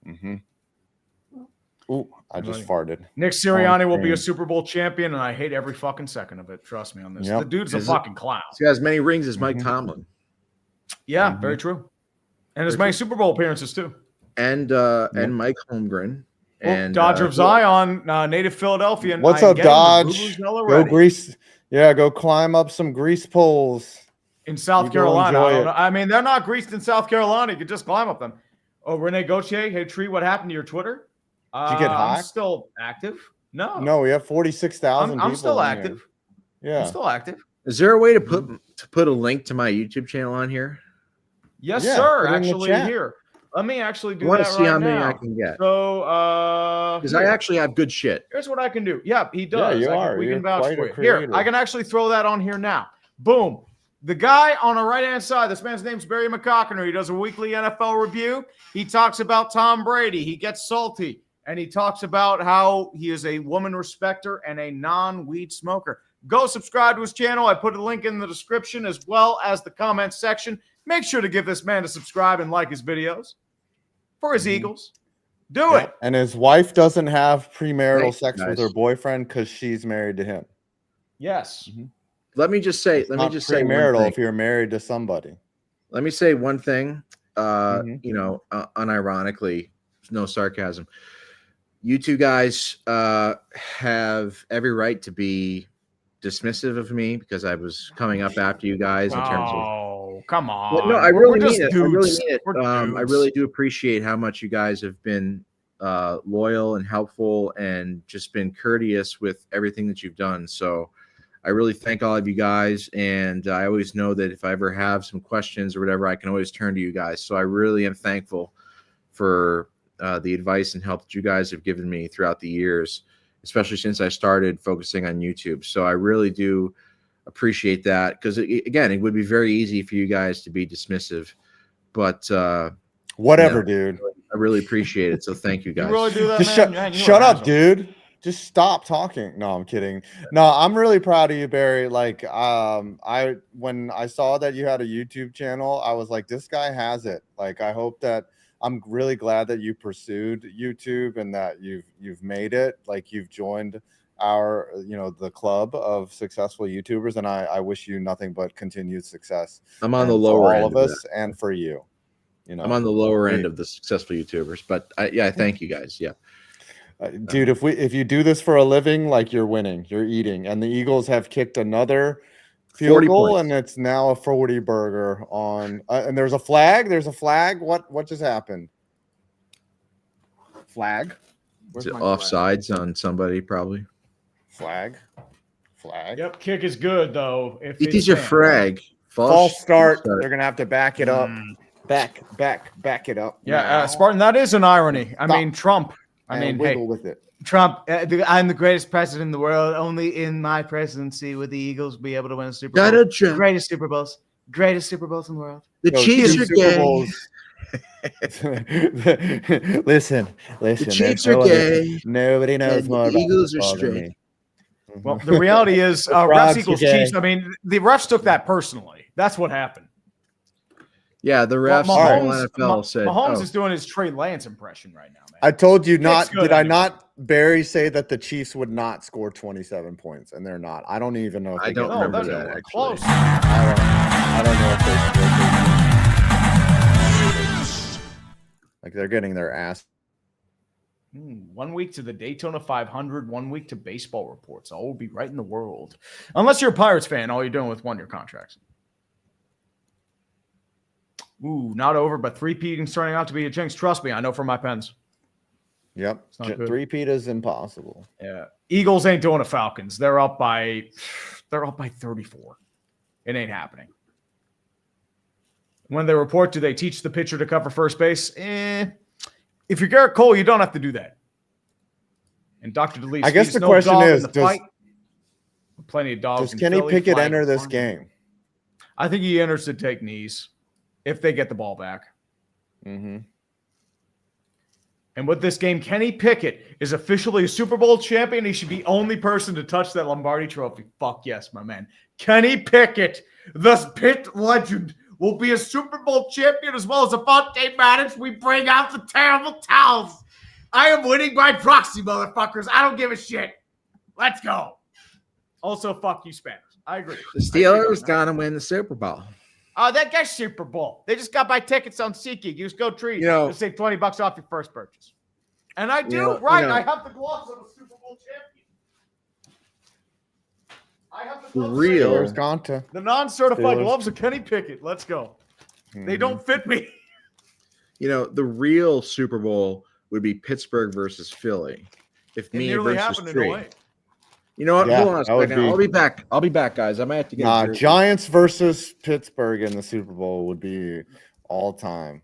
Mm-hmm. Ooh, I just farted. Nick Sirianni will be a Super Bowl champion, and I hate every fucking second of it. Trust me on this. Yep. The dude's a fucking clown. He has as many rings as Mike Tomlin. Yeah, very true. And as many Super Bowl appearances too. And Mike Holmgren. And Dodger of Zion, native Philadelphian. What's up, Dodge? Go grease. Yeah, go climb up some grease poles. In South Carolina. I mean, they're not greased in South Carolina. You could just climb up them. Oh, Renee Gauthier. Hey, Tree, what happened to your Twitter? Did you get hacked? I'm still active. No, we have 46,000 people. I'm still active. Here. Yeah. I'm still active. Is there a way to put a link to my YouTube channel on here? Yes, sir. Actually, here. Let me actually do that right now. I want to see how many I can get. So, because I actually have good shit. Here's what I can do. Yeah, he does. Yeah, we can vouch for you. Here, I can actually throw that on here now. Boom. The guy on the right-hand side, this man's name's Barry McCockiner. He does a weekly NFL review. He talks about Tom Brady. He gets salty, and he talks about how he is a woman respecter and a non-weed smoker. Go subscribe to his channel. I put a link in the description as well as the comment section. Make sure to give this man a subscribe and like his videos for his Eagles. Do it. And his wife doesn't have premarital sex with her boyfriend because she's married to him. Yes. Let me just say premarital if you're married to somebody. Let me say one thing. Unironically, no sarcasm. You two guys have every right to be dismissive of me because I was coming up after you guys in terms of. Come on. But no, I really mean it. I really do appreciate how much you guys have been loyal and helpful and just been courteous with everything that you've done. So I really thank all of you guys. And I always know that if I ever have some questions or whatever, I can always turn to you guys. So I really am thankful for the advice and help that you guys have given me throughout the years, especially since I started focusing on YouTube. So I really do appreciate that because, again, it would be very easy for you guys to be dismissive. But whatever, dude. I really appreciate it. So thank you guys. You really do that, just shut up, dude. Just stop talking. No, I'm kidding. No, I'm really proud of you, Barry. Like, when I saw that you had a YouTube channel, I was like, this guy has it. Like, I hope that I'm really glad that you pursued YouTube and that you've made it. Like, you've joined our, the club of successful YouTubers, and I wish you nothing but continued success. I'm on the lower end of us and for you. I'm on the lower end of the successful YouTubers, but I thank you guys. Yeah. Dude, if you do this for a living, like you're winning, you're eating, and the Eagles have kicked another field goal, points. And it's now a 40 burger on. And there's a flag. What just happened? Flag. Is it offsides on somebody? Probably. Flag. Yep, kick is good though. If it is your frag. False start. They're gonna have to back it up. Back it up. Yeah, Spartan. That is an irony. I mean, Trump. Wiggle with it. Trump, I'm the greatest president in the world. Only in my presidency would the Eagles be able to win a Super Bowl. Donald Trump. Greatest Super Bowls in the world. The Chiefs are Super gay. Bowls. listen. The Chiefs are gay. Nobody knows And more the Eagles are about football than straight. me. Well, the reality is refs equals Chiefs. I mean, the refs took that personally. That's what happened. Yeah, the refs Mahomes, NFL said Mahomes is doing his Trey Lance impression right now, man. I told you not. Did I not, Barry, say that the Chiefs would not score 27 points, and they're not. I don't even know if I they don't get remember numbers that, anywhere. Close. I don't know if they like they're getting their ass. 1 week to the Daytona 500, 1 week to baseball reports. All will be right in the world. Unless you're a Pirates fan, all you're doing with 1-year contracts. Ooh, not over, but three-peating starting out to be a jinx. Trust me, I know from my pens. Yep. Three-peat is impossible. Yeah. Eagles ain't doing the Falcons. They're up by 34. It ain't happening. When they report, do they teach the pitcher to cover first base? If you're Garrett Cole, you don't have to do that. And Dr. DeLeese, I guess the question is, plenty of dogs. Does Kenny Pickett enter this game? I think he enters to take knees if they get the ball back. Mm-hmm. And with this game, Kenny Pickett is officially a Super Bowl champion. He should be the only person to touch that Lombardi trophy. Fuck yes, my man. Kenny Pickett, the Pitt legend, will be a Super Bowl champion as well as Avante Maddox. We bring out the terrible towels. I am winning by proxy, motherfuckers. I don't give a shit. Let's go. Also, fuck you, Spanish. I agree. The Steelers got to win the Super Bowl. Oh, that guy's Super Bowl. They just got my tickets on SeatGeek. Use code TREE to save $20 off your first purchase. And I do, I have the gloves of a Super Bowl champion. I have the gloves. The non-certified gloves of Kenny Pickett. Let's go. Mm-hmm. They don't fit me. The real Super Bowl would be Pittsburgh versus Philly. If me versus Tree. You know what? Yeah, hold on a second. I'll be back. I'll be back, guys. I might have to get Giants versus Pittsburgh in the Super Bowl would be all time.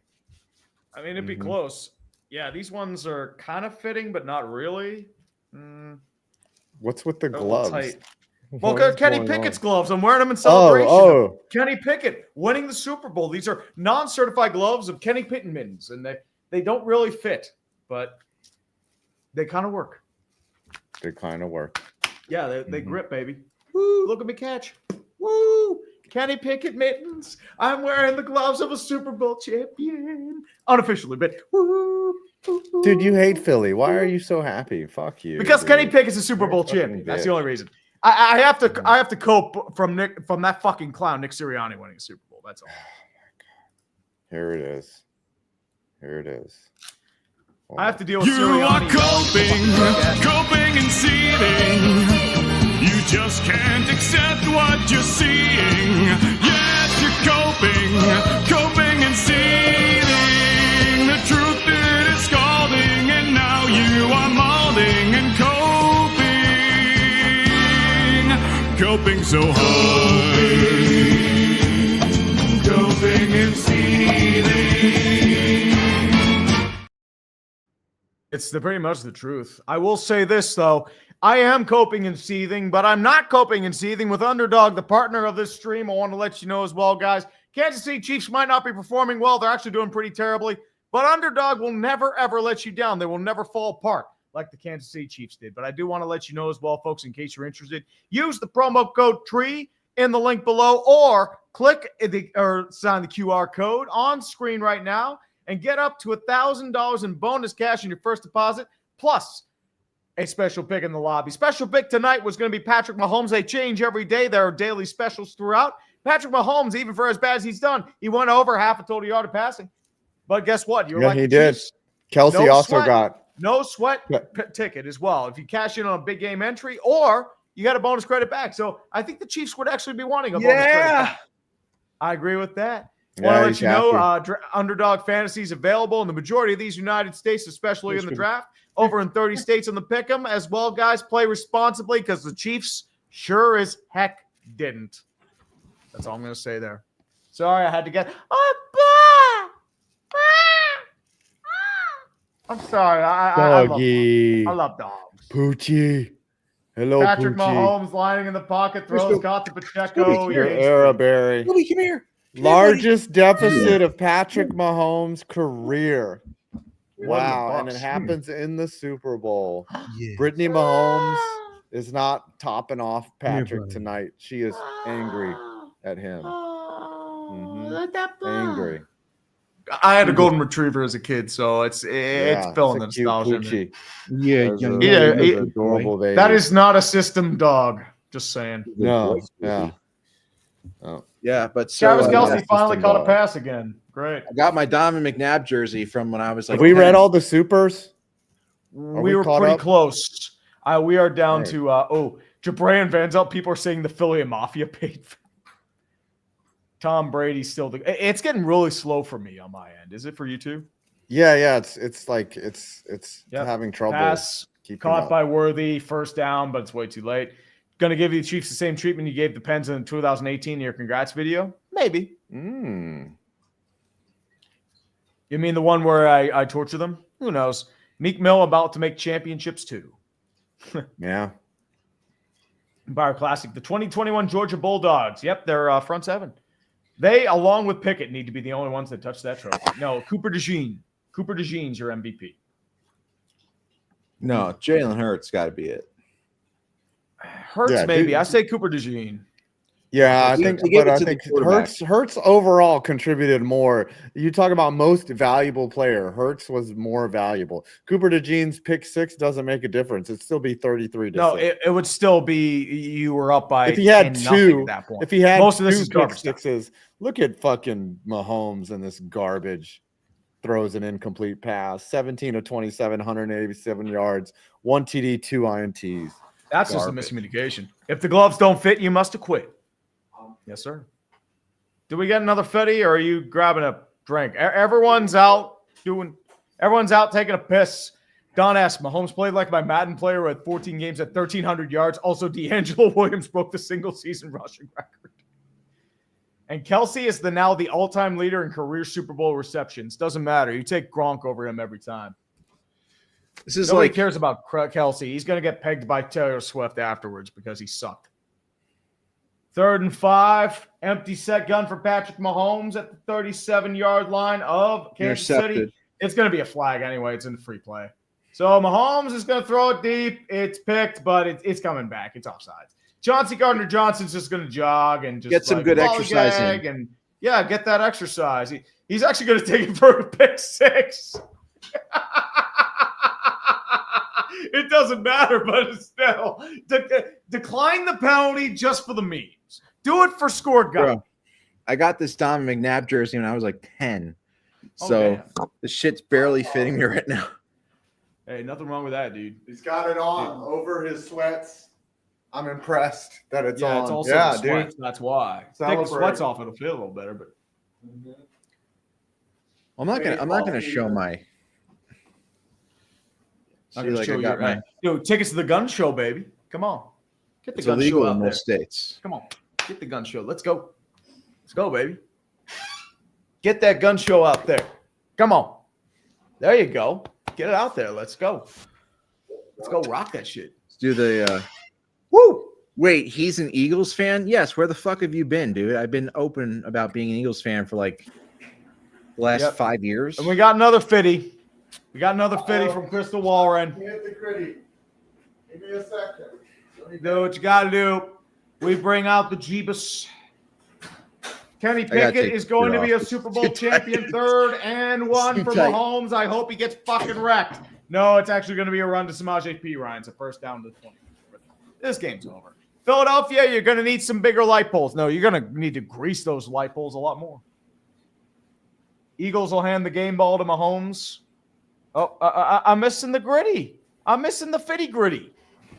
I mean, it'd be close. Yeah, these ones are kind of fitting, but not really. What's with the gloves? Well, Kenny Pickett's gloves. I'm wearing them in celebration. Kenny Pickett winning the Super Bowl. These are non-certified gloves of Kenny Pickett mittens, and they don't really fit, but they kind of work. They kind of work. Yeah, they grip, baby. Woo, look at me catch. Woo, Kenny Pickett mittens. I'm wearing the gloves of a Super Bowl champion. Unofficially, but woo. Dude, you hate Philly. Why are you so happy? Fuck you. Because Kenny Pickett's a Super Bowl champion. That's the only reason. I have to cope from that fucking clown Nick Sirianni winning a Super Bowl. That's all. Oh my God. Here it is. I have to deal with Sirianni. You are coping and seething. You just can't accept what you're seeing. Yes, you're coping and seething. The truth it is scalding, and now you are molding and coping so hard. Coping and seething. It's pretty much the truth. I will say this, though. I am coping and seething, but I'm not coping and seething with Underdog, the partner of this stream. I want to let you know as well, guys. Kansas City Chiefs might not be performing well. They're actually doing pretty terribly. But Underdog will never, ever let you down. They will never fall apart like the Kansas City Chiefs did. But I do want to let you know as well, folks, in case you're interested, use the promo code TREE in the link below or sign the QR code on screen right now and get up to $1,000 in bonus cash in your first deposit, plus a special pick in the lobby. Special pick tonight was going to be Patrick Mahomes. They change every day. There are daily specials throughout. Patrick Mahomes, even for as bad as he's done, he went over half a total yard of passing. But guess what? You're he did. Chiefs. Kelsey also got no sweat ticket as well. If you cash in on a big game entry, or you got a bonus credit back. So I think the Chiefs would actually be wanting a bonus credit back. I agree with that. I want to let you know, Underdog Fantasy is available in the majority of these United States, especially in the draft, over in 30 states in the pick'em as well, guys. Play responsibly because the Chiefs sure as heck didn't. That's all I'm going to say there. Sorry, I had to get I'm sorry. I love dogs. Poochie. Hello, Patrick Poochie. Mahomes lining in the pocket, throws, got to Pacheco. You're Araberry. Bobby, come here. Largest deficit of Patrick Mahomes' career. Wow, and it happens in the Super Bowl. Yeah. Brittany Mahomes is not topping off Patrick tonight. She is angry at him. Angry. I had a golden retriever as a kid, so it's filling the nostalgia. Yeah, adorable baby. That is not a system dog. Just saying. No, yeah. Oh. Yeah, but Travis Kelce finally caught a pass again. Great. I got my Donovan McNabb jersey from when I was like. Have we read all the supers? We were pretty close. We are down to Jabran Van Zelt. People are saying the Philly Mafia paid. Tom Brady's still it's getting really slow for me on my end. Is it for you too? Yeah. It's having trouble. Pass caught by Worthy, first down, but it's way too late. Going to give you the Chiefs the same treatment you gave the Pens in the 2018 in your congrats video? Maybe. You mean the one where I torture them? Who knows? Meek Mill about to make championships too. Yeah. Empire Classic. The 2021 Georgia Bulldogs. Yep, they're front seven. They, along with Pickett, need to be the only ones that touch that trophy. No, Cooper DeJean. Cooper DeJean's your MVP. No, Jalen Hurts got to be it. Hurts, maybe. I say Cooper DeJean. Yeah, I think Hurts overall contributed more. You talk about most valuable player. Hurts was more valuable. Cooper DeJean's pick 6 doesn't make a difference. It'd still be 33 to 6. No, it would still be you were up by if he had 2 at that point. If he had most of this is pick 6s. Look at fucking Mahomes and this garbage. Throws an incomplete pass. 17 of 27, 187 yards, 1 TD, 2 INTs. That's just a miscommunication. If the gloves don't fit, you must have quit. Yes, sir. Do we get another fetty, or are you grabbing a drink? Everyone's out taking a piss. Don S. Mahomes played like my Madden player with 14 games at 1,300 yards. Also, D'Angelo Williams broke the single-season rushing record. And Kelce is now the all-time leader in career Super Bowl receptions. Doesn't matter. You take Gronk over him every time. Nobody cares about Kelce. He's going to get pegged by Taylor Swift afterwards because he sucked. 3rd and 5. Empty set gun for Patrick Mahomes at the 37-yard line of Kansas City. It's going to be a flag anyway. It's in the free play. So Mahomes is going to throw it deep. It's picked, but it's coming back. It's offsides. Chauncey Gardner-Johnson's just going to jog and just get some good exercise in. And get that exercise. He's actually going to take it for a pick 6. It doesn't matter, but it's still decline the penalty just for the memes. Do it for score guy. I got this Donovan McNabb jersey when I was like 10. So the shit's barely fitting me right now. Hey, nothing wrong with that, dude. He's got it on over his sweats. I'm impressed that it's on. It's also the sweats. That's why. Take the sweats off, it'll feel a little better. But I'm not gonna show my. Dude, tickets to the gun show, baby. Come on, get the gun illegal show out in there. most states. Come on, get the gun show. Let's go, baby. Get that gun show out there. Come on, there you go. Get it out there. Let's go. Let's go rock that shit. Let's do the. Woo! Wait, he's an Eagles fan? Yes. Where the fuck have you been, dude? I've been open about being an Eagles fan for like the last 5 years. And we got another fitty. From Crystal Walren. Hit the gritty. Give me a second. Do what you got to do. We bring out the Jeebus. Kenny Pickett is going to be a Super Bowl champion. 3rd and 1 for Mahomes. I hope he gets fucking wrecked. No, it's actually going to be a run to Samaje Perine. It's a first down to the 20. This game's over. Philadelphia, you're going to need some bigger light poles. No, you're going to need to grease those light poles a lot more. Eagles will hand the game ball to Mahomes. Oh, I'm missing the gritty. I'm missing the fitty gritty.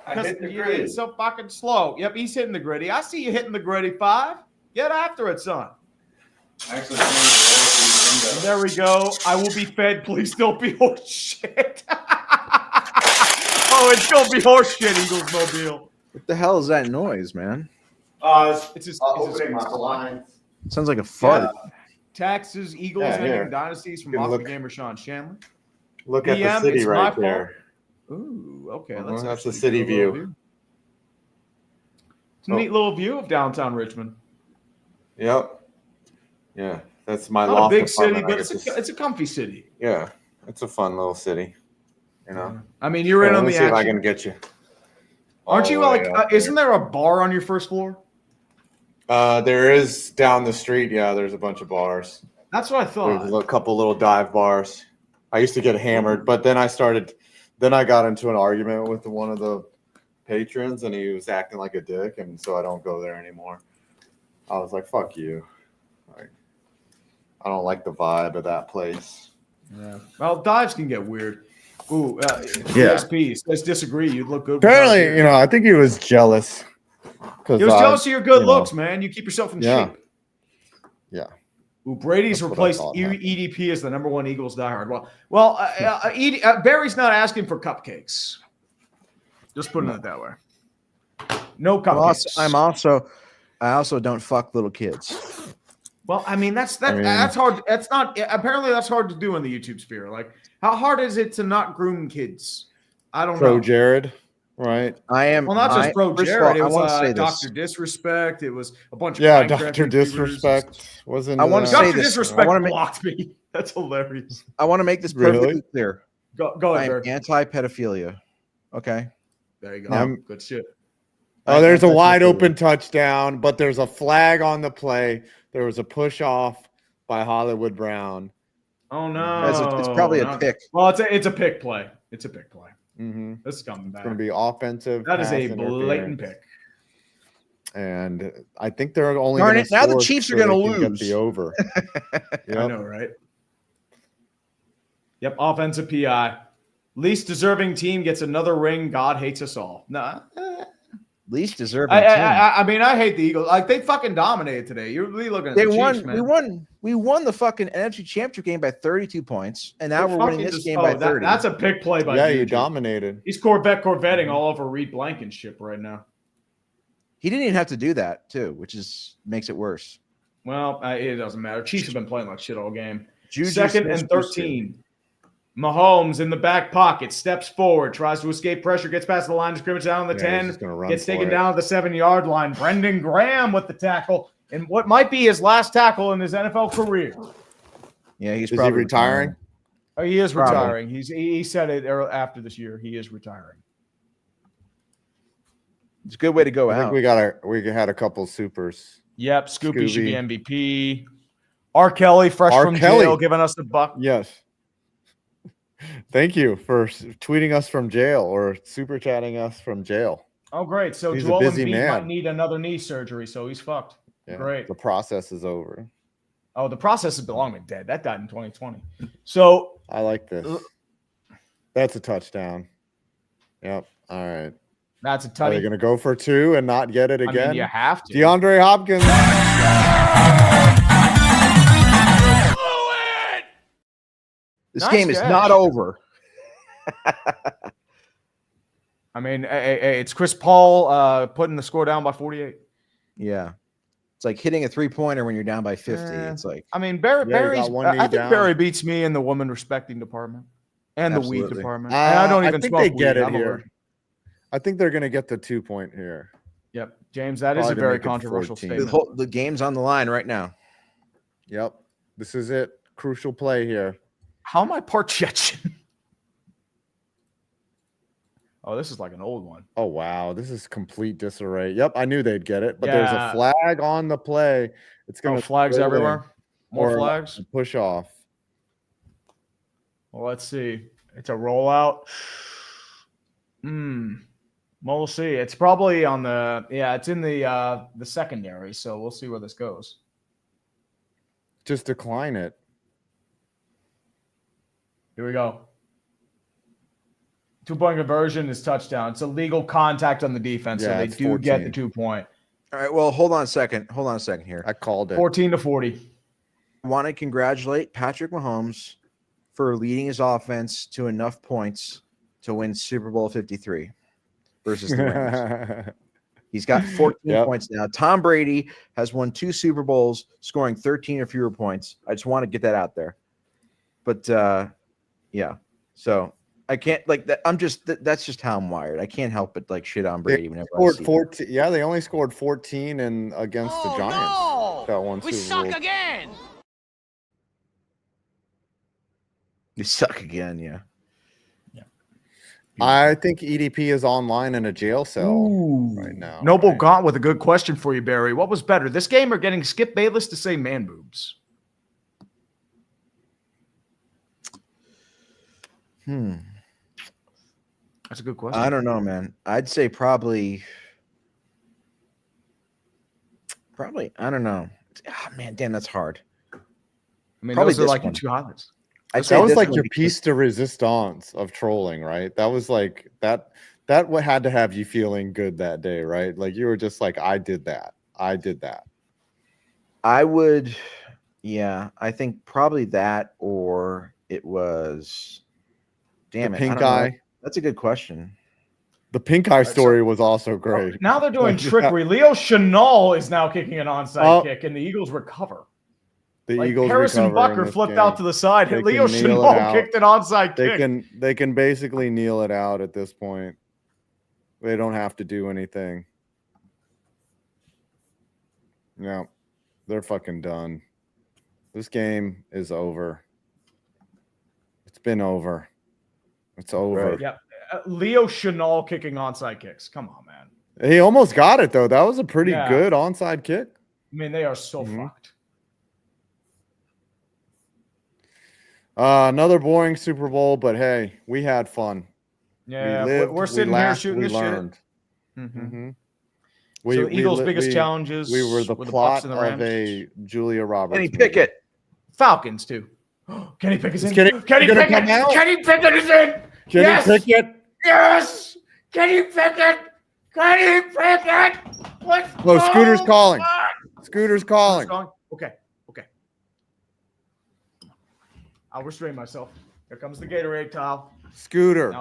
Because it's so fucking slow. Yep, he's hitting the gritty. I see you hitting the gritty, 5. Get after it, son. Actually, there we go. I will be fed. Please don't be horse shit. Oh, it's going to be horse shit, Eagles Mobile. What the hell is that noise, man? It's just opening my blinds. Sounds like a fart. Taxes, Eagles, ending dynasties from Off the Gamer Sean Shanley. Look at the city right there. Ooh, okay. That's the city view. It's a neat little view of downtown Richmond. Yep. Yeah, that's my Not loft a big city, but it's a comfy city. Yeah, it's a fun little city. I mean, you're in on the action. Let me see if I can get you. Aren't you isn't there a bar on your first floor? There is down the street. Yeah, there's a bunch of bars. That's what I thought. There's a couple little dive bars. I used to get hammered, but then I got into an argument with one of the patrons, and he was acting like a dick, and so I don't go there anymore. I was like, fuck you. Like, I don't like the vibe of that place. Yeah. Well, dives can get weird. Ooh, yeah. Let's disagree. You'd look good. Apparently, I think he was jealous. He was jealous of your good looks, man. You keep yourself in shape. Yeah. Ooh, Brady's replaced EDP as the number one Eagles diehard. Well, Barry's not asking for cupcakes. Just putting it that way. No cupcakes. I also don't fuck little kids. Well, I mean that's hard. That's not apparently that's hard to do in the YouTube sphere. Like, how hard is it to not groom kids? I don't know. Pro Jared, right? I am. Well, not just Pro Jared. It was Dr. Disrespect. It was a bunch of Dr. Disrespect wasn't. I want to say this. Disrespect blocked me. That's hilarious. I want to make this perfectly clear. Go ahead. I'm anti-pedophilia. Okay. There you go. Good shit. Oh, there's a wide open touchdown, but there's a flag on the play. There was a push off by Hollywood Brown. Oh no! It's probably a pick. Well, it's a pick play. It's a pick play. Mm-hmm. This is coming back. It's going to be offensive. That is a blatant pick. And I think they're only now the Chiefs are going to lose. Get the over. Yep. I know, right? Yep, offensive PI. Least deserving team gets another ring. God hates us all. Nah. Least deserving team. I mean, I hate the Eagles. Like, they fucking dominated today. You're really looking at the Chiefs, man. We won the fucking NFC Championship game by 32 points, and now we're winning this game by 30. That's a pick play by you dominated. He's Corvetting all over Reed Blankenship right now. He didn't even have to do that, too, which makes it worse. Well, it doesn't matter. Chiefs have been playing like shit all game. Juju 2nd and 13. Mahomes in the back pocket, steps forward, tries to escape pressure, gets past the line of scrimmage down the 10, gets taken down at the 7-yard line. Brendan Graham with the tackle, and what might be his last tackle in his NFL career. Yeah, he's probably retiring. Oh, he is retiring. He said it after this year. He is retiring. It's a good way to go out. We had a couple supers. Yep, Scooby should be MVP. R. Kelly, fresh from jail, giving us the buck. Yes. Thank you for tweeting us from jail or super chatting us from jail. Oh, great. So he's Joel a busy Embiid man. might need another knee surgery, so he's fucked. Yeah, great. The process is over. Oh, the process is long and dead. That died in 2020. So I like this. That's a touchdown. Yep. All right. That's a touchdown. Are they going to go for 2 and not get it again? I mean, you have to. DeAndre Hopkins. This game is not over. I mean, it's Chris Paul putting the score down by 48. Yeah. It's like hitting a 3-pointer when you're down by 50. It's like, I mean, I think Barry beats me in the woman respecting department and the weed department. I don't even think smoke they get weed. it here. I think they're going to get the 2-point here. Yep. James, that is a very controversial statement. The game's on the line right now. Yep. This is it. Crucial play here. How am I Parchechen? Oh, this is like an old one. Oh, wow. This is complete disarray. Yep, I knew they'd get it, but there's a flag on the play. It's going to flags everywhere. More flags. Push off. Well, let's see. It's a rollout. Well, we'll see. It's probably on the it's in the secondary, so we'll see where this goes. Just decline it. Here we go. 2-point conversion is touchdown. It's illegal contact on the defense, so they do 14. Get the 2-point. All right, well, hold on a second here. I called it. 14-40. I want to congratulate Patrick Mahomes for leading his offense to enough points to win Super Bowl 53 versus the Rams. He's got 14 points now. Tom Brady has won 2 Super Bowls, scoring 13 or fewer points. I just want to get that out there. But, So I can't like that. That's just how I'm wired. I can't help but like shit on Brady whenever scored I see 14. That. Yeah, they only scored 14 against the Giants. No! That one We Super Bowl. suck again. You suck again, yeah. I think EDP is online in a jail cell right now. Noble Gaunt with a good question for you, Barry. What was better, this game or getting Skip Bayless to say man boobs? That's a good question. I don't know, man. I'd say probably. I don't know. Oh, man, damn, that's hard. I mean, probably those are like your two highlights. That was like your piece de resistance of trolling, right? That was like that had to have you feeling good that day, right? Like you were just like, I did that. I would, yeah. I think probably that, or it was. Damn the it, pink eye. That's a good question. The pink eye story was also great. Now they're doing trickery. Leo Chenal is now kicking an onside kick, and the Eagles recover. The Eagles Harrison recover Butker flipped out to the side. They Leo Chenal kicked an onside kick. They can basically kneel it out at this point. They don't have to do anything. No, they're fucking done. This game is over. It's been over. It's over. Right. Yeah. Leo Chenal kicking onside kicks. Come on, man. He almost got it, though. That was a pretty good onside kick. I mean, they are so fucked. Another boring Super Bowl, but hey, we had fun. Yeah, we're sitting here shooting the learned. shit. Mm-hmm. So Eagles' biggest challenges. We were the plot of a Julia Roberts. Kenny Pickett. Falcons too. Kenny Pickett's in. Kenny Pickett is in. Kenny Pickett. Yes. Kenny Pickett. Let's go. Scooter's calling. Scooter's calling. Okay. I'll restrain myself. Here comes the Gatorade towel. Scooter.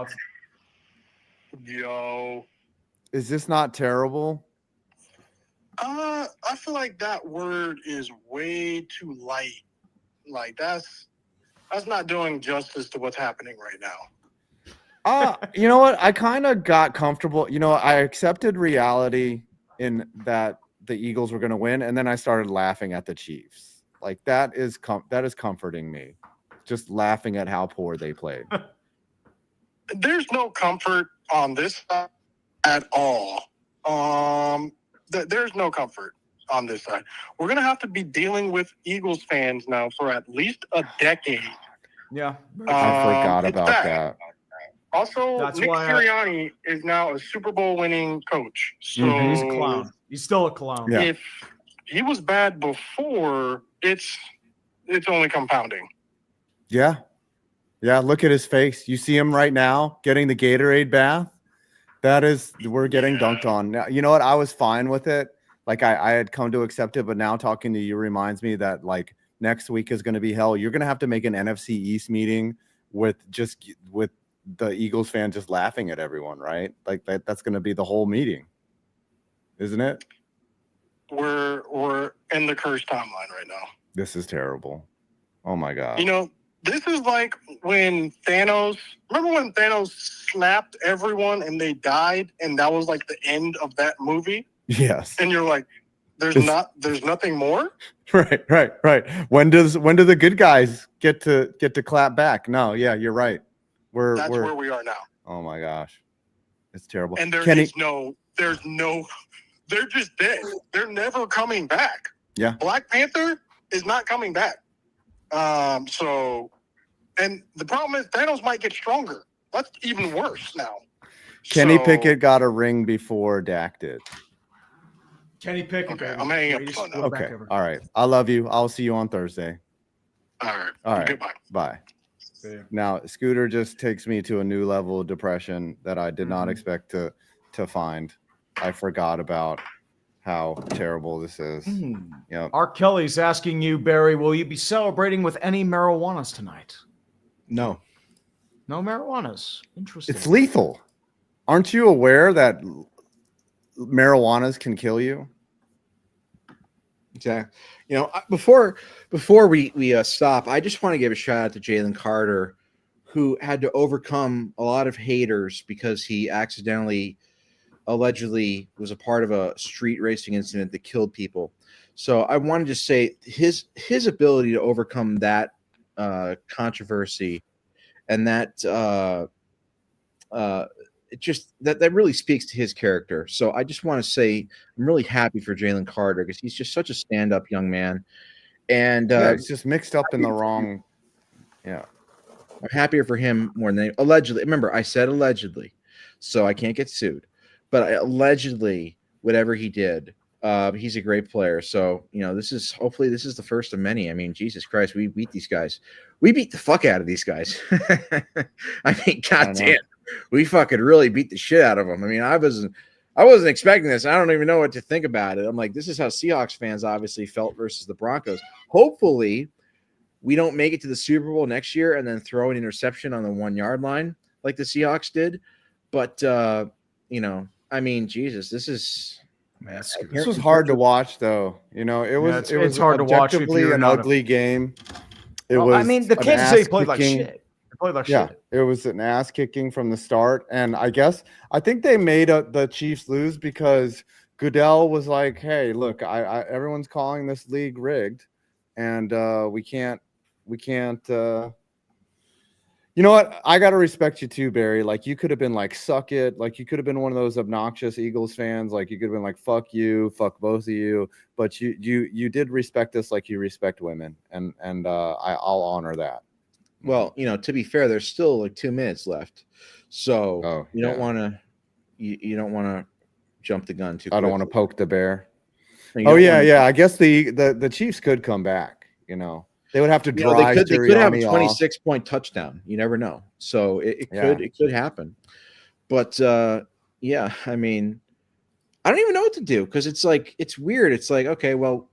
Yo. Is this not terrible? I feel like that word is way too light. Like that's not doing justice to what's happening right now. You know what? I kind of got comfortable. You know, I accepted reality in that the Eagles were going to win, and then I started laughing at the Chiefs. Like that is comforting me. Just laughing at how poor they played. There's no comfort on this side at all. There's no comfort on this side. We're going to have to be dealing with Eagles fans now for at least a decade. Yeah. I forgot about that. Also, Nick Sirianni is now a Super Bowl winning coach. So he's a clown. He's still a clown. Yeah. If he was bad before, it's only compounding. Yeah. Look at his face. You see him right now getting the Gatorade bath. We're getting dunked on. Now, you know what? I was fine with it. Like I had come to accept it, but now talking to you reminds me that like next week is going to be hell. You're going to have to make an NFC East meeting with the Eagles fan just laughing at everyone, right? Like that's going to be the whole meeting, isn't it? We're in the cursed timeline right now. This is terrible. Oh my God. You know, this is like when Thanos. Remember when Thanos snapped everyone and they died, and that was like the end of that movie? Yes. And you're like, there's nothing more. Right. When do the good guys get to clap back? No, yeah, you're right. That's where we are now. Oh my gosh, it's terrible. And they're just dead. They're never coming back. Yeah. Black Panther is not coming back. And the problem is Thanos might get stronger. That's even worse now. Kenny Pickett got a ring before Dak did. Kenny Pickett. Okay, I'm hanging up the phone now. Okay. All right. I love you. I'll see you on Thursday. All right. Goodbye. Bye. Now, Scooter just takes me to a new level of depression that I did not expect to find. I forgot about how terrible this is. Yep. R. Kelly's asking you, Barry, will you be celebrating with any marijuanas tonight? No. No marijuanas. Interesting. It's lethal. Aren't you aware that marijuanas can kill you? Exactly. You know, before we stop, I just want to give a shout out to Jalen Carter, who had to overcome a lot of haters because he allegedly was a part of a street racing incident that killed people. So I wanted to say his ability to overcome that controversy and that it just that really speaks to his character. So I just want to say I'm really happy for Jalen Carter because he's just such a stand-up young man. And it's just mixed up in the wrong. Yeah. I'm happier for him more than allegedly. Remember, I said allegedly, so I can't get sued. But allegedly, whatever he did, he's a great player. So, hopefully this is the first of many. I mean, Jesus Christ, we beat these guys. We beat the fuck out of these guys. I mean, goddamn, we fucking really beat the shit out of them. I mean, I wasn't expecting this. I don't even know what to think about it. I'm like, this is how Seahawks fans obviously felt versus the Broncos. Hopefully, we don't make it to the Super Bowl next year and then throw an interception on the 1 yard line like the Seahawks did. But, I mean, Jesus, this was hard to watch, though. It was hard to watch. Objectively an ugly game. It was. I mean, the Kansas City played like shit. It was an ass kicking from the start, and I think they made the Chiefs lose because Goodell was like, "Hey, look, everyone's calling this league rigged, and we can't." You know what? I gotta respect you too, Barry. Like, you could have been like, "Suck it." Like, you could have been one of those obnoxious Eagles fans. Like, you could have been like, "Fuck you, fuck both of you." But you did respect us like you respect women, and I'll honor that. Well, to be fair, there's still like 2 minutes left, so you don't want to jump the gun too quickly. I don't want to poke the bear. Yeah. I guess the Chiefs could come back. They would have to drive. They could have a 26-point touchdown. You never know. So it could happen. But I mean, I don't even know what to do because it's weird. It's like, okay, well,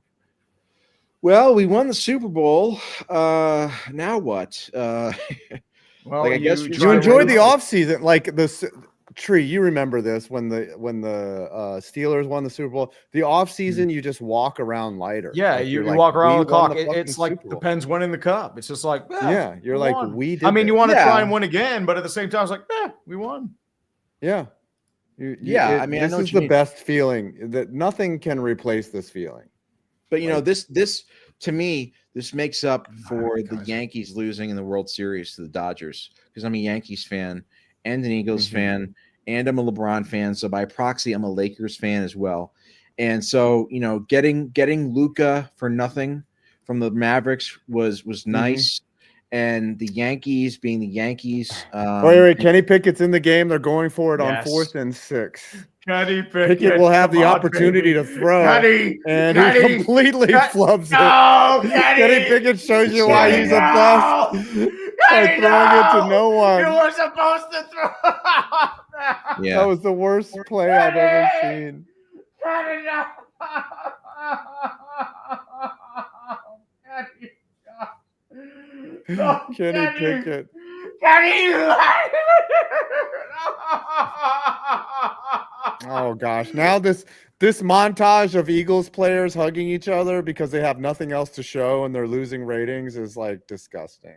we won the Super Bowl. Now what? I guess you enjoyed the offseason, like this. Tree, you remember this when the Steelers won the Super Bowl? The offseason, you just walk around lighter. Yeah, like, you walk around the clock. It's like the Pens winning the cup. It's just like, you're like, won. We did. I mean, you want to try and win again, but at the same time, it's like, we won. Yeah. I mean, this is the best feeling that nothing can replace this feeling. But this to me, this makes up for the Yankees losing in the World Series to the Dodgers because I'm a Yankees fan and an Eagles fan, and I'm a LeBron fan. So by proxy, I'm a Lakers fan as well. And so, getting Luka for nothing from the Mavericks was nice. And the Yankees being the Yankees. Wait, Kenny Pickett's in the game. They're going for it on 4th and 6. Kenny Pickett will have the opportunity to throw, and he completely flubs it. Kenny Pickett shows you why he's the best. By throwing it to no one. You were supposed to throw. Yeah, that was the worst play I've ever seen. Kenny Pickett. Oh gosh! Now this montage of Eagles players hugging each other because they have nothing else to show and they're losing ratings is like disgusting.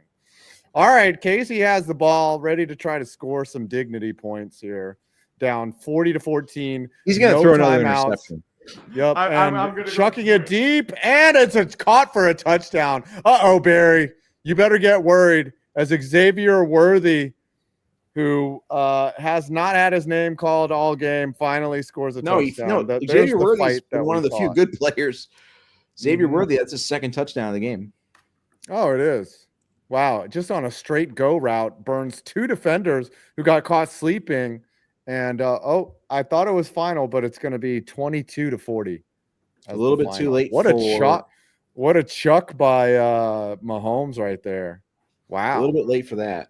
All right, Casey has the ball, ready to try to score some dignity points here. Down 40-14. He's going to throw another interception. Yep, I'm chucking it deep, and it's caught for a touchdown. Uh-oh, Barry. You better get worried as Xavier Worthy, who has not had his name called all game, finally scores a touchdown. Xavier Worthy is one of the few good players. Xavier Worthy, that's his second touchdown of the game. Oh, it is. Wow, just on a straight go route, burns 2 defenders who got caught sleeping. And, I thought it was final, but it's going to be 22-40. A little bit too late. What a chuck by Mahomes right there. Wow. A little bit late for that.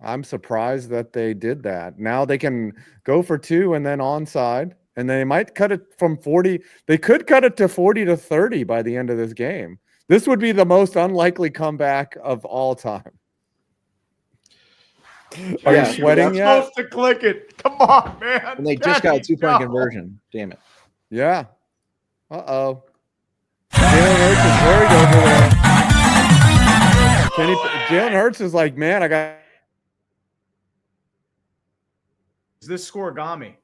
I'm surprised that they did that. Now they can go for 2 and then onside, and they might cut it from 40. They could cut it to 40-30 by the end of this game. This would be the most unlikely comeback of all time. Are you sweating yet? Supposed to click it. Come on, man. And they just got a 2-point conversion. Damn it. Yeah. Uh-oh. Jalen Hurts is worried over there. Jalen Hurts is like, man, I got. Is this scoregami?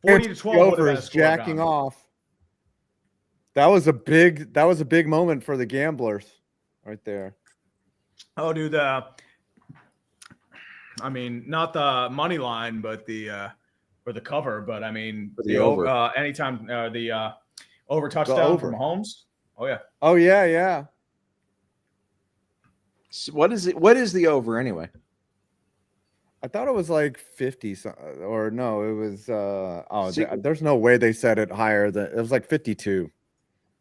40-12. Over is jacking off. That was a big moment for the gamblers, right there. Oh, dude. I mean, not the money line, but the cover. But I mean, the over. Anytime the over touchdown from Mahomes. Oh yeah. Oh yeah. So what is it? What is the over anyway? I thought it was like 50 or no, it was there's no way they said it higher than it was like 52.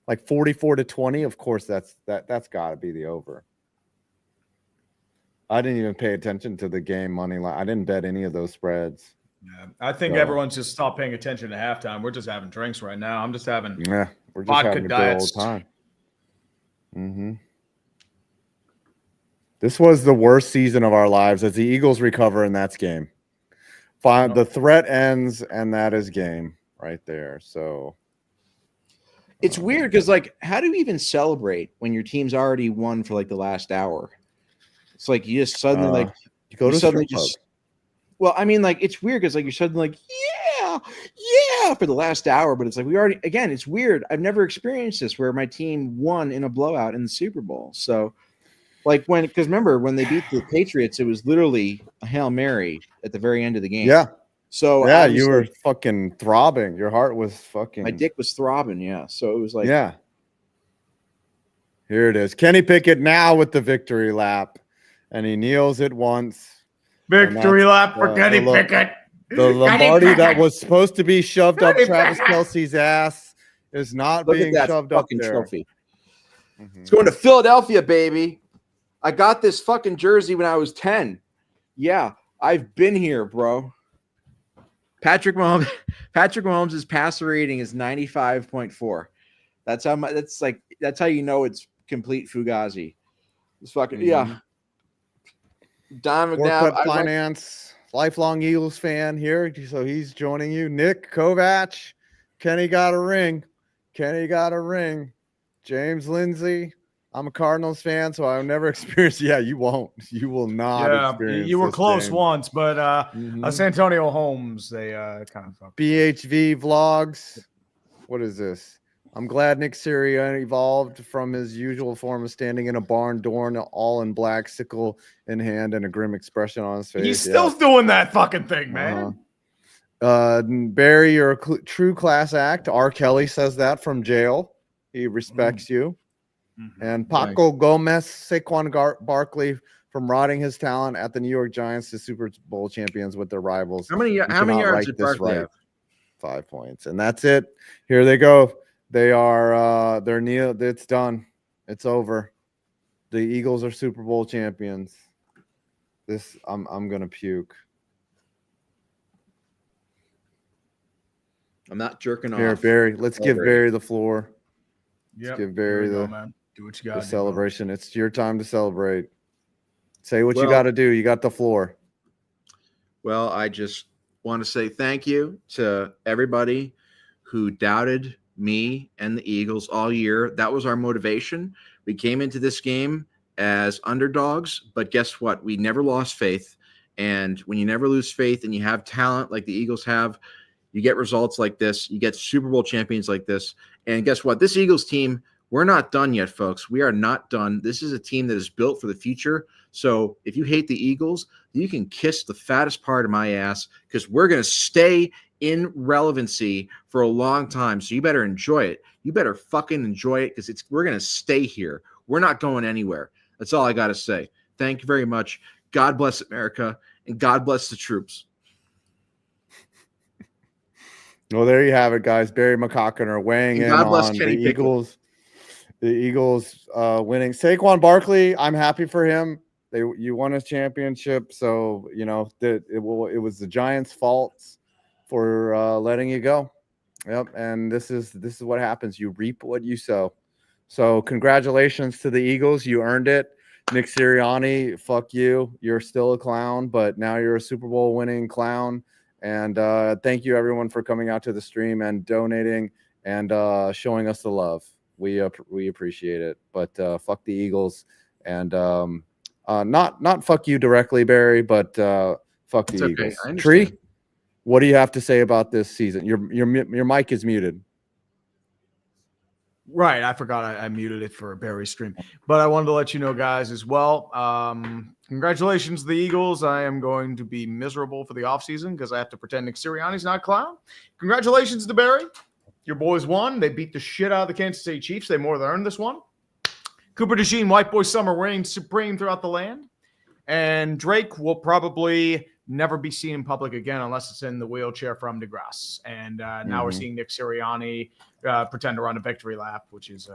Like 44-20. Of course, that's got to be the over. I didn't even pay attention to the game money line. I didn't bet any of those spreads. Yeah, I think everyone's just stopped paying attention to halftime. We're just having drinks right now. I'm just having we're just vodka having a diets. good old time. Mm-hmm. This was the worst season of our lives as the Eagles recover, and that's game. Fine, the threat ends, and that is game right there. So it's weird because, like, how do you even celebrate when your team's already won for like the last hour? It's like you just suddenly you go to suddenly just. Well, I mean, like it's weird because like you're suddenly like yeah for the last hour, but it's like we already again. It's weird. I've never experienced this where my team won in a blowout in the Super Bowl. So. Like because remember when they beat the Patriots, it was literally a Hail Mary at the very end of the game. Yeah. So yeah, you were fucking throbbing. Your heart was fucking. My dick was throbbing. Yeah. So it was like. Yeah. Here it is. Kenny Pickett now with the victory lap, and he kneels it once. Victory lap for Kenny Pickett. The Lombardi that was supposed to be shoved up Travis Kelce's ass is not being shoved up there. Trophy. Mm-hmm. It's going to Philadelphia, baby. I got this fucking jersey when I was 10. Yeah, I've been here, bro. Patrick Mahomes' passer rating is 95.4. That's how much. That's how you know it's complete fugazi. It's fucking yeah. Don McNabb, Finance, lifelong Eagles fan here, so he's joining you. Nick Kovac, Kenny got a ring. James Lindsay. I'm a Cardinals fan, so I've never experienced. Yeah, you won't. You will not. Yeah, you were close once, but Santonio Holmes, they kind of fucked. BHV vlogs. What is this? I'm glad Nick Sirianni evolved from his usual form of standing in a barn door, all in black, sickle in hand, and a grim expression on his face. He's still doing that fucking thing, man. Barry, you're a true class act. R. Kelly says that from jail. He respects you. Mm-hmm. And Paco Gomez, Saquon Barkley from rotting his talent at the New York Giants to Super Bowl champions with their rivals. How many yards did Barkley have? 5 points. And that's it. Here they go. They are it's done. It's over. The Eagles are Super Bowl champions. I'm gonna puke. I'm not jerking off. Here, Barry. Let's give Barry the floor. Let's give Barry man. Do what you got. Celebration. It's your time to celebrate. Say what you got to do. You got the floor. Well, I just want to say thank you to everybody who doubted me and the Eagles all year. That was our motivation. We came into this game as underdogs, but guess what? We never lost faith. And when you never lose faith and you have talent like the Eagles have, you get results like this. You get Super Bowl champions like this. And guess what? This Eagles team, we're not done yet, folks. We are not done. This is a team that is built for the future. So if you hate the Eagles, you can kiss the fattest part of my ass because we're going to stay in relevancy for a long time. So you better enjoy it. You better fucking enjoy it because we're going to stay here. We're not going anywhere. That's all I got to say. Thank you very much. God bless America and God bless the troops. Well, there you have it, guys. Barry McCockiner weighing in on the Eagles. The Eagles winning. Saquon Barkley, I'm happy for him. You won a championship, so you know that it was the Giants' fault for letting you go. Yep, and this is what happens. You reap what you sow. So congratulations to the Eagles. You earned it. Nick Sirianni, fuck you. You're still a clown, but now you're a Super Bowl winning clown. And thank you, everyone, for coming out to the stream and donating and showing us the love. We appreciate it. But fuck the Eagles. And not fuck you directly, Barry, but fuck the Eagles. Tree, what do you have to say about this season? Your mic is muted. Right, I forgot I muted it for Barry's stream, but I wanted to let you know, guys, as well. Congratulations to the Eagles. I am going to be miserable for the offseason because I have to pretend Nick Sirianni's not a clown. Congratulations to Barry. Your boys won. They beat the shit out of the Kansas City Chiefs. They more than earned this one. Cooper DeJean, White Boy Summer reigns supreme throughout the land. And Drake will probably never be seen in public again unless it's in the wheelchair from DeGrasse. And now we're seeing Nick Sirianni pretend to run a victory lap, which is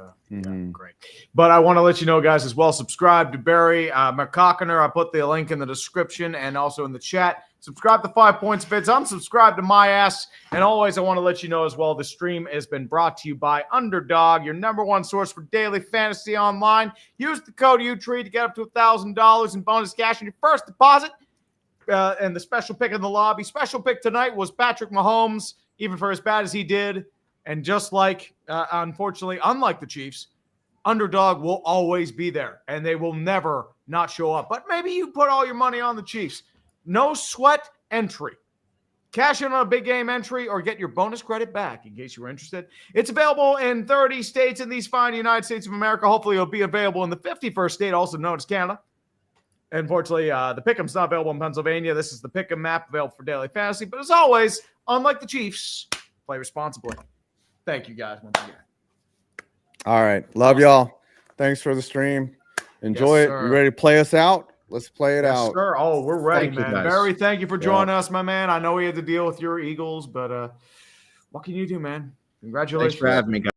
great. But I want to let you know, guys, as well, subscribe to Barry McCockiner. I put the link in the description and also in the chat. Subscribe to 5 Points Vids. Unsubscribe to my ass. And always, I want to let you know as well, the stream has been brought to you by Underdog, your #1 source for daily fantasy online. Use the code UTREE to get up to $1,000 in bonus cash on your first deposit. And the special pick in the lobby. Special pick tonight was Patrick Mahomes, even for as bad as he did. And just like, unfortunately, unlike the Chiefs, Underdog will always be there. And they will never not show up. But maybe you put all your money on the Chiefs. No sweat entry. Cash in on a big game entry or get your bonus credit back in case you were interested. It's available in 30 states in these fine United States of America. Hopefully, it'll be available in the 51st state, also known as Canada. Unfortunately, the Pick'em's not available in Pennsylvania. This is the Pick'em map available for daily fantasy. But as always, unlike the Chiefs, play responsibly. Thank you, guys, once again. All right. Love y'all. Thanks for the stream. Enjoy it. You ready to play us out? Let's play it out. Sir. Oh, we're ready, man. Barry, thank you for joining us, my man. I know we had to deal with your Eagles, but what can you do, man? Congratulations. Thanks for having me, guys.